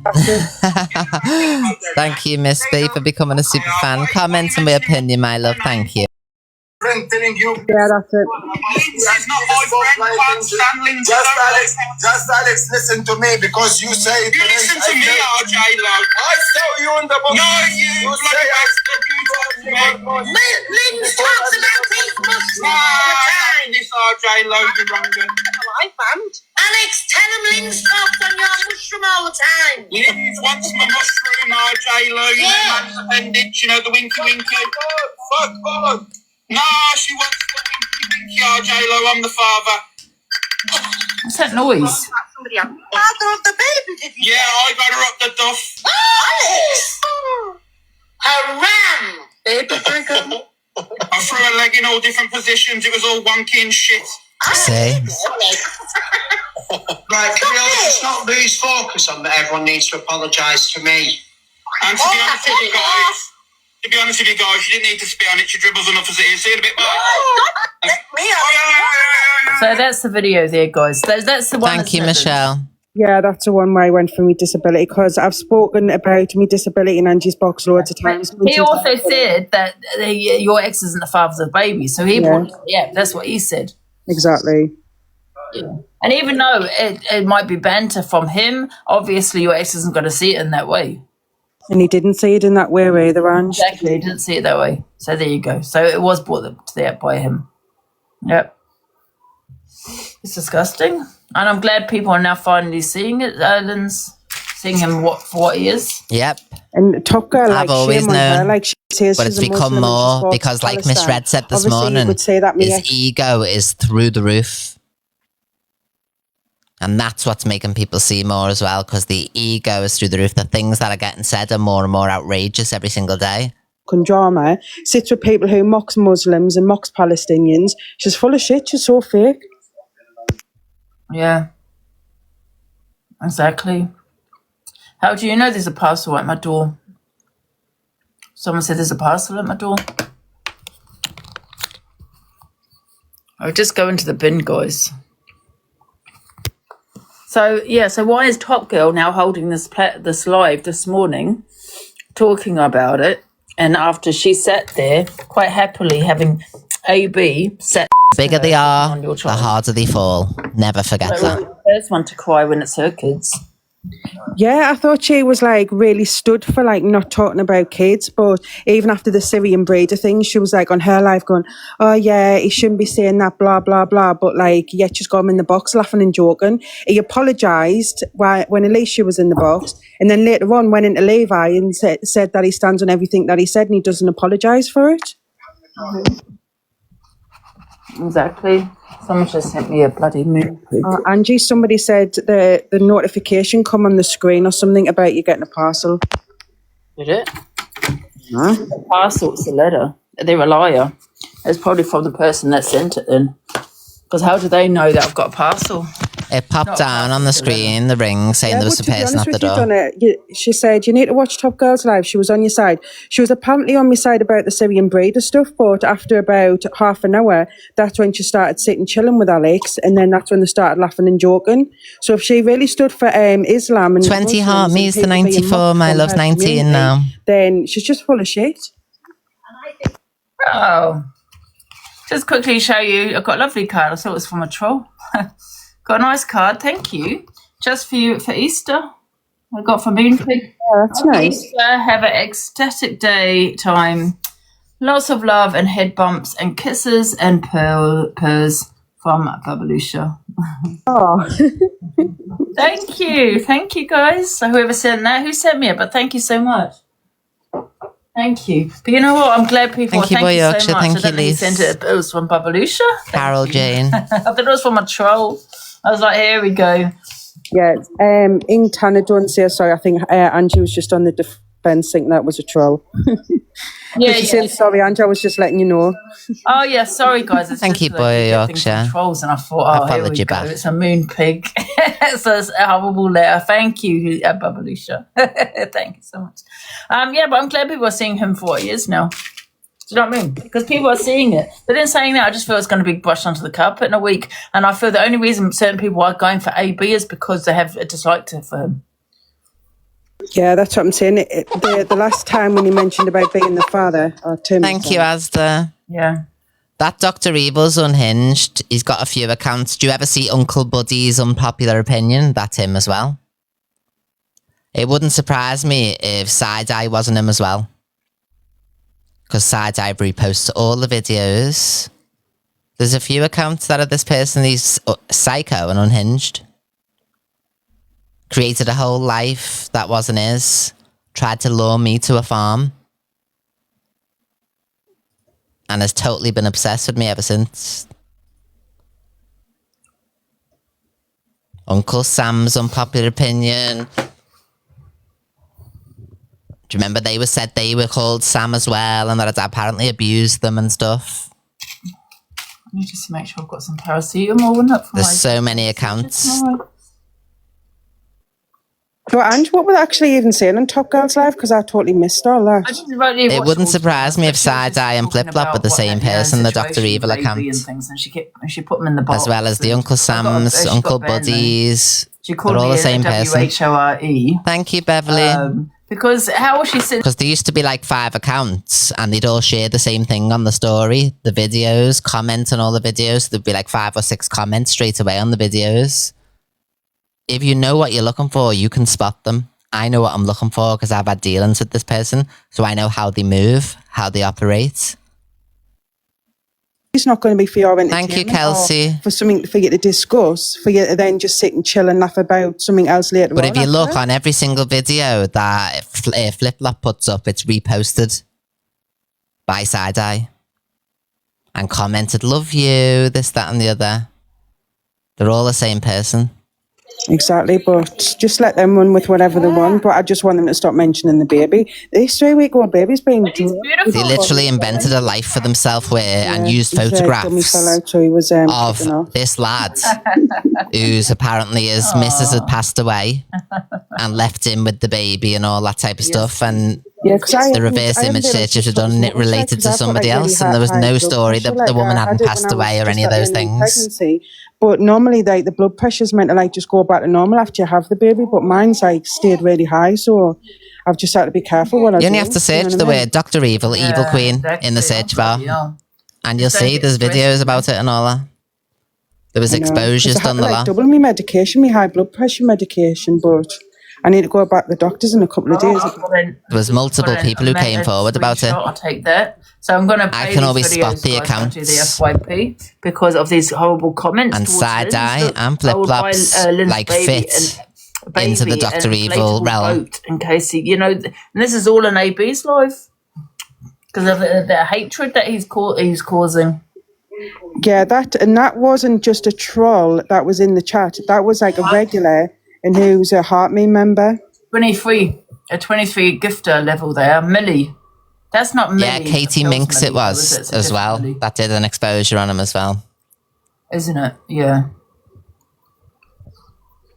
Thank you, Miss B, for becoming a super fan. Comment and my opinion, my love. Thank you. Telling you. Yeah, that's it. Lindsay's not my friend. Can't stand Lindsay. Just Alex, listen to me because you say it. You listen to me, RJ, love. I saw you in the book. No, you say I Lindsay talks about his mushroom all the time. This RJ loaded wrong. I found. Alex, tell him Lindsay talks on your mushroom all the time. Lindsay wants my mushroom, RJ loaded. Yeah. Appendage, you know, the winky winky. Fuck off. No, she wants the winky winky RJ Lo. I'm the father. What's that noise? Father of the baby, did you? Yeah, I got her up the duff. Alex! Haram! Baby trigger. I threw her leg in all different positions. It was all wonky and shit. See? Right, can we all just not lose focus on that everyone needs to apologise to me? And to be honest with you guys, you didn't need to spit on it. She dribbles enough as it is. See you in a bit, bye. So that's the video there, guys. That's the one. Thank you, Michelle. Yeah, that's the one where I went for my disability because I've spoken about my disability in Angie's box loads of times. He also said that your ex isn't the father of the baby, so he that's what he said. Exactly. Yeah. And even though it might be banter from him, obviously your ex isn't going to see it in that way. And he didn't see it in that way either, Ange. Exactly, he didn't see it that way. So there you go. So it was brought to that by him. Yep. It's disgusting. And I'm glad people are now finally seeing it, seeing him for what he is. Yep. And Top Girl, I've always known, like she says, but it's become more because, like Miss Red said this morning, his ego is through the roof. And that's what's making people see more as well, because the ego is through the roof. The things that are getting said are more and more outrageous every single day. Drama sits with people who mocks Muslims and mocks Palestinians. She's full of shit. She's so fake. Yeah. Exactly. How do you know there's a parcel at my door? Someone said there's a parcel at my door. I'll just go into the bin, guys. So, yeah, so why is Top Girl now holding this live this morning, talking about it, and after she sat there quite happily having AB set... The bigger they are, the harder they fall. Never forget that. The first one to cry when it's her kids. Yeah, I thought she was like really stood for like not talking about kids, but even after the Syrian breeder thing, she was like on her live going, oh yeah, he shouldn't be saying that, blah, blah, blah, but like, yet she's got him in the box laughing and joking. He apologised when Alicia was in the box, and then later on went into Levi and said that he stands on everything that he said and he doesn't apologise for it. Exactly. Someone just sent me a bloody moon. Angie, somebody said the notification come on the screen or something about you getting a parcel. Did it? No. The parcel, it's a letter. They're a liar. It's probably from the person that sent it then. Because how do they know that I've got a parcel? It popped down on the screen, the ring, saying there was a person at the door. She said, you need to watch Top Girls Live. She was on your side. She was apparently on my side about the Syrian breeder stuff, but after about half an hour, that's when she started sitting chilling with Alex, and then that's when they started laughing and joking. So if she really stood for Islam and 20 heart me's to 94, my love's 19 now. Then she's just full of shit. Oh. Just quickly show you, I've got a lovely card. I thought it was from a troll. Got a nice card, thank you. Just for you for Easter. I got from Moonpig. Yeah, that's nice. Easter, have an ecstatic day time. Lots of love and head bumps and kisses and purrs from Babalusha. Oh. Thank you guys. So whoever sent that, who sent me it, but thank you so much. Thank you. But you know what? I'm glad people. Thank you, Boy Yorkshire. So much. Thank I don't you, think Lise. sent it. It was from Babalusha. Carol Jane. I thought it was from a troll. I was like, here we go. Yeah, in Tanner don't say sorry. I think Angie was just on the defence thinking that was a troll. Yeah, she said sorry, Angie. I was just letting you know. Oh yeah, sorry guys. It's Thank you, Boy Yorkshire. Trolls, and I thought, here we go. It's a moon pig. So it's a horrible letter. Thank you, Babalusha. Thank you so much. Yeah, but I'm glad people are seeing him for what he is now. Do you know what I mean? Because people are seeing it. But then saying that, I just feel it's going to be brushed under the carpet in a week. And I feel the only reason certain people are going for AB is because they have a dislike for him. Yeah, that's what I'm saying. The last time when you mentioned about being the father, Thank you, Asda. Yeah. That Dr. Evil's unhinged. He's got a few accounts. Do you ever see Uncle Buddy's Unpopular Opinion? That's him as well. It wouldn't surprise me if Side-Eye wasn't him as well. Because Side-Eye reposts all the videos. There's a few accounts that are this person. He's psycho and unhinged. Created a whole life that wasn't his. Tried to lure me to a farm. And has totally been obsessed with me ever since. Uncle Sam's Unpopular Opinion. Do you remember they were called Sam as well, and that I'd apparently abused them and stuff? I need to make sure I've got some paracetamol in it. There's so many accounts. So, Ange, what were they actually even saying on Top Girls Live? Because I totally missed all that. It wouldn't surprise me if Side-Eye and Flip Flop were the same person, the Dr. Evil account. And she put them in the box. As well as the Uncle Sam's, Uncle Buddy's. She called They're all me the same person. WHORE. Thank you, Beverly. Because how was she sitting? Because there used to be like 5 accounts and they'd all share the same thing on the story, the videos, comment on all the videos. There'd be like 5 or 6 comments straight away on the videos. If you know what you're looking for, you can spot them. I know what I'm looking for because I've had dealings with this person, so I know how they move, how they operate. It's not going to be for your entertainment. Thank you, Kelsey. For something for you to discuss, for you to then just sit and chill and laugh about something else later. But if you look on every single video that Flip Flop puts up, it's reposted by Side-Eye and commented, "Love you," this, that, and the other. They're all the same person. Exactly, but just let them run with whatever they want. But I just want them to stop mentioning the baby. This 3-week-old baby's being They literally invented a life for themselves and used photographs of this lad whose apparently his missus had passed away and left him with the baby and all that type of stuff. And the reverse image searches were done and it related to somebody else, and there was no story that the woman hadn't passed away or any of those things. But normally, the blood pressure's meant to just go back to normal after you have the baby. But mine's stayed really high, so I've just had to be careful what I do. You only have to search the word Dr. Evil, Evil Queen in the search bar, and you'll see there's videos about it and all that. There was exposures done a lot. Double my medication, my high blood pressure medication, but I need to go back to the doctors in a couple of days. There was multiple people who came forward about it. I'll take that. So I'm going to I can always spot the accounts. The FYP because of these horrible comments. And Side-Eye and Flip Flops fit into the Dr. Evil realm. In case and this is all in AB's life because of the hatred that he's causing. Yeah, that wasn't just a troll that was in the chat. That was like a regular and who's a Heartme member. 23 gifter level there, Millie. That's not Millie. Yeah, Katie Minx Millie, it was as well. Millie. That did an exposure on him as well. Isn't it? Yeah.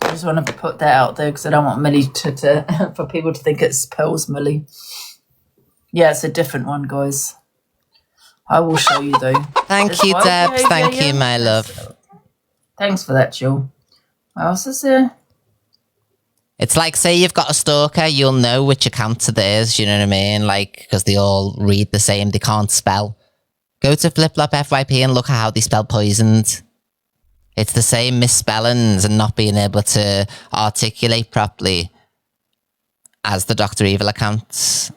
I just want to put that out there because I don't want Millie to for people to think it spells Millie. Yeah, it's a different one, guys. I will show you though. Thank you, Deb. Thank you, my love. Thanks for that, Jill. What else is there? It's like, say you've got a stalker, you'll know which account it is, you know what I mean? Like, because they all read the same, they can't spell. Go to Flip Flop FYP and look at how they spell poisoned. It's the same misspellings and not being able to articulate properly as the Dr. Evil accounts.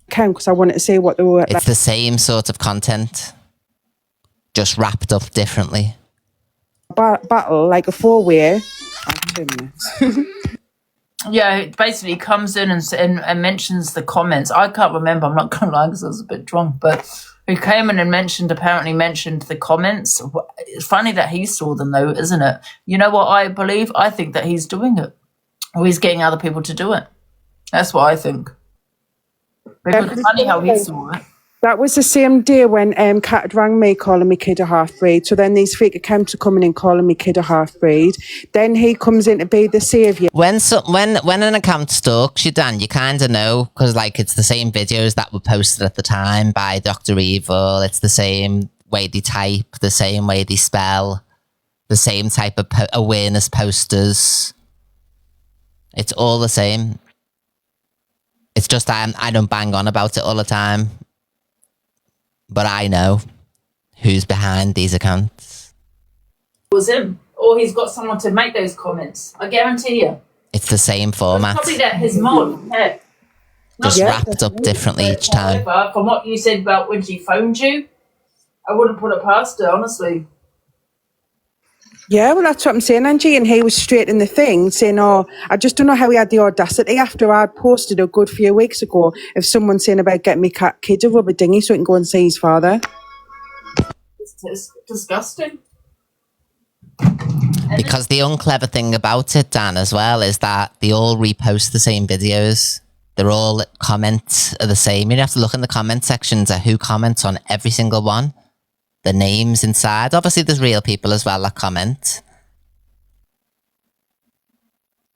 Because I wanted to say what they were. It's the same sort of content, just wrapped up differently. Battle like a 4-way. 2 minutes. Yeah, it basically comes in and mentions the comments. I can't remember. I'm not gonna lie because I was a bit drunk, but he came in and apparently mentioned the comments. It's funny that he saw them though, isn't it? You know what I believe? I think that he's doing it, or he's getting other people to do it. That's what I think. Because it's funny how he saw it. That was the same day when Kat had rang me calling me kid a half-breed. So then these fake accounts are coming in calling me kid a half-breed. Then he comes in to be the saviour. When an account stalks you, Dan, you kind of know, because like it's the same videos that were posted at the time by Dr. Evil. It's the same way they type, the same way they spell, the same type of awareness posters. It's all the same. It's just I don't bang on about it all the time. But I know who's behind these accounts. It was him. Or he's got someone to make those comments. I guarantee you. It's the same format. Probably that his mom. Yeah. Just wrapped up differently each time. However, from what you said about when she phoned you, I wouldn't put it past her, honestly. Yeah, well, that's what I'm saying, Angie. And he was straight in the thing saying, oh, I just don't know how he had the audacity after I'd posted a good few weeks ago of someone saying about getting me kid a rubber dinghy so he can go and see his father. It's disgusting. Because the unclever thing about it, Dan, as well, is that they all repost the same videos. They're all comments are the same. You have to look in the comment sections at who comments on every single one. The names inside. Obviously, there's real people as well that comment.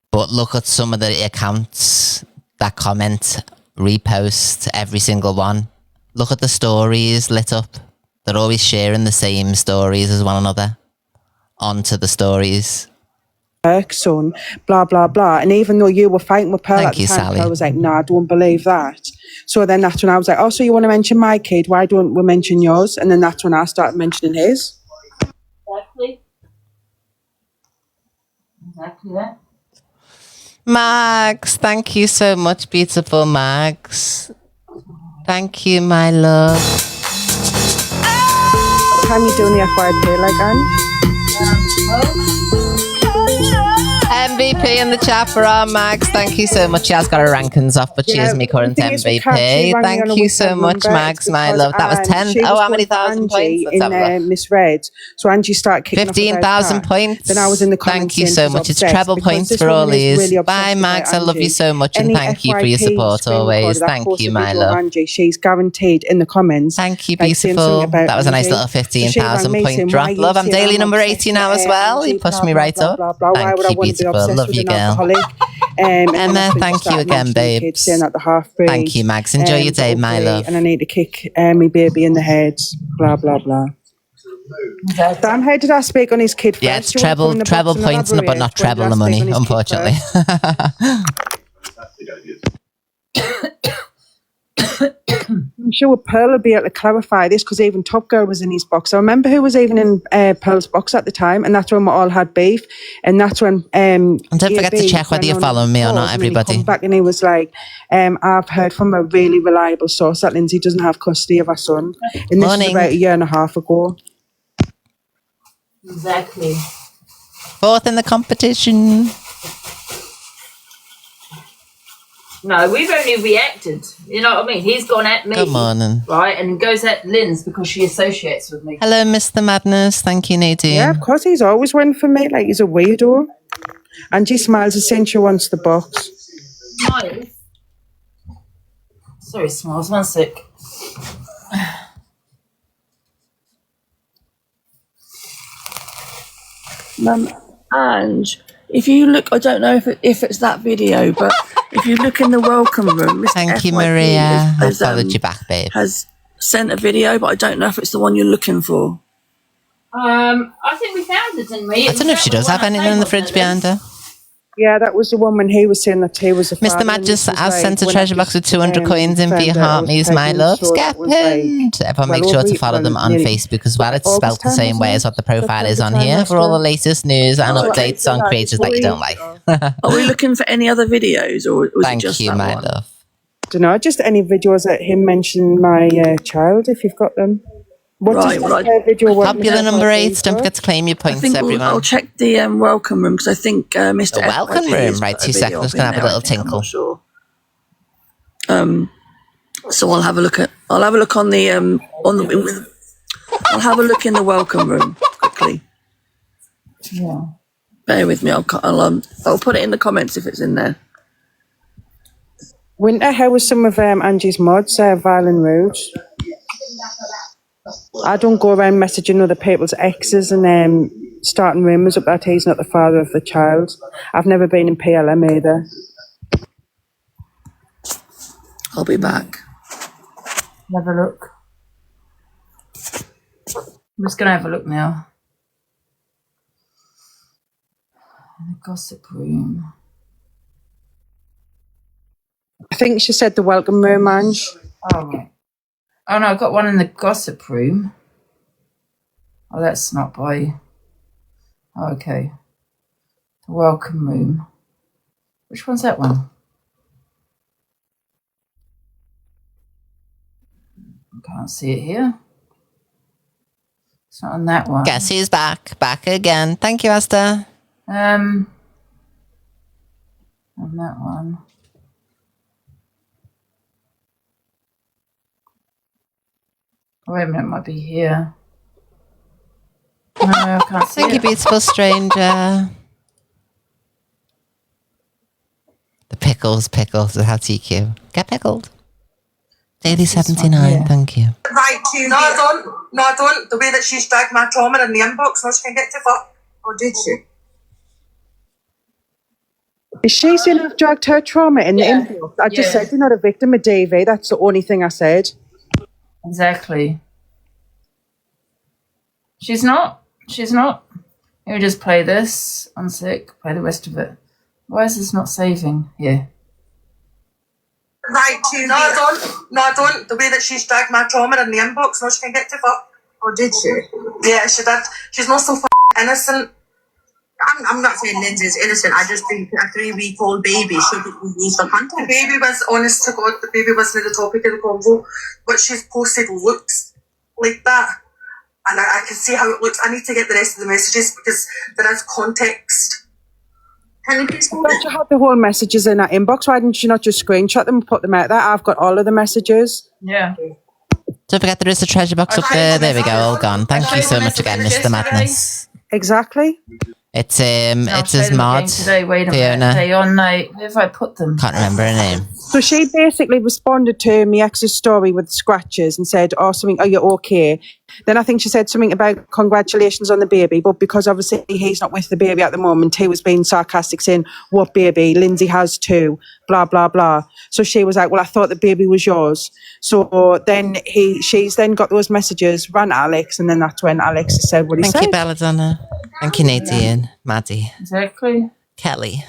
But look at some of the accounts that comment, repost every single one. Look at the stories lit up. They're always sharing the same stories as one another onto the stories. Son, blah, blah, blah. And even though you were fighting with Pearl at the time, Sally. I was like, nah, I don't believe that. So then that's when I was like, oh, so you want to mention my kid? Why don't we mention yours? And then that's when I started mentioning his. Exactly. Exactly that. Max, thank you so much, beautiful Max. Thank you, my love. What time you doing the FYP, like, Ange? MVP in the chat for our Max. Thank you so much. She has got her rankings off, but she is my current MVP. Thank you so much, Max, my love. That was 10. Oh, how many thousand points? Let's have a look. Misread. So Angie started kicking 15,000 points. Then I was in the comments. Thank you so much. It's treble points for all these. Really bye, Max. I love you so much, and thank you for your support always. Thank you, my love. Angie, she's guaranteed in the comments. Thank you, beautiful. That was a nice little 15,000 point drop. Love, I'm daily number 80 now as well. You pushed me right up. Thank you, beautiful. Love you, girl. Emma, thank you again, babe. Thank you, Max. Enjoy your day, my love. And I need to kick my baby in the head. Blah, blah, blah. Damn, how did I speak on his kid first? Yeah, it's treble points, but not treble the money, unfortunately. I'm sure Pearl will be able to clarify this because even Top Girl was in his box. I remember who was even in Pearl's box at the time, and that's when we all had beef. And that's when and don't forget to check whether you're following me or not, everybody. He come back and he was like, I've heard from a really reliable source that Lindsay doesn't have custody of her son. And this was about a year and a half ago. Exactly. Fourth in the competition. No, we've only reacted. You know what I mean? He's gone at me. Good morning. Right, and goes at Lynn's because she associates with me. Hello, Mr. Madness. Thank you, Nadine. Yeah, of course. He's always went for me. Like, he's a weirdo. Angie smiles and saying she wants the box. Smiles? Sorry, Smiles. 1 sec. Ange, if you look, I don't know if it's that video, but if you look in the welcome room, Mr. Thank you, FYP Maria. I followed you back, babe. Has sent a video, but I don't know if it's the one you're looking for. I think we found it, didn't we? I don't know if she does have anything in the fridge behind her. Yeah, that was the one when he was saying that he was a father. Mr. Madges has sent a treasure box with 200 coins in for your heart, muse, my love. Skeppin'. Everyone make sure to follow them on Facebook as well. It's spelled the same way as what the profile is on here for all the latest news and updates on creators that you don't like. Are we looking for any other videos, or was Thank it just you, that my one? love. Don't know, just any videos that him mentioning my child, if you've got them. Right, video Popular number 8. Don't forget to claim your points, everyone. I'll check the welcome room because I think Mr. The welcome FYP room, right? 2 seconds. Just gonna have a little tinkle. Sure. So I'll have a look on the I'll have a look in the welcome room quickly. Yeah. Bear with me. I'll put it in the comments if it's in there. Winter, how was some of Angie's mods, Vile and Rude? I don't go around messaging other people's exes and starting rumours up that he's not the father of the child. I've never been in PLM either. I'll be back. Have a look. I'm just going to have a look now. The gossip room. I think she said the welcome room, Ange. Oh, right. Oh, no, I've got one in the gossip room. Oh, that's not by... Oh, okay. The welcome room. Which one's that one? I can't see it here. It's not on that one. Guess who's back? Back again. Thank you, Esther. On that one. Oh, wait a minute, it might be here. No, I can't see Thank you, it. beautiful stranger. The pickles. How TQ. Get pickled. Daily 79, thank you. Right to no, I don't. No, I don't. The way that she's dragged my trauma in the inbox, no, she can get to fuck. Or did she? Is she saying I've dragged her trauma in the inbox? I just said you're not a victim of DV. That's the only thing I said. Exactly. She's not. Let me just play this. I'm sick. Play the rest of it. Why is this not saving? Here. Right to no, I don't. No, I don't. The way that she's dragged my trauma in the inbox, no, she can get to fuck. Or did she? Yeah, she did. She's not so innocent. I'm not saying Lindsay's innocent. I just think a 3-week-old baby shouldn't use the content. The baby was, honest to God, the baby wasn't the topic of the convo. But she's posted looks like that. And I can see how it looks. I need to get the rest of the messages because there is context. Can you please hold Don't you have the whole messages in that inbox? Why didn't you not just screenshot them and put them out there? I've got all of the messages. Yeah. Don't forget there is a treasure box up there. There we go, all gone. Thank you so much again, Mr. Madness. Exactly. It's his mod, Today, wait a Fiona. minute. They on night. Where have I put them? Can't remember her name. So she basically responded to my ex's story with scratches and said, oh, something, are you okay? Then I think she said something about congratulations on the baby, but because obviously he's not with the baby at the moment, he was being sarcastic saying, what baby? Lindsay has 2, blah, blah, blah. So she was like, well, I thought the baby was yours. So then she's then got those messages, ran Alex, and then that's when Alex said what he said. Thank you, Belladonna. Thank you, Nadine, Maddie, Exactly. Kelly.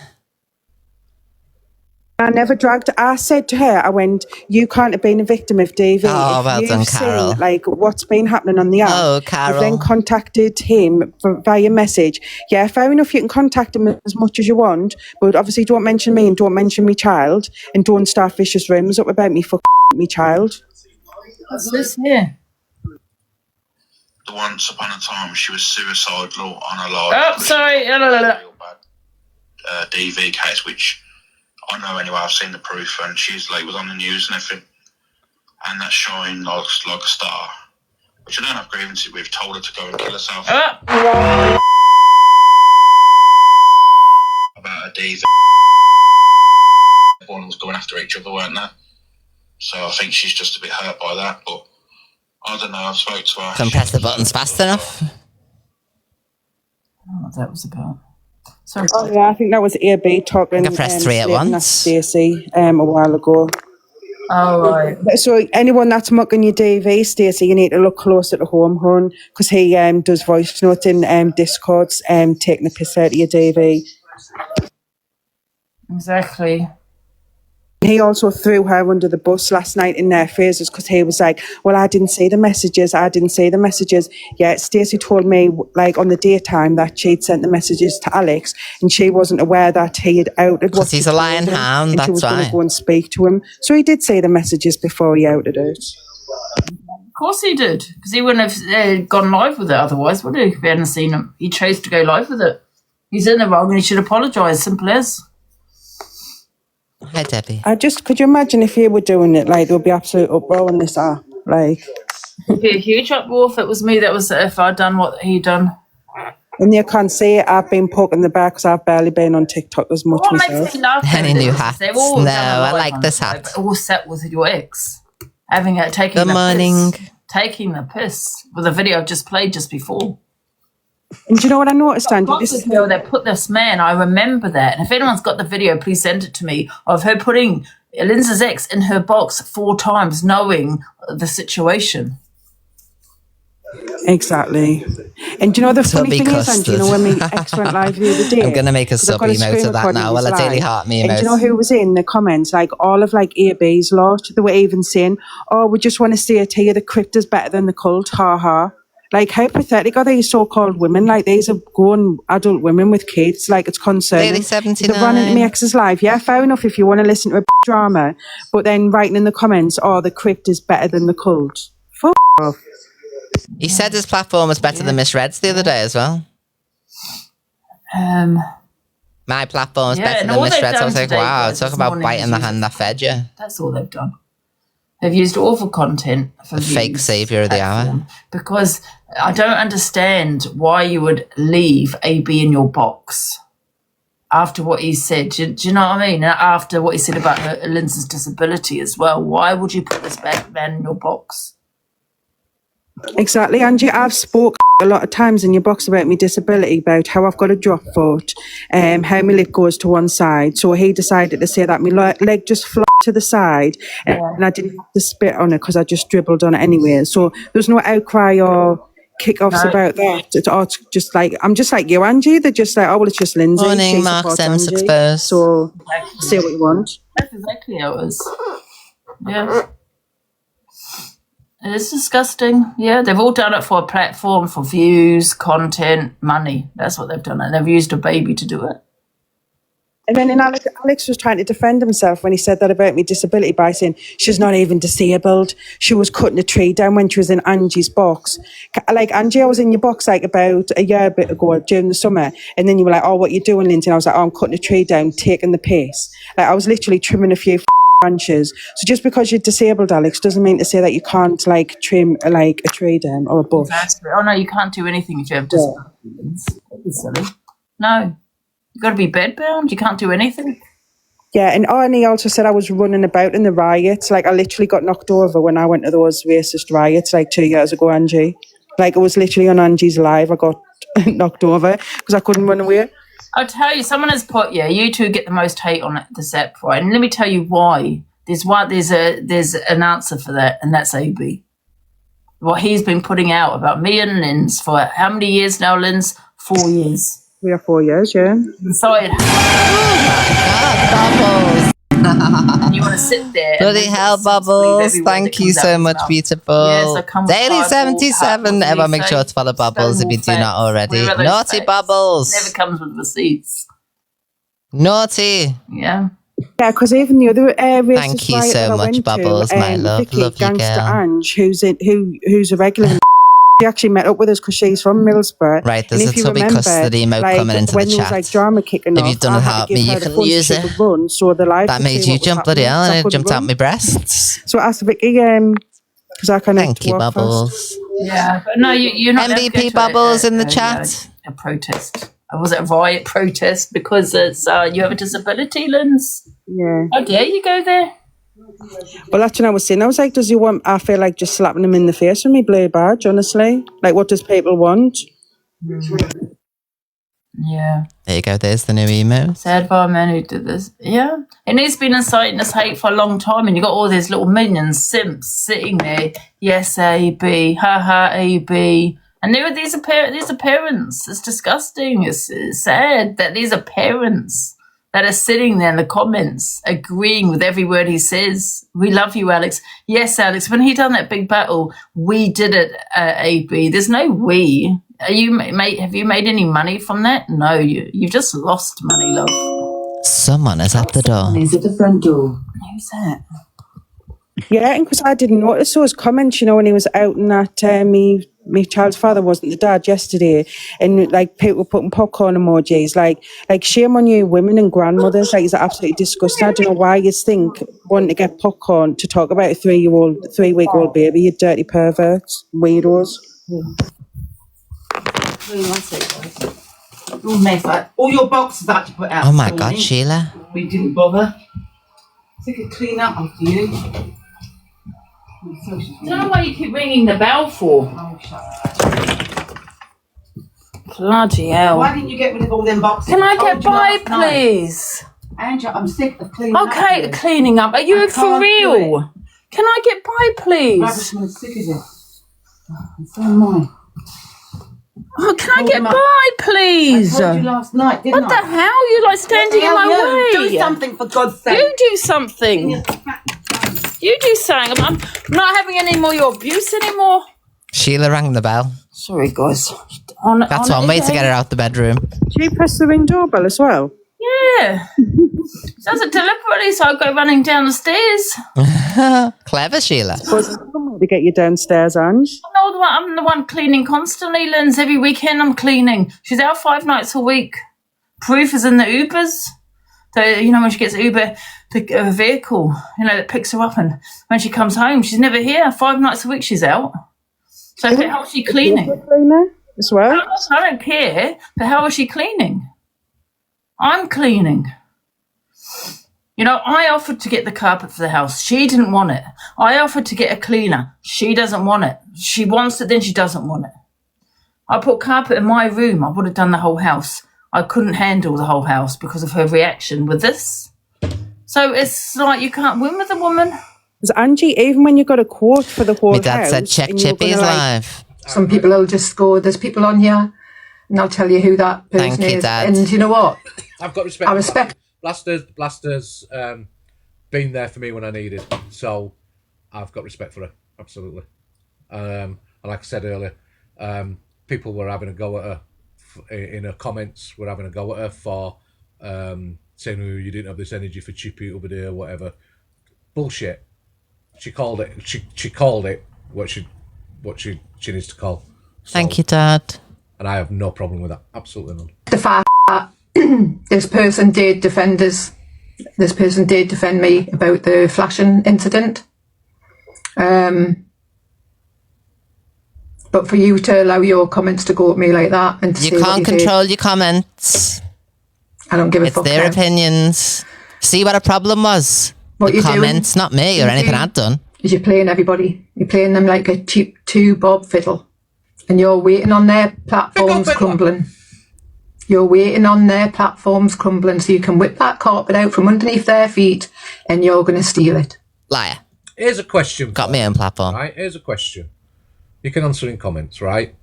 I never dragged. I said to her, I went, you can't have been a victim of DV. Oh, well You've done, seen, Carol. like, what's been happening on the app. Oh, Carol. I've then contacted him via message. Yeah, fair enough, you can contact him as much as you want, but obviously don't mention me and don't mention me child and don't start vicious rumours up about me for me child. What's this here? Once upon a time, she was suicidal on a live. Oh, sorry. DV case, which I know anyway. I've seen the proof, and she's like was on the news and everything, and that's showing like a star, which I don't have grievances with. Told her to go and kill herself. About a DV, everyone was going after each other, weren't they? So I think she's just a bit hurt by that, but I don't know. I've spoke to her. Couldn't press the buttons fast enough. I don't know what that was about. Sorry. Oh yeah, I think that was AB talking. I pressed 3 at slating once. Stacey a while ago. Oh, right. So anyone that's mucking your DV, Stacey, you need to look closer to home, hon, because he does voice notes in Discords, taking the piss out of your DV. Exactly. He also threw her under the bus last night in their faces because he was like, well, I didn't see the messages. Yeah, Stacey told me like on the daytime that she'd sent the messages to Alex and she wasn't aware that he had outed what He's a lying hound, and she was that's going why. to go and speak to him. So he did see the messages before he outed it. Of course he did, because he wouldn't have gone live with it otherwise, would he? If he hadn't seen him. He chose to go live with it. He's in the wrong and he should apologise, simple as. Hi, Debbie. Could you imagine if you were doing it, like, there would be absolute uproar on this app, like. It'd be a huge uproar if it was me if I'd done what he'd done. And you can't see it, I've been poking the bear because I've barely been on TikTok as much What myself. makes me laugh? Any new hats? They've all No, done a I live like on this it, hat. but all set with your ex. Taking Good the morning. piss. taking the piss with the video I just played just before. And do you know what I noticed, Andrew? This is where they put this man. I remember that. And if anyone's got the video, please send it to me of her putting Lindsay's ex in her box 4 times, knowing the situation. Exactly. And do you know the funny thing is, Andrew, you know, when my ex went live the other day, I'm going to make a sub emote of that now. Well, a daily heart me emote. And do you know who was in the comments? Like all of like AB's lot, they were even saying, "Oh, we just want to say it here, the crypt is better than the cult, ha ha." Like, how pathetic are these so-called women? Like, these are grown adult women with kids. Like, it's concerning. Daily 79. They've run into my ex's live. Yeah, fair enough if you want to listen to a drama. But then writing in the comments, "Oh, the crypt is better than the cult." Fuck off. He said his platform was better than Miss Red's the other day as well. My platform is better than Miss Red's. I was like, wow, talk about biting the hand that fed you. That's all they've done. They've used awful content for the fake saviour of the hour. Because I don't understand why you would leave AB in your box after what he said. Do you know what I mean? After what he said about Lindsay's disability as well. Why would you put this man in your box? Exactly, Angie. I've spoke a lot of times in your box about my disability, about how I've got a drop foot, how my lip goes to one side. So he decided to say that my leg just flopped to the side, and I didn't have to spit on it because I just dribbled on it anyway. So there's no outcry or kick-offs about that. It's just like, I'm just like you, Angie. They're just like, oh, well, it's just Lindsay. Morning, Mark Sims exposed. So say what you want. That's exactly how it is. Yeah. It's disgusting. Yeah, they've all done it for a platform, for views, content, money. That's what they've done. And they've used a baby to do it. And then Alex was trying to defend himself when he said that about me disability by saying she's not even disabled. She was cutting a tree down when she was in Angie's box. Like, Angie, I was in your box like about a year bit ago during the summer. And then you were like, oh, what you doing, Lindsay? And I was like, oh, I'm cutting a tree down, taking the piss. Like, I was literally trimming a few branches. So just because you're disabled, Alex, doesn't mean to say that you can't like trim like a tree down or a bush. Exactly. Oh no, you can't do anything if you have disability. It's silly. No, you got to be bedbound. You can't do anything. Yeah, and Arnie also said I was running about in the riots. Like, I literally got knocked over when I went to those racist riots like 2 years ago, Angie. Like, it was literally on Angie's live. I got knocked over because I couldn't run away. I'll tell you, someone has put, you two get the most hate on this app, right? And let me tell you why. There's an answer for that, and that's AB. What he's been putting out about me and Linz for how many years now, Linz? 4 years. 3 or 4 years, yeah. Inside. Bubbles. You want to sit there. Bloody hell, Bubbles. Thank you so much, beautiful. Yes, Daily 77. Everyone make sure to follow Bubbles if you do not already. Naughty Bubbles. Never comes with receipts. Naughty. Yeah. Yeah, because even the other thank you so much, Bubbles, my love. Vicky, Love you, Gangster girl. Ange, who's a regular. She actually met up with us because she's from Middlesbrough. Right, there's a tubby custody emote coming into the when there was chat. like drama kicking if off, you've done help me, you can use it. Run, so the live that made you jump, bloody hell, and it jumped out my breasts. So I asked Vicky, because I kind of thank you, Bubbles. Fast. Yeah, but no, you're not. MVP Bubbles in the chat. A protest. Was it a riot protest because it's you have a disability, Linz? Yeah. How dare you go there? Well, that's what I was saying. I was like, does he want? I feel like just slapping him in the face with me blue badge. Honestly, like, what does people want? Yeah. There you go. There's the new emo. Sad by a man who did this. Yeah, and he's been inciting this hate for a long time, and you got all these little minions, simps, sitting there. Yes, AB, haha, AB. And there are these are parents. It's disgusting. It's sad that these are parents that are sitting there in the comments agreeing with every word he says. We love you, Alex. Yes, Alex. When he done that big battle, we did it, AB. There's no we. Have you made any money from that? No, you've just lost money, love. Someone is at the door. Is at the front door. Who's that? Yeah, and because I didn't notice those comments, when he was out and that my child's father wasn't the dad yesterday, and like people were putting popcorn emojis, like shame on you women and grandmothers, like it's absolutely disgusting. I don't know why you think wanting to get popcorn to talk about a 3-week-old baby, you dirty perverts, weirdos. All your boxes that you put out. Oh my God, Sheila. We didn't bother. Take a clean up after you. I don't know why you keep ringing the bell for. Bloody hell. Why didn't you get rid of all them boxes? Can I get by, please? Angela, I'm sick of cleaning Okay, up. cleaning up. Are you for real? Can I get by, please? Rubbish, I'm sick of it. And so am I. Oh, can I get by, please? I told you last night, didn't What the hell? You're like standing in my way. Do something, for God's sake. You do something. You do something. I'm not having any more of your abuse anymore. Sheila rang the bell. Sorry, guys. That's one way to get her out the bedroom. Do you press the ring doorbell as well? Yeah. Does it deliberately, so I go running down the stairs. Clever, Sheila. To get you downstairs, Ange. No, I'm the one cleaning constantly, Linz. Every weekend I'm cleaning. She's out 5 nights a week. Proof is in the Ubers. So, you know, when she gets Uber, the vehicle, you know, that picks her up, and when she comes home, she's never here. 5 nights a week she's out. So how is she cleaning? Cleaner as well. I don't care. But how is she cleaning? I'm cleaning. You know, I offered to get the carpet for the house. She didn't want it. I offered to get a cleaner. She doesn't want it. She wants it, then she doesn't want it. I put carpet in my room. I would have done the whole house. I couldn't handle the whole house because of her reaction with this. So it's like you can't win with a woman. Because Angie, even when you got a quote for the whole My dad house, said check and you were Chippy's gonna, live. Some people will just go, there's people on here, and I'll tell you who that person Thank you, is. Dad. And you know what? I've got respect. I respect. Blaster's been there for me when I needed, so I've got respect for her, absolutely. And like I said earlier, people were having a go at her in her comments. Were having a go at her for saying, "Oh, you didn't have this energy for Chippy over there, whatever." Bullshit. She called it. She called it what she needs to call. Thank you, Dad. And I have no problem with that. Absolutely none. The fact that this person did defend us. This person did defend me about the flashing incident. But for you to allow your comments to go at me like that and to You say what can't did, control your comments. I don't give a It's fuck. their now. opinions. See what a problem was. What the you're doing- comments, not me or you're anything doing- I've done. Is you're playing everybody. You're playing them like a cheap 2-bob fiddle. And you're waiting on their platforms crumbling. You're waiting on their platforms crumbling so you can whip that carpet out from underneath their feet and you're going to steal it. Liar. Here's a question. Got my own platform. Right, here's a question. You can answer in comments, right?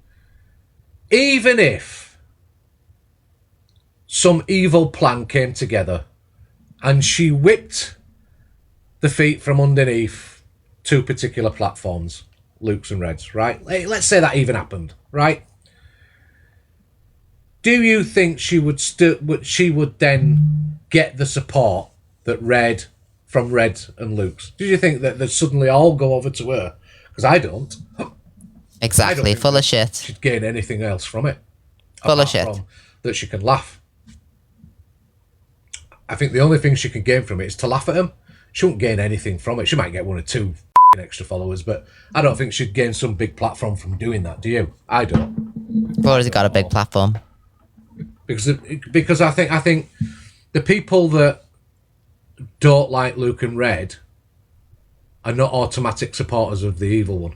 Even if some evil plan came together and she whipped the feet from underneath 2 particular platforms, Luke's and Red's, right? Let's say that even happened, right? Do you think she would then get the support that from Red and Luke's? Do you think that they'd suddenly all go over to her? Because I don't. Exactly. Full of shit. She'd gain anything else from it. Full of apart shit. from that she can laugh. I think the only thing she can gain from it is to laugh at him. She won't gain anything from it. She might get 1 or 2 extra followers, but I don't think she'd gain some big platform from doing that. Do you? I don't. I've already got a big platform. Because I think the people that don't like Luke and Red are not automatic supporters of the evil one.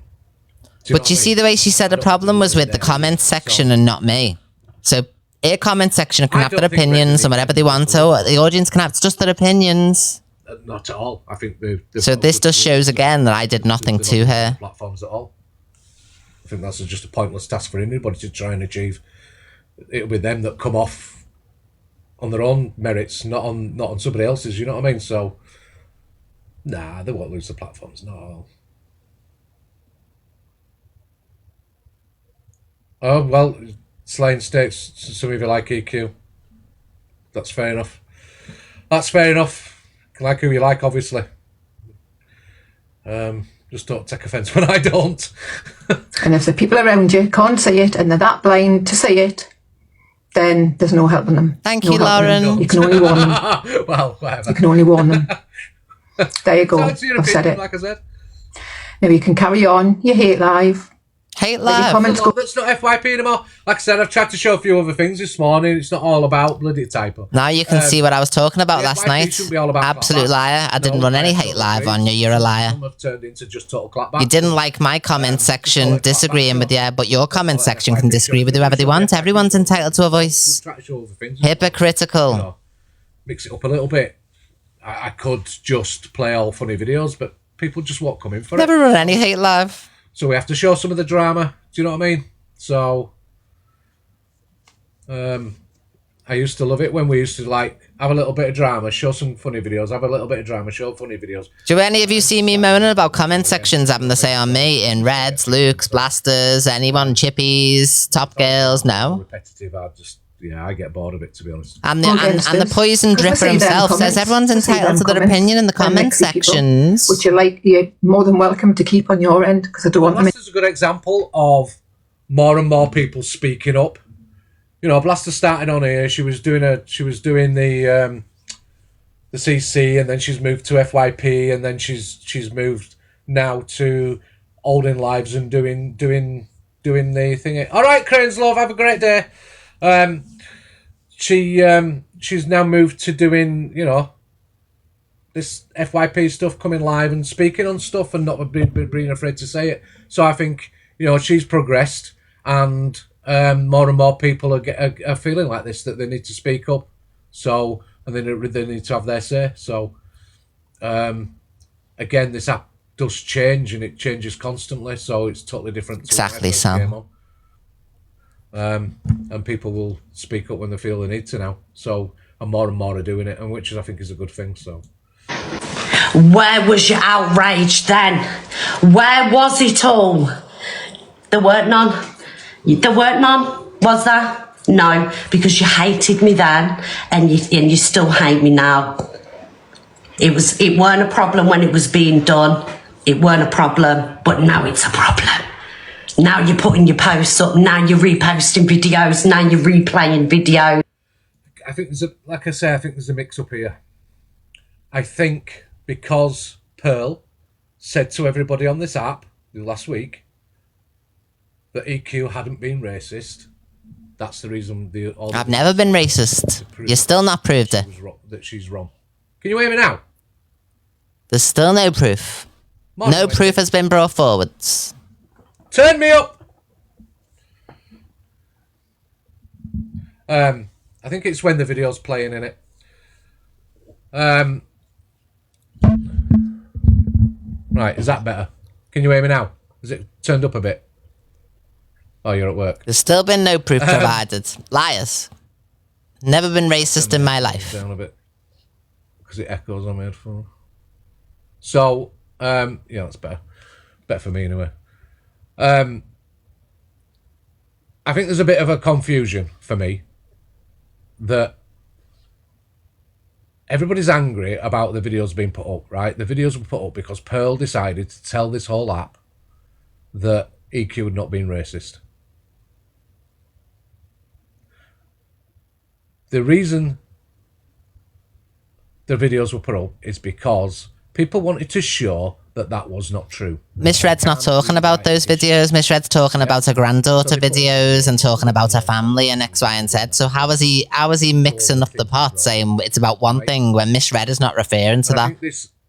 But you see the way she said the problem was with the comment section and not me. So a comment section can have their opinions and whatever they want. So the audience can have just their opinions. Not at all. I think so this just shows again that I did nothing to her. Platforms at all. I think that's just a pointless task for anybody to try and achieve. It'll be them that come off on their own merits, not on somebody else's. You know what I mean? So, nah, they won't lose the platforms. Not at all. Oh well, Slane states some of you like EQ. That's fair enough. That's fair enough. Like who you like, obviously. Just don't take offence when I don't. And if the people around you can't see it and they're that blind to see it, then there's no helping them. Thank No you, helping them. Lauren. You can only warn them. Well, whatever. You can only warn them. There you go. So it's your I've said opinion, it. like I said. Now you can carry on. You hate live. Hate Let your live. comments go. That's not FYP anymore. Like I said, I've tried to show a few other things this morning. It's not all about bloody typo. Now you can see what I was talking about the last FYP night. shouldn't be all about Absolute clapbacks. liar. I didn't No, run any I hate don't live agree. on you. You're a liar. Some have turned into just total clapbacks. You didn't like my comment section disagreeing with you, but your comment section can disagree with whoever they want. Everyone's entitled to a voice. Try to show other things. Hypocritical. You know, mix it up a little bit. I could just play all funny videos, but people just won't come in for Never it. run any hate live. So we have to show some of the drama. Do you know what I mean? So, I used to love it when we used to like have a little bit of drama, show some funny videos, have a little bit of drama, show funny videos. Do any of you see me moaning about comment sections having to say on me in Reds, Lukes, Blasters, anyone, Chippies, Top Girls? No. Repetitive. I get bored of it, to be honest. And the poison dripper himself says everyone's entitled to their opinion in the comment sections. Which you're more than welcome to keep on your end, because I don't want them. Blaster's a good example of more and more people speaking up. You know, Blaster started on here. She was doing the CC, and then she's moved to FYP, and then she's moved now to Olden Lives and doing the thing. All right, Cranes Love, have a great day. She's now moved to doing, you know, this FYP stuff, coming live and speaking on stuff and not being afraid to say it. So I think, you know, she's progressed, and more and more people are feeling like this, that they need to speak up. So, and they need to have their say. So, again, this app does change, and it changes constantly. So it's totally different. Exactly, Sam. And people will speak up when they feel they need to now. So, and more are doing it, and which I think is a good thing. So, Where was your outrage then? Where was it all? There weren't none. There weren't none, was there? No, because you hated me then, and you still hate me now. It weren't a problem when it was being done. It weren't a problem, but now it's a problem. Now you're putting your posts up. Now you're reposting videos. Now you're replaying videos. I think like I say, I think there's a mix up here. I think because Pearl said to everybody on this app last week that EQ hadn't been racist, that's the reason. I've never been racist. You're still not proved it. That she's wrong. Can you hear me now? There's still no proof. No proof has been brought forwards. Turn me up. I think it's when the video's playing in it. Right, is that better? Can you hear me now? Is it turned up a bit? Oh, you're at work. There's still been no proof provided. Liars. Never been racist in my life. Down a bit because it echoes on my headphone. So, yeah, that's better. Better for me anyway. I think there's a bit of a confusion for me that everybody's angry about the videos being put up, right? The videos were put up because Pearl decided to tell this whole app that EQ had not been racist. The reason the videos were put up is because people wanted to show that was not true. Miss Red's not talking about those videos. Miss Red's talking about her granddaughter videos and talking about her family and X, Y, and Z. So how is he mixing up the pot, saying it's about one thing when Miss Red is not referring to that?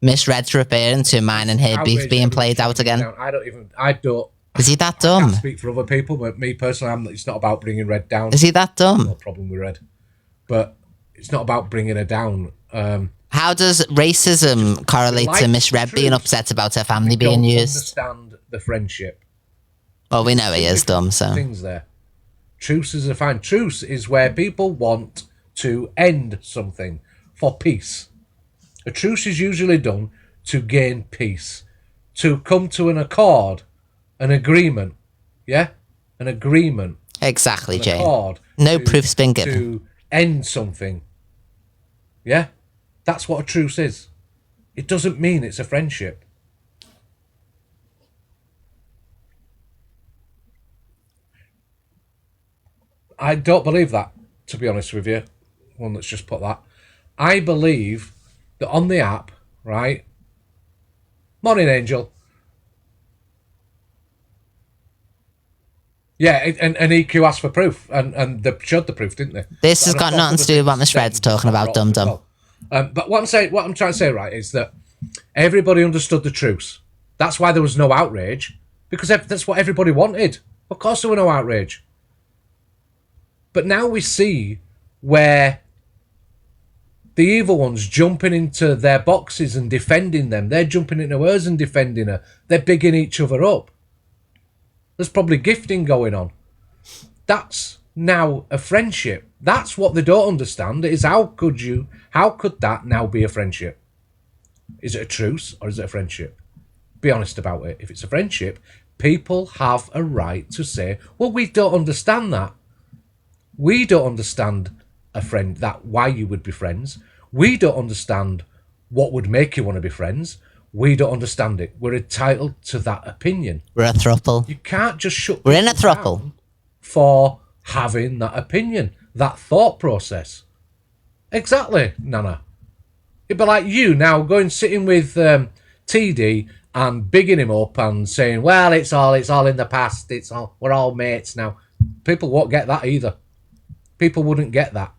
Miss Red's referring to mine and her beef being played out again. I don't. Is he that dumb? I can't speak for other people, but me personally, it's not about bringing Red down. Is he that dumb? No problem with Red, but it's not about bringing her down. How does racism correlate to Miss Red being upset about her family being used? Understand the friendship. Well, we know he is dumb, so. Things there. Truces are fine. Truce is where people want to end something for peace. A truce is usually done to gain peace, to come to an accord, an agreement. Yeah? An agreement. Exactly, Jane. Accord no proof's been given. To end something. Yeah? That's what a truce is. It doesn't mean it's a friendship. I don't believe that, to be honest with you. One that's just put that. I believe that on the app, right? Morning, Angel. Yeah, and EQ asked for proof, and they showed the proof, didn't they? This has got nothing to do with what Miss Red's talking about, Dum Dum. But what I'm trying to say, right, is that everybody understood the truth. That's why there was no outrage, because that's what everybody wanted. Of course there were no outrage. But now we see where the evil ones jumping into their boxes and defending them. They're jumping into hers and defending her. They're bigging each other up. There's probably gifting going on. That's now a friendship. That's what they don't understand, is how could that now be a friendship? Is it a truce or is it a friendship? Be honest about it. If it's a friendship, people have a right to say, well, we don't understand that. We don't understand a friend, that why you would be friends. We don't understand what would make you want to be friends. We don't understand it. We're entitled to that opinion. We're a throuple. You can't just shut We're in a people throuple. down for having that opinion, that thought process. Exactly, Nana. It'd be like you now going sitting with TD and bigging him up and saying, well, it's all in the past. We're all mates now. People won't get that either. People wouldn't get that.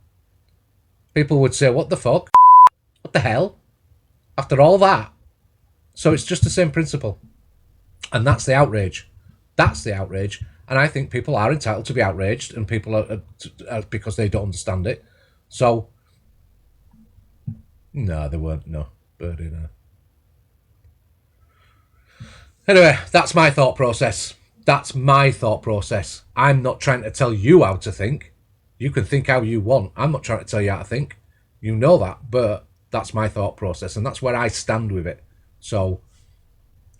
People would say, what the fuck? What the hell? After all that. So it's just the same principle. And that's the outrage. That's the outrage. And I think people are entitled to be outraged, and people are because they don't understand it. So, no, they weren't. No. Birdie, no. Anyway, that's my thought process. That's my thought process. I'm not trying to tell you how to think. You can think how you want. I'm not trying to tell you how to think. You know that, but that's my thought process, and that's where I stand with it. So,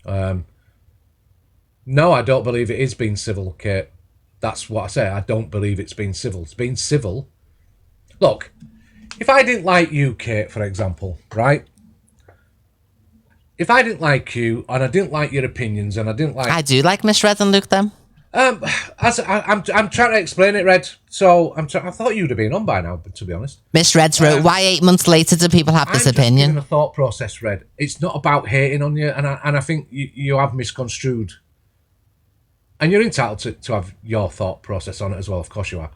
no, I don't believe it is being civil, Kate. That's what I say. I don't believe it's being civil. It's being civil. Look, if I didn't like you, Kate, for example, right? If I didn't like you, and I didn't like your opinions, and I didn't like... I do like Miss Red and Luke, then. I'm trying to explain it, Red. So I thought you'd have been on by now, but to be honest. Miss Red's wrote, why 8 months later do people have this opinion? I'm just giving a thought process, Red. It's not about hating on you, and I think you have misconstrued. And you're entitled to have your thought process on it as well. Of course you are.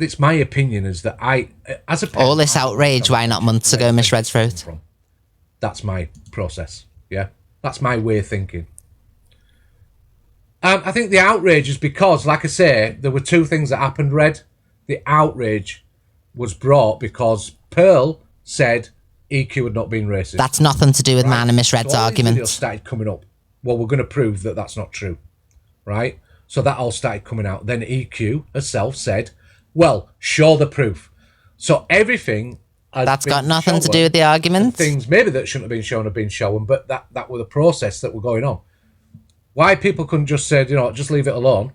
It's my opinion is that as a parent, all this outrage, why not months ago, Miss Red's wrote? That's my process. Yeah, that's my way of thinking. I think the outrage is because, like I say, there were two things that happened, Red. The outrage was brought because Pearl said EQ had not been racist. That's nothing to do with mine and Miss Red's so argument. Videos started coming up. Well, we're going to prove that that's not true, right? So that all started coming out. Then EQ herself said, well, show the proof. So everything... That's got nothing to do with the argument. Things maybe that shouldn't have been shown have been shown, but that were the process that were going on. Why people couldn't just say, just leave it alone.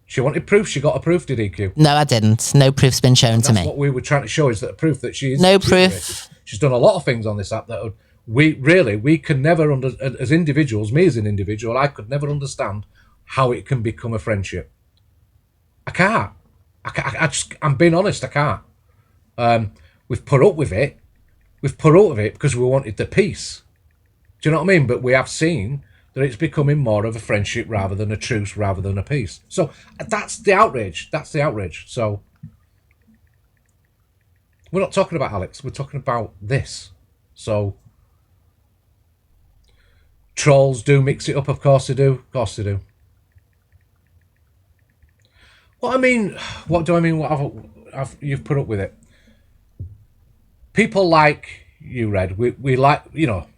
She wanted proof. She got a proof, did EQ? No, I didn't. No proof's been shown to me. That's what we were trying to show, is that a proof that she is. No proof. Racist. She's done a lot of things on this app that we can never, as individuals, me as an individual, I could never understand how it can become a friendship. I can't. I'm being honest, I can't. We've put up with it. We've put up with it because we wanted the peace. Do you know what I mean? But we have seen that it's becoming more of a friendship rather than a truce, rather than a peace. So that's the outrage. That's the outrage. So we're not talking about Alex. We're talking about this. So trolls do mix it up. Of course they do. Of course they do. What do I mean? What you've put up with it. People like you, Red. We like,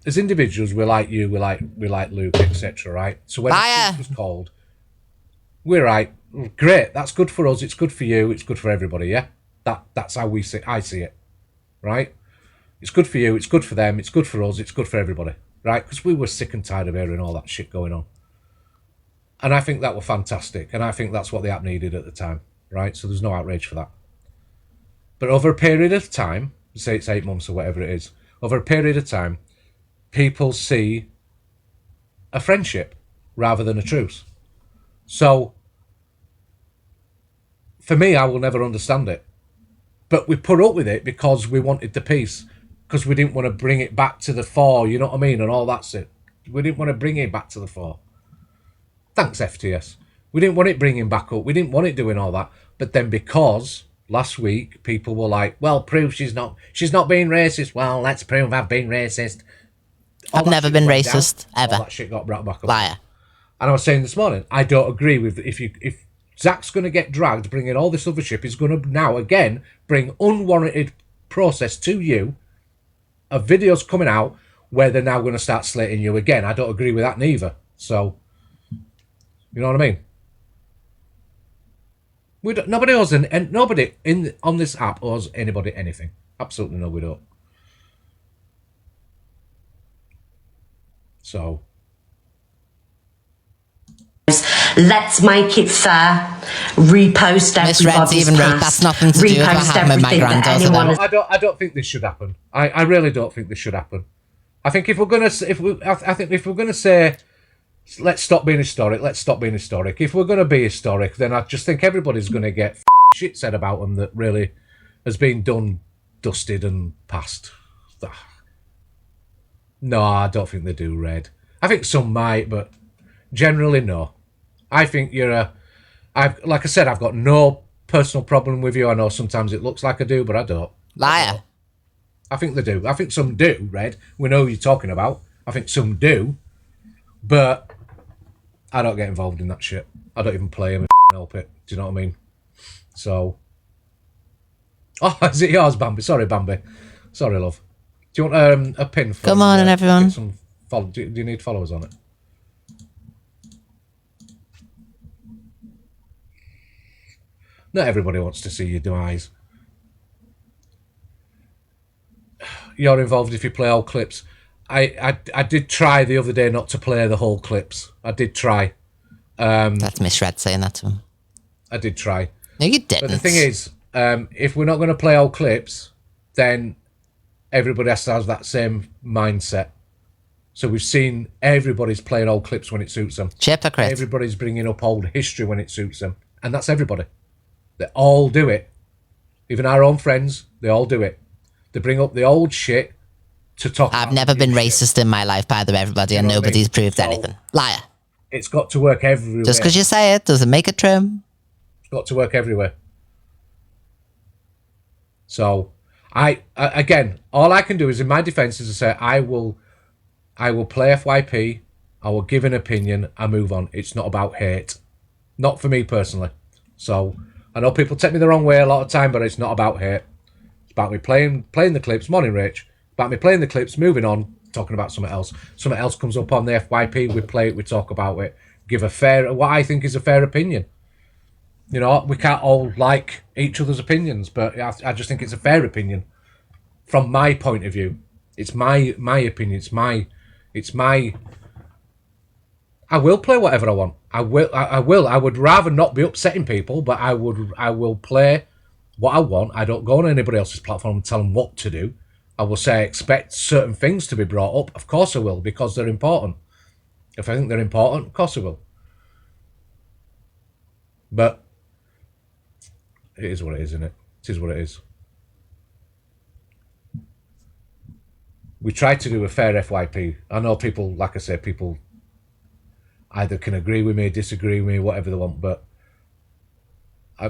as individuals, we like you, we like Luke, etc. Right? So when it was called, we're right. Great, that's good for us. It's good for you. It's good for everybody. Yeah, that's how I see it. Right? It's good for you. It's good for them. It's good for us. It's good for everybody. Right? Because we were sick and tired of hearing all that shit going on. And I think that was fantastic. And I think that's what the app needed at the time. Right? So there's no outrage for that. But over a period of time, say it's 8 months or whatever it is, over a period of time, people see a friendship rather than a truce. So, for me, I will never understand it. But we put up with it because we wanted the peace, because we didn't want to bring it back to the fore, you know what I mean, and all that's it. We didn't want to bring it back to the fore. Thanks, FTS. We didn't want it bringing back up. We didn't want it doing all that. But then because last week people were like, well, prove she's not being racist. Well, let's prove I've been racist. I've never been racist, ever. All that shit got brought back up. Liar. And I was saying this morning, I don't agree with if Zach's going to get dragged, bringing all this other shit, he's going to now again bring unwarranted process to you of videos coming out where they're now going to start slating you again. I don't agree with that neither. So, you know what I mean? Nobody owes and nobody on this app owes anybody anything. Absolutely no, we don't. So. Let's make it fair. Repost everybody's even wrote that's nothing to do with what happened with my granddaughter. I don't think this should happen. I really don't think this should happen. I think if we're gonna say let's stop being historic, let's stop being historic. If we're gonna be historic, then I just think everybody's gonna get shit said about them that really has been done, dusted, and passed. No, I don't think they do, Red. I think some might, but generally no. I think like I said, I've got no personal problem with you. I know sometimes it looks like I do, but I don't. Liar. I think they do. I think some do, Red. We know who you're talking about. I think some do, but I don't get involved in that shit. I don't even play them and help it. Do you know what I mean? So, oh, is it yours, Bambi? Sorry, Bambi. Sorry, love. Do you want a pin? Come on, and everyone. Do you need followers on it? Not everybody wants to see your demise. You're involved if you play all clips. I did try the other day not to play the whole clips. I did try. That's Miss Red saying that to him. I did try. No, you didn't. But the thing is, if we're not going to play all clips, then everybody has to have that same mindset. So we've seen everybody's playing old clips when it suits them. Hypocrite. Everybody's bringing up old history when it suits them. And that's everybody. They all do it. Even our own friends, they all do it. They bring up the old shit to talk I've never been racist in my life, by the way, everybody, and nobody's proved anything. Liar. It's got to work everywhere. Just because you say it doesn't make it true. It's got to work everywhere. So, again, all I can do is, in my defense, is to say, I will play FYP, I will give an opinion, I move on. It's not about hate. Not for me personally. So, I know people take me the wrong way a lot of time, but it's not about hate. It's about me playing the clips. Morning, Rich. About me playing the clips, moving on, talking about something else. Something else comes up on the FYP, we play it, we talk about it, give what I think is a fair opinion. You know, we can't all like each other's opinions, but I just think it's a fair opinion. From my point of view. It's my opinion, it's my I will play whatever I want. I will. I would rather not be upsetting people, but I will play what I want. I don't go on anybody else's platform and tell them what to do. I will say I expect certain things to be brought up. Of course I will, because they're important. If I think they're important, of course I will. But it is what it is, isn't it? It is what it is. We try to do a fair FYP. I know people, like I said, people either can agree with me, disagree with me, whatever they want, but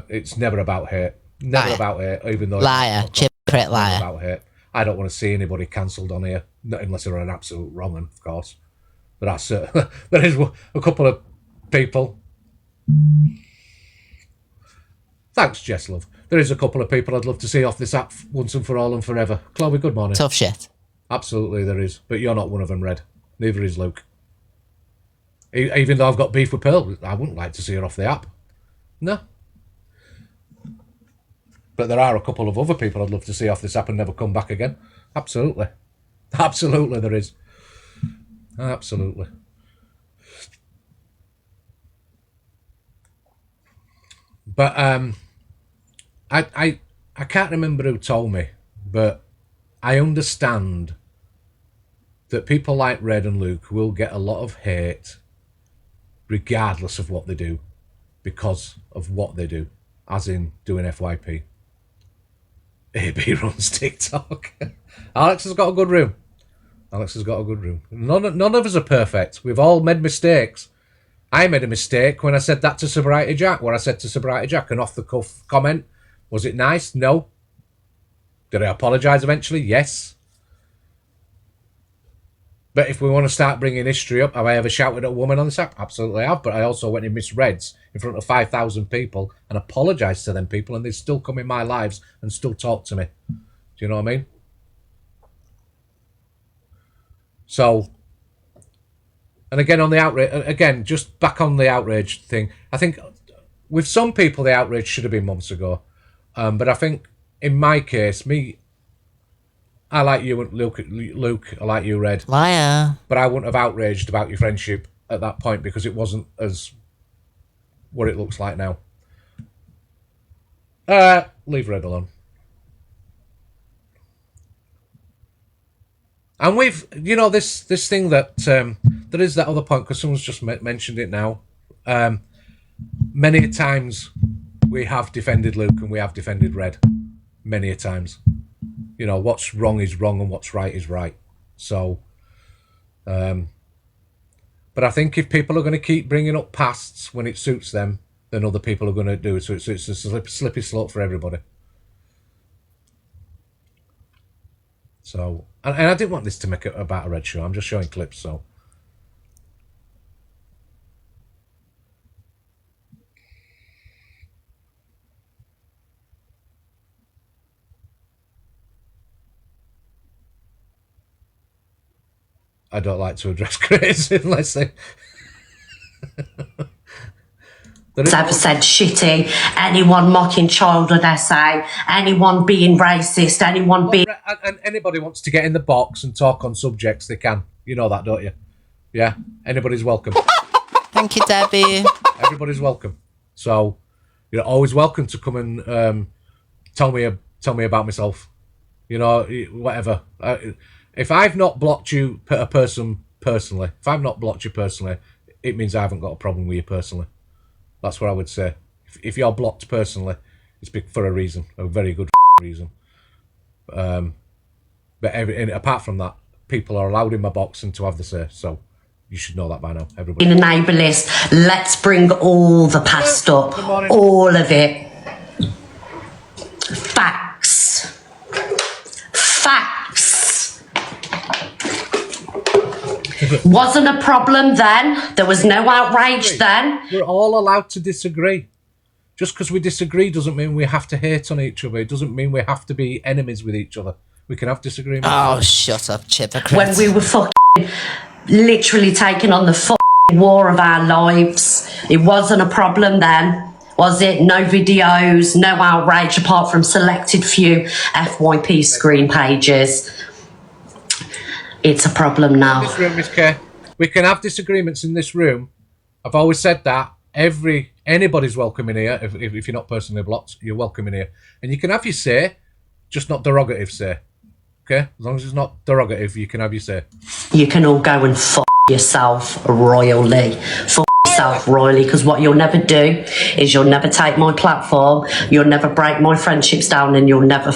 it's never about hate. Never about hate, even though... Liar. Hypocrite liar. About hate. I don't want to see anybody cancelled on here, not unless they're an absolute wrong one, of course. But there is a couple of people... Thanks, Jess, love. There is a couple of people I'd love to see off this app once and for all and forever. Chloe, good morning. Tough shit. Absolutely there is. But you're not one of them, Red. Neither is Luke. Even though I've got beef with Pearl, I wouldn't like to see her off the app. No. But there are a couple of other people I'd love to see off this app and never come back again. Absolutely. Absolutely there is. Absolutely. But I can't remember who told me, but I understand that people like Red and Luke will get a lot of hate regardless of what they do, because of what they do, as in doing FYP. AB runs TikTok. Alex has got a good room. Alex has got a good room. None of us are perfect. We've all made mistakes. I made a mistake when I said that to Sobriety Jack. What I said to Sobriety Jack, an off-the-cuff comment. Was it nice? No. Did I apologise eventually? Yes. But if we want to start bringing history up, have I ever shouted at a woman on this app? Absolutely I have. But I also went in misreads in front of 5,000 people and apologised to them people, and they still come in my lives and still talk to me. Do you know what I mean? So, and again on the outrage, again, just back on the outrage thing, I think with some people the outrage should have been months ago. But I think in my case, I like you, Luke, I like you, Red. Liar. But I wouldn't have outraged about your friendship at that point because it wasn't as what it looks like now. Leave Red alone. And we've, you know, this thing that there is that other point, because someone's just mentioned it now. Many times we have defended Luke and we have defended Red. Many a times. You know, what's wrong is wrong and what's right is right. So, but I think if people are going to keep bringing up pasts when it suits them, then other people are going to do it. So it's a slippery slope for everybody. So, and I didn't want this to make it about a Red show. I'm just showing clips, so. I don't like to address critics unless they... Ever said shitty, anyone mocking childhood essay, anyone being racist, anyone being... And anybody wants to get in the box and talk on subjects, they can. You know that, don't you? Yeah? Anybody's welcome. Thank you, Debbie. Everybody's welcome. So, you're always welcome to come and tell me about myself. You know, whatever. If I've not blocked you, a person personally, it means I haven't got a problem with you personally. That's what I would say. If you're blocked personally, it's for a reason, a very good reason. But apart from that, people are allowed in my box and to have the say. So you should know that by now, everybody. In a neighbour list, let's bring all the past up, all of it. Facts. Wasn't a problem then. There was no outrage then. We're all allowed to disagree. Just because we disagree doesn't mean we have to hate on each other. It doesn't mean we have to be enemies with each other. We can have disagreements. Oh, shut up, hypocrite. When we were fucking literally taking on the fucking war of our lives, it wasn't a problem then, was it? No videos, no outrage apart from selected few FYP screen pages. It's a problem now. In this room, Miss K, we can have disagreements in this room. I've always said that. Anybody's welcome in here. If you're not personally blocked, you're welcome in here. And you can have your say, just not derogative say. Okay? As long as it's not derogative, you can have your say. You can all go and f*** yourself royally. F*** yourself royally, because what you'll never do is you'll never take my platform, you'll never break my friendships down, and you'll never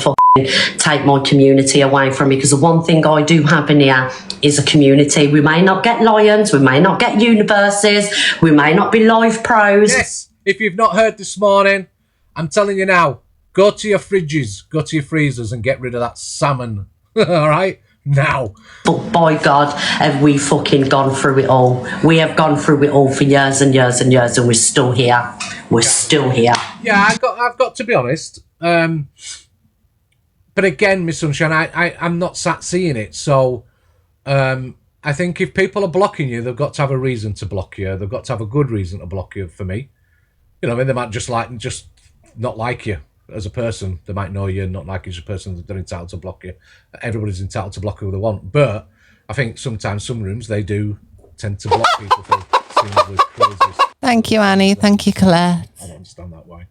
take my community away from me, because the one thing I do have in here is a community. We may not get lions, we may not get universes, we may not be live pros. Yes, if you've not heard this morning, I'm telling you now, go to your fridges, go to your freezers and get rid of that salmon. All right? Now. But by God, have we fucking gone through it all. We have gone through it all for years and years and years, and we're still here. We're still here. Yeah, I've got to be honest. But again, Miss Sunshine, I'm not sat seeing it. So I think if people are blocking you, they've got to have a reason to block you. They've got to have a good reason to block you, for me. You know, I mean, they might just not like you as a person. They might know you and not like you as a person. They're entitled to block you. Everybody's entitled to block who they want. But I think sometimes some rooms, they do tend to block people for seemingly crazy. Thank you, Annie. Thank you, Colette. I don't understand that why.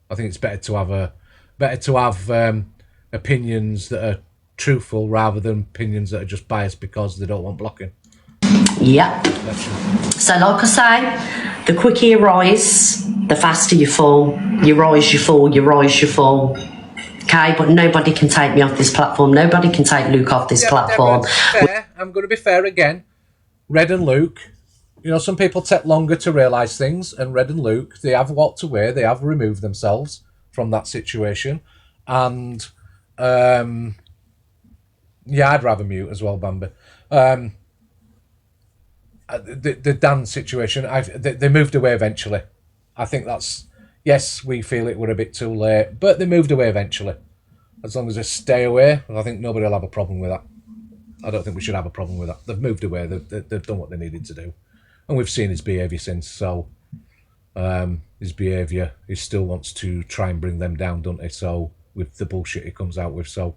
I think it's better to have opinions that are truthful rather than opinions that are just biased because they don't want blocking. Yep. So like I say, the quicker you rise, the faster you fall. You rise, you fall, you rise, you fall. Okay, but nobody can take me off this platform. Nobody can take Luke off this platform. I'm going to be fair again. Red and Luke, You know, some people take longer to realise things, and Red and Luke, they have walked away, they have removed themselves from that situation. And, yeah, I'd rather mute as well, Bambi. The Dan situation, they moved away eventually. I think that's, yes, we feel it were a bit too late, but they moved away eventually. As long as they stay away, I think nobody will have a problem with that. I don't think we should have a problem with that. They've moved away, they've done what they needed to do. And we've seen his behaviour since, so his behaviour, he still wants to try and bring them down, doesn't he? So, with the bullshit he comes out with, so,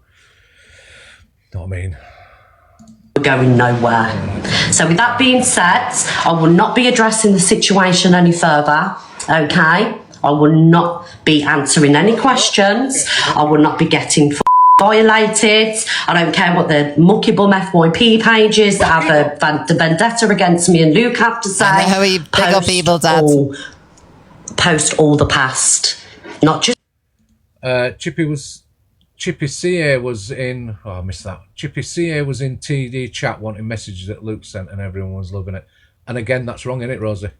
you know what I mean? We're going nowhere. So with that being said, I will not be addressing the situation any further, okay? I will not be answering any questions. I will not be getting violated. I don't care what the mucky bum FYP pages that have a vendetta against me and Luke have to say. I know how you big up evil dad. Post all the past. Not just... Chippy CA was in... Oh, I missed that. Chippy CA was in TD chat wanting messages that Luke sent and everyone was loving it. And again, that's wrong, isn't it, Rosie?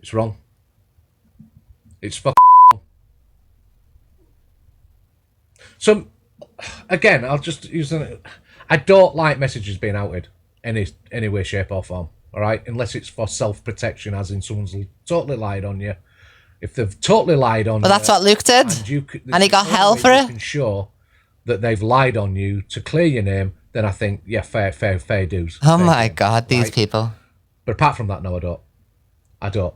It's wrong. It's fucking wrong. So, again, I'll just use it. I don't like messages being outed any way, shape or form, all right? Unless it's for self-protection, as in someone's totally lied on you. If they've totally lied on you... Well, that's what Luke did. And he got hell for it. You can show that they've lied on you to clear your name, then I think, yeah, fair dues. Oh my God, these people. But apart from that, no, I don't.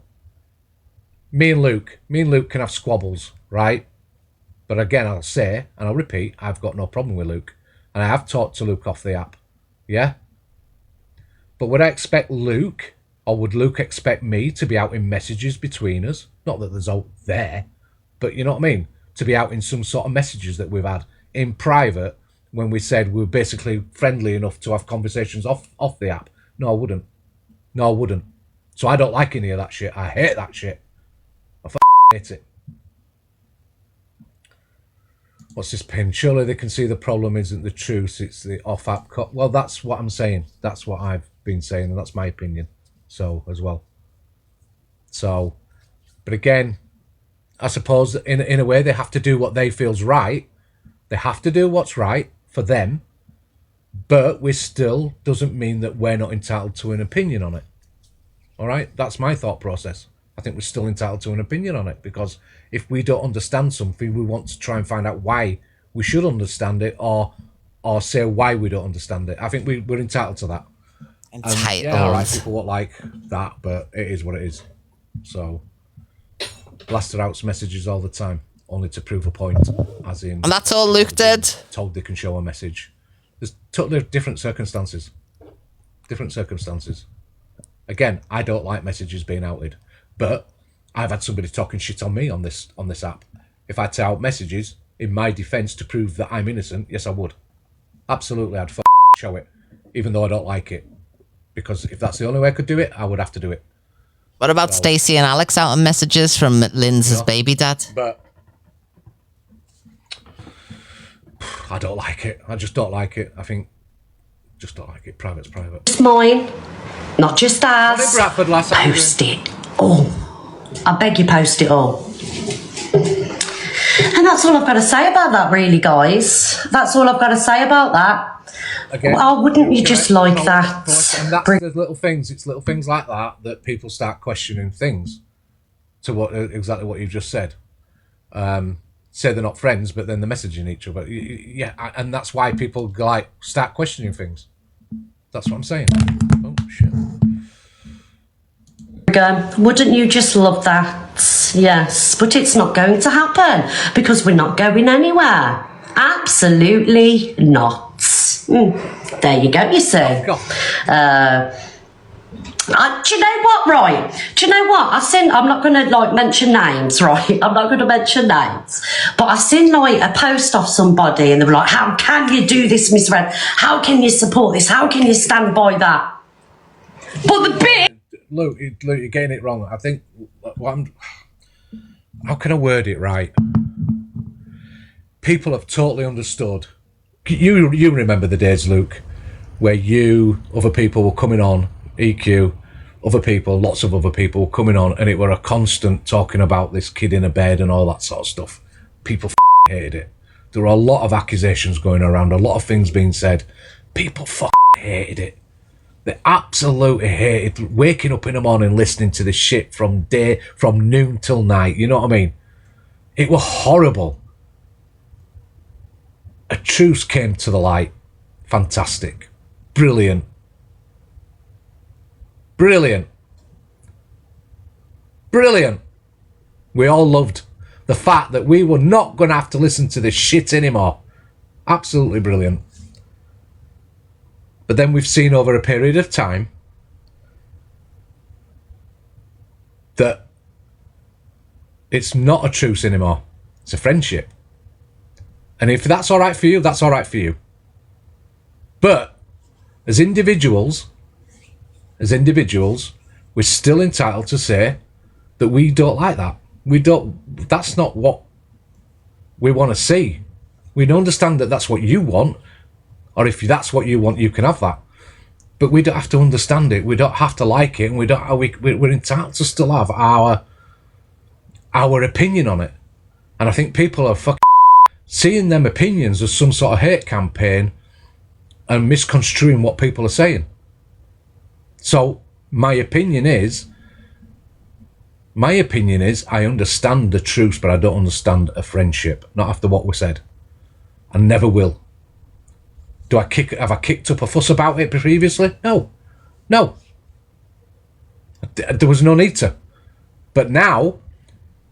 Me and Luke can have squabbles, right? But again, I'll say, and I'll repeat, I've got no problem with Luke. And I have talked to Luke off the app. Yeah? But would I expect Luke, or would Luke expect me to be out in messages between us? Not that there's out there, but you know what I mean? To be out in some sort of messages that we've had in private when we said we were basically friendly enough to have conversations off the app. No, I wouldn't. So I don't like any of that shit. I hate that shit. I hate it. What's this pin? Surely they can see the problem isn't the truth, it's the off-app... Well, that's what I'm saying. That's what I've been saying, and that's my opinion. So, as well. So, but again, I suppose that in a way they have to do what they feel's right. They have to do what's right for them, but we still doesn't mean that we're not entitled to an opinion on it. All right? That's my thought process. I think we're still entitled to an opinion on it, because if we don't understand something, we want to try and find out why we should understand it, or say why we don't understand it. I think we're entitled to that. Entitled. Yeah, all right, people won't like that, but it is what it is. So, blasted out messages all the time, only to prove a point, as in... And that's all Luke did? Told they can show a message. There's totally different circumstances. Again, I don't like messages being outed, but I've had somebody talking shit on me on this app. If I had to out messages in my defence to prove that I'm innocent, yes, I would. Absolutely, I'd show it, even though I don't like it. Because if that's the only way I could do it, I would have to do it. What about Stacey and Alex out on messages from Linds's baby dad? But I don't like it. I just don't like it. I think just don't like it. Private's private. It's mine, not just ours. What did Bradford last post it all. I beg you, post it all. And that's all I've got to say about that, really, guys. That's all I've got to say about that. Again, oh, wouldn't you just like that? And that's the little things. It's little things like that people start questioning things to exactly what you've just said. Say they're not friends, but then they're messaging each other. Yeah, and that's why people start questioning things. That's what I'm saying. Oh shit. Wouldn't you just love that? Yes, but it's not going to happen because we're not going anywhere. Absolutely not. There you go, you see. Do you know what, right? Do you know what? I'm not going to mention names, right? I'm not going to mention names. But I seen a post off somebody and they were like, how can you do this, Miss Red? How can you support this? How can you stand by that? But the bit... Luke, you're getting it wrong. I think... How can I word it right? People have totally understood. You remember the days, Luke, where other people were coming on, EQ, other people, lots of other people coming on, and it were a constant talking about this kid in a bed and all that sort of stuff. People hated it. There were a lot of accusations going around, a lot of things being said. People hated it. They absolutely hated waking up in the morning listening to this shit from noon till night. You know what I mean? It was horrible. A truce came to the light. Fantastic. Brilliant. Brilliant. Brilliant. We all loved the fact that we were not going to have to listen to this shit anymore. Absolutely brilliant. But then we've seen over a period of time that it's not a truce anymore. It's a friendship. And if that's all right for you, that's all right for you. But as individuals, we're still entitled to say that we don't like that. That's not what we want to see. We don't understand that that's what you want, or if that's what you want, you can have that. But we don't have to understand it. We don't have to like it, and we're entitled to still have our opinion on it. And I think people are seeing them opinions as some sort of hate campaign and misconstruing what people are saying. So my opinion is I understand the truth, but I don't understand a friendship. Not after what was said. I never will. Have I kicked up a fuss about it previously? No. There was no need to. But now,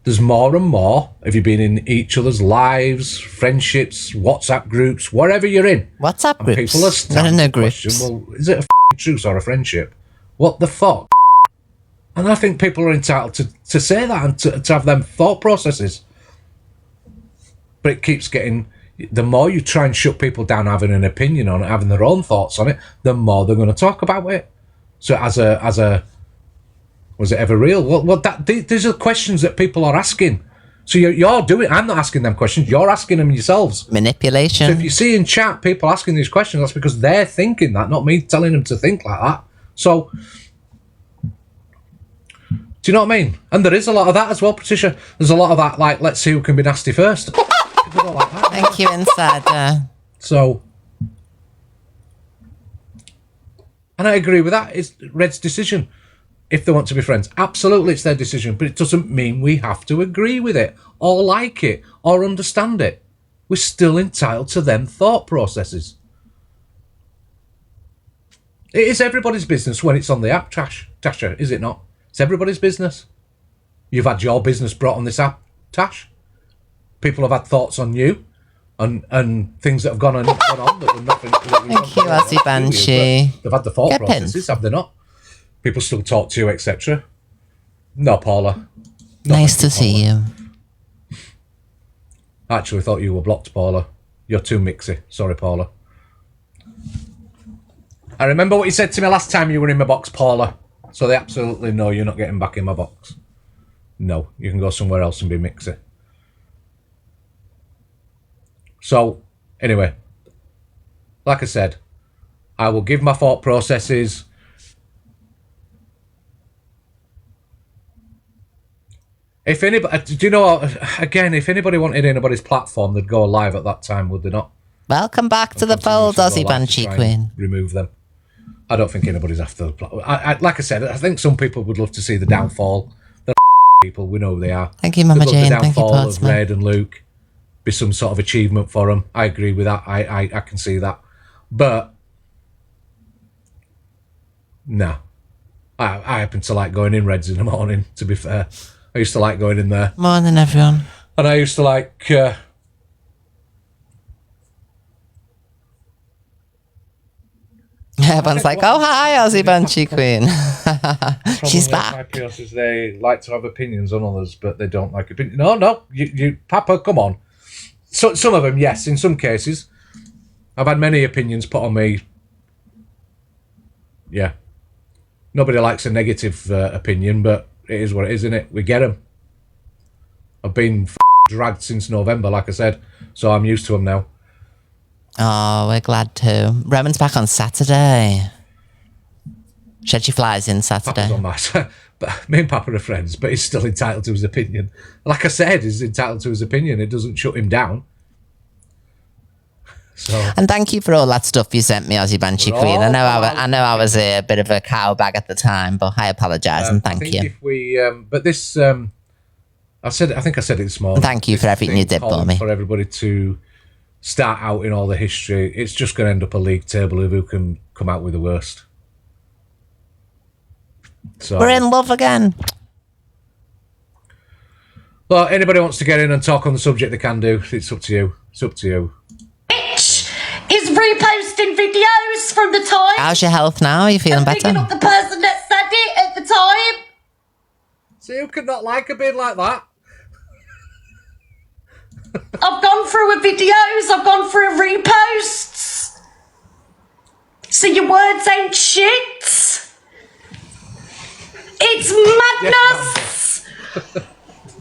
there's more and more. Have you been in each other's lives, friendships, WhatsApp groups, wherever you're in? WhatsApp groups? People are starting to question, well, is it a truce or a friendship? What the fuck? And I think people are entitled to say that and to have them thought processes. But it keeps getting... The more you try and shut people down having an opinion on it, having their own thoughts on it, the more they're going to talk about it. So as a was it ever real? These are questions that people are asking. So you're doing... I'm not asking them questions. You're asking them yourselves. Manipulation. So if you see in chat people asking these questions, that's because they're thinking that, not me telling them to think like that. So... Do you know what I mean? And there is a lot of that as well, Patricia. There's a lot of that, like, let's see who can be nasty first. People don't like that. Thank you, Insider. So, and I agree with that. It's Red's decision. If they want to be friends, absolutely, it's their decision. But it doesn't mean we have to agree with it, or like it, or understand it. We're still entitled to them thought processes. It is everybody's business when it's on the app, Tasha, is it not? It's everybody's business. You've had your business brought on this app, Tash. People have had thoughts on you and things that have gone on that were nothing. Thank you, Aussie Banshee. They've had the thought processes, have they not? People still talk to you, etc. No, Paula. Nice to see you. I actually thought you were blocked, Paula. You're too mixy. Sorry, Paula. I remember what you said to me last time you were in my box, Paula. So they absolutely know you're not getting back in my box. No, you can go somewhere else and be mixy. So, anyway, like I said, I will give my thought processes. If anybody, do you know, again, if anybody wanted anybody's platform, they'd go live at that time, would they not? Welcome back to the fold, Aussie Banshee Queen. Remove them. I don't think anybody's after the platform. Like I said, I think some people would love to see the downfall. The people, we know who they are. Thank you, Mama Jane. The Thank you, downfall of Portsmouth. Red and Luke be some sort of achievement for them. I agree with that. I can see that. But, no. I happen to like going in Reds in the morning, to be fair. I used to like going in there. Morning, everyone. And I used to like... Everyone's like, oh, hi, Aussie Banshee Queen. She's back. Is they like to have opinions on others, but they don't like opinions. No, you, Papa, come on. So, some of them, yes, in some cases. I've had many opinions put on me. Yeah. Nobody likes a negative opinion, but it is what it is, isn't it? We get them. I've been dragged since November, like I said, so I'm used to them now. Oh, we're glad too. Roman's back on Saturday. Said she flies in Saturday. Papa's on my side. But me and Papa are friends, but he's still entitled to his opinion. Like I said, he's entitled to his opinion. It doesn't shut him down. So, and thank you for all that stuff you sent me, Aussie Banshee Queen. I know I was a bit of a cowbag at the time, but I apologise and thank you. If we, but this, I think I said it this morning. Thank you for everything you did for me. For everybody to start out in all the history, it's just going to end up a league table of who can come out with the worst. So we're in love again. Well, anybody wants to get in and talk on the subject, they can do. It's up to you. It's up to you. Is reposting videos from the time. How's your health now? Are you feeling better? Picking up the person that said it at the time. So who could not like a bit like that? I've gone through her videos. I've gone through her reposts. So your words ain't shit. It's madness.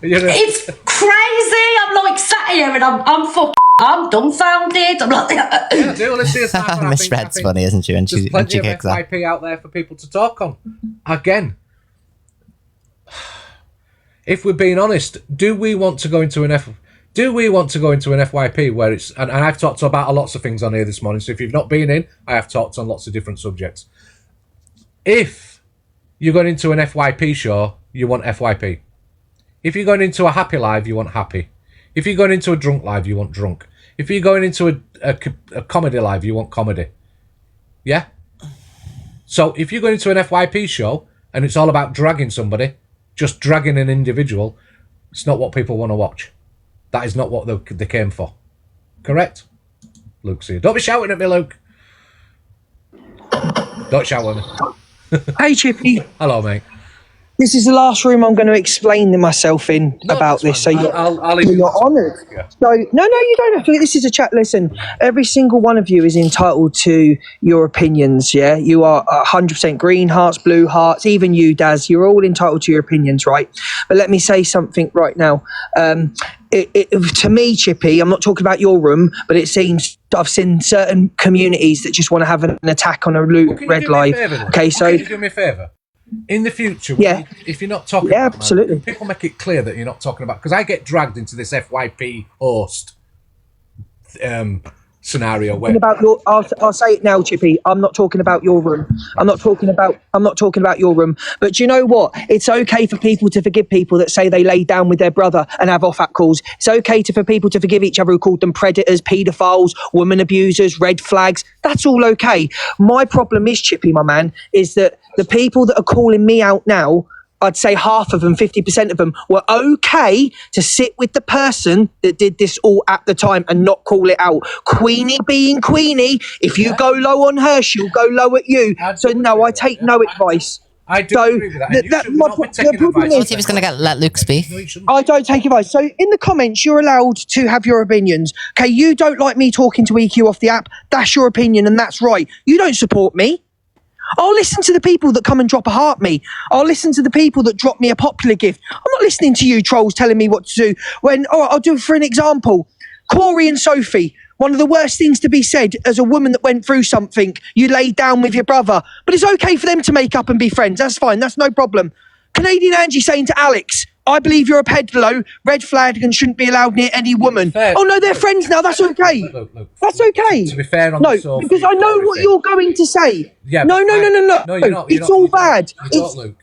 It's crazy. I'm like sat here and I'm dumbfounded. I'm like, yeah, do let's see. Miss Red's funny, isn't she? There's plenty of FYP out there for people to talk on. Again, if we're being honest, do we want to go into an FYP where it's and I've talked about lots of things on here this morning. So if you've not been in, I have talked on lots of different subjects. If you're going into an FYP show, you want FYP. If you're going into a happy live, you want happy. If you're going into a drunk live, you want drunk. If you're going into a comedy live, you want comedy. Yeah? So if you're going into an FYP show and it's all about dragging somebody, just dragging an individual, it's not what people want to watch. That is not what they came for. Correct? Luke's here. Don't be shouting at me, Luke. Don't shout at me. Hey, Chippy. Hello, mate. This is the last room I'm going to explain myself in about this, so you're honoured. Yeah. So, no, you don't have to. This is a chat. Listen, every single one of you is entitled to your opinions, yeah? You are 100% green hearts, blue hearts, even you, Daz. You're all entitled to your opinions, right? But let me say something right now. To me, Chippy, I'm not talking about your room, but it seems I've seen certain communities that just want to have an attack on a Red Live. Okay, so... Can you do me a favour? In the future, if you're not talking about absolutely. Man, people make it clear that you're not talking about, because I get dragged into this FYP host scenario where I'll say it now, Chippy. I'm not talking about your room. I'm not talking about your room. But do you know what? It's okay for people to forgive people that say they laid down with their brother and have off-app calls. It's okay for people to forgive each other who called them predators, paedophiles, woman abusers, red flags. That's all okay. My problem is, Chippy, my man, is that the people that are calling me out now, I'd say half of them, 50% of them, were okay to sit with the person that did this all at the time and not call it out. Queenie being Queenie, if you go low on her, she'll go low at you. So no, I take no advice. I do agree with that. I thought he was going to let Luke speak. I don't take advice. So in the comments, you're allowed to have your opinions. Okay, you don't like me talking to EQ off the app. That's your opinion and that's right. You don't support me. I'll listen to the people that come and drop a heart me. I'll listen to the people that drop me a popular gift. I'm not listening to you trolls telling me what to do. I'll do it for an example. Corey and Sophie, one of the worst things to be said as a woman that went through something, you laid down with your brother. But it's okay for them to make up and be friends. That's fine. That's no problem. Canadian Angie saying to Alex, I believe you're a peddalo, red flag and shouldn't be allowed near any woman. Oh no, they're friends now. That's okay. Look, that's okay. To be fair on no, because I know what you're going to say. Yeah, no. It's all bad. You don't, Luke.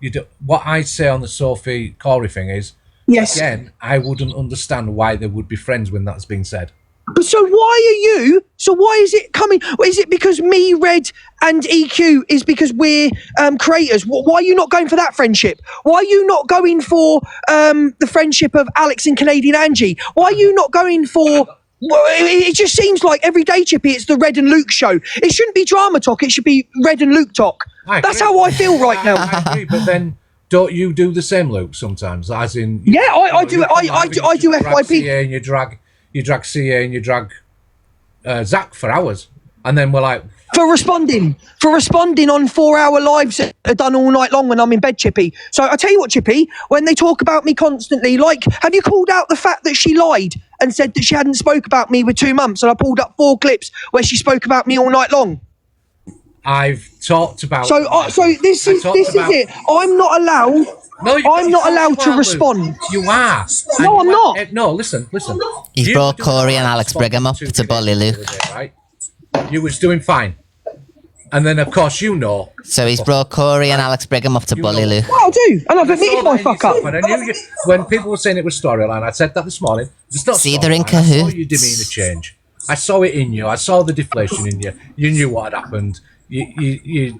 You don't. What I say on the Sophie Corey thing is, yes. Again, I wouldn't understand why they would be friends when that's been said. But so why is it coming? Is it because me, Red, and EQ is because we're creators? Why are you not going for that friendship? Why are you not going for the friendship of Alex and Canadian Angie? Why are you not going for... It just seems like every day, Chippy, it's the Red and Luke show. It shouldn't be drama talk. It should be Red and Luke talk. That's how I feel right now. I agree, but then... Don't you do the same, Luke, sometimes? As in... I do FYP. And you drag CA and you drag Zach for hours. And then we're like... For responding on 4-hour lives that are done all night long when I'm in bed, Chippy. So I tell you what, Chippy, when they talk about me constantly, like, have you called out the fact that she lied and said that she hadn't spoke about me with 2 months? And I pulled up 4 clips where she spoke about me all night long. I've talked about. So this is it. I'm not allowed. No, I'm not allowed to respond. Luke. You are. No, I'm not. No, listen. He's brought Corey and Alex Brigham up to bully Luke. Right? You was doing fine. And then, of course, you know. So he's brought Corey and Alex Brigham up to bully Luke. Well, I do. And I've admitted my fuck up. But I knew you, when people were saying it was storyline, I said that this morning. It's not See, they're in storyline. I saw cahoots. your demeanour change. I saw it in you. I saw the deflation in you. You knew what had happened. You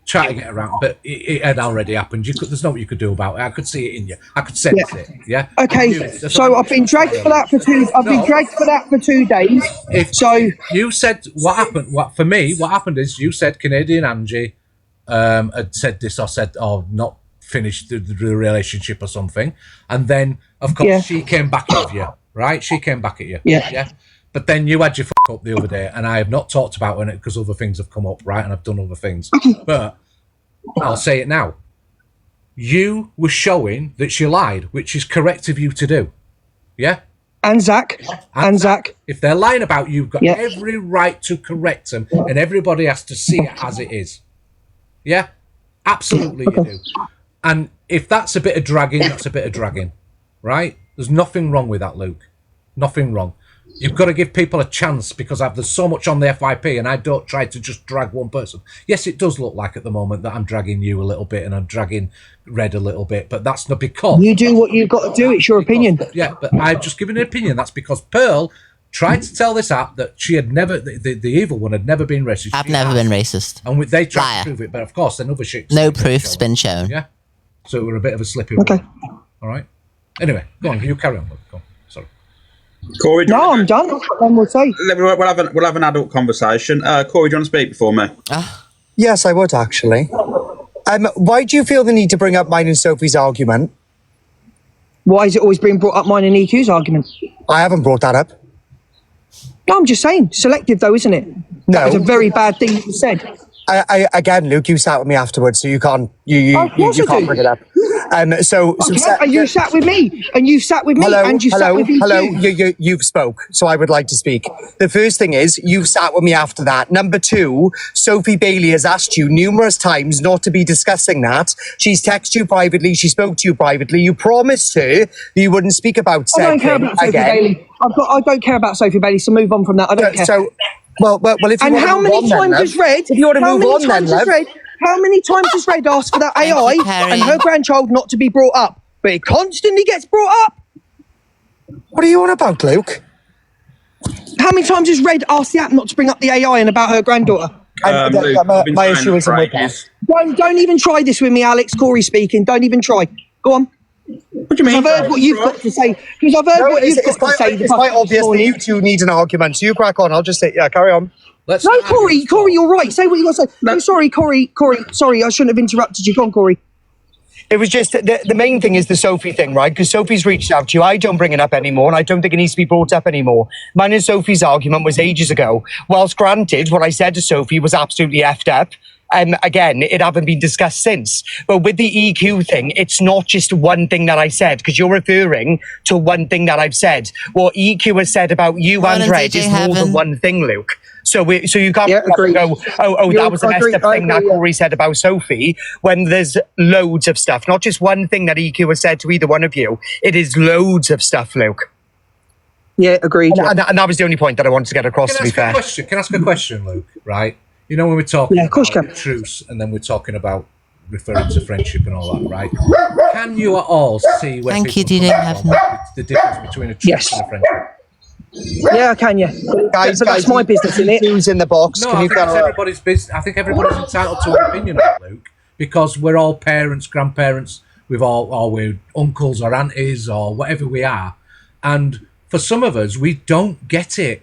tried to get around, but it had already happened. There's nothing you could do about it. I could see it in you. I could sense it. Yeah. Okay. So I've been dragged for that for 2. I've been dragged for that for 2 days. So you said what happened. What happened is you said Canadian Angie had said this or not finished the relationship or something, and then of course she came back at you. Right? She came back at you. Yeah. But then you had your fuck up the other day, and I have not talked about it because other things have come up, right? And I've done other things. But I'll say it now. You were showing that she lied, which is correct of you to do. Yeah? And Zach. If they're lying about you, you've got every right to correct them, and everybody has to see it as it is. Yeah? Absolutely you do. And if that's a bit of dragging, that's a bit of dragging. Right? There's nothing wrong with that, Luke. Nothing wrong. You've got to give people a chance because there's so much on the FYP and I don't try to just drag one person. Yes, it does look like at the moment that I'm dragging you a little bit and I'm dragging Red a little bit, but that's not because... You do what you've got to do. It's your opinion. Yeah, but I've just given an opinion. That's because Pearl tried to tell this app that she had never... The evil one had never been racist. I've never been racist. And they tried to prove it, but of course, then other shit... No proof's been shown. Yeah? So we're a bit of a slippy one. Okay. All right? Anyway, go on. You carry on. Go on. Sorry. Corey, no, I'm done. That's what we'll say. We'll have an adult conversation. Corey, do you want to speak before me? Yes, I would actually. Why do you feel the need to bring up mine and Sophie's argument? Why is it always being brought up mine and EQ's argument? I haven't brought that up. No, I'm just saying. Selective though, isn't it? No. It's a very bad thing you said. Again, Luke, you sat with me afterwards, so you can't. You can't bring it up. So you sat with me, and you sat with me, and you sat with EQ. Hello. You've spoke, so I would like to speak. The first thing is you sat with me after that. Number 2, Sophie Bailey has asked you numerous times not to be discussing that. She's texted you privately. She spoke to you privately. You promised her that you wouldn't speak about I don't said care thing about Sophie again. Bailey. I don't care about Sophie Bailey. So move on from that. I don't care. So. Well, if you and want how to many move on, times then, has Red? If you want to move on, then, love. How many times has Red asked for that AI and her grandchild not to be brought up? But it constantly gets brought up. What are you on about, Luke? How many times has Red asked the app not to bring up the AI and about her granddaughter? My issue isn't with that. Don't even try this with me, Alex. Corey speaking. Don't even try. Go on. What do you mean? I've heard what you've got to say. Because I've heard what you've got to say. It's quite obvious that you two need an argument. So you crack on. I'll just say, carry on. No, Corey, you're right. Say what you got to say. No, sorry, Corey. Sorry, I shouldn't have interrupted you. Go on, Corey. It was just the main thing is the Sophie thing, right? Because Sophie's reached out to you. I don't bring it up anymore, and I don't think it needs to be brought up anymore. Mine and Sophie's argument was ages ago. Whilst granted, what I said to Sophie was absolutely effed up. Again, it haven't been discussed since. But with the EQ thing, it's not just one thing that I said, because you're referring to one thing that I've said. What EQ has said about you and Red is more than one thing, Luke. So you can't go, that was a messed up thing that Corey said about Sophie, when there's loads of stuff, not just one thing that EQ has said to either one of you. It is loads of stuff, Luke. Yeah, agreed. And that was the only point that I wanted to get across, to be fair. Can I ask a question, Luke? Right? You know when we're talking about truce and then we're talking about referring to friendship and all that, right? Can you at all see where the difference between a truce and a friendship? Yeah, I can, yeah. Guys, that's my business, isn't it? Who's in the box? No, I think it's everybody's business. I think everybody's entitled to an opinion on it, Luke, because we're all parents, grandparents, we're uncles or aunties or whatever we are. And for some of us, we don't get it.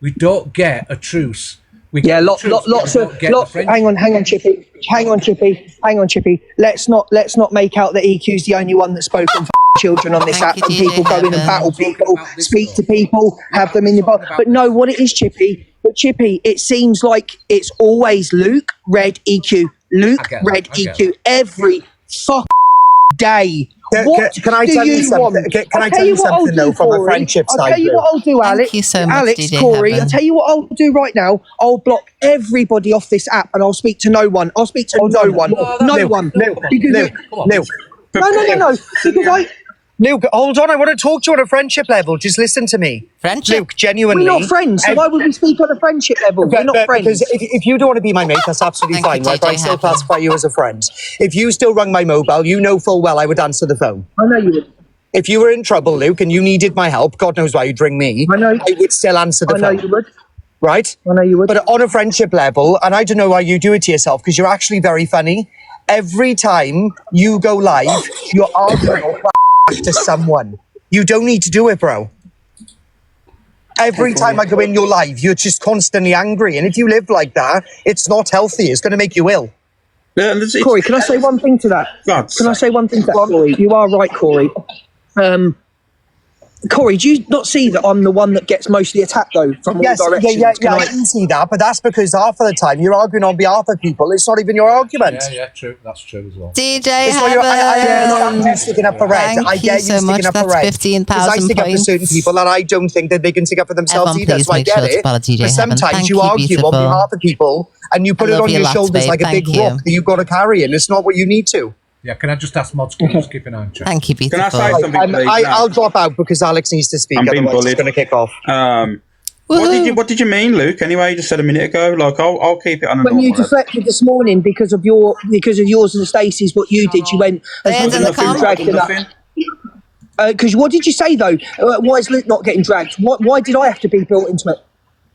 We don't get a truce. Lots of hang on, Chippy. Let's not make out that EQ's the only one that's spoken for children on this app, and people go in and battle people, speak to people, have them in your box. But no, what it is, Chippy, it seems like it's always Luke, Red, EQ, Luke, Red, EQ every day. Can I tell you something? Can I tell you something though from a friendship side? I'll tell you what I'll do, Alex. Thank you so much, Alex, DJ Corey, Heaven. I'll tell you what I'll do right now. I'll block everybody off this app and I'll speak to no one. I'll speak to no one. No one. Luke, No. Because Luke, hold on. I want to talk to you on a friendship level. Just listen to me. Friendship? Luke, genuinely. we're not friends, so why would we speak on a friendship level? We're not friends. Because if you don't want to be my mate, that's absolutely Thank fine, you, right? But I DJ still Heaven. classify you as a friend. If you still rung my mobile, you know full well I would answer the phone. I know you would. If you were in trouble, Luke, and you needed my help, God knows why you'd ring me, I would still answer the phone. I know you would. Right? I know you would. But on a friendship level, and I don't know why you do it to yourself, because you're actually very funny. Every time you go live, you're arguing or to someone. You don't need to do it, bro. Every time I go in your live, you're just constantly angry. And if you live like that, it's not healthy. It's going to make you ill. Corey, can I say one thing to that? Can I say one thing to that, Corey? You are right, Corey. Corey, do you not see that I'm the one that gets mostly attacked, though, from all directions? Yeah, I can see that, but that's because half of the time you're arguing on behalf of people. It's not even your argument. Yeah, true. That's true as well. DJ It's not your- I Heaven. get you sticking up for Red. Thank I you get you so sticking much. up for That's Red. 15,000 Because I stick up for points. certain people, and I don't think that they can stick up for themselves Everyone, either. please So I make get sure to it. follow DJ But Heaven. sometimes Thank you you, argue beautiful. on behalf of people, and you put I it love on you your lots, shoulders babe. like a big Thank you. rock that you've got to carry, and it's not what you need to. Yeah, can I just ask Mods to just keep an eye on chat? Thank you, beautiful. Can I say something, please? I'll drop out because Alex needs to speak. I'm being Otherwise, it's bullied. going to kick off. What did you mean, Luke? Anyway, you just said a minute ago. Like, I'll keep it on a When you normal level. deflected this morning because of yours and Stacey's, what you did, you went There's in the dragged it up. Because what did you say though? Why is Luke not getting dragged? Why did I have to be brought into it?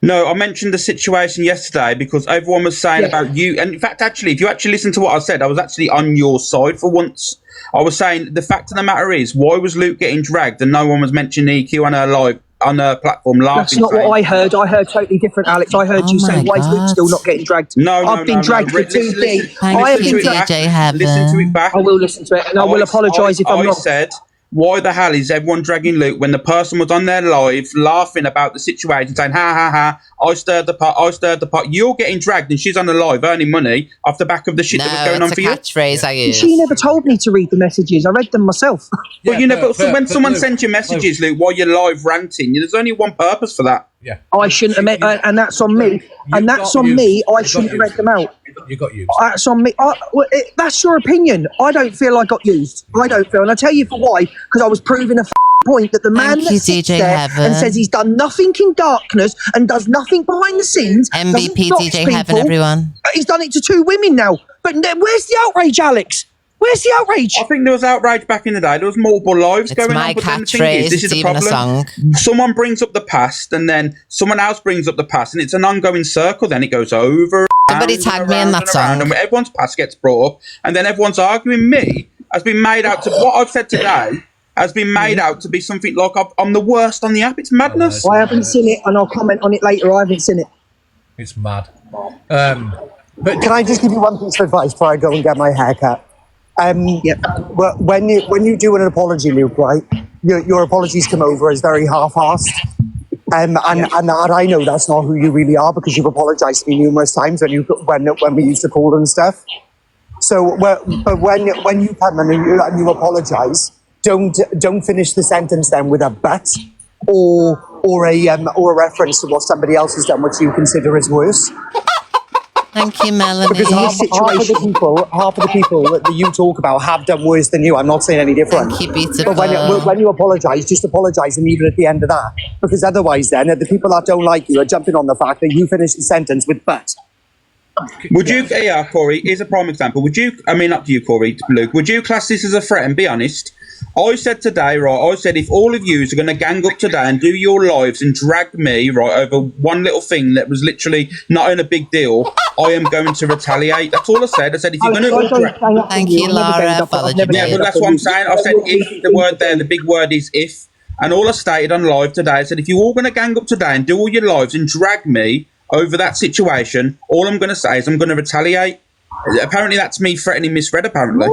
No, I mentioned the situation yesterday because everyone was saying about you. And in fact, actually, if you actually listen to what I said, I was actually on your side for once. I was saying the fact of the matter is, why was Luke getting dragged and no one was mentioning EQ on her platform laughing? That's not what I heard. I heard totally different, Alex. I heard you say, why is Luke still not getting dragged? I've been dragged for 2 days. Thank you, DJ Heaven. Listen to it back. I will listen to it, and I will apologise if I'm I wrong. said, why the hell is everyone dragging Luke when the person was on their live laughing about the situation, saying, ha, ha, ha, I stirred the pot. You're getting dragged and she's on the live earning money off the back of the shit that was going on for you. Catchphrase I use. She never told me to read the messages. I read them myself. Well, when someone sends you messages, Luke, while you're live ranting, there's only one purpose for that. Yeah. I shouldn't have met, and that's on me. And that's on me. I shouldn't have read them out. You got used. That's on me. That's your opinion. I don't feel I got used. I don't feel, and I'll tell you for why. Because I was proving a point that the man Thank that you, sits DJ there Heaven. and says he's done nothing in darkness and does nothing behind the scenes. MVP doesn't dox DJ Heaven, everyone. He's done it to 2 women now. But where's the outrage, Alex? Where's the outrage? I think there was outrage back in the day. There was multiple lives It's going my on. But then the thing catchphrase. is, this is It's the even a problem. song. Someone brings up the past, and then someone else brings up the past, and it's an ongoing circle. Then it goes over. Somebody around tag and me in around that and around, song. and everyone's past gets brought up, and then everyone's arguing. Me has been made out to what I've said today has been made out to be something like I'm the worst on the app. It's madness. I haven't seen it, and I'll comment on it later. I haven't seen it. It's mad. But can I just give you one piece of advice before I go and get my haircut? Well, when you do an apology, Luke, right? Your apologies come over as very half-assed. And I know that's not who you really are because you've apologised to me numerous times when we used to call and stuff. So, but when you come and you apologise, don't finish the sentence then with a but or a reference to what somebody else has done, which you consider is worse. Thank you, Melanie. Because half of the people that you talk about have done worse than you. I'm not saying any different. Thank you, beautiful. But when you apologise, just apologise and leave it at the end of that. Because otherwise then, the people that don't like you are jumping on the fact that you finish the sentence with but. Would you, Corey, here's a prime example. Would you, I mean, not to you, Corey, Luke, would you class this as a threat and be honest? I said today, right, I said if all of you are going to gang up today and do your lives and drag me, right, over one little thing that was literally not even a big deal, I am going to retaliate. That's all I said. I said if you're going to... Thank you, Laura. Yeah, but that's what I'm saying. I said if, the word there, the big word is if. And all I stated on live today, I said if you're all going to gang up today and do all your lives and drag me over that situation, all I'm going to say is I'm going to retaliate. Apparently that's me threatening Miss Red, apparently.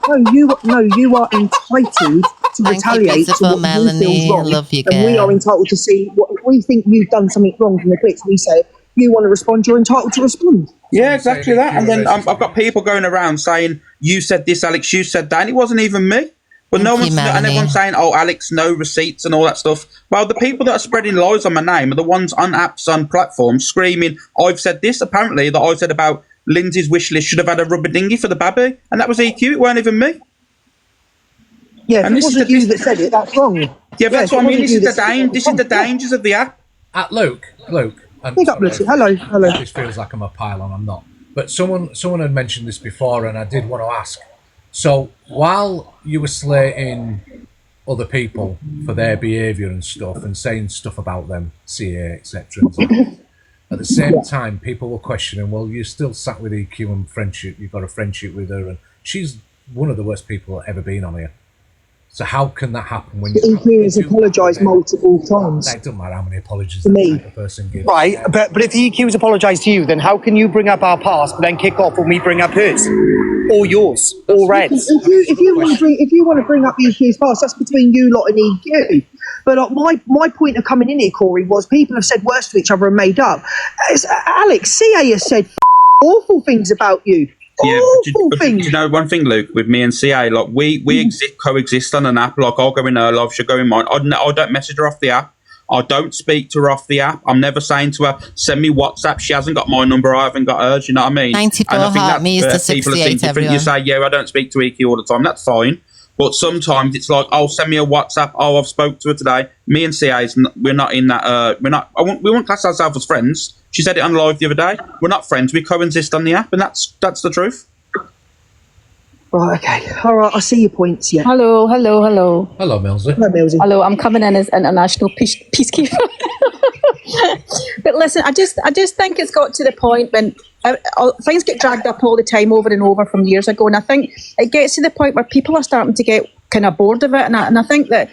No, you are entitled to retaliate to what Melanie. you feel wrong. Love you, and we girl. are entitled to see what if we think you've done something wrong from the clips. We say you want to respond, you're entitled to respond. Yeah, exactly that. And then I've got people going around saying, you said this, Alex, you said that, and it wasn't even me. Well, no one's, and Melanie. everyone's saying, "Oh, Alex, no receipts and all that stuff." Well, the people that are spreading lies on my name are the ones on apps, on platforms, screaming, "I've said this." Apparently, that I said about Lindsay's wish list should have had a rubber dinghy for the baby, and that was EQ. It weren't even me. Yeah, and if it wasn't you that said it, that's wrong. Yeah, but that's if what it I mean. wasn't This you is that the said it, dangers of the app. Luke. I'm Big up, Lucy. Hello. This feels like I'm a pile-on. I'm not. But someone had mentioned this before, and I did want to ask. So while you were slating other people for their behaviour and stuff, and saying stuff about them, CA, etc., at the same time, people were questioning, well, you're still sat with EQ and friendship. You've got a friendship with her, and she's one of the worst people ever been on here. So how can that happen when EQ has apologised multiple times? It doesn't matter how many apologies To me. the person gives. Right, but if the EQ's apologised to you, then how can you bring up our past but then kick off when we bring up hers? Or yours? Or Red's? If you want to bring up EQ's past, that's between you lot and EQ. But my point of coming in here, Corey, was people have said worse to each other and made up. Alex, CA has said awful things about you. Yeah, but do you know one thing, Luke? With me and CA, like we coexist on an app. Like I'll go in her live, she'll go in mine. I don't message her off the app. I don't speak to her off the app. I'm never saying to her, send me WhatsApp. She hasn't got my number. I haven't got hers. You know what I mean? 94 And I think heart means that's to where people are 68, thinking different. You say, yeah, I don't speak to EQ all the time. That's fine. But sometimes it's like, oh, send me a WhatsApp. Oh, I've spoke to her today. Me and CA, we're not in that. We won't class ourselves as friends. She said it on live the other day. We're not friends. We coexist on the app, and that's the truth. Right, okay. All right, I see your points, yeah. Hello. Hello, Millsy. Hello, Millsy. Hello, I'm coming in as international peacekeeper. But listen, I just think it's got to the point when things get dragged up all the time over and over from years ago, and I think it gets to the point where people are starting to get kind of bored of it, and I think that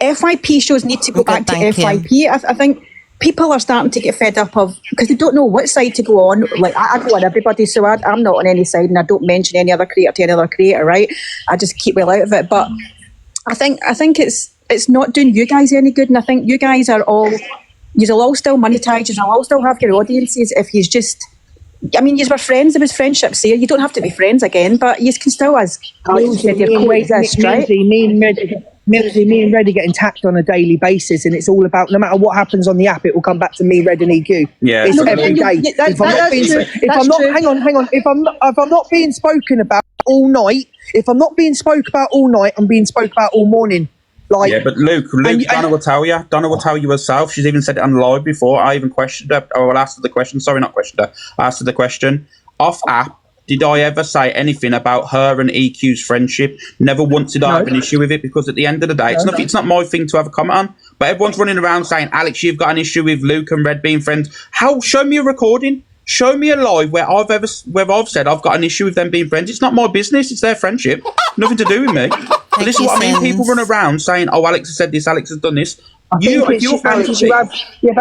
FYP shows need to go back to FYP. I think people are starting to get fed up of, because they don't know which side to go on. Like I go on everybody, so I'm not on any side, and I don't mention any other creator to any other creator, right? I just keep well out of it. But I think it's not doing you guys any good, and I think you guys are all, you'll all still monetize, you'll all still have your audiences if you just, I mean, you were friends, there was friendships here. You don't have to be friends again, but you can still, as Alex said, you're coexist, right? Me and Red are getting tapped on a daily basis, and it's all about, no matter what happens on the app, it will come back to me, Red and EQ. Yeah, it's every day. If I'm not being spoken about all night, I'm being spoke about all morning. Like, yeah, but Luke, Donna will tell you. Donna will tell you herself. She's even said it on live before. I even questioned her. I asked her the question. Sorry, not questioned her. I asked her the question. Off app, did I ever say anything about her and EQ's friendship? Never once did I have an issue with it, because at the end of the day, it's not my thing to have a comment on. But everyone's running around saying, Alex, you've got an issue with Luke and Red being friends. Show me a recording. Show me a live where I've said I've got an issue with them being friends. It's not my business. It's their friendship. Nothing to do with me. But this is what I mean. People run around saying, "Oh, Alex has said this. Alex has done this." Alex, but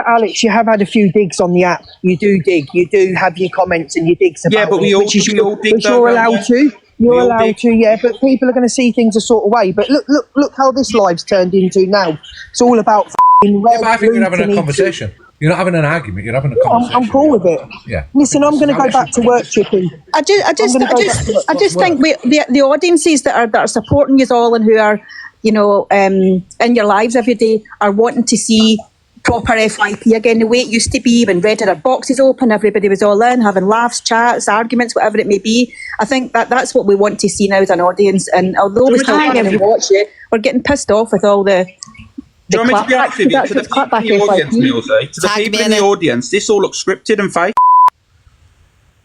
Alex, you have had a few digs on the app. You do dig. You do have your comments and your digs about but we all dig. You're allowed to. You're allowed to, yeah. But people are going to see things a sort of way. But look how this live's turned into now. It's all about f***ing Red. I think you're having a conversation. You're not having an argument. You're having a conversation. I'm cool with it. Yeah. Listen, I'm going to go back to work, Chippy. I just think the audiences that are supporting you all and who are, you know, in your lives every day are wanting to see proper FYP again, the way it used to be when Red had our boxes open, everybody was all in, having laughs, chats, arguments, whatever it may be. I think that's what we want to see now as an audience. And although we still come in and watch it, we're getting pissed off with all the. Do you want me to be honest with you? To the people in the audience, Millsy, to the people in the audience, this all looks scripted and fake.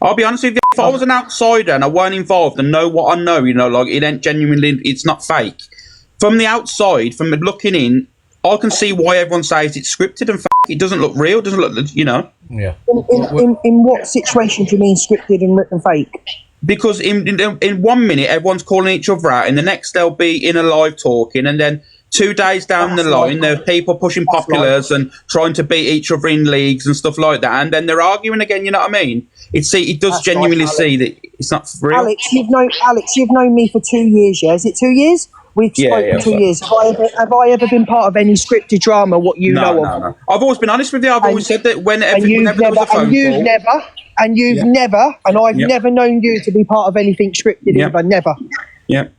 I'll be honest with you, if I was an outsider and I weren't involved and know what I know, you know, like, it ain't genuinely, it's not fake. From the outside, from looking in, I can see why everyone says it's scripted and fake. It doesn't look real, doesn't look, you know. Yeah. In what situation do you mean scripted and fake? Because in 1 minute, everyone's calling each other out, and the next they'll be in a live talking, and then 2 days down the line, there are people pushing populars and trying to beat each other in leagues and stuff like that, and then they're arguing again. You know what I mean? It does genuinely see that it's not real. Alex, you've known me for 2 years. Yeah, is it 2 years? We've spoken 2 years. Have I ever been part of any scripted drama? What you know of? No. I've always been honest with you. I've always said that whenever there was a phone call, I've never known you to be part of anything scripted either. Never. Yeah.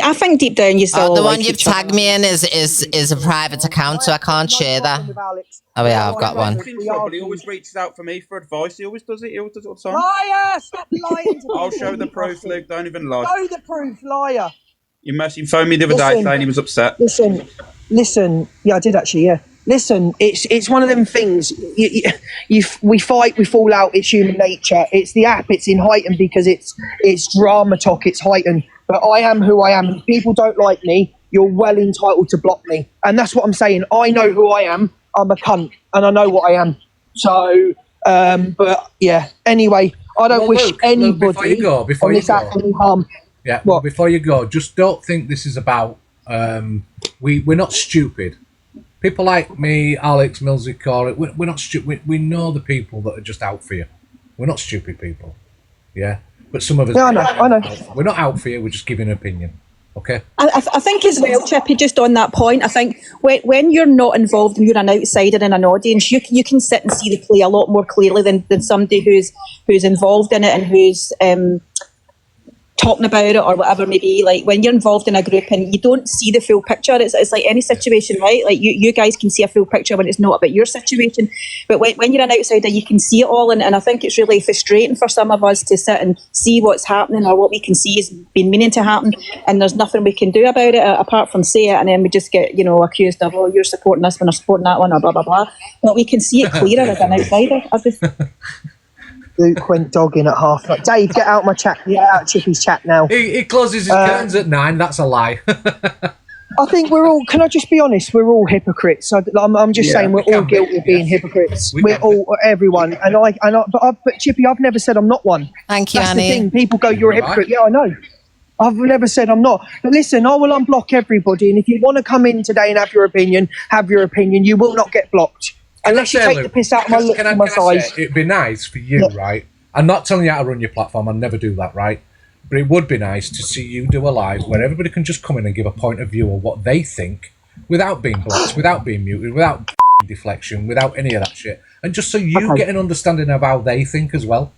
I think deep down you still. The one like you've each other. tagged me in is a private account, so I can't share that. Oh yeah, I've got one. But he always reaches out for me for advice. He always does it. He always does it all the time. Liar! Stop lying to I'll me. show the proof, Luke. Don't even lie. Show the proof, liar. You phoned me the other day saying he was upset. Listen. Yeah, I did actually. Yeah. Listen, it's one of them things. We fight, we fall out. It's human nature. It's the app. It's in heightened because it's drama talk. It's heightened. But I am who I am. If people don't like me, you're well entitled to block me. And that's what I'm saying. I know who I am. I'm a cunt, and I know what I am. So, but yeah. Anyway, I don't wish anybody before you go, on this app any harm. Yeah. Well, before you go, just don't think this is about. We're not stupid. People like me, Alex, Millsy, Corey, we're not stupid. We know the people that are just out for you. We're not stupid people. Yeah. But some of us. Yeah, I know. We're not out for you. We're just giving an opinion. Okay. I think as well, Chippy, just on that point, I think when you're not involved and you're an outsider in an audience, you can sit and see the play a lot more clearly than somebody who's involved in it and who's talking about it or whatever maybe. Like when you're involved in a group and you don't see the full picture, it's like any situation, right? Like you guys can see a full picture when it's not about your situation, but when you're an outsider you can see it all, and I think it's really frustrating for some of us to sit and see what's happening or what we can see has been meaning to happen, and there's nothing we can do about it apart from say it, and then we just get accused of, oh, you're supporting this one or supporting that one or blah blah blah, but we can see it clearer as an outsider. Luke went dogging at half. Dave, get out my chat. Get out Chippy's chat now. He closes his curtains at 9. That's a lie. I think we're all. Can I just be honest? We're all hypocrites. I'm just saying we're all guilty of being hypocrites. We're all everyone. But Chippy, I've never said I'm not one. Thank you, That's Annie. the thing. People go, "You're a hypocrite." Yeah, I know. I've never said I'm not. But listen, I will unblock everybody, and if you want to come in today and have your opinion, have your opinion. You will not get blocked. Unless you take the piss out of my look and my size. It'd be nice for you, right? I'm not telling you how to run your platform. I'll never do that, right? But it would be nice to see you do a live where everybody can just come in and give a point of view of what they think without being blocked, without being muted, without deflection, without any of that shit. And just so you get an understanding of how they think as well.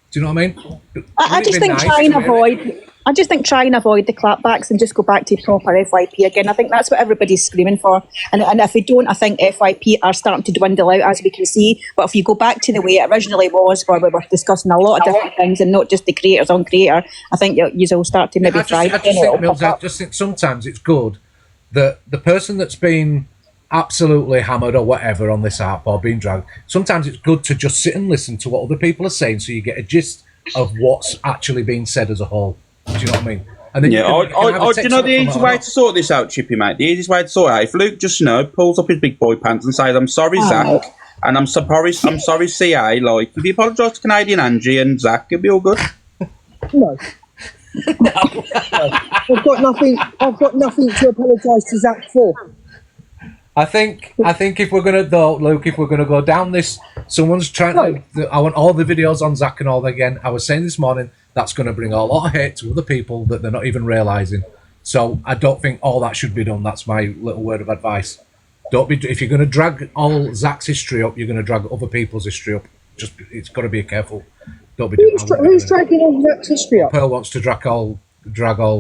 Do you know what I mean? I just think try and avoid the clapbacks and just go back to proper FYP again. I think that's what everybody's screaming for. And if we don't, I think FYP are starting to dwindle out, as we can see. But if you go back to the way it originally was, where we were discussing a lot of different things and not just the creators on creator, I think you'll start to maybe thrive. I just think sometimes it's good that the person that's been absolutely hammered or whatever on this app or being dragged, sometimes it's good to just sit and listen to what other people are saying so you get a gist of what's actually being said as a whole. Do you know what I mean? And then Yeah, do you know the easy way to sort this out, Chippy, mate? The easiest way to sort it out, if Luke just, pulls up his big boy pants and says, I'm sorry, Zach, and I'm sorry, CA, like, if you apologise to Canadian Angie and Zach, it'll be all good. No. I've got nothing to apologise to Zach for. I think if we're gonna Luke, if we're gonna go down this, someone's trying to. I want all the videos on Zach and all that again. I was saying this morning that's going to bring a lot of hate to other people that they're not even realising. So I don't think all that should be done. That's my little word of advice. Don't be if you're going to drag all Zach's history up, you're going to drag other people's history up. It's got to be careful. Don't be doing that. Who's dragging all Zach's history up? Pearl wants to drag all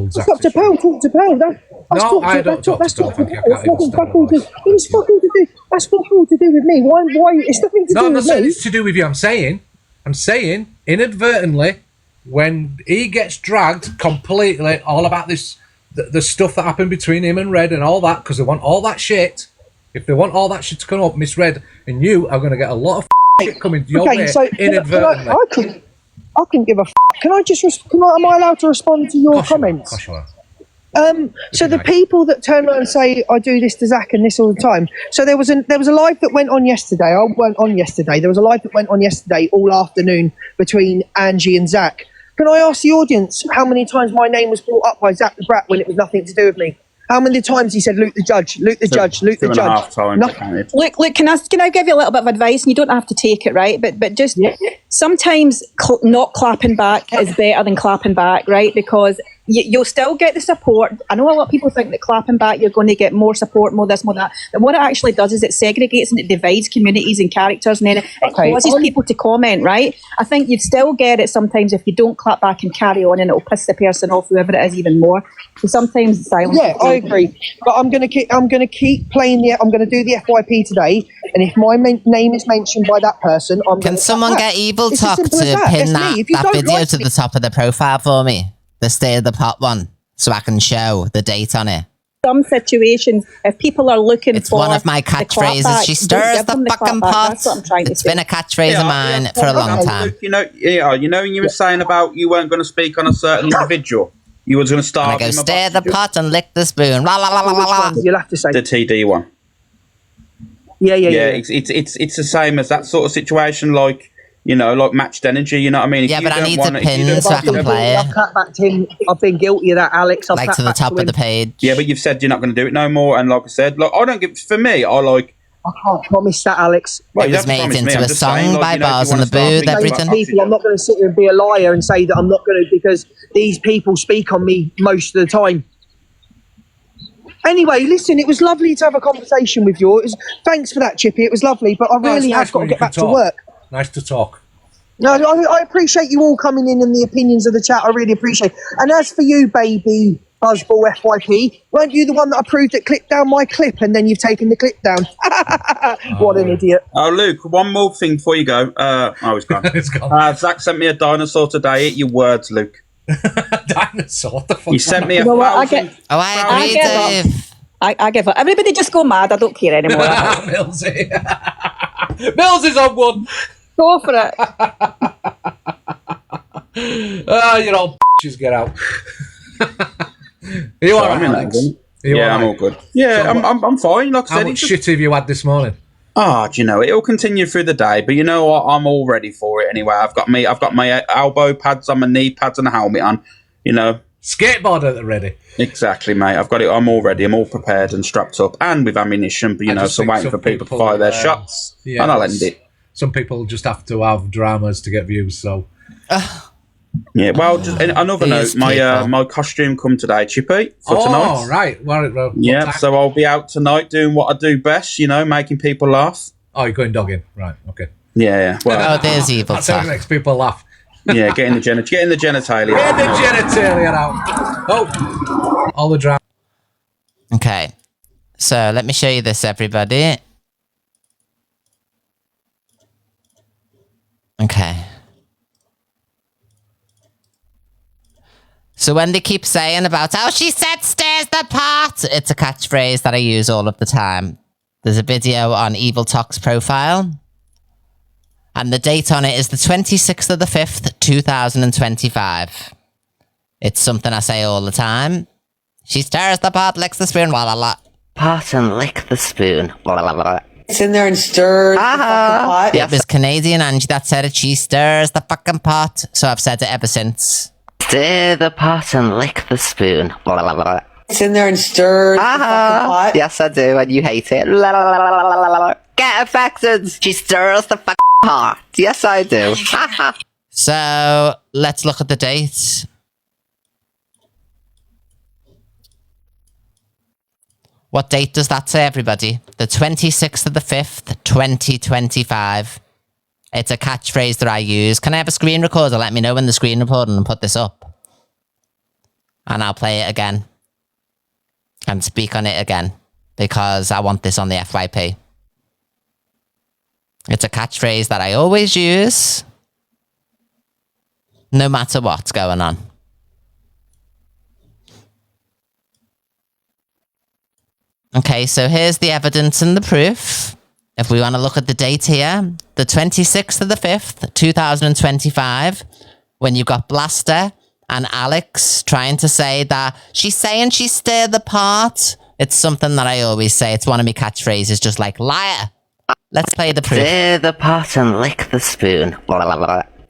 Zach's Talk to Pearl. Talk to Pearl. No, I don't talk to Pearl. Thank you. I can't even stand it. It's fucking to do. That's fucking to do with me. Why? It's nothing to do with me. No, I'm not saying it's to do with you. I'm saying inadvertently, when he gets dragged completely, all about this, the stuff that happened between him and Red and all that, because they want all that shit. If they want all that shit to come up, Miss Red and you are going to get a lot of shit coming your way inadvertently. I couldn't give a Can I just? Am I allowed to respond to your comments? So the people that turn around and say I do this to Zach and this all the time. So there was a live that went on yesterday. I went on yesterday. There was a live that went on yesterday all afternoon between Angie and Zach. Can I ask the audience how many times my name was brought up by Zach the Brat when it was nothing to do with me? How many times he said, Luke the judge, Luke the judge, Luke the judge? Look, can I give you a little bit of advice? And you don't have to take it, right? But just sometimes not clapping back is better than clapping back, right? Because you'll still get the support. I know a lot of people think that clapping back, you're going to get more support, more this, more that. But what it actually does is it segregates and it divides communities and characters, and then it causes people to comment, right? I think you'd still get it sometimes if you don't clap back and carry on, and it'll piss the person off, whoever it is, even more. So sometimes silence. Yeah, I agree. But I'm going to keep playing I'm going to do the FYP today, and if my name is mentioned by that person, Can someone get Evil Talk to pin that video to the top of the profile for me? The State of the Pot one, so I can show the date on it. Some situations, if people are looking it's for one of my catchphrases. She stirs the fucking pot. That's what I'm trying to say. It's been a catchphrase of mine for a long time. Look, you know, you were saying about you weren't going to speak on a certain individual. You were going to start. And I go stir the pot and lick the spoon. La, la, la, la, la, la. You'll have to say the TD one. Yeah. It's the same as that sort of situation, like. You know, like matched energy, you know what I mean? Yeah, but I need the pin so I can play it. I've been guilty of that, Alex. Like to the top of the page. Yeah, but you've said you're not going to do it no more. And like I said, like I don't give. For me, I can't promise that, Alex. It was made into a song by Bars and the Booth, everything. People, I'm not going to sit here and be a liar and say that I'm not going to, because these people speak on me most of the time. Anyway, listen, it was lovely to have a conversation with you. Thanks for that, Chippy. It was lovely, but I really have got to get back to work. Nice to talk. No, I appreciate you all coming in and the opinions of the chat. I really appreciate it. And as for you, baby Buzzball FYP, weren't you the one that approved it clipped down my clip and then you've taken the clip down? What an idiot. Oh, Luke, one more thing before you go. It's gone. It's gone. Zach sent me a dinosaur today. Eat your words, Luke. Dinosaur? The fuck? He sent me a I agree, Dave. I give up. Everybody just go mad. I don't care anymore. Millsy. Millsy's on one. Go for it. You know, just get out. Are you all right, Alex? I'm all good. Yeah, I'm fine. Like I said, how much shit have you had this morning? Do you know, it'll continue through the day, but you know what? I'm all ready for it anyway. I've got my elbow pads on, my knee pads, and a helmet on. You know, skateboard at the ready. Exactly, mate. I've got it. I'm all ready. I'm all prepared and strapped up, and with ammunition. But so waiting for people to fire their shots, and I'll end it. Some people just have to have dramas to get views. So, yeah. Well, just another note. My costume come today, Chippy, for tonight. Oh, right. Well, yeah. So I'll be out tonight doing what I do best. You know, making people laugh. Oh, you're going dogging, right? Okay. Yeah. Well, there's Evil That's how it makes people laugh. Yeah, getting the genitalia. Get the genitalia out. Oh, all the drama. Okay, so let me show you this, everybody. Okay. So when they keep saying about, oh, she said stirs the pot, it's a catchphrase that I use all of the time. There's a video on Evil Talk's profile. And the date on it is the 26th of the 5th, 2025. It's something I say all the time. She stirs the pot, licks the spoon, la la la. Pot and lick the spoon, la la la. It's in there and stirs the fucking pot. Yep, there's Canadian Angie that said it. She stirs the fucking pot. So I've said it ever since. Stir the pot and lick the spoon. La la la. It's in there and stirs the fucking pot. Yes, I do, and you hate it. La la la la la la la. Get affected. She stirs the fucking pot. Yes, I do. So let's look at the date. What date does that say, everybody? The 26th of the 5th, 2025. It's a catchphrase that I use. Can I have a screen recorder? Let me know when the screen recording and put this up. And I'll play it again. And speak on it again. Because I want this on the FYP. It's a catchphrase that I always use. No matter what's going on. Okay, so here's the evidence and the proof. If we want to look at the date here, the 26th of the 5th, 2025, when you got Blaster and Alex trying to say that she's saying she stirred the pot. It's something that I always say. It's one of my catchphrases, just like liar. Let's play the proof. Stir the pot and lick the spoon.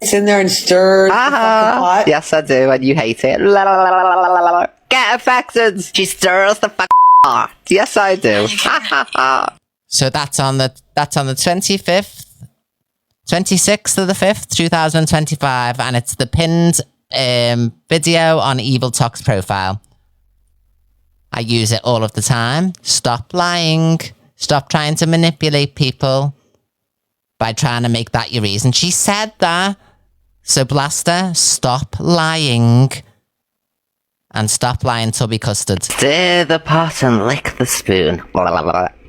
It's in there and stirs the fucking pot. Yes, I do, and you hate it. Get affected. She stirs the fucking pot. Yes, I do. So that's on the 26th of the 5th, 2025, and it's the pinned video on Evil Talk's profile. I use it all of the time. Stop lying. Stop trying to manipulate people by trying to make that your reason. She said that. So Blaster, stop lying. And stop lying, Tubby Custard. Stir the pot and lick the spoon.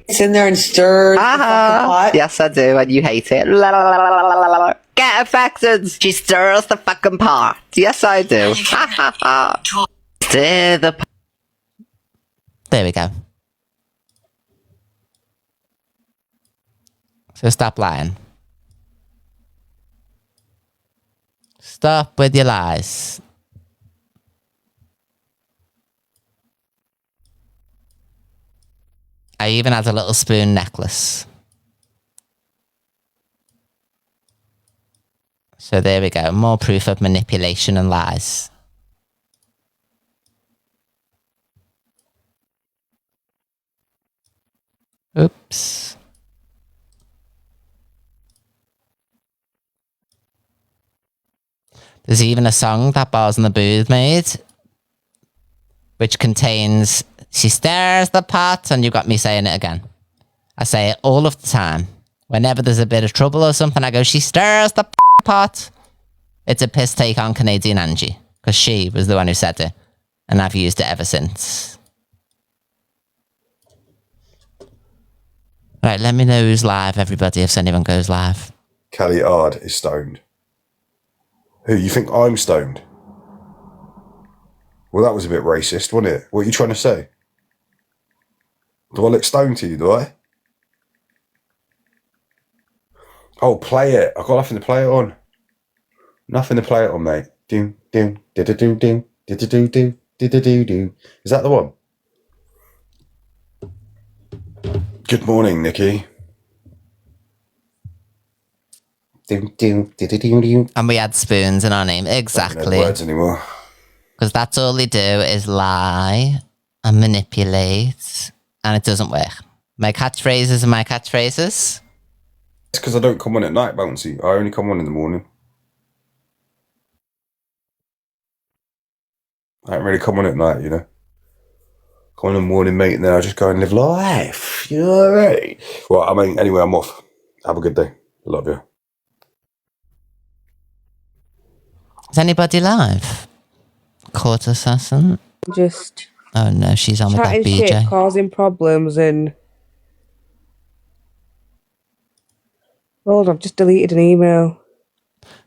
It's in there and stir the fucking pot. Yes, I do, and you hate it. Get affected. She stirs the fucking pot. Yes, I do. Stir the pot. There we go. So stop lying. Stop with your lies. I even had a little spoon necklace. So there we go. More proof of manipulation and lies. Oops. There's even a song that Bars and the Booth made, which contains, she stirs the pot, and you got me saying it again. I say it all of the time. Whenever there's a bit of trouble or something, I go, she stirs the pot. It's a piss take on Canadian Angie, because she was the one who said it, and I've used it ever since. Right, let me know who's live, everybody, if anyone goes live. Kelly Ard is stoned. Who, you think I'm stoned? Well, that was a bit racist, wasn't it? What are you trying to say? Do I look stoned to you, do I? Oh, play it. I've got nothing to play it on. Nothing to play it on, mate. Doom, doom, do-do-do, doom, do-do-do, do, do-do-do-do. Is that the one? Good morning, Nikki. And we had spoons in our name. Exactly. I don't know words anymore. Because that's all they do is lie and manipulate, and it doesn't work. My catchphrases are my catchphrases. It's because I don't come on at night, Bouncy. I only come on in the morning. I don't really come on at night, you know. Come on in the morning, mate, and then I just go and live life. You know what I mean? Well, I mean, anyway, I'm off. Have a good day. Love you. Is anybody live? Court Assassin? Just... Oh no, she's on with that BJ. Shit, causing problems and... Hold on, I've just deleted an email.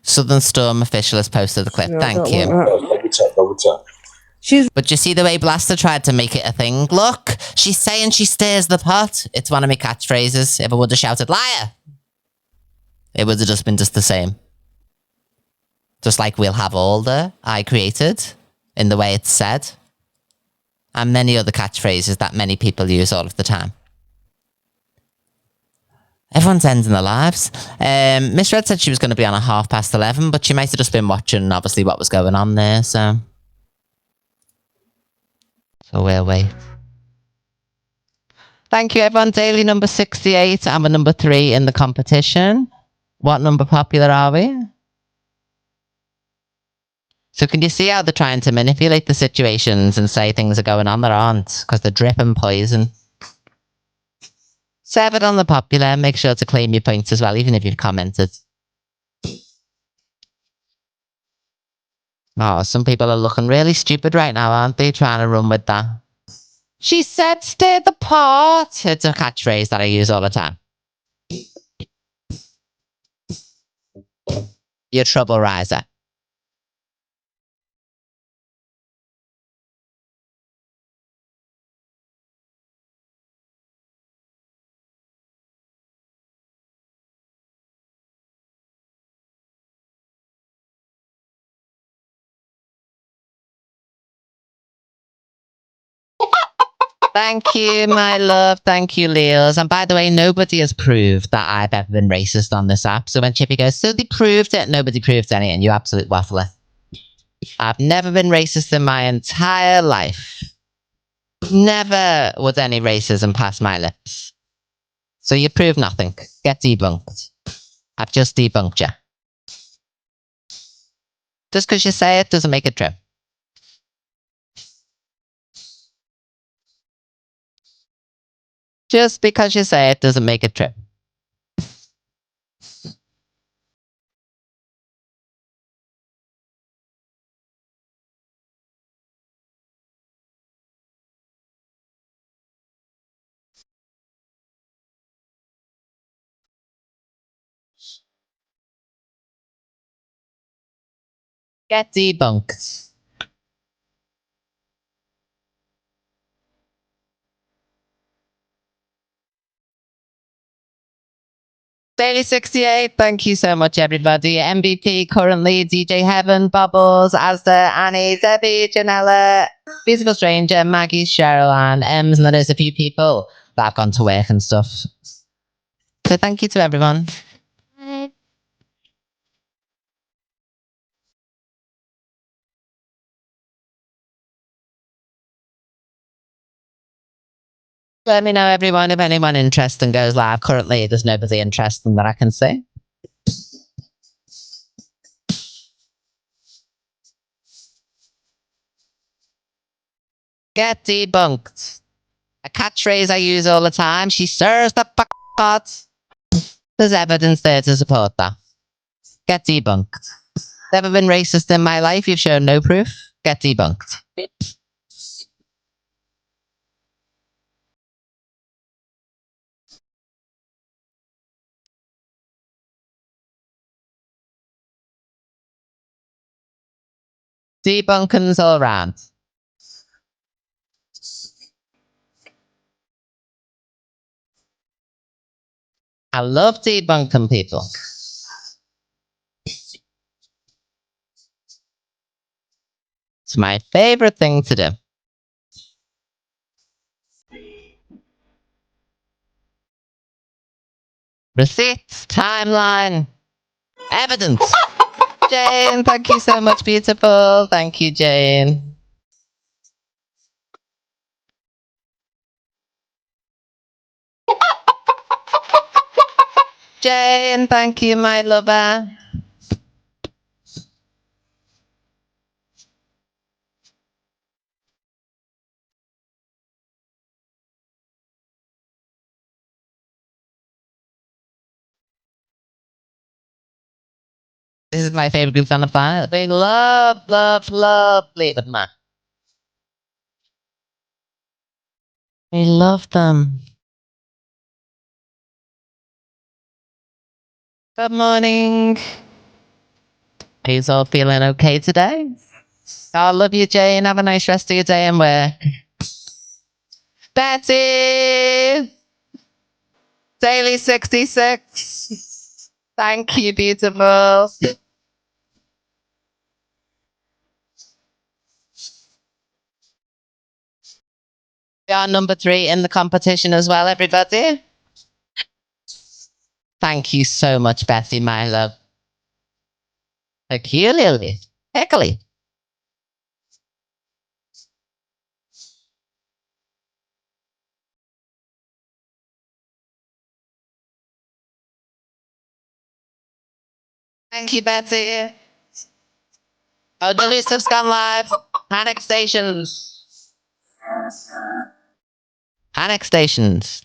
Southern Storm official has posted the clip. No, Thank you. But you see the way Blaster tried to make it a thing? Look, she's saying she stirs the pot. It's one of my catchphrases. If I would have shouted, liar, it would have just been just the same. Just like we'll have all the I created in the way it's said. And many other catchphrases that many people use all of the time. Everyone's ending their lives. Miss Red said she was going to be on at 11:30, but she might have just been watching, obviously, what was going on there, so we'll wait. Thank you, everyone. Daily number 68. I'm a number 3 in the competition. What number popular are we? So can you see how they're trying to manipulate the situations and say things are going on that aren't? Because they're dripping poison. 7 on the popular. Make sure to claim your points as well, even if you've commented. Oh, some people are looking really stupid right now, aren't they? Trying to run with that. She said, stir the pot. It's a catchphrase that I use all the time. You're trouble riser. Thank you, my love. Thank you, Leos. And by the way, nobody has proved that I've ever been racist on this app. So when Chippy goes, so they proved it, nobody proved any, and you absolute waffler. I've never been racist in my entire life. Never would any racism pass my lips. So you prove nothing. Get debunked. I've just debunked you. Just because you say it doesn't make it true. Just because you say it doesn't make it true. Get debunked. Daily 68, thank you so much, everybody. MVP currently, DJ Heaven, Bubbles, Asda, Annie, Debbie, Janella, Beautiful Stranger, Maggie, Cheryl, and Ems, and there's a few people that have gone to work and stuff. So thank you to everyone. Let me know, everyone, if anyone interesting goes live. Currently, there's nobody interesting that I can see. Get debunked. A catchphrase I use all the time. She serves the fuck God. There's evidence there to support that. Get debunked. Never been racist in my life. You've shown no proof. Get debunked. Debunkings all around. I love debunking people. It's my favorite thing to do. Receipts, timeline, evidence. Jane, thank you so much, beautiful. Thank you, Jane. Jane, thank you, my lover. This is my favorite group on the planet. They love Fleetwood Mac. We love them. Good morning. Are you all feeling okay today? I love you, Jane. Have a nice rest of your day and work. Betty! Daily 66. Thank you, beautiful. We are number 3 in the competition as well, everybody. Thank you so much, Betty, my love. Peculiarly. Heckly. Thank you, Betty. Oh, Delusive's gone live. Panic stations. Panic stations.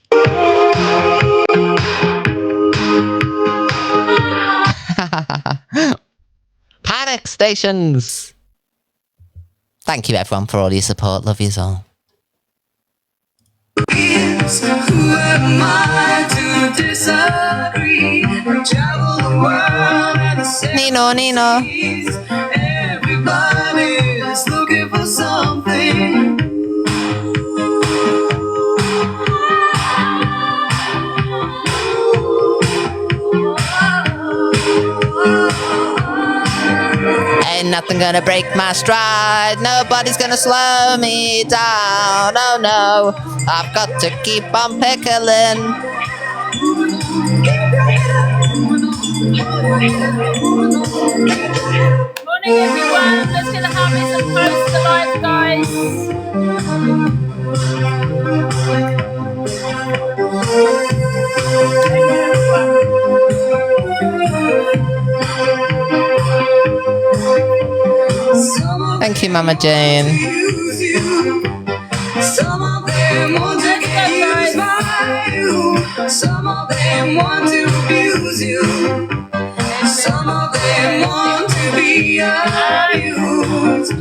Panic stations. Thank you, everyone, for all your support. Love you all. Who am I to disagree? Travel the world and Nino. Everybody's looking for something. Ain't nothing gonna break my stride. Nobody's gonna slow me down. Oh no, I've got to keep on pickling. Morning, everyone. I'm just gonna have me some post the live, guys. Thank you, Mama Jane. Some of them want to get you. Some of them want to abuse you. Some of them want to be abused.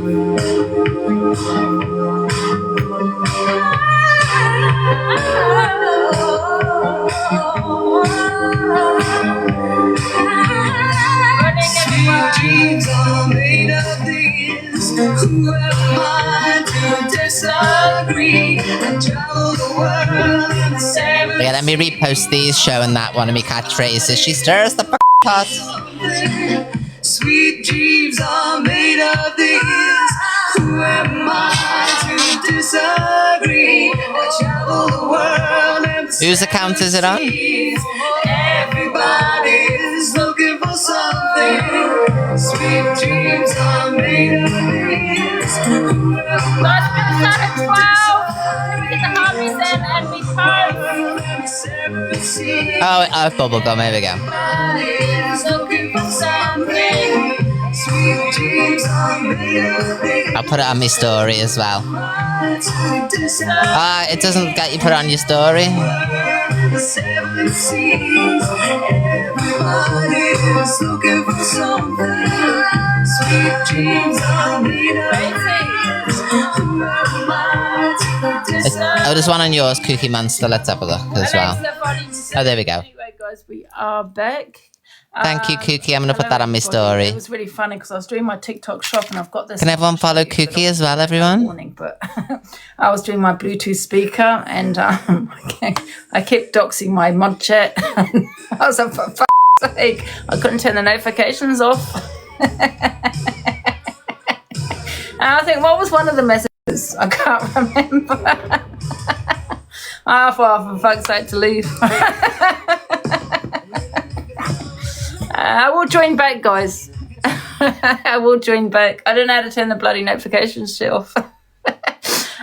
Sweet dreams are made of these. Who am I to disagree and travel the world in the seven? Yeah, let me repost these showing that one of me catchphrases. She stirs the pot. Sweet dreams are made of these. Who am I to disagree? I travel the world and Whose account is it on? everybody's looking for something. Sweet dreams are made of these. Who am I to 12. Get the hobbies in and we Oh, bubblegum. Here we go. looking for something. Sweet dreams are made of these. I'll put it on my story as well. It doesn't get you put it on your story. The seven seas, everybody's looking for something. Sweet dreams are made of these. Who am I to decide? Oh, there's one on yours, Cookie Monster. Let's have a look as well. Oh, there we go. Anyway, guys, we are back. Thank you, Cookie. I'm going to put that on my story. It was really funny because I was doing my TikTok shop and I've got this. Can everyone follow Cookie as well, everyone? Morning, but I was doing my Bluetooth speaker and I kept doxing my mod chat. I was like, for fuck's sake, I couldn't turn the notifications off. And I think, what was one of the messages? I can't remember. I thought, for fuck's sake, to leave. I will join back, guys. I will join back. I don't know how to turn the bloody notifications shit off. And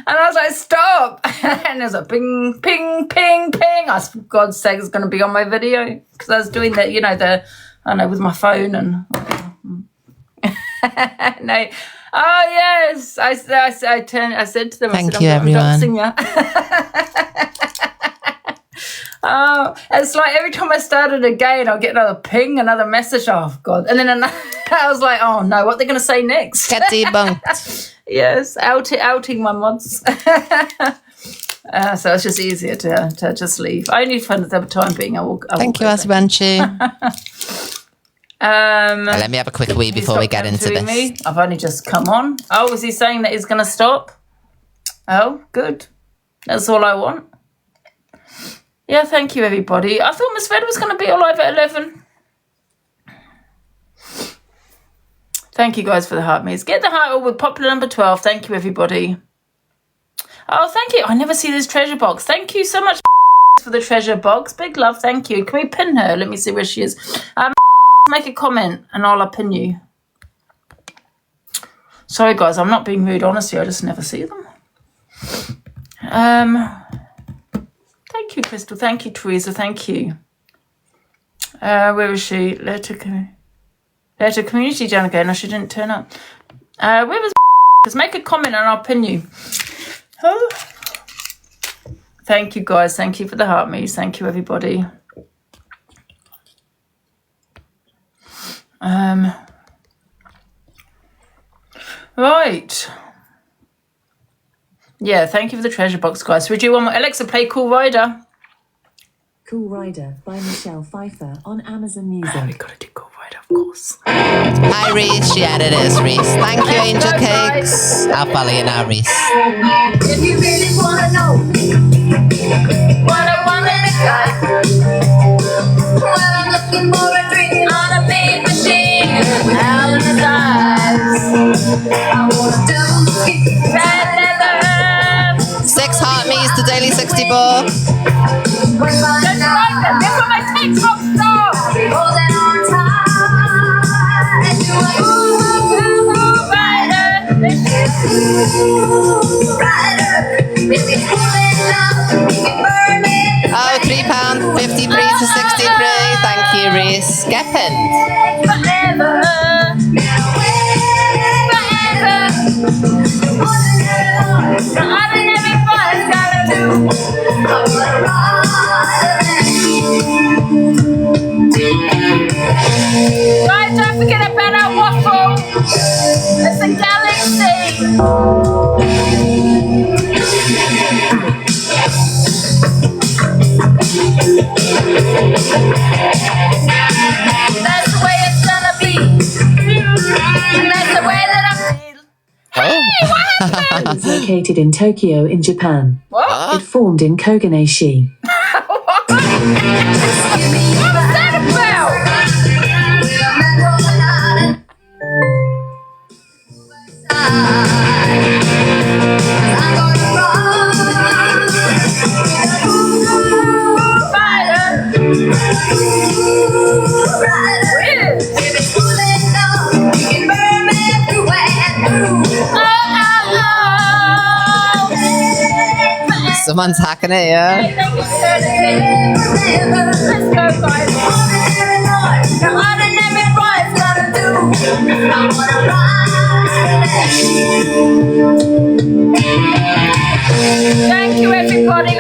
I was like, stop. And there's a ping, ping, ping, ping. I was, for God's sake, it's going to be on my video. Because I was doing that, you know, I don't know, with my phone and... No. Oh, yes. I said to them, Thank I said, you, I'm everyone. doxing you. Oh, it's like every time I started again, I'll get another ping, another message. Oh, God. And then I was like, oh, no, what are they going to say next? Get debunked. Yes, outing my mods. So it's just easier to just leave. I only for the time being, I will Thank you, go Asbanchi. back. Let me have a quick wee before we get into this. Me. I've only just come on. Oh, is he saying that he's going to stop? Oh, good. That's all I want. Yeah, thank you, everybody. I thought Miss Red was going to be alive at 11. Thank you, guys, for the heart me's. Get the heart with popular number 12. Thank you, everybody. Oh, thank you. I never see this treasure box. Thank you so much for the treasure box. Big love. Thank you. Can we pin her? Let me see where she is. Make a comment and I'll pin you. Sorry, guys. I'm not being rude. Honestly, I just never see them. Thank you, Crystal. Thank you, Teresa. Thank you. Where is she? Let her community down again. No, she didn't turn up. Where was? Just make a comment and I'll pin you. Oh. Thank you, guys. Thank you for the heart me's. Thank you, everybody. Right. Yeah, thank you for the treasure box, guys. Would you want Alexa play Cool Rider? Cool Rider by Michelle Pfeiffer on Amazon Music. We gotta do Cool Rider, of course. Hi, Reese. Yeah, it is, Reese. Thank you, Angel Cakes. I'll follow you now, Reese. If you really wanna know what I want in a guy, well, I'm looking for a dream on a big machine. Out of his eyes, I want a double skin, red leather. 6 heart me's to Daily 64. Just like that. This is my TikTok star. Holding on tight to a Cool Rider. Rider, if you pull it up, you burn it. Oh, £3, 53 to 63. Thank you, Reese. Get pinned. Forever. Forever. Guys, don't forget about our waffle. It's a galaxy. That's the way it's gonna be. And that's the way that I feel. Hey, what happened? It was located in Tokyo, in Japan. What? It formed in Koganeishi. What was that about? Someone's hacking it, yeah? Let's go, Thank you, everybody.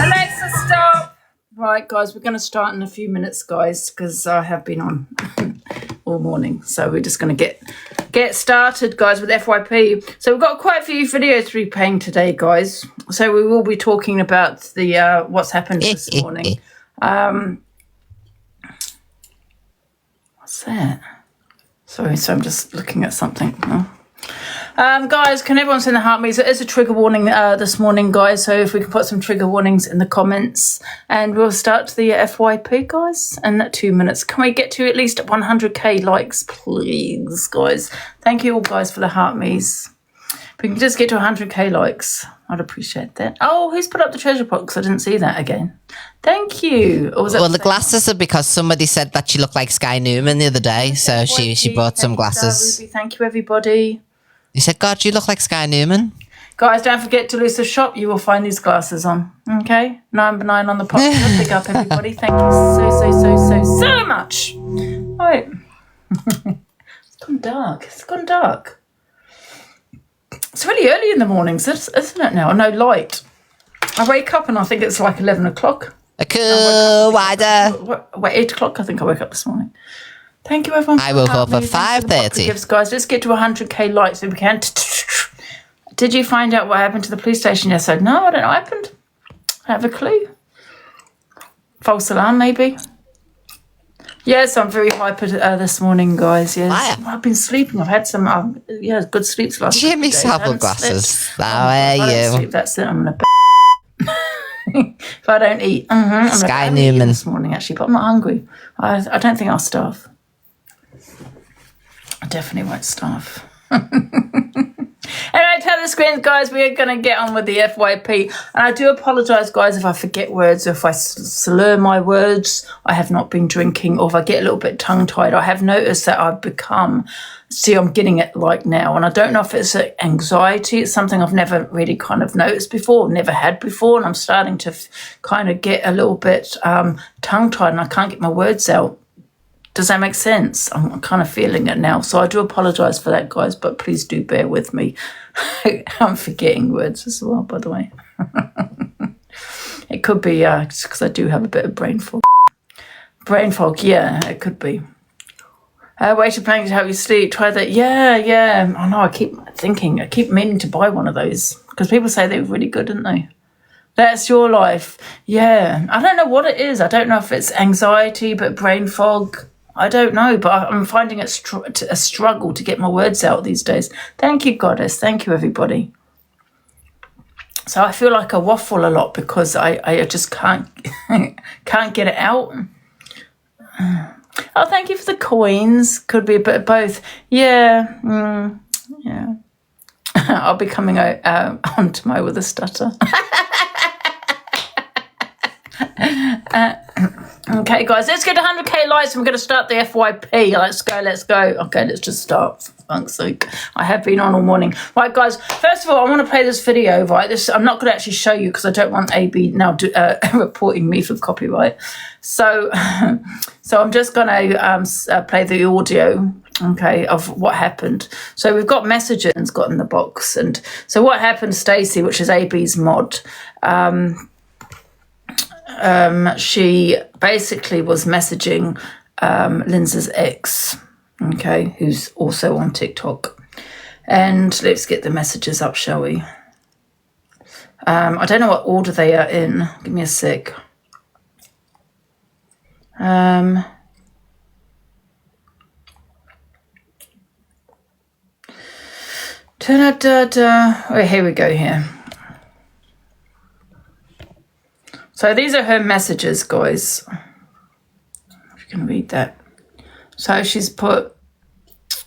Alexa, stop. Right, guys, we're going to start in a few minutes, guys, because I have been on all morning. So we're just going to get started, guys, with FYP. So we've got quite a few videos to be playing today, guys. So we will be talking about the what's happened this morning. What's that? Sorry, so I'm just looking at something. Guys, can everyone send the heartbeats? It is a trigger warning this morning, guys. So if we can put some trigger warnings in the comments, and we'll start the FYP, guys, in 2 minutes. Can we get to at least 100k likes, please, guys? Thank you all, guys, for the heartbeats. If we can just get to 100k likes, I'd appreciate that. Oh, who's put up the treasure box? I didn't see that again. Thank you. Or was well, the glasses are because somebody said that she looked like Sky Newman the other day, so she bought some glasses. Ruby, thank you, everybody. You said, God, you look like Sky Newman. Guys, don't forget to lose the shop. You will find these glasses on. Okay? Number 9 on the pop. Big up, everybody. Thank you so much. Right. It's gone dark. It's gone dark. It's really early in the mornings, isn't it now? No light. I wake up and I think it's like 11 o'clock. A cool wider. 8 o'clock, I think I woke up this morning. Thank you, everyone. I woke up at 5:30. Guys, let's get to 100k likes if we can. Did you find out what happened to the police station yesterday? No, I don't know what happened. I have a clue. False alarm, maybe. Yes, I'm very hyper this morning, guys. Yes, I've been sleeping. I've had some good sleeps last night. Jimmy Savile glasses. How are you? Sleep, that's it. I'm gonna. If I don't eat, Sky Newman this morning actually, but I'm not hungry. I don't think I'll starve. I definitely won't starve. Anyway, tell the screens, guys, we are going to get on with the FYP. And I do apologise, guys, if I forget words or if I slur my words. I have not been drinking, or if I get a little bit tongue-tied. I have noticed that I've become... See, I'm getting it like now. And I don't know if it's anxiety. It's something I've never really kind of noticed before, never had before. And I'm starting to kind of get a little bit tongue-tied and I can't get my words out. Does that make sense? I'm kind of feeling it now. So I do apologise for that, guys, but please do bear with me. I'm forgetting words as well, by the way. It could be just because I do have a bit of brain fog. Brain fog, yeah, it could be. Weighted plank to help you sleep. Try that. Yeah. I know, I keep meaning to buy one of those because people say they're really good, don't they? That's your life. Yeah. I don't know what it is. I don't know if it's anxiety, but brain fog. I don't know, but I'm finding it a struggle to get my words out these days. Thank you, Goddess. Thank you, everybody. So I feel like I waffle a lot because I just can't get it out. Oh, thank you for the coins. Could be a bit of both. Yeah. Yeah. I'll be coming on tomorrow with a stutter. Okay, guys, let's get to 100k likes and we're going to start the FYP. Let's go. Okay, let's just start, for fuck's sake. I have been on all morning. Right, guys, first of all, I want to play this video, right? I'm not going to actually show you because I don't want AB now reporting me for copyright. So I'm just going to play the audio, okay, of what happened. So we've got messages got in the box. And so what happened, Stacey, which is AB's mod, she basically was messaging Lindsay's ex, okay, who's also on TikTok. And let's get the messages up, shall we? I don't know what order they are in. Give me a sec. Oh, here we go here. So these are her messages, guys. If you can read that. So she's put,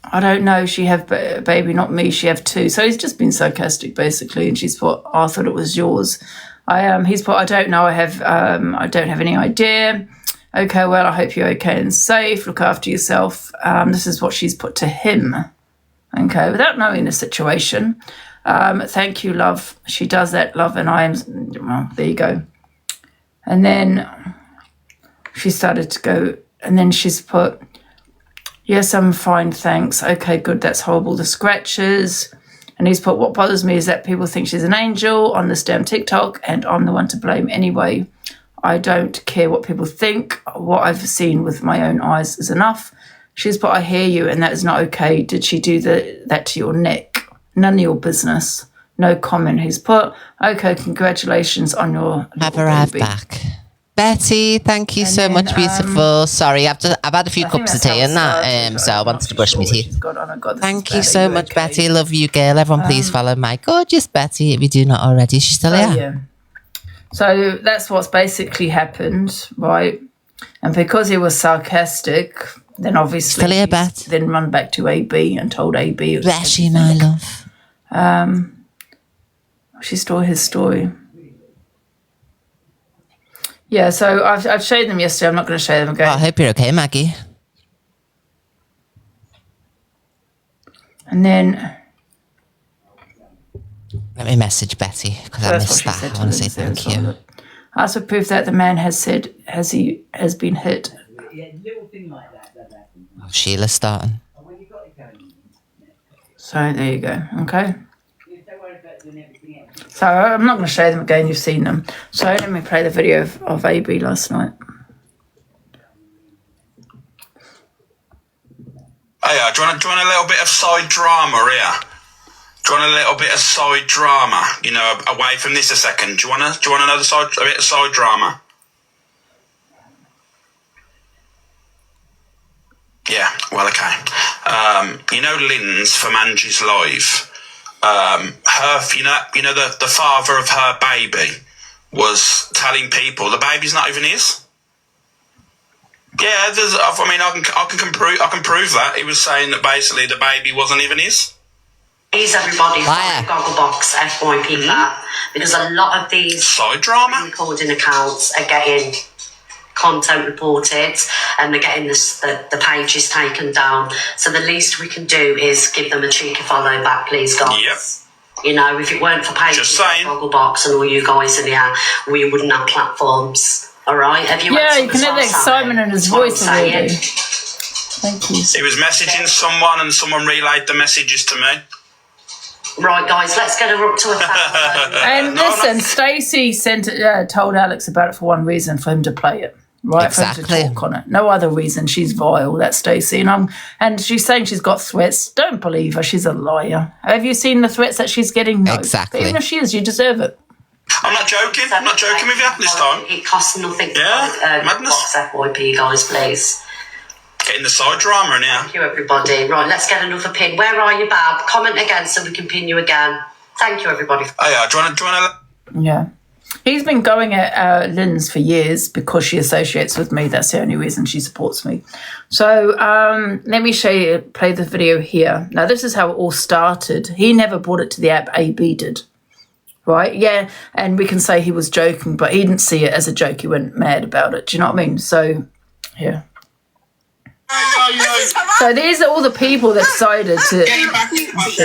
I don't know, she have baby, not me, she have two. So he's just been sarcastic, basically. And she's put, I thought it was yours. He's put, I don't know, I don't have any idea. Okay, well, I hope you're okay and safe. Look after yourself. This is what she's put to him. Okay, without knowing the situation. Thank you, love. She does that, love, and I am, well, there you go. And then she started to go, and then she's put, yes, I'm fine, thanks. Okay, good, that's horrible. The scratches. And he's put, what bothers me is that people think she's an angel on this damn TikTok, and I'm the one to blame anyway. I don't care what people think. What I've seen with my own eyes is enough. She's put, I hear you, and that is not okay. Did she do that to your neck? None of your business. No comment. He's put, okay, congratulations on your... Have arrived back. Betty, thank you so much, beautiful. Sorry, I've had a few cups of tea and that, so I wanted to brush my teeth. Thank you so much, Betty. Love you, girl. Everyone, please follow my gorgeous Betty if you do not already. She's still here. Yeah. So that's what's basically happened, right? And because he was sarcastic, then obviously still here, Bet. Then run back to AB and told AB. Bless you, my love. She stole his story. Yeah, so I've showed them yesterday. I'm not going to show them again. Well, I hope you're okay, Maggie. And then... Let me message Betty, because I missed that. I want to say thank you. I also prove that the man has said he has been hit. Oh, Sheila's starting. So there you go, okay? So I'm not going to show them again, you've seen them. So let me play the video of AB last night. Hey, do you want a little bit of side drama here? Do you want a little bit of side drama? You know, away from this a second. Do you want another a bit of side drama? Yeah, well, okay. You know Lynn's from Angie's Live. You know the father of her baby was telling people the baby's not even his. Yeah, I can prove that. He was saying that basically the baby wasn't even his. Please, everybody, Gogglebox FYP that, because a lot of these side drama recording accounts are getting content reported and they're getting the pages taken down. So the least we can do is give them a cheeky follow back, please, guys. Yep. You know, if it weren't for pages like Gogglebox and all you guys in here, we wouldn't have platforms. All right? You can hear the excitement in his voice already. Thank you. He was messaging someone and someone relayed the messages to me. Right, guys, let's get her up to 1,000. And listen, Stacey told Alex about it for one reason, for him to play it. Right, Exactly. for him to talk on it. No other reason. She's vile, that's Stacey. And she's saying she's got threats. Don't believe her. She's a liar. Have you seen the threats that she's getting? No. Exactly. But even if she is, you deserve it. I'm not joking. I'm not joking with you this time. It costs nothing. Yeah, madness. Box FYP, guys, please. Getting the side drama now. Thank you, everybody. Right, let's get another pin. Where are you, Bab? Comment again so we can pin you again. Thank you, everybody. Oh, yeah. Do you want to... Yeah. He's been going at Lynn's for years because she associates with me. That's the only reason she supports me. So let me play the video here. Now, this is how it all started. He never brought it to the app. AB did. Right? Yeah. And we can say he was joking, but he didn't see it as a joke. He went mad about it. Do you know what I mean? So, yeah. So these are all the people that decided to...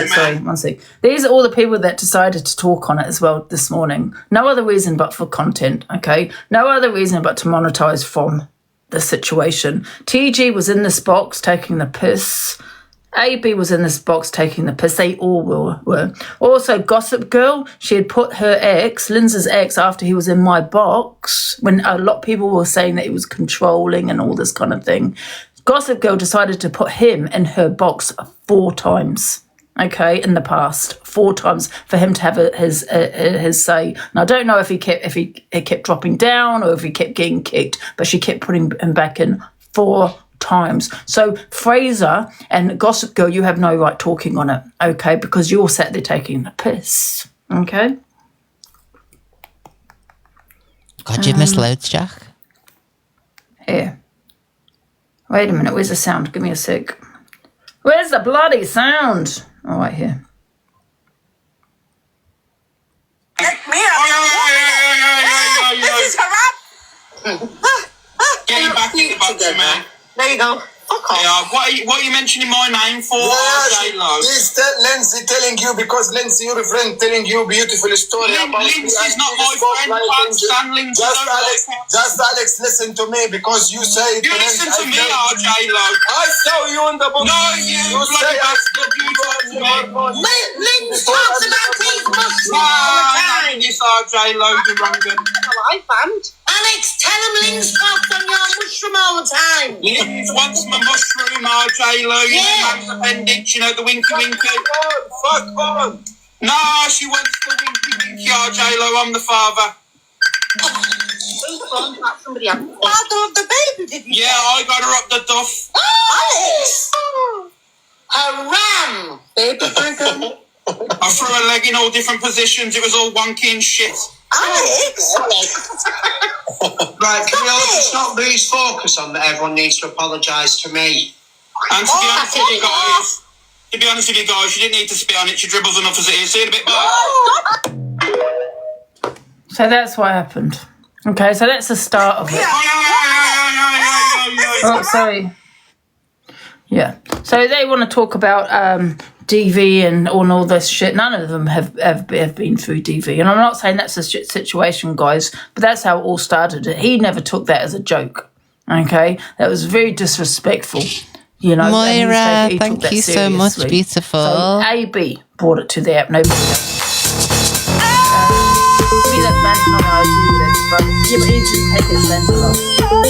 Sorry, one sec. These are all the people that decided to talk on it as well this morning. No other reason but for content, okay? No other reason but to monetize from the situation. TG was in this box taking the piss. AB was in this box taking the piss. They all were. Also, Gossip Girl, she had put her ex, Lindsay's ex, after he was in my box, when a lot of people were saying that he was controlling and all this kind of thing. Gossip Girl decided to put him in her box 4 times, okay, in the past. 4 times for him to have his say. And I don't know if he kept dropping down or if he kept getting kicked, but she kept putting him back in 4 times. So Fraser and Gossip Girl, you have no right talking on it, okay, because you're sat there taking the piss, okay? God, you've missed loads, Jack. Here. Wait a minute, where's the sound? Give me a sec. Where's the bloody sound? Oh, right here. This is her Get you back in the box, man. There you go. Yeah, what are you mentioning my name for? This Lindsay telling you because Lindsay, your friend, telling you beautiful story about Lindsay's not my friend. Can't stand Lindsay. Just Alex, listen to me because you say you listen to me, RJ Lo. I saw you in the book. No, you bloody bastard. You talk to me. Lindsay talks about his mushroom all the time. This RJ Lo, the wrong one. I found. Alex, tell him Lindsay talks on your mushroom all the time. Lindsay wants my mushroom, RJ Lo. You know, man's appendix, you know, the winky winky. Fuck on. No, she wants the winky winky, RJ Lo. I'm the father. Somebody else. Father of the baby, did you? Yeah, I got her up the duff. Alex! Haram! Baby drinker. I threw her leg in all different positions. It was all wonky and shit. Alex! Right, can we all just not lose focus on that everyone needs to apologise to me? And to be honest with you guys, you didn't need to spit on it. She dribbles enough as it is. See you in a bit, bye. So that's what happened. Okay, so that's the start of it. Oh, sorry. Yeah. So they want to talk about DV and all this shit. None of them have been through DV. And I'm not saying that's a shit situation, guys, but that's how it all started. He never took that as a joke. Okay? That was very disrespectful. You know, Moira, thank you so much, beautiful. So AB brought it to the app. Nobody else. To me, that's bad. Not how I do this, but yeah, but he didn't take his lenses off.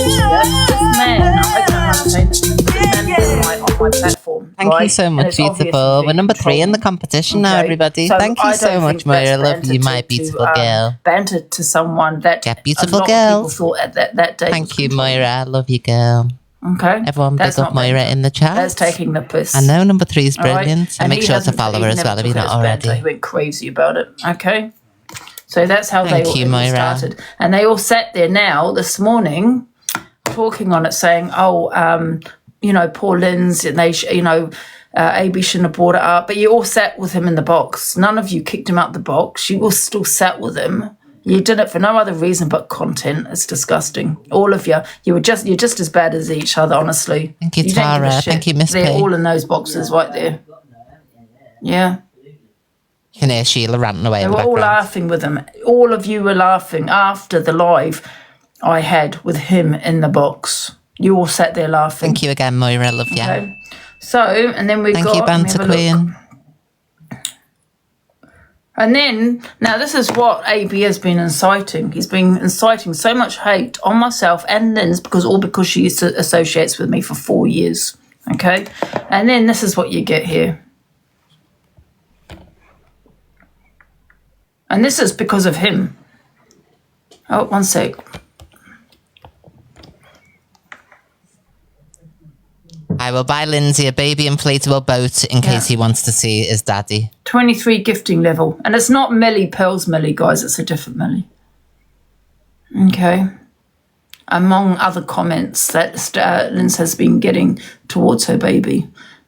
Yeah, this man, I don't know how to say this. This man is on my platform. Thank you so much, beautiful. We're number 3 in the competition now, everybody. So thank you so much, Moira. Love you, my beautiful girl. Banter to someone that beautiful a lot girl. of people thought at that day. Thank you, Moira. Love you, girl. Okay. Everyone big up Moira in the chat. That's taking the piss. I know number 3 is brilliant. Right. So make sure to follow her as well if you're not already. He went crazy about it. Okay. So that's how Thank they you, all Moira. started. And they all sat there now this morning talking on it saying, you know, poor Lynn's, and they, AB shouldn't have brought it up. But you all sat with him in the box. None of you kicked him out the box. You all still sat with him. You did it for no other reason but content. It's disgusting. All of you. You're just as bad as each other, honestly. Thank you, don't give a Tara. shit. Thank you, Miss They're P. all in those boxes right there. Yeah. You can hear Sheila ranting away They in the were all background. laughing with him. All of you were laughing after the live I had with him in the box. You all sat there laughing. Thank you again, Moira. Love you. Okay. So, and then we Thank got... you, Banter Queen. And then, now this is what AB has been inciting. He's been inciting so much hate on myself and Linz because she associates with me for 4 years. Okay? And then this is what you get here. And this is because of him. Oh, one sec. I will buy Lindsay a baby inflatable boat in case he wants to see his daddy. 23 gifting level. And it's not Millie Pearl's Millie, guys. It's a different Millie. Okay. Among other comments that Linz has been getting towards her baby.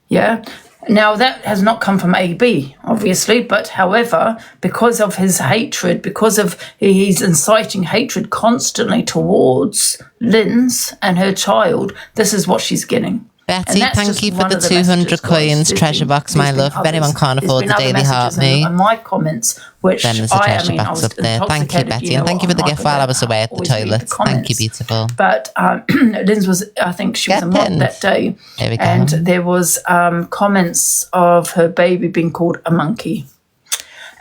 Yeah. Now, that has not come from AB, obviously, but however, because of his hatred, because of he's inciting hatred constantly towards Linz and her child, this is what she's getting. Betty, thank you for the 200 coins, treasure box, my love. If anyone can't afford the Daily Heart me, and my comments, which then there's a treasure box up there. Thank you, Betty, and thank you for the gift while I was away at the toilet. Thank you, beautiful. But Linz was, I think she was a mod that day, and there was comments of her baby being called a monkey.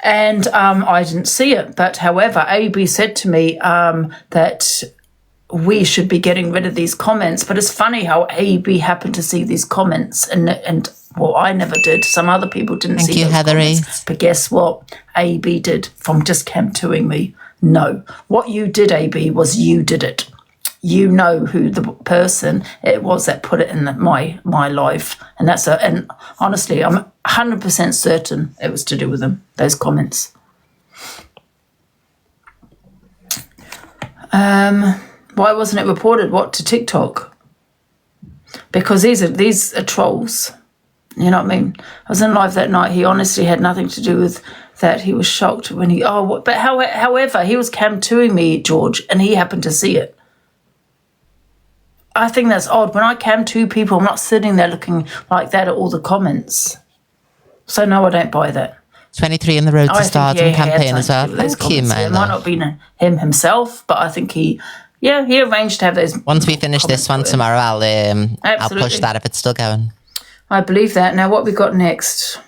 And I didn't see it, but however, AB said to me that we should be getting rid of these comments. But it's funny how AB happened to see these comments and well, I never did. Some other people didn't see those comments. But guess what? AB did from just cam-2ing me. No. What you did, AB, was you did it. You know who the person it was that put it in my life. And and honestly, I'm 100% certain it was to do with them, those comments. Why wasn't it reported? What, to TikTok? Because these are trolls. You know what I mean? I was in live that night. He honestly had nothing to do with that. He was shocked when however, he was cam-2ing me, George, and he happened to see it. I think that's odd. When I cam-2 people, I'm not sitting there looking like that at all the comments. So no, I don't buy that. 23 in the Road to Stardom campaign as well. Thank you, man. It might not be him himself, but I think he arranged to have those. Once we finish this one tomorrow, I'll push that if it's still going. I believe that. Now, what we got next?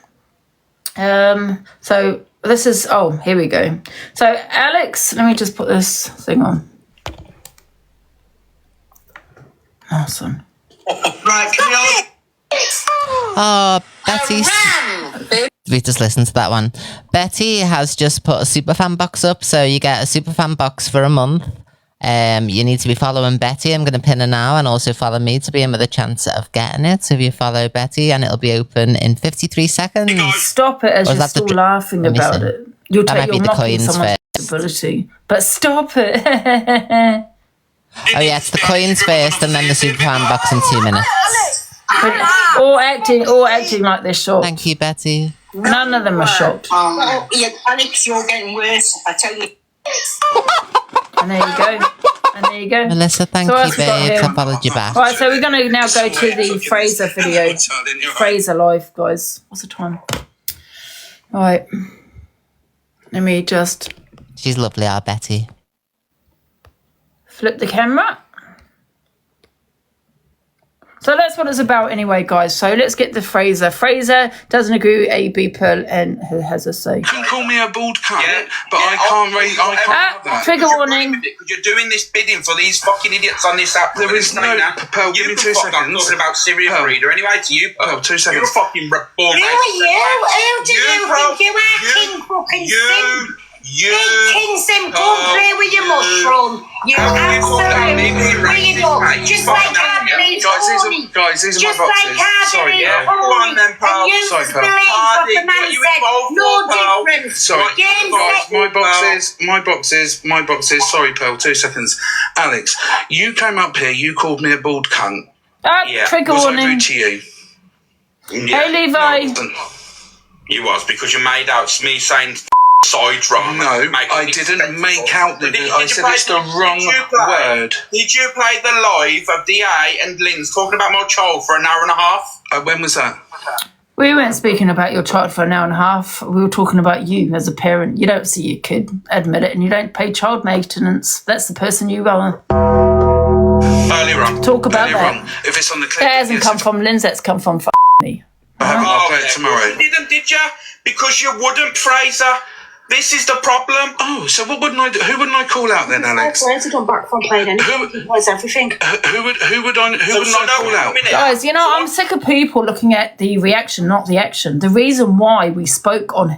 So this is. Oh, here we go. So Alex, let me just put this thing on. Awesome. Right, can Oh, Betty. We just listened to that one. Betty has just put a superfan box up, so you get a superfan box for a month. You need to be following Betty. I'm going to pin her now, and also follow me to be in with a chance of getting it. So if you follow Betty, and it'll be open in 53 seconds. Stop it as you're still laughing about it. You're mocking someone's ability. But stop it. Oh yeah, it's the coins first, and then the superfan box in 2 minutes. All acting like they're shocked. Thank you, Betty. None of them are shocked. Alex, you're getting worse, I tell you. And there you go. Melissa, thank you, babe. I followed you back. Right, so we're going to now go to the Fraser video. Fraser live, guys. What's the time? All right. Let me just... She's lovely, our Betty. Flip the camera. So that's what it's about anyway, guys. So let's get the Fraser. Fraser doesn't agree with AB Pearl and has a say. You can call me a bald cunt, but I can't really... I can't have that. Trigger warning. Because you're doing this bidding for these fucking idiots on this app. There is no... Pearl, give me 2 seconds. I'm talking about Syrian Breeder. Anyway, to you, Pearl, 2 seconds. You're a fucking bald... Who are you? Who do you think you are, King fucking Sim? King Sim, go play with your mushroom. You absolute weirdo. Just like Hardy Guys, these are my boxes. Sorry, yeah. Go on then, Pearl. Sorry, Pearl. Hardy, what you involved no difference. Sorry, guys, my boxes. Sorry, Pearl, 2 seconds. Alex, you came up here, you called me a bald cunt. Trigger warning. Was I rude to you? Yeah. Hey, Levi. No, you was, because you made out me saying... side drama. No, I didn't make out the... I said it's the wrong word. Did you play the live of DA and Linz talking about my child for an hour and a half? When was that? We weren't speaking about your child for an hour and a half. We were talking about you as a parent. You don't see your kid, admit it, and you don't pay child maintenance. That's the person you are. Earlier on. Talk about earlier that. On. If it's on the clip, That hasn't come from Lindsay, it's come from me. I'll play it tomorrow. You didn't, did you? Because you wouldn't, Fraser. This is the problem. Oh, so what wouldn't I do? Who wouldn't I call out then, Alex? Fraser done back from playing anything. He plays everything. Who wouldn't I call out? Guys, you know, I'm sick of people looking at the reaction, not the action. The reason why we spoke on,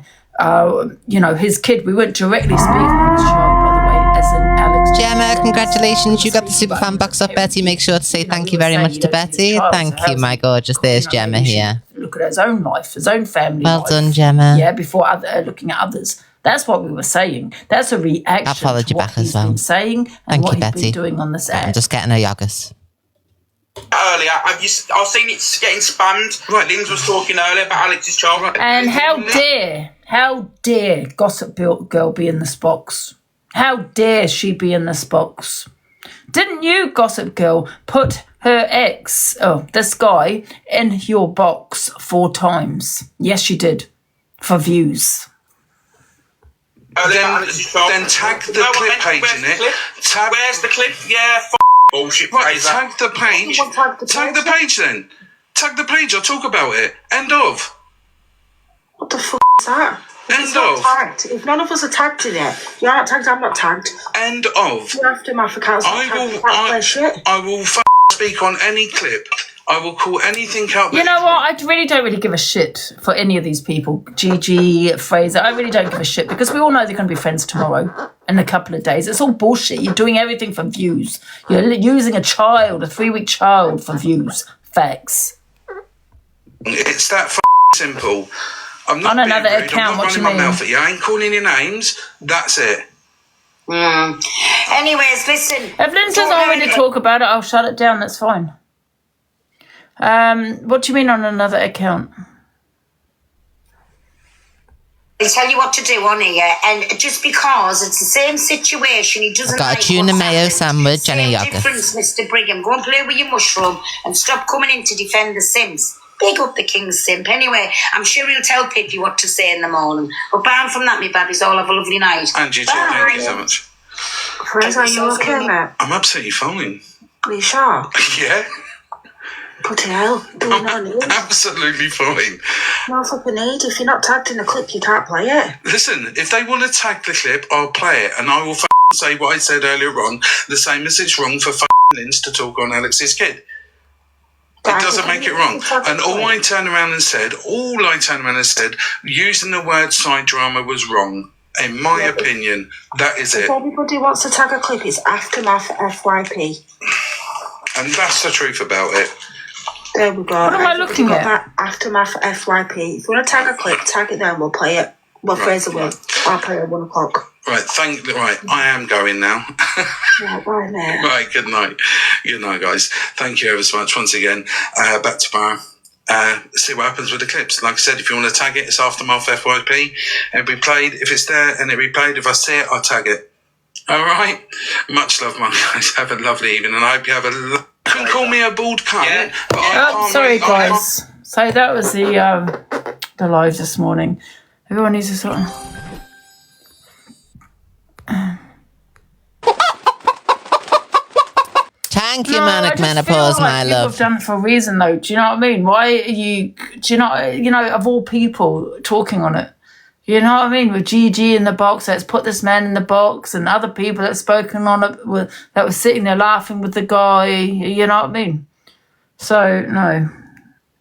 you know, his kid, we weren't directly speaking on his child, by the way, as an Alex. Gemma, congratulations. You got the Superfan box off, Betty. Make sure to say thank you very much to Betty. Thank you, my gorgeous. There's Gemma here. Look at his own life, his own family Well life. done, Gemma. Yeah, before looking at others. That's what we were saying. That's a reaction I'll follow to you what back as he's well. been saying and Thank what you, he's Betty. been doing on this air. I'm just getting a yogurt. Earlier, I've seen it getting spammed. Right, Linz was talking earlier about Alex's child. Right? And how dare Gossip Girl be in this box? How dare she be in this box? Didn't you, Gossip Girl, put her ex, this guy, in your box 4 times? Yes, you did. For views. Then tag the clip page in it. Where's the clip? Yeah, bullshit. Right, tag the page. Tag the page then. Tag the page. I'll talk about it. End of. What the fuck is that? End of. Tagged. If none of us are tagged in it, you're not tagged, I'm not tagged. End of. Your aftermath account's not tagged. I will speak on any clip. I will call anything out. You know what? I really don't give a shit for any of these people. Gigi, Fraser, I really don't give a shit because we all know they're going to be friends tomorrow in a couple of days. It's all bullshit. You're doing everything for views. You're using a 3-week child for views. Facts. It's that simple. I'm not on another being rude. account. I'm not What you running my mean? mouth at you. I ain't calling your names. That's it. Anyways, listen. If Lynn says I already talk about it, I'll shut it down. That's fine. What do you mean on another account? I'll tell you what to do on here, and just because it's the same situation, he doesn't I've got like a tuna what's mayo happened. sandwich and a Same yogurt. difference, Mr. Brigham. Go and play with your mushroom and stop coming in to defend the Sims. Big up the King's Simp. Anyway, I'm sure he'll tell Pippi what to say in the morning. But apart from that, me babbies, all have a lovely night. And you too. Thank you so much. Fraser, are you okay, mate? I'm absolutely fine. Are you sure? Yeah. Bloody hell. Do you not need? Absolutely fine. No fucking need. If you're not tagged in the clip, you can't play it. Listen, if they want to tag the clip, I'll play it, and I will say what I said earlier on, the same as it's wrong for Linz to talk on Alex's kid. It doesn't make it wrong. And all I turned around and said, using the word side drama was wrong. In my opinion, that is If it. anybody wants to tag a clip, it's Aftermath FYP. And that's the truth about it. There we go. What am I looking at? That Aftermath FYP. If you want to tag a clip, tag it there and we'll play it. Well, Fraser will. I'll play it at 1 o'clock. Right, I am going now. Right, bye, mate. Right, good night. Good night, guys. Thank you ever so much once again. Back tomorrow. See what happens with the clips. Like I said, if you want to tag it, it's Aftermath FYP. It'll be played. If it's there and it'll be played, if I see it, I'll tag it. All right? Much love, my guys. Have a lovely evening, and I hope you have a... You can call me a bald cunt, but I can't... Sorry, guys. So that was the live this morning. Everyone needs to sort of... Thank you, Manic Menopause, my People love. have done it for a reason, though. Do you know what I mean? Why are you... Do you know, of all people talking on it? You know what I mean? With Gigi in the box, let's put this man in the box, and other people that have spoken on it that were sitting there laughing with the guy. You know what I mean? So, no.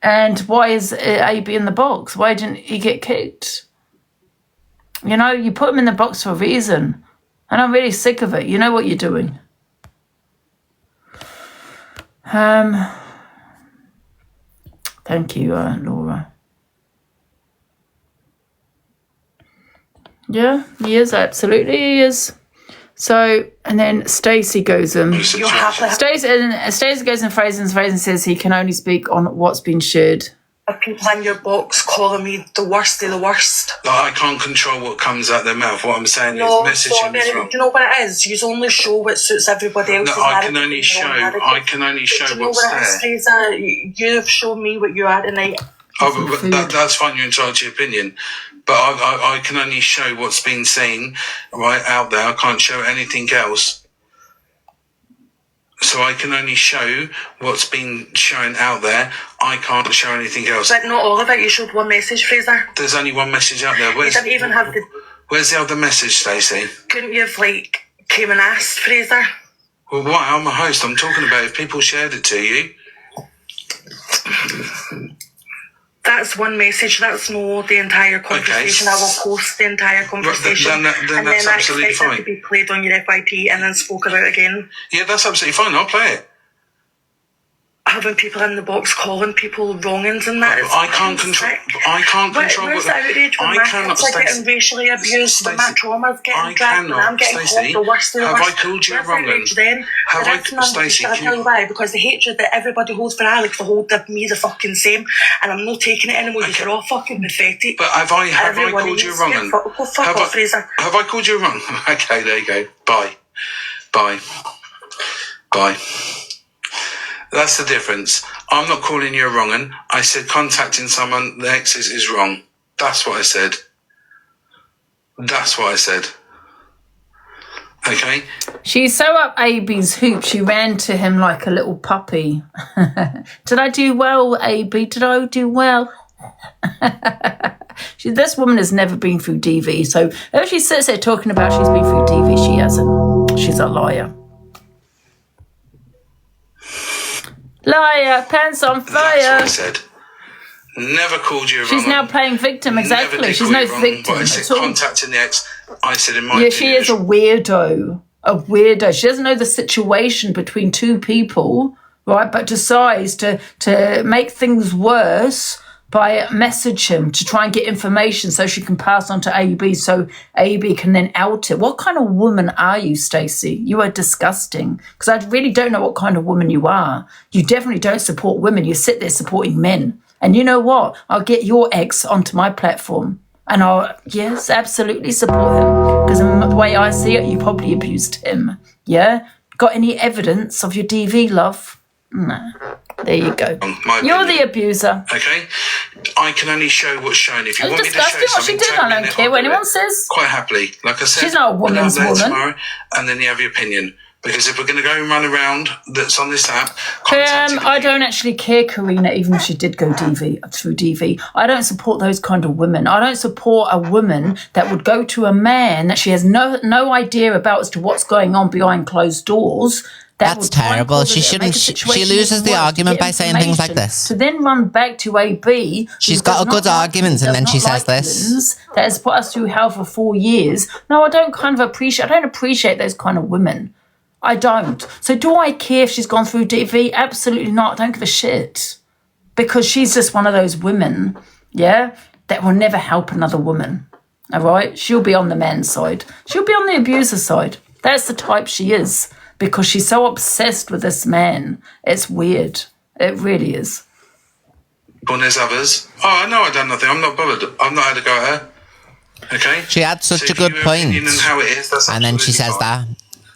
And why is AB in the box? Why didn't he get kicked? You know, you put him in the box for a reason. And I'm really sick of it. You know what you're doing. Thank you, Laura. Yeah, he is, absolutely he is. So, and then Stacey goes Stacey goes in Fraser, and Fraser says he can only speak on what's been shared. People in your box calling me the worst of the worst. Like, I can't control what comes out their mouth. What I'm saying is messaging do is wrong. you know what it is? You only show what suits everybody else. No, I can only show what's there. Fraser? You've shown me what you are tonight. That's fine, you're entitled to your opinion. But I can only show what's been seen right out there. I can't show anything else. So I can only show what's been shown out there. I can't show anything else. But not all of it. You showed one message, Fraser. There's only one message out there. You didn't even have the... Where's the other message, Stacey? Couldn't you have, like, came and asked, Fraser? Well, why? I'm a host. I'm talking about if people shared it to you. That's one message. That's not the entire conversation. I will post the entire conversation. Then that's absolutely expect fine. it to be played on your FYP and then spoke about again. Yeah, that's absolutely fine. I'll play it. Having people in the box calling people wrongings and that. I can't control. I can't control Where's the outrage when my kids are getting racially abused, when my trauma's getting dragged, and I'm getting called the worst of the worst? Have I called you a wronging? Then? Have I, Stacey? I'll tell you why. Because the hatred that everybody holds for Alex, they hold me the fucking same, and I'm not taking it anymore. You're all fucking pathetic. But have I called you a wronging? Fuck off, Fraser. Have I called you a wrong? Okay, there you go. Bye. That's the difference. I'm not calling you a wrong'un. I said contacting someone, the exes is wrong. That's what I said. Okay? She's so up AB's hoop, she ran to him like a little puppy. Did I do well, AB? Did I do well? This woman has never been through DV, so if she sits there talking about she's been through DV, she hasn't. She's a liar. Liar, pants on fire. That's what I said. Never called you a She's now playing victim, exactly. She's no victim. I said contacting the ex. I said in my opinion, she is a weirdo. She doesn't know the situation between two people, right? But decides to make things worse by message him to try and get information so she can pass on to AB so AB can then out it. What kind of woman are you, Stacey? You are disgusting. Because I really don't know what kind of woman you are. You definitely don't support women. You sit there supporting men. And you know what? I'll get your ex onto my platform. And I'll, yes, absolutely support him. Because the way I see it, you probably abused him. Yeah? Got any evidence of your DV, love? No. There you go. You're the abuser. Okay? I can only show what's shown. If you want me to show what something, she did. I don't care what anyone says. Quite happily. Like I said, she's not a woman's woman. Tomorrow, and then you have your opinion. Because if we're going to go and run around that's on this app... I don't actually care, Karina, even if she did go through DV. I don't support those kind of women. I don't support a woman that would go to a man that she has no idea about as to what's going on behind closed doors. That's terrible. She shouldn't. She loses the argument by saying things like this. To then run back to AB. She's got a good argument, and then she says this. That has put us through hell for 4 years. No, I don't appreciate those kind of women. I don't. So do I care if she's gone through DV? Absolutely not. I don't give a shit. Because she's just one of those women, yeah, that will never help another woman. All right? She'll be on the man's side. She'll be on the abuser's side. That's the type she is. Because she's so obsessed with this man. It's weird. It really is. When there's others. Oh, no, I've done nothing. I'm not bothered. I've not had a go at her. Okay? She had such a good point. And then she says that.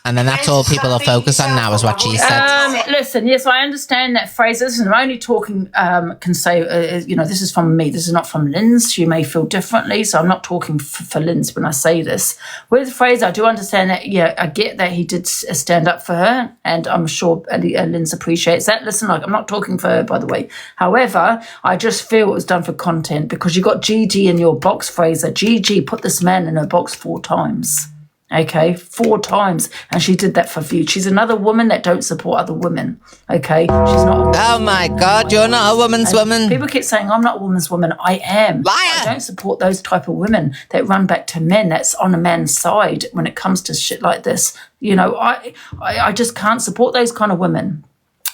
And then that's all people are focused on now is what she said. Listen, yes, I understand that phrase. Listen, I'm only talking, can say, this is from me. This is not from Linz. She may feel differently, so I'm not talking for Linz when I say this. With Fraser, I do understand that, yeah, I get that he did stand up for her, and I'm sure Linz appreciates that. Listen, I'm not talking for her, by the way. However, I just feel it was done for content because you got Gigi in your box, Fraser. Gigi put this man in her box 4 times. Okay, 4 times, and she did that for view. She's another woman that don't support other women. Okay, she's not. Oh my God, you're not a woman's woman. People keep saying I'm not a woman's woman. I am. Liar. I don't support those type of women that run back to men. That's on a man's side when it comes to shit like this. You know, I just can't support those kind of women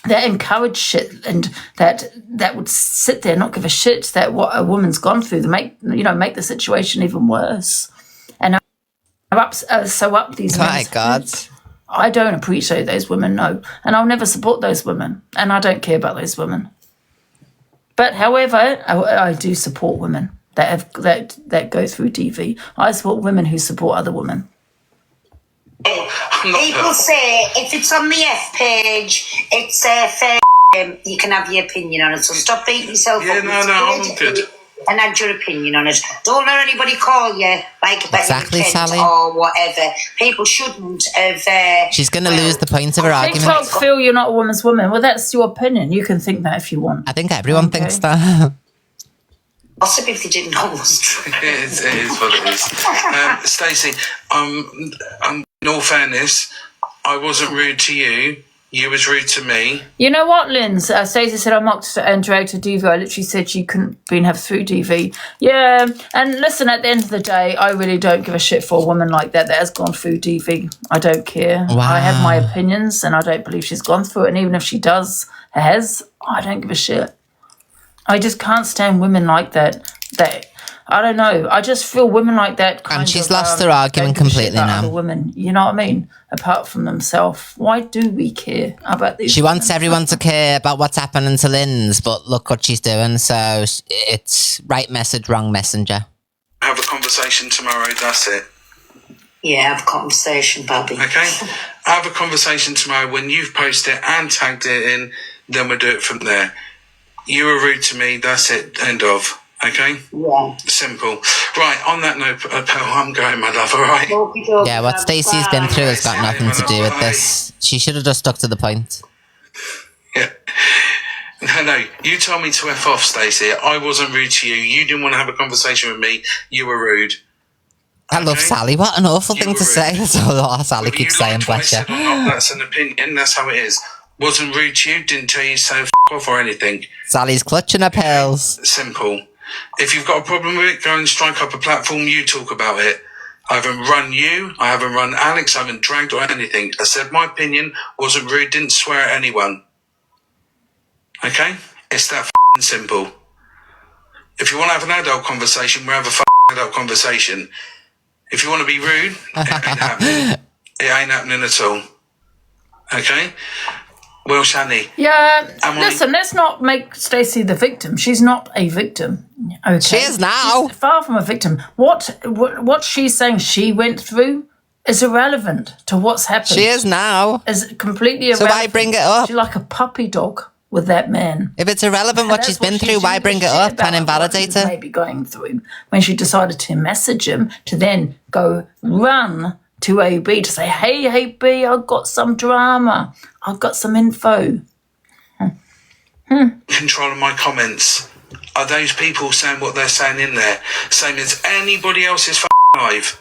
that encourage shit and that would sit there and not give a shit that what a woman's gone through to make the situation even worse. And up these men. My God. I don't appreciate those women, no. And I'll never support those women. And I don't care about those women. But however, I do support women that go through DV. I support women who support other women. People say if it's on the F page, it's fair. You can have your opinion on it. So stop beating yourself up. Yeah, no, I'm good. and had your opinion on it. Don't let anybody call you like about Exactly, your intent Sally. or whatever. People shouldn't have. She's going to lose the point of her argument. TikTok feel you're not a woman's woman. Well, that's your opinion. You can think that if you want. I think everyone thinks that. Possibly if they didn't know it was true. It is what it is. Stacey, in all fairness, I wasn't rude to you. You was rude to me. You know what, Linz? Stacey said I mocked and dragged her DV. I literally said she couldn't be and have through DV. Yeah, and listen, at the end of the day, I really don't give a shit for a woman like that has gone through DV. I don't care. Wow. I have my opinions, and I don't believe she's gone through it. And even if she has, I don't give a shit. I just can't stand women like that. I don't know. I just feel women like that. And she's lost her argument completely now. Other women, you know what I mean? Apart from themselves, why do we care about these? She wants everyone to care about what's happening to Linz, but look what she's doing. So it's right message, wrong messenger. Have a conversation tomorrow, that's it. Yeah, have a conversation, Bobby. Okay? Have a conversation tomorrow when you've posted it and tagged it in, then we'll do it from there. You were rude to me, that's it, end of. Okay? Yeah. Simple. Right, on that note, Pearl, I'm going, my love, all right? Yeah, what Stacey's been through has got nothing to do with this. She should have just stuck to the point. Yeah. No, you told me to F off, Stacey. I wasn't rude to you. You didn't want to have a conversation with me. You were rude. I love Sally. What an awful thing to say. That's all Sally keeps saying, bless you. That's an opinion. That's how it is. Wasn't rude to you. Didn't tell you so f off or anything. Sally's clutching her pearls. Simple. If you've got a problem with it, go and strike up a platform. You talk about it. I haven't run you. I haven't run Alex. I haven't dragged or anything. I said my opinion. Wasn't rude. Didn't swear at anyone. Okay? It's that f***ing simple. If you want to have an adult conversation, we'll have a f***ing adult conversation. If you want to be rude, it ain't happening. It ain't happening at all. Okay? Well, Shani. Yeah, listen, let's not make Stacey the victim. She's not a victim. Okay. She is now. She's far from a victim. What she's saying she went through is irrelevant to what's happened. She is now. Is completely irrelevant. So why bring it up? She's like a puppy dog with that man. If it's irrelevant what she's been through, why bring it up and invalidate her? Maybe going through when she decided to message him to then go run to AB to say, hey B, I've got some drama. I've got some info. Controlling my comments. Are those people saying what they're saying in there? Same as anybody else's live.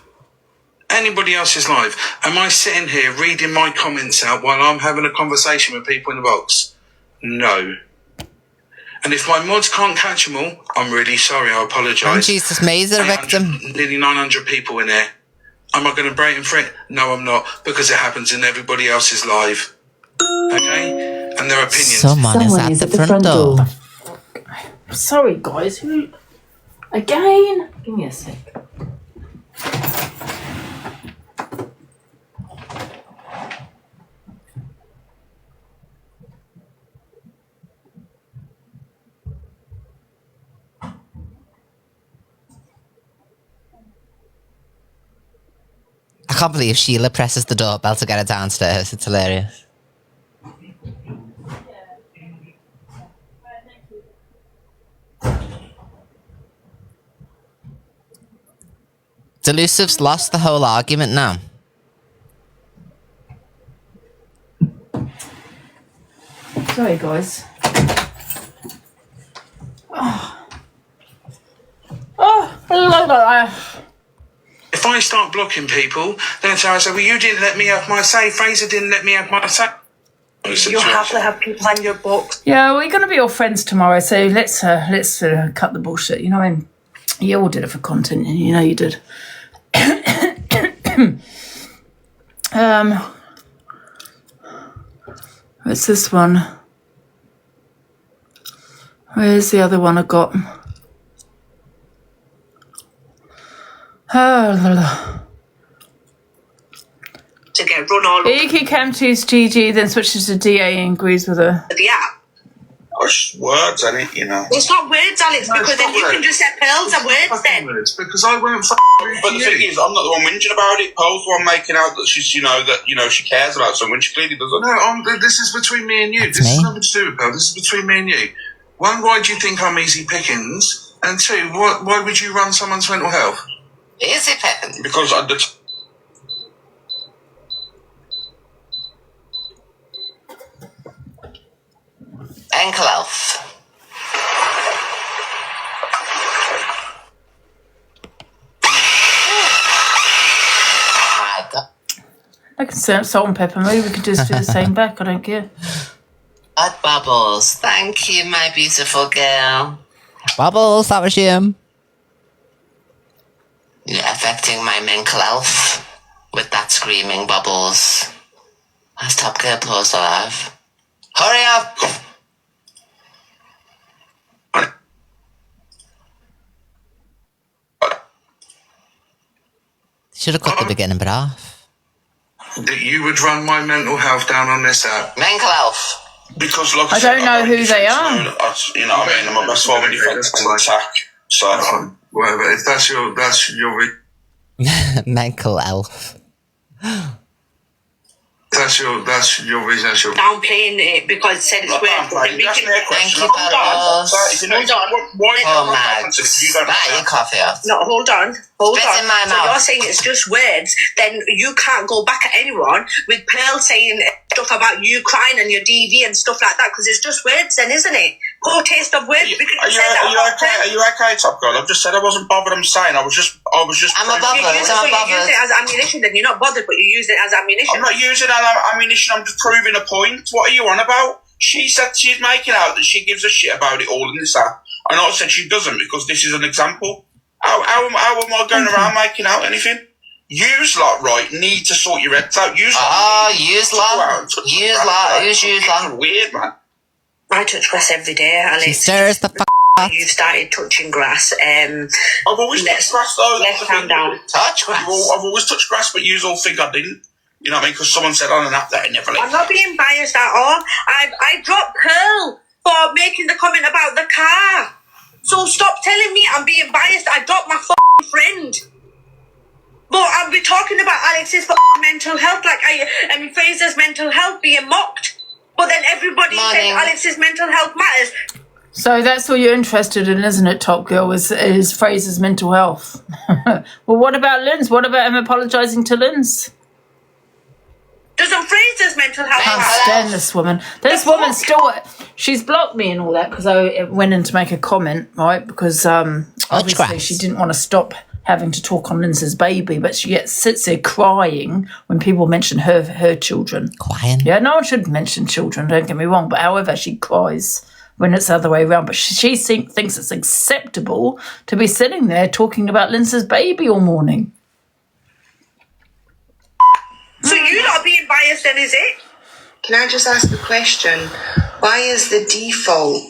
Anybody else's live. Am I sitting here reading my comments out while I'm having a conversation with people in the box? No. And if my mods can't catch them all, I'm really sorry. I apologise. And she's just made her a victim. Nearly 900 people in there. Am I going to break him for it? No, I'm not, because it happens in everybody else's live. Okay? And their opinions. Someone is at the front door. Sorry, guys. Who? Again? Give me a sec. I can't believe Sheila presses the doorbell to get her downstairs. It's hilarious. Delusive's lost the whole argument now. Sorry, guys. If I start blocking people, then I say, well, you didn't let me have my say. Fraser didn't let me have my say. You have to have people on your box. Yeah, we're going to be all friends tomorrow, so let's cut the bullshit. You know what I mean? You all did it for content, and you know you did. What's this one? Where's the other one I got? To get run all over Iki Camty's GG, then switches to DA and agrees with her. the app. Gosh, words, ain't it, you know? It's not words, Alex, No, because it's then not you can words. just say pearls are words then. Because I won't But the thing is, I'm not the one whinging about it. Pearl's the one making out that she's, she cares about someone. She clearly doesn't. No, this is between me and you. This has nothing to do with Pearl. This is between me and you. one, why do you think I'm easy pickings? And two, why would you run someone's mental health? Easy pickings. Because Ankle health. I can say salt and pepper. Maybe we could just do the same back. I don't care. Hot Bubbles. Thank you, my beautiful girl. Bubbles, that was you. You're affecting my mental health with that screaming, Bubbles. Has Top Girl paused alive? Hurry up! Should have cut the beginning bit off. That you would run my mental health down on this app. Mental health. Because, like I don't know who they are. You know what I mean? I'm a best form of defense and attack. So, whatever. If that's your mental health. That's your reason. That's your downplaying it because it said it's weird. Thank you, Hold on. Oh, Max. That your coffee off. No, hold on. Spit in my So mouth. you're saying it's just words, then you can't go back at anyone with Pearl saying stuff about you crying and your DV and stuff like that because it's just words then, isn't it? Poor taste of words. Are you okay, Top Girl? I've just said I wasn't bothered. I'm saying I was just. I'm a bother. You use it as ammunition, then you're not bothered, but you use it as ammunition. I'm not using it as ammunition. I'm just proving a point. What are you on about? She said she's making out that she gives a shit about it all in this app, and I said she doesn't because this is an example. How am I going around making out anything? Yous lot, right, need to sort your heads out. Yous lot. Use lot. Weird, man. I touch grass every day, Alex. She stirs the fuck up. You've started touching grass. I've always touched grass, though. Let's calm down. Touch grass? I've always touched grass, but yous all think I didn't. You know what I mean? Because someone said on an app that I never I'm not being biased at all. I dropped Pearl for making the comment about the car. So stop telling me I'm being biased. I dropped my friend. But I'll be talking about Alex's mental health, like Fraser's mental health being mocked. But then everybody said Alex's mental health matters. So that's all you're interested in, isn't it, Top Girl, is Fraser's mental health? Well, what about Lynn's? What about him apologising to Lynn's? Doesn't Fraser's mental health I can't stand this woman. This woman still... She's blocked me and all that because I went in to make a comment, right? Because obviously she didn't want to stop having to talk on Lindsay's baby, but she sits there crying when people mention her children. Crying? Yeah, no one should mention children, don't get me wrong, but however, she cries when it's the other way around. But she thinks it's acceptable to be sitting there talking about Lindsay's baby all morning. So you're not being biased then, is it? Can I just ask the question, why is the default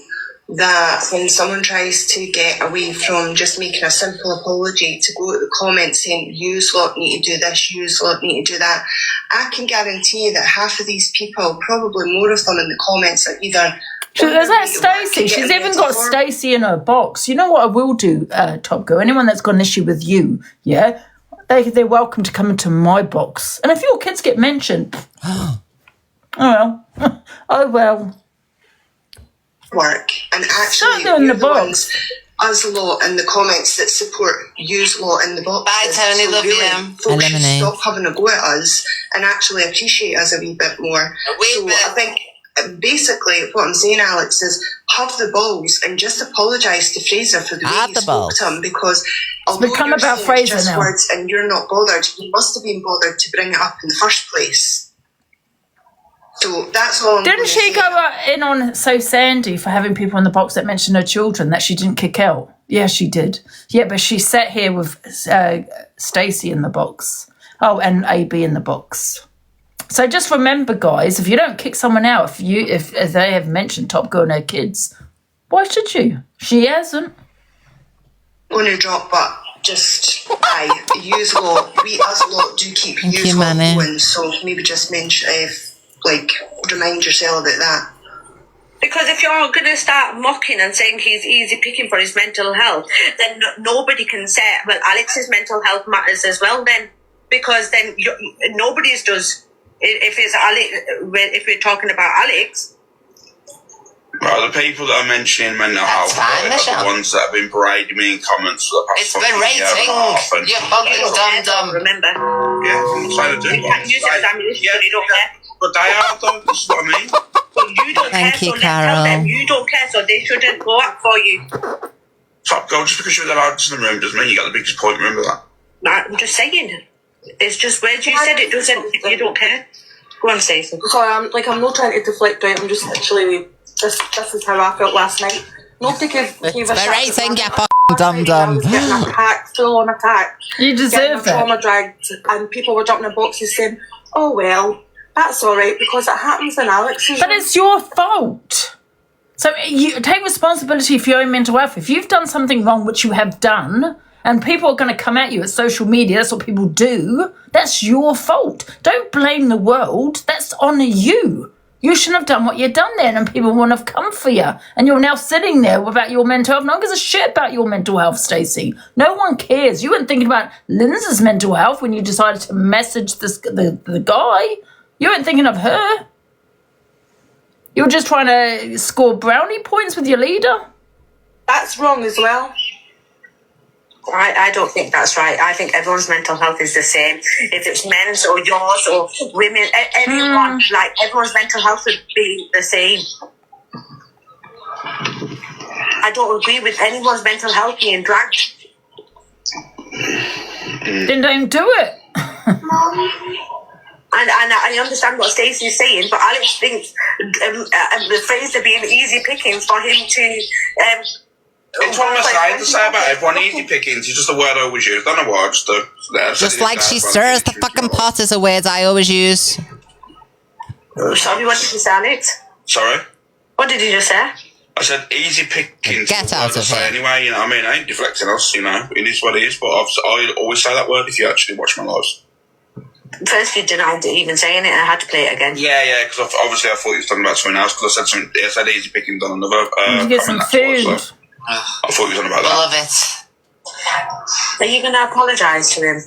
that when someone tries to get away from just making a simple apology to go to the comments saying, yous lot need to do this, yous lot need to do that? I can guarantee you that half of these people, probably more of them in the comments, are either... There's that Stacey. She's even got Stacey in her box. You know what I will do, Top Girl? Anyone that's got an issue with you, yeah? They're welcome to come into my box. And if your kids get mentioned, oh well. Work and actually you're the ones, us lot in the comments that support yous lot in the box. Bye, Tony, love you. Folks should stop having a go at us and actually appreciate us a wee bit more. I think basically what I'm saying, Alex, is have the balls and just apologise to Fraser for the way you spoke to him, because although become you're about saying Fraser just now. words and you're not bothered, you must have been bothered to bring it up in the first place. So that's all I'm Didn't she go in on So Sandy for having people in the box that mentioned her children that she didn't kick out? Yeah, she did. Yeah, but she sat here with Stacey in the box. Oh, and AB in the box. So just remember, guys, if you don't kick someone out, if they have mentioned Top Girl and her kids, why should you? She hasn't. Going to drop, but just use lot. We as lot do keep use lot going, so maybe just mention remind yourself about that. Because if you're going to start mocking and saying he's easy picking for his mental health, then nobody can say, well, Alex's mental health matters as well then. Because then nobody's does. If it's Alex, if we're talking about Alex. Well, the people that are mentioning mental health are the ones that have been parading me in comments for the past fucking year and a half. You fucking dum-dum. Remember? Yeah, I'm trying to do it. You said ammunition, but you don't care. But they are, though. This is what I mean. But you don't Thank care, you, so let's tell Carol. them you don't care, so they shouldn't go up for you. Top girl, just because you're the loudest in the room doesn't mean you got the biggest point. Remember that. I'm just saying. It's just where you said it doesn't. You don't care. Go on, Stacey. Sorry, I'm not trying to deflect out. I'm just literally. This is how I felt last night. Nobody gave a shit. Berating, you fucking dum-dum. Getting attacked, full on attack. You deserve getting it. trauma dragged, and people were jumping in boxes saying, "Oh well, that's all right because it happens in Alex's." But it's your fault. So you take responsibility for your own mental health. If you've done something wrong, which you have done, and people are going to come at you at social media, that's what people do, that's your fault. Don't blame the world. That's on you. You shouldn't have done what you've done then, and people wouldn't have come for you. And you're now sitting there without your mental health. No one gives a shit about your mental health, Stacey. No one cares. You weren't thinking about Lindsay's mental health when you decided to message the guy. You weren't thinking of her. You were just trying to score brownie points with your leader. That's wrong as well. I don't think that's right. I think everyone's mental health is the same. If it's men's or yours or women, anyone, like everyone's mental health would be the same. I don't agree with anyone's mental health being dragged. Then don't do it. And I understand what Stacey's saying, but Alex thinks the phrase of being easy pickings for him to. It's what I'm saying to say about everyone. Easy pickings is just a word I always use. I don't know why, I just do. Just like she stirs the fucking pot is a word I always use. Sorry, what did you say, Alex? Sorry? What did you just say? I said easy pickings. Get out of here. Anyway, you know what I mean? I ain't deflecting us, you know. It is what it is, but I always say that word if you actually watch my lives. First you denied even saying it, and I had to play it again. Yeah, because obviously I thought you were talking about something else, because I said easy pickings on another. You get some food. I thought you was on about that. Love it. Are you going to apologise to him?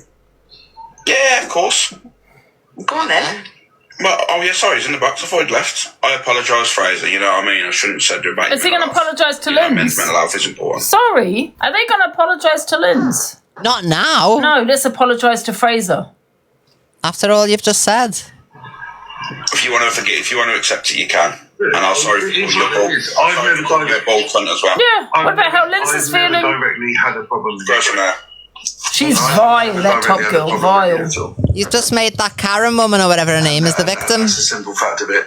Yeah, of course. Go on then. Well, oh yeah, sorry, he's in the box. I thought he'd left. I apologise, Fraser. You know what I mean? I shouldn't have said your mate. Is he going to apologise to Linz? Men's mental health is important. Sorry, are they going to apologise to Linz? Not now. No, let's apologise to Fraser. After all you've just said. If you want to forget, if you want to accept it, you can. And I'm sorry for your ball. I've never ball cunt as well. Yeah. What about how Linz is feeling? directly had a problem. Go from there. She's vile, that top girl, vile. You just made that Karen woman or whatever her name is the victim. That's the simple fact of it.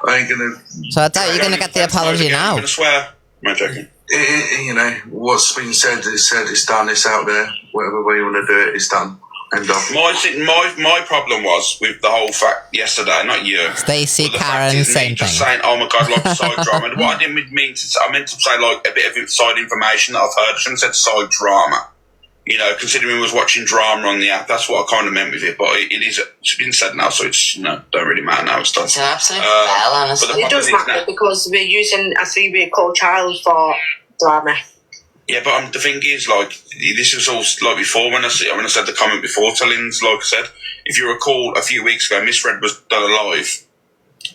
I ain't gonna. So I doubt you're going to get the apology now. I'm going to swear. Am I joking? You know, what's been said is said, it's done, it's out there. Whatever way you want to do it, it's done. End of. My problem was with the whole fact yesterday, not you. Stacey, Karen, same just thing. saying, oh my God, like side drama. What I didn't mean to say, I meant to say like a bit of side information that I've heard. I shouldn't have said side drama. You know, considering we was watching drama on the app, that's what I kind of meant with it. But it's been said now, so it's, you know, don't really matter now. It's done. It's an absolute bell, honestly. It does matter because we're using a 3-week old child for drama. Yeah, but the thing is, like, this was all like before when I said the comment before to Linz, like I said, if you recall a few weeks ago, Miss Red was done alive,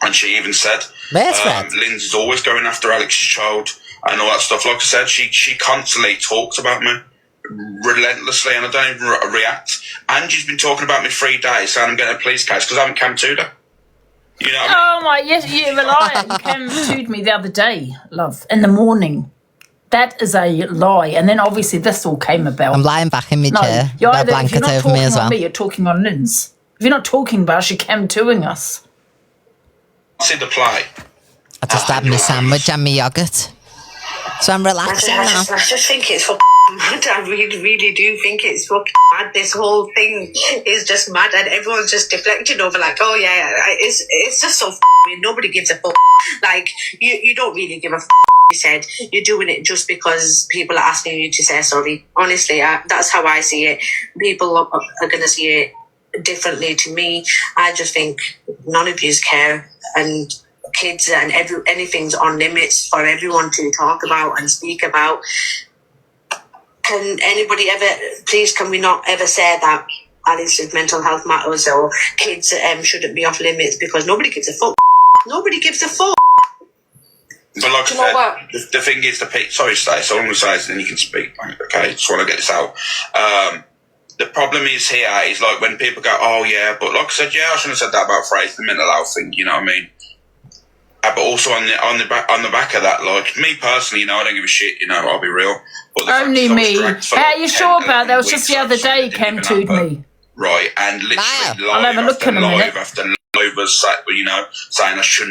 and she even said, Linz is always going after Alex's child and all that stuff. Like I said, she constantly talks about me relentlessly, and I don't even react. And she's been talking about me 3 days, saying I'm getting a police case because I haven't cam to her. You know what I mean? Oh my, yes, you rely. You came to me the other day, love, in the morning. That is a lie, and then obviously this all came about. I'm lying back in my chair. You're Got a either, if blanket you're not over talking me as well. on me, you're talking on Linz. If you're not talking about us, you came toing us. See the play. I just had my sandwich and my yoghurt. So I'm relaxing now. I just think it's fucking mad. I really, really do think it's fucking mad. This whole thing is just mad, and everyone's just deflecting over like, oh yeah, it's just so weird. Nobody gives a fuck. Like, you don't really give a fuck. You said you're doing it just because people are asking you to say sorry. Honestly, that's how I see it. People are going to see it differently to me. I just think none of yous care, and kids and anything's on limits for everyone to talk about and speak about. Can anybody ever, please, can we not ever say that Alex's mental health matters or kids shouldn't be off limits, because nobody gives a fuck. Nobody gives a fuck. But like Do you know what? I said, the thing is, sorry, Stacey, so I'm going to say this and then you can speak, mate, okay? Just want to get this out. The problem is here is like when people go, oh yeah, but like I said, yeah, I shouldn't have said that about Fraser, the mental health thing, you know what I mean? But also on the back of that, like me personally, I don't give a shit, I'll be real. But only me. Are you sure about that? It was just the other day he came to me. Right, and literally I'll have a look in a minute. live after live was saying I should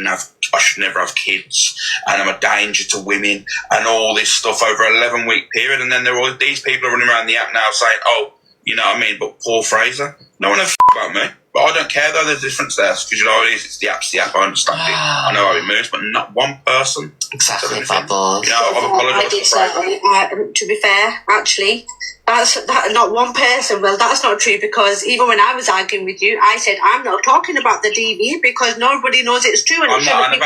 never have kids, and I'm a danger to women, and all this stuff over an 11-week period, and then there are all these people running around the app now saying, oh, you know what I mean, but Paul Fraser, no one knows about me. But I don't care though, there's a difference there, because you know what it is, it's the app, I understand it. I know how it moves, but not one person. Exactly, Bubbles. I've apologised. I did say, to be fair, actually, that's not one person. Well, that's not true, because even when I was arguing with you, I said I'm not talking about the DV because nobody knows it's true. And I'm not on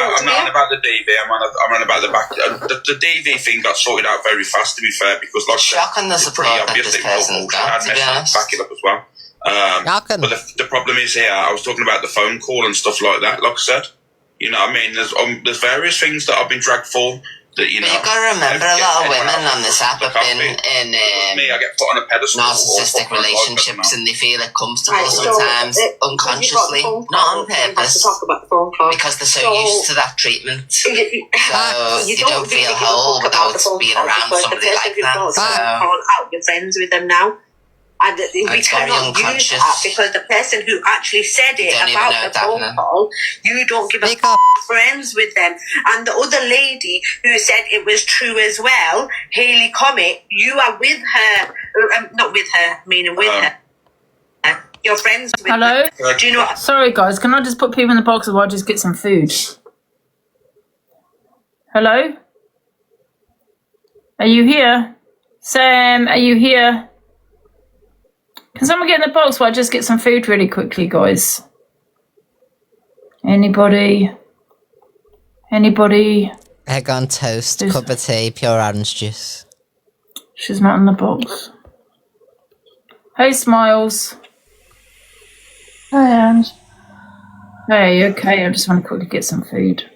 about the DV. I'm on about the back. The DV thing got sorted out very fast, to be fair, because like shocking the support that this person got, to be honest. Back it up as well. But the problem is here, I was talking about the phone call and stuff like that, like I said. You know what I mean? There's various things that I've been dragged for that, But you've got to remember, a lot of women on this app have been in me, I get put on a pedestal narcissistic relationships and they feel it comfortable sometimes, unconsciously, not on purpose, because they're so used to that treatment. So you don't feel whole without being around somebody like that. So out your friends with them now. And we cannot use that because the person who actually said it about the phone call, you don't give a friends with them. And the other lady who said it was true as well, Hayley Comet, you are with her, not with her, meaning with her. You're friends with her. Do you know what? Sorry guys, can I just put people in the box while I just get some food? Hello? Are you here? Sam, are you here? Can someone get in the box while I just get some food really quickly, guys? Anybody? Egg on toast, cup of tea, pure orange juice. She's not in the box. Hey, Smiles. Hi, Ange. Hey, okay, I just want to quickly get some food.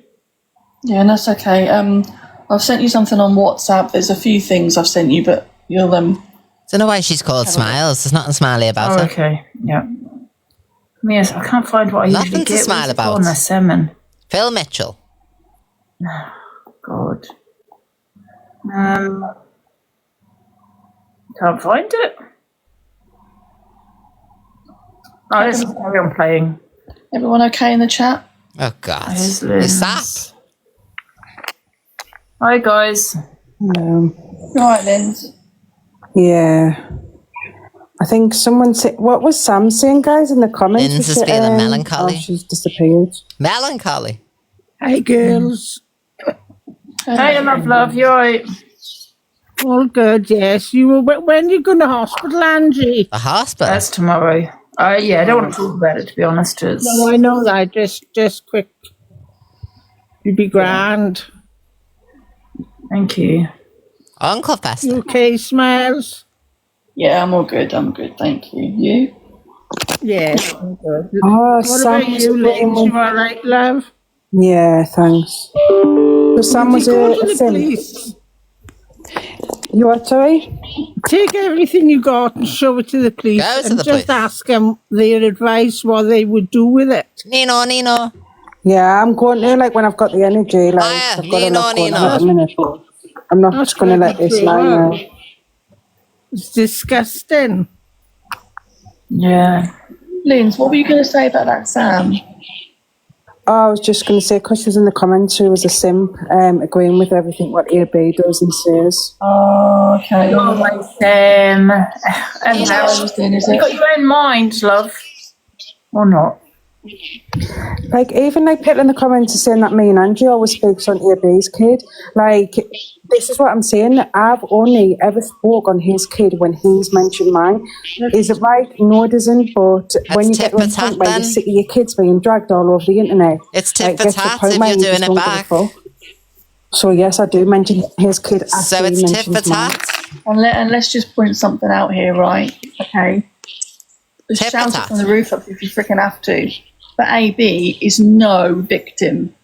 Yeah, that's okay. I've sent you something on WhatsApp. There's a few things I've sent you, but you'll Don't know why she's called Smiles. There's nothing smiley about her. Okay, yeah. Yes, I can't find what I usually get. Nothing to smile about. On the salmon. Phil Mitchell. God. Can't find it. Oh, let's carry on playing. Everyone okay in the chat? Oh God. It's Sap. Hi guys. Hello. Right, Linz. Yeah. I think someone said, what was Sam saying, guys, in the comments? Linz is feeling melancholy. Oh, she's disappeared. Melancholy. Hey, girls. Hey, love, you alright? All good, yes. When you going to hospital, Angie? The hospital? That's tomorrow. Yeah, I don't want to talk about it, to be honest. No, I know that. Just quick. You'd be grand. Thank you. Uncle Fester. You okay, Smiles? Yeah, I'm all good. Thank you. You? Yes, I'm good. Oh, what Sam about you, Linz? You all right, love? Yeah, thanks. So Sam was go to a the sim. police? You what, sorry? Take everything you got and show it to the police and just ask them their advice, what they would do with it. Nino. Yeah, I'm going to, like, when I've got the energy, like, I've got a lot going on at the minute. I'm not just going to let this lie now. It's disgusting. Yeah. Linz, what were you going to say about that, Sam? Oh, I was just going to say, because she's in the comments, who was a simp, agreeing with everything what AB does and says. Oh, okay. Oh, my Sam. And how you got your own mind, love. Or not? Like, even like people in the comments are saying that me and Angie always speaks on AB's kid. Like, this is what I'm saying. I've only ever spoke on his kid when he's mentioned mine. Is it right? No, it isn't. But when you get to a point where you're sick of your kids being dragged all over the internet, it's tit for tat if you're doing it back. So yes, I do mention his kid. So it's tit for tat. And let's just point something out here, right? Okay. Shout it from the roof up if you freaking have to. But AB is no victim.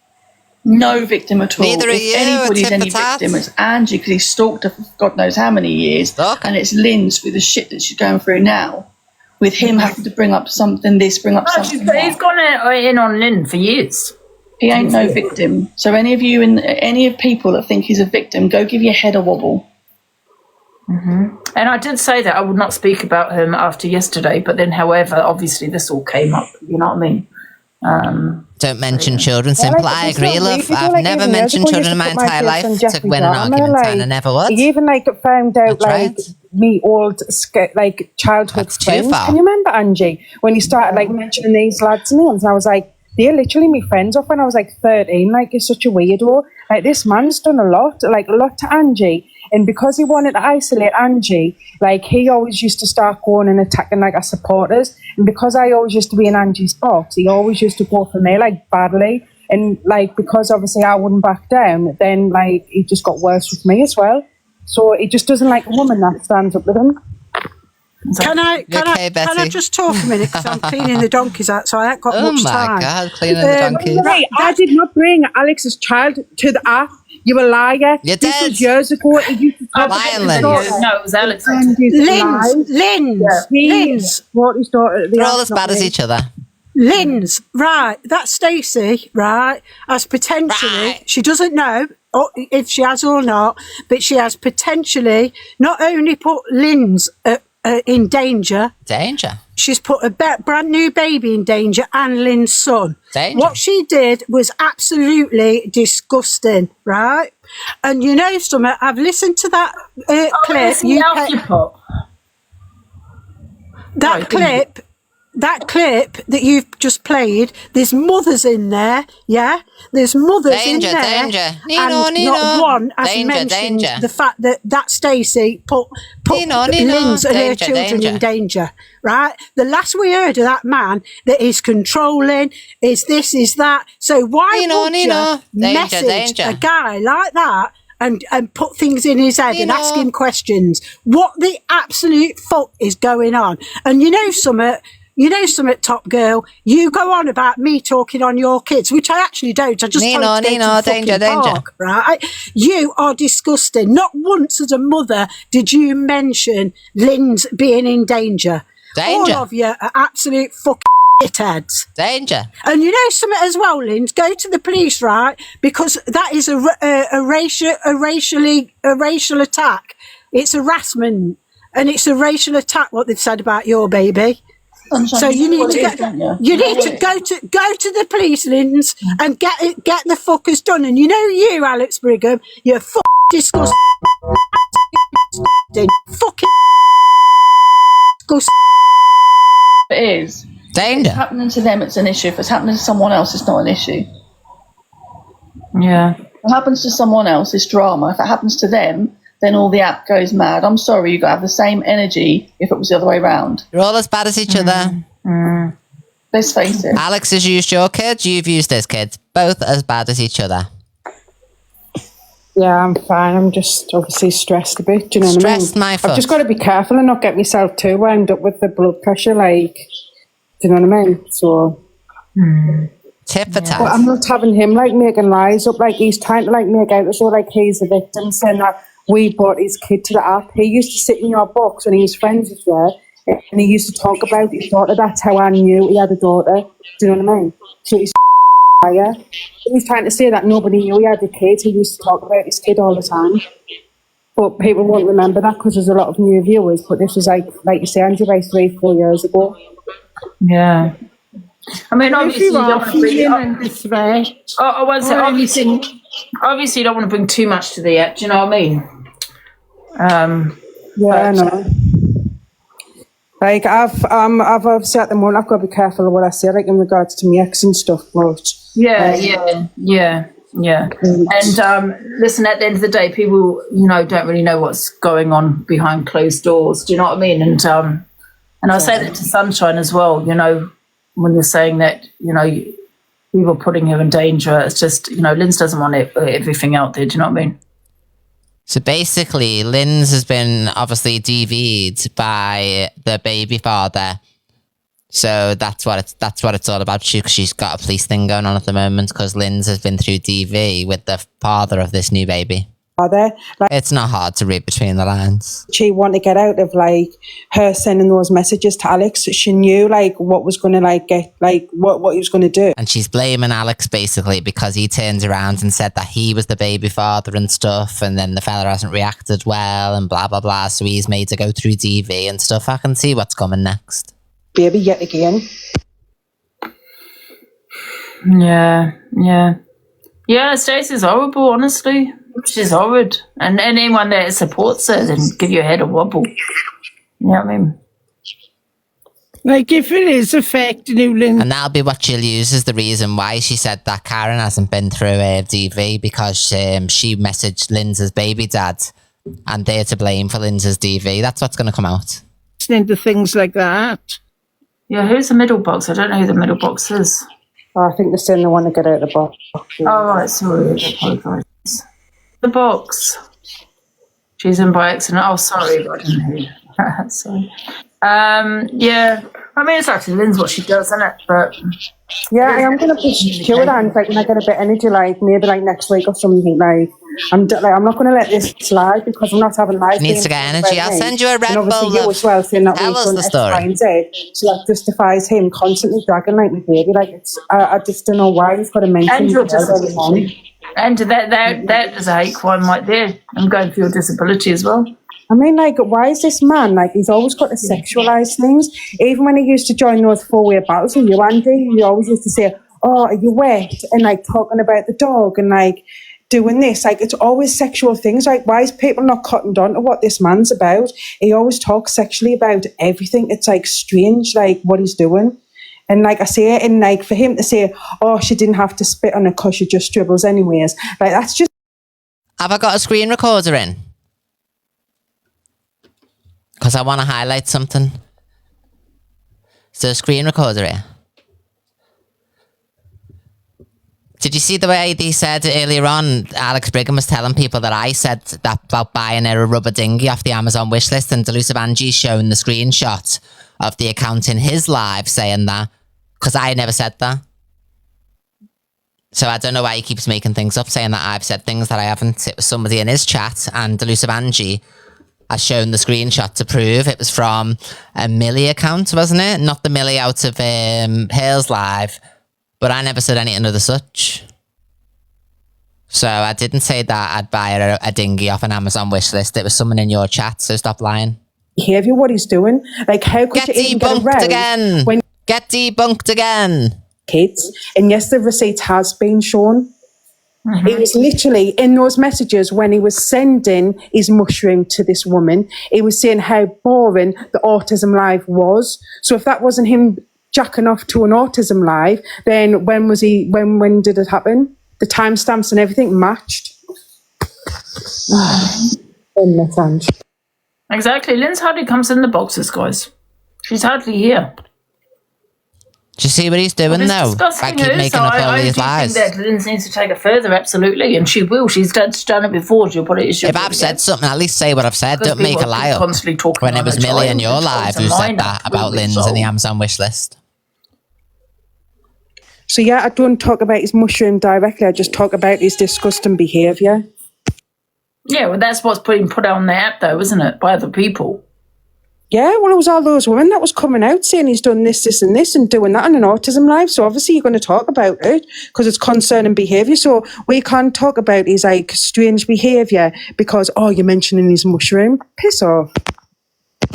no victim at all. Neither are if you, anybody's tit any for tat. victim, it's Angie because he stalked her for God knows how many years, and it's Lynn's with the shit that she's going through now, with him having to bring up something this, bring up something that. He's gone in on Lynn for years. He ain't no victim. So any of you any of people that think he's a victim, go give your head a wobble. And I did say that I would not speak about him after yesterday, but then, however, obviously this all came up. You know what I mean? Don't mention children. Simple. I agree, love. I've never even mentioned years ago, children in I my used to put entire life face on to Jeffrey win an Dahmer, argument, like, and I never would. He even found out me old childhood That's too friends. far. Can you remember, Angie, when he started mentioning these lads' names? And I was like, they're literally my friends off when I was 13. You're such a weirdo. This man's done a lot to Angie. And because he wanted to isolate Angie, he always used to start going and attacking our supporters. And because I always used to be in Angie's box, he always used to go for me badly. And because obviously I wouldn't back down, then he just got worse with me as well. So he just doesn't like a woman that stands up with him. Can I just talk a minute because I'm cleaning the donkeys out, so I haven't got much time. Oh my God, cleaning the donkeys. I did not bring Alex's child to the app. You a liar. You This did. was years ago. He used to talk Lying, about Lynn. No, it was Alex. Lynn's. They're all as bad as each other. Lynn's, right, that's Stacey, right, has potentially, she doesn't know if she has or not, but she has potentially not only put Lynn's in danger. She's put a brand new baby in danger and Lynn's son. What she did was absolutely disgusting, right? And you know something, I've listened to that clip. That clip that you've just played, there's mothers in there, yeah? There's mothers in there. Danger. And not one has mentioned the fact that Stacey put Lynn's and her children in danger, right? The last we heard of that man that is controlling, is this, is that. So why would you message a guy like that and put things in his head and ask him questions? What the absolute fuck is going on? And you know something, Top Girl, you go on about me talking on your kids, which I actually don't. I just told you to go to the fucking park, right? You are disgusting. Not once as a mother did you mention Lynn's being in danger. All of you are absolute fucking shitheads. Danger. And you know something as well, Lynn? Go to the police, right? Because that is a racial attack. It's harassment, and it's a racial attack. What they've said about your baby. So you need to go to the police, Lynn's, and get the fuckers done. And you know you, Alex Brigham, you're disgusting. Fucking disgusting. It is. Danger. If it's happening to them, it's an issue. If it's happening to someone else, it's not an issue. Yeah. If it happens to someone else, it's drama. If it happens to them, then all the app goes mad. I'm sorry, you got to have the same energy if it was the other way around. You're all as bad as each other. Let's face it. Alex has used your kids, you've used his kids. Both as bad as each other. Yeah, I'm fine. I'm just obviously stressed a bit. Do you know what I mean? Stressed my foot. I've just got to be careful and not get myself too wound up with the blood pressure. Do you know what I mean? So. Tip for tat. But I'm not having him making lies up. He's trying to make out as though he's the victim, saying that we brought his kid to the app. He used to sit in your box when he was friends with you, and he used to talk about his daughter. That's how I knew he had a daughter. Do you know what I mean? So he's liar. He's trying to say that nobody knew he had a kid. He used to talk about his kid all the time. But people won't remember that because there's a lot of new viewers. But this was like you say, Angie, 3-4 years ago. Yeah. I mean, obviously, you don't want to bring. Obviously, you don't want to bring too much to the app. Do you know what I mean? Yeah, I know. I've obviously at the moment I've got to be careful of what I say, in regards to my ex and stuff. But yeah. And listen, at the end of the day, people, don't really know what's going on behind closed doors. Do you know what I mean? And I say that to Sunshine as well. When you're saying that, people putting her in danger, it's just, Lynn's doesn't want everything out there. Do you know what I mean? So basically, Lynn's has been obviously DV'd by the baby father So that's what it's all about. She's got a police thing going on at the moment because Linz has been through DV with the father of this new baby. Like, it's not hard to read between the lines. She wanted to get out of like her sending those messages to Alex. She knew like what was going to like get like what he was going to do, and she's blaming Alex basically because he turned around and said that he was the baby father and stuff, and then the fella hasn't reacted well and blah blah blah. So he's made to go through DV and stuff. I can see what's coming next. Baby yet again. Yeah. Stacey's horrible, honestly. She's horrid. And anyone that supports her then give your head a wobble. You know what I mean? Like, if it is affecting you, Lynn. And that'll be what she'll use as the reason why she said that Karen hasn't been through DV, because she messaged Lindsay's baby dad and they're to blame for Lindsay's DV. That's what's going to come out. Into things like that. Yeah, who's the middle box? I don't know who the middle box is. Oh, I think they're saying they want to get out of the box. Oh, right, sorry. I apologise. The box. She's in by accident. Oh, sorry, I didn't know. Sorry. Yeah. I mean, it's actually Lynn's what she does, isn't it? But yeah, I'm gonna push Stuart on like when I get a bit of energy, like maybe like next week or something. Like I'm not gonna let this slide because I'm not having life. Needs to get energy. I'll send you a Red and Bull. You as well, saying that tell us the story. So that justifies him constantly dragging like my baby. Like it's, I just don't know why he's got to mention it. And that is a hate crime right there. I'm going for your disability as well. I mean, like, why is this man, like, he's always got to sexualise things. Even when he used to join those four-way battles with you, Andy, he always used to say, oh, are you wet? And, like, talking about the dog and, like, doing this. Like, it's always sexual things. Like, why is people not cottoned on to what this man's about? He always talks sexually about everything. It's, like, strange, like, what he's doing. And like I say, and like for him to say, oh, she didn't have to spit on her because she just dribbles anyways. Like, that's just... Have I got a screen recorder in? Because I want to highlight something. Is there a screen recorder here? Did you see the way they said earlier on, Alex Brigham was telling people that I said that about buying her a rubber dinghy off the Amazon wish list, and Delusive Angie's showing the screenshot of the account in his live saying that, because I never said that. So I don't know why he keeps making things up, saying that I've said things that I haven't. It was somebody in his chat, and Delusive Angie has shown the screenshot to prove it was from a Millie account, wasn't it? Not the Millie out of Hale's live. But I never said anything of the such. So I didn't say that I'd buy a dinghy off an Amazon wish list. It was someone in your chat, so stop lying. Behaviour, what he's doing. Like, how could get you even get around again? When get debunked again. Kids. And yes, the receipt has been shown. Mm-hmm. It was literally in those messages when he was sending his mushroom to this woman, he was saying how boring the Autism Live was. So if that wasn't him jacking off to an Autism Live, then when did it happen? The timestamps and everything matched. Exactly. Lynn's hardly comes in the boxes, guys. She's hardly here. Do you see what he's doing now? I keep making up all these lies. I think that Lynn needs to take it further, absolutely, and she will. She's done it before. She'll put it. If I've said something, at least say what I've said. Don't make a lie up. When it was Millie in your live who said that about Lynn's and the Amazon wish list. So yeah, I don't talk about his mushroom directly. I just talk about his disgusting behaviour. Yeah, well, that's what's being put on the app, though, isn't it, by other people? Yeah, well, it was all those women that was coming out saying he's done this, this and this and doing that on an Autism Live. So obviously you're going to talk about it because it's concerning behaviour. So we can't talk about his, like, strange behaviour because, oh, you're mentioning his mushroom. Piss off.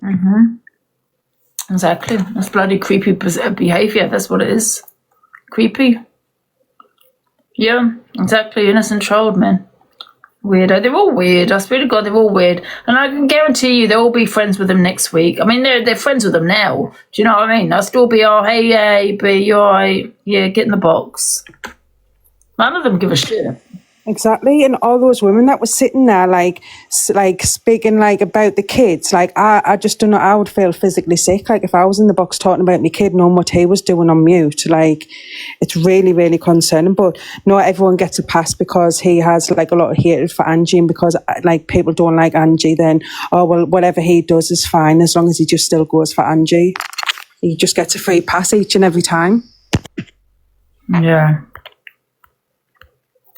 Mm-hmm. Exactly. That's bloody creepy behaviour. That's what it is. Creepy. Yeah, exactly. Innocent child, man. Weirdo. They're all weird. I swear to God, they're all weird. And I can guarantee you they'll all be friends with them next week. I mean, they're friends with them now. Do you know what I mean? They'll still be, oh, hey, yeah, B, you're all right. Yeah, get in the box. None of them give a shit. Exactly. And all those women that were sitting there, like speaking, like, about the kids, like, I just don't know, I would feel physically sick. Like, if I was in the box talking about my kid, knowing what he was doing on mute, like, it's really, really concerning. But not everyone gets a pass because he has, like, a lot of hatred for Angie, and because, like, people don't like Angie, then, oh, well, whatever he does is fine as long as he just still goes for Angie. he just gets a free pass each and every time. Yeah.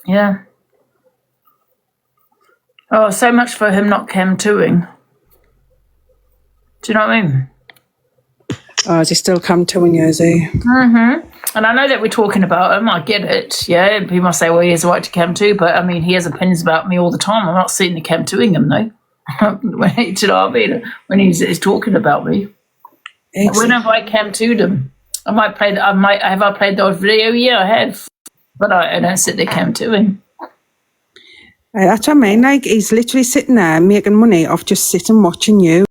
Yeah. Oh, so much for him not Chem 2ing. Do you know what I mean? Oh, is he still Chem 2ing you, is he? Mm-hmm. And I know that we're talking about him. I get it. Yeah, people say, well, he has a right to Chem 2, but I mean, he has opinions about me all the time. I'm not seeing the Chem 2ing him, though. Do you know what I mean? When he's talking about me. When have I Chem 2'd him? Have I played the video? Yeah, I have. But I don't sit there Chem 2ing. That's what I mean. Like, he's literally sitting there making money off just sitting watching you.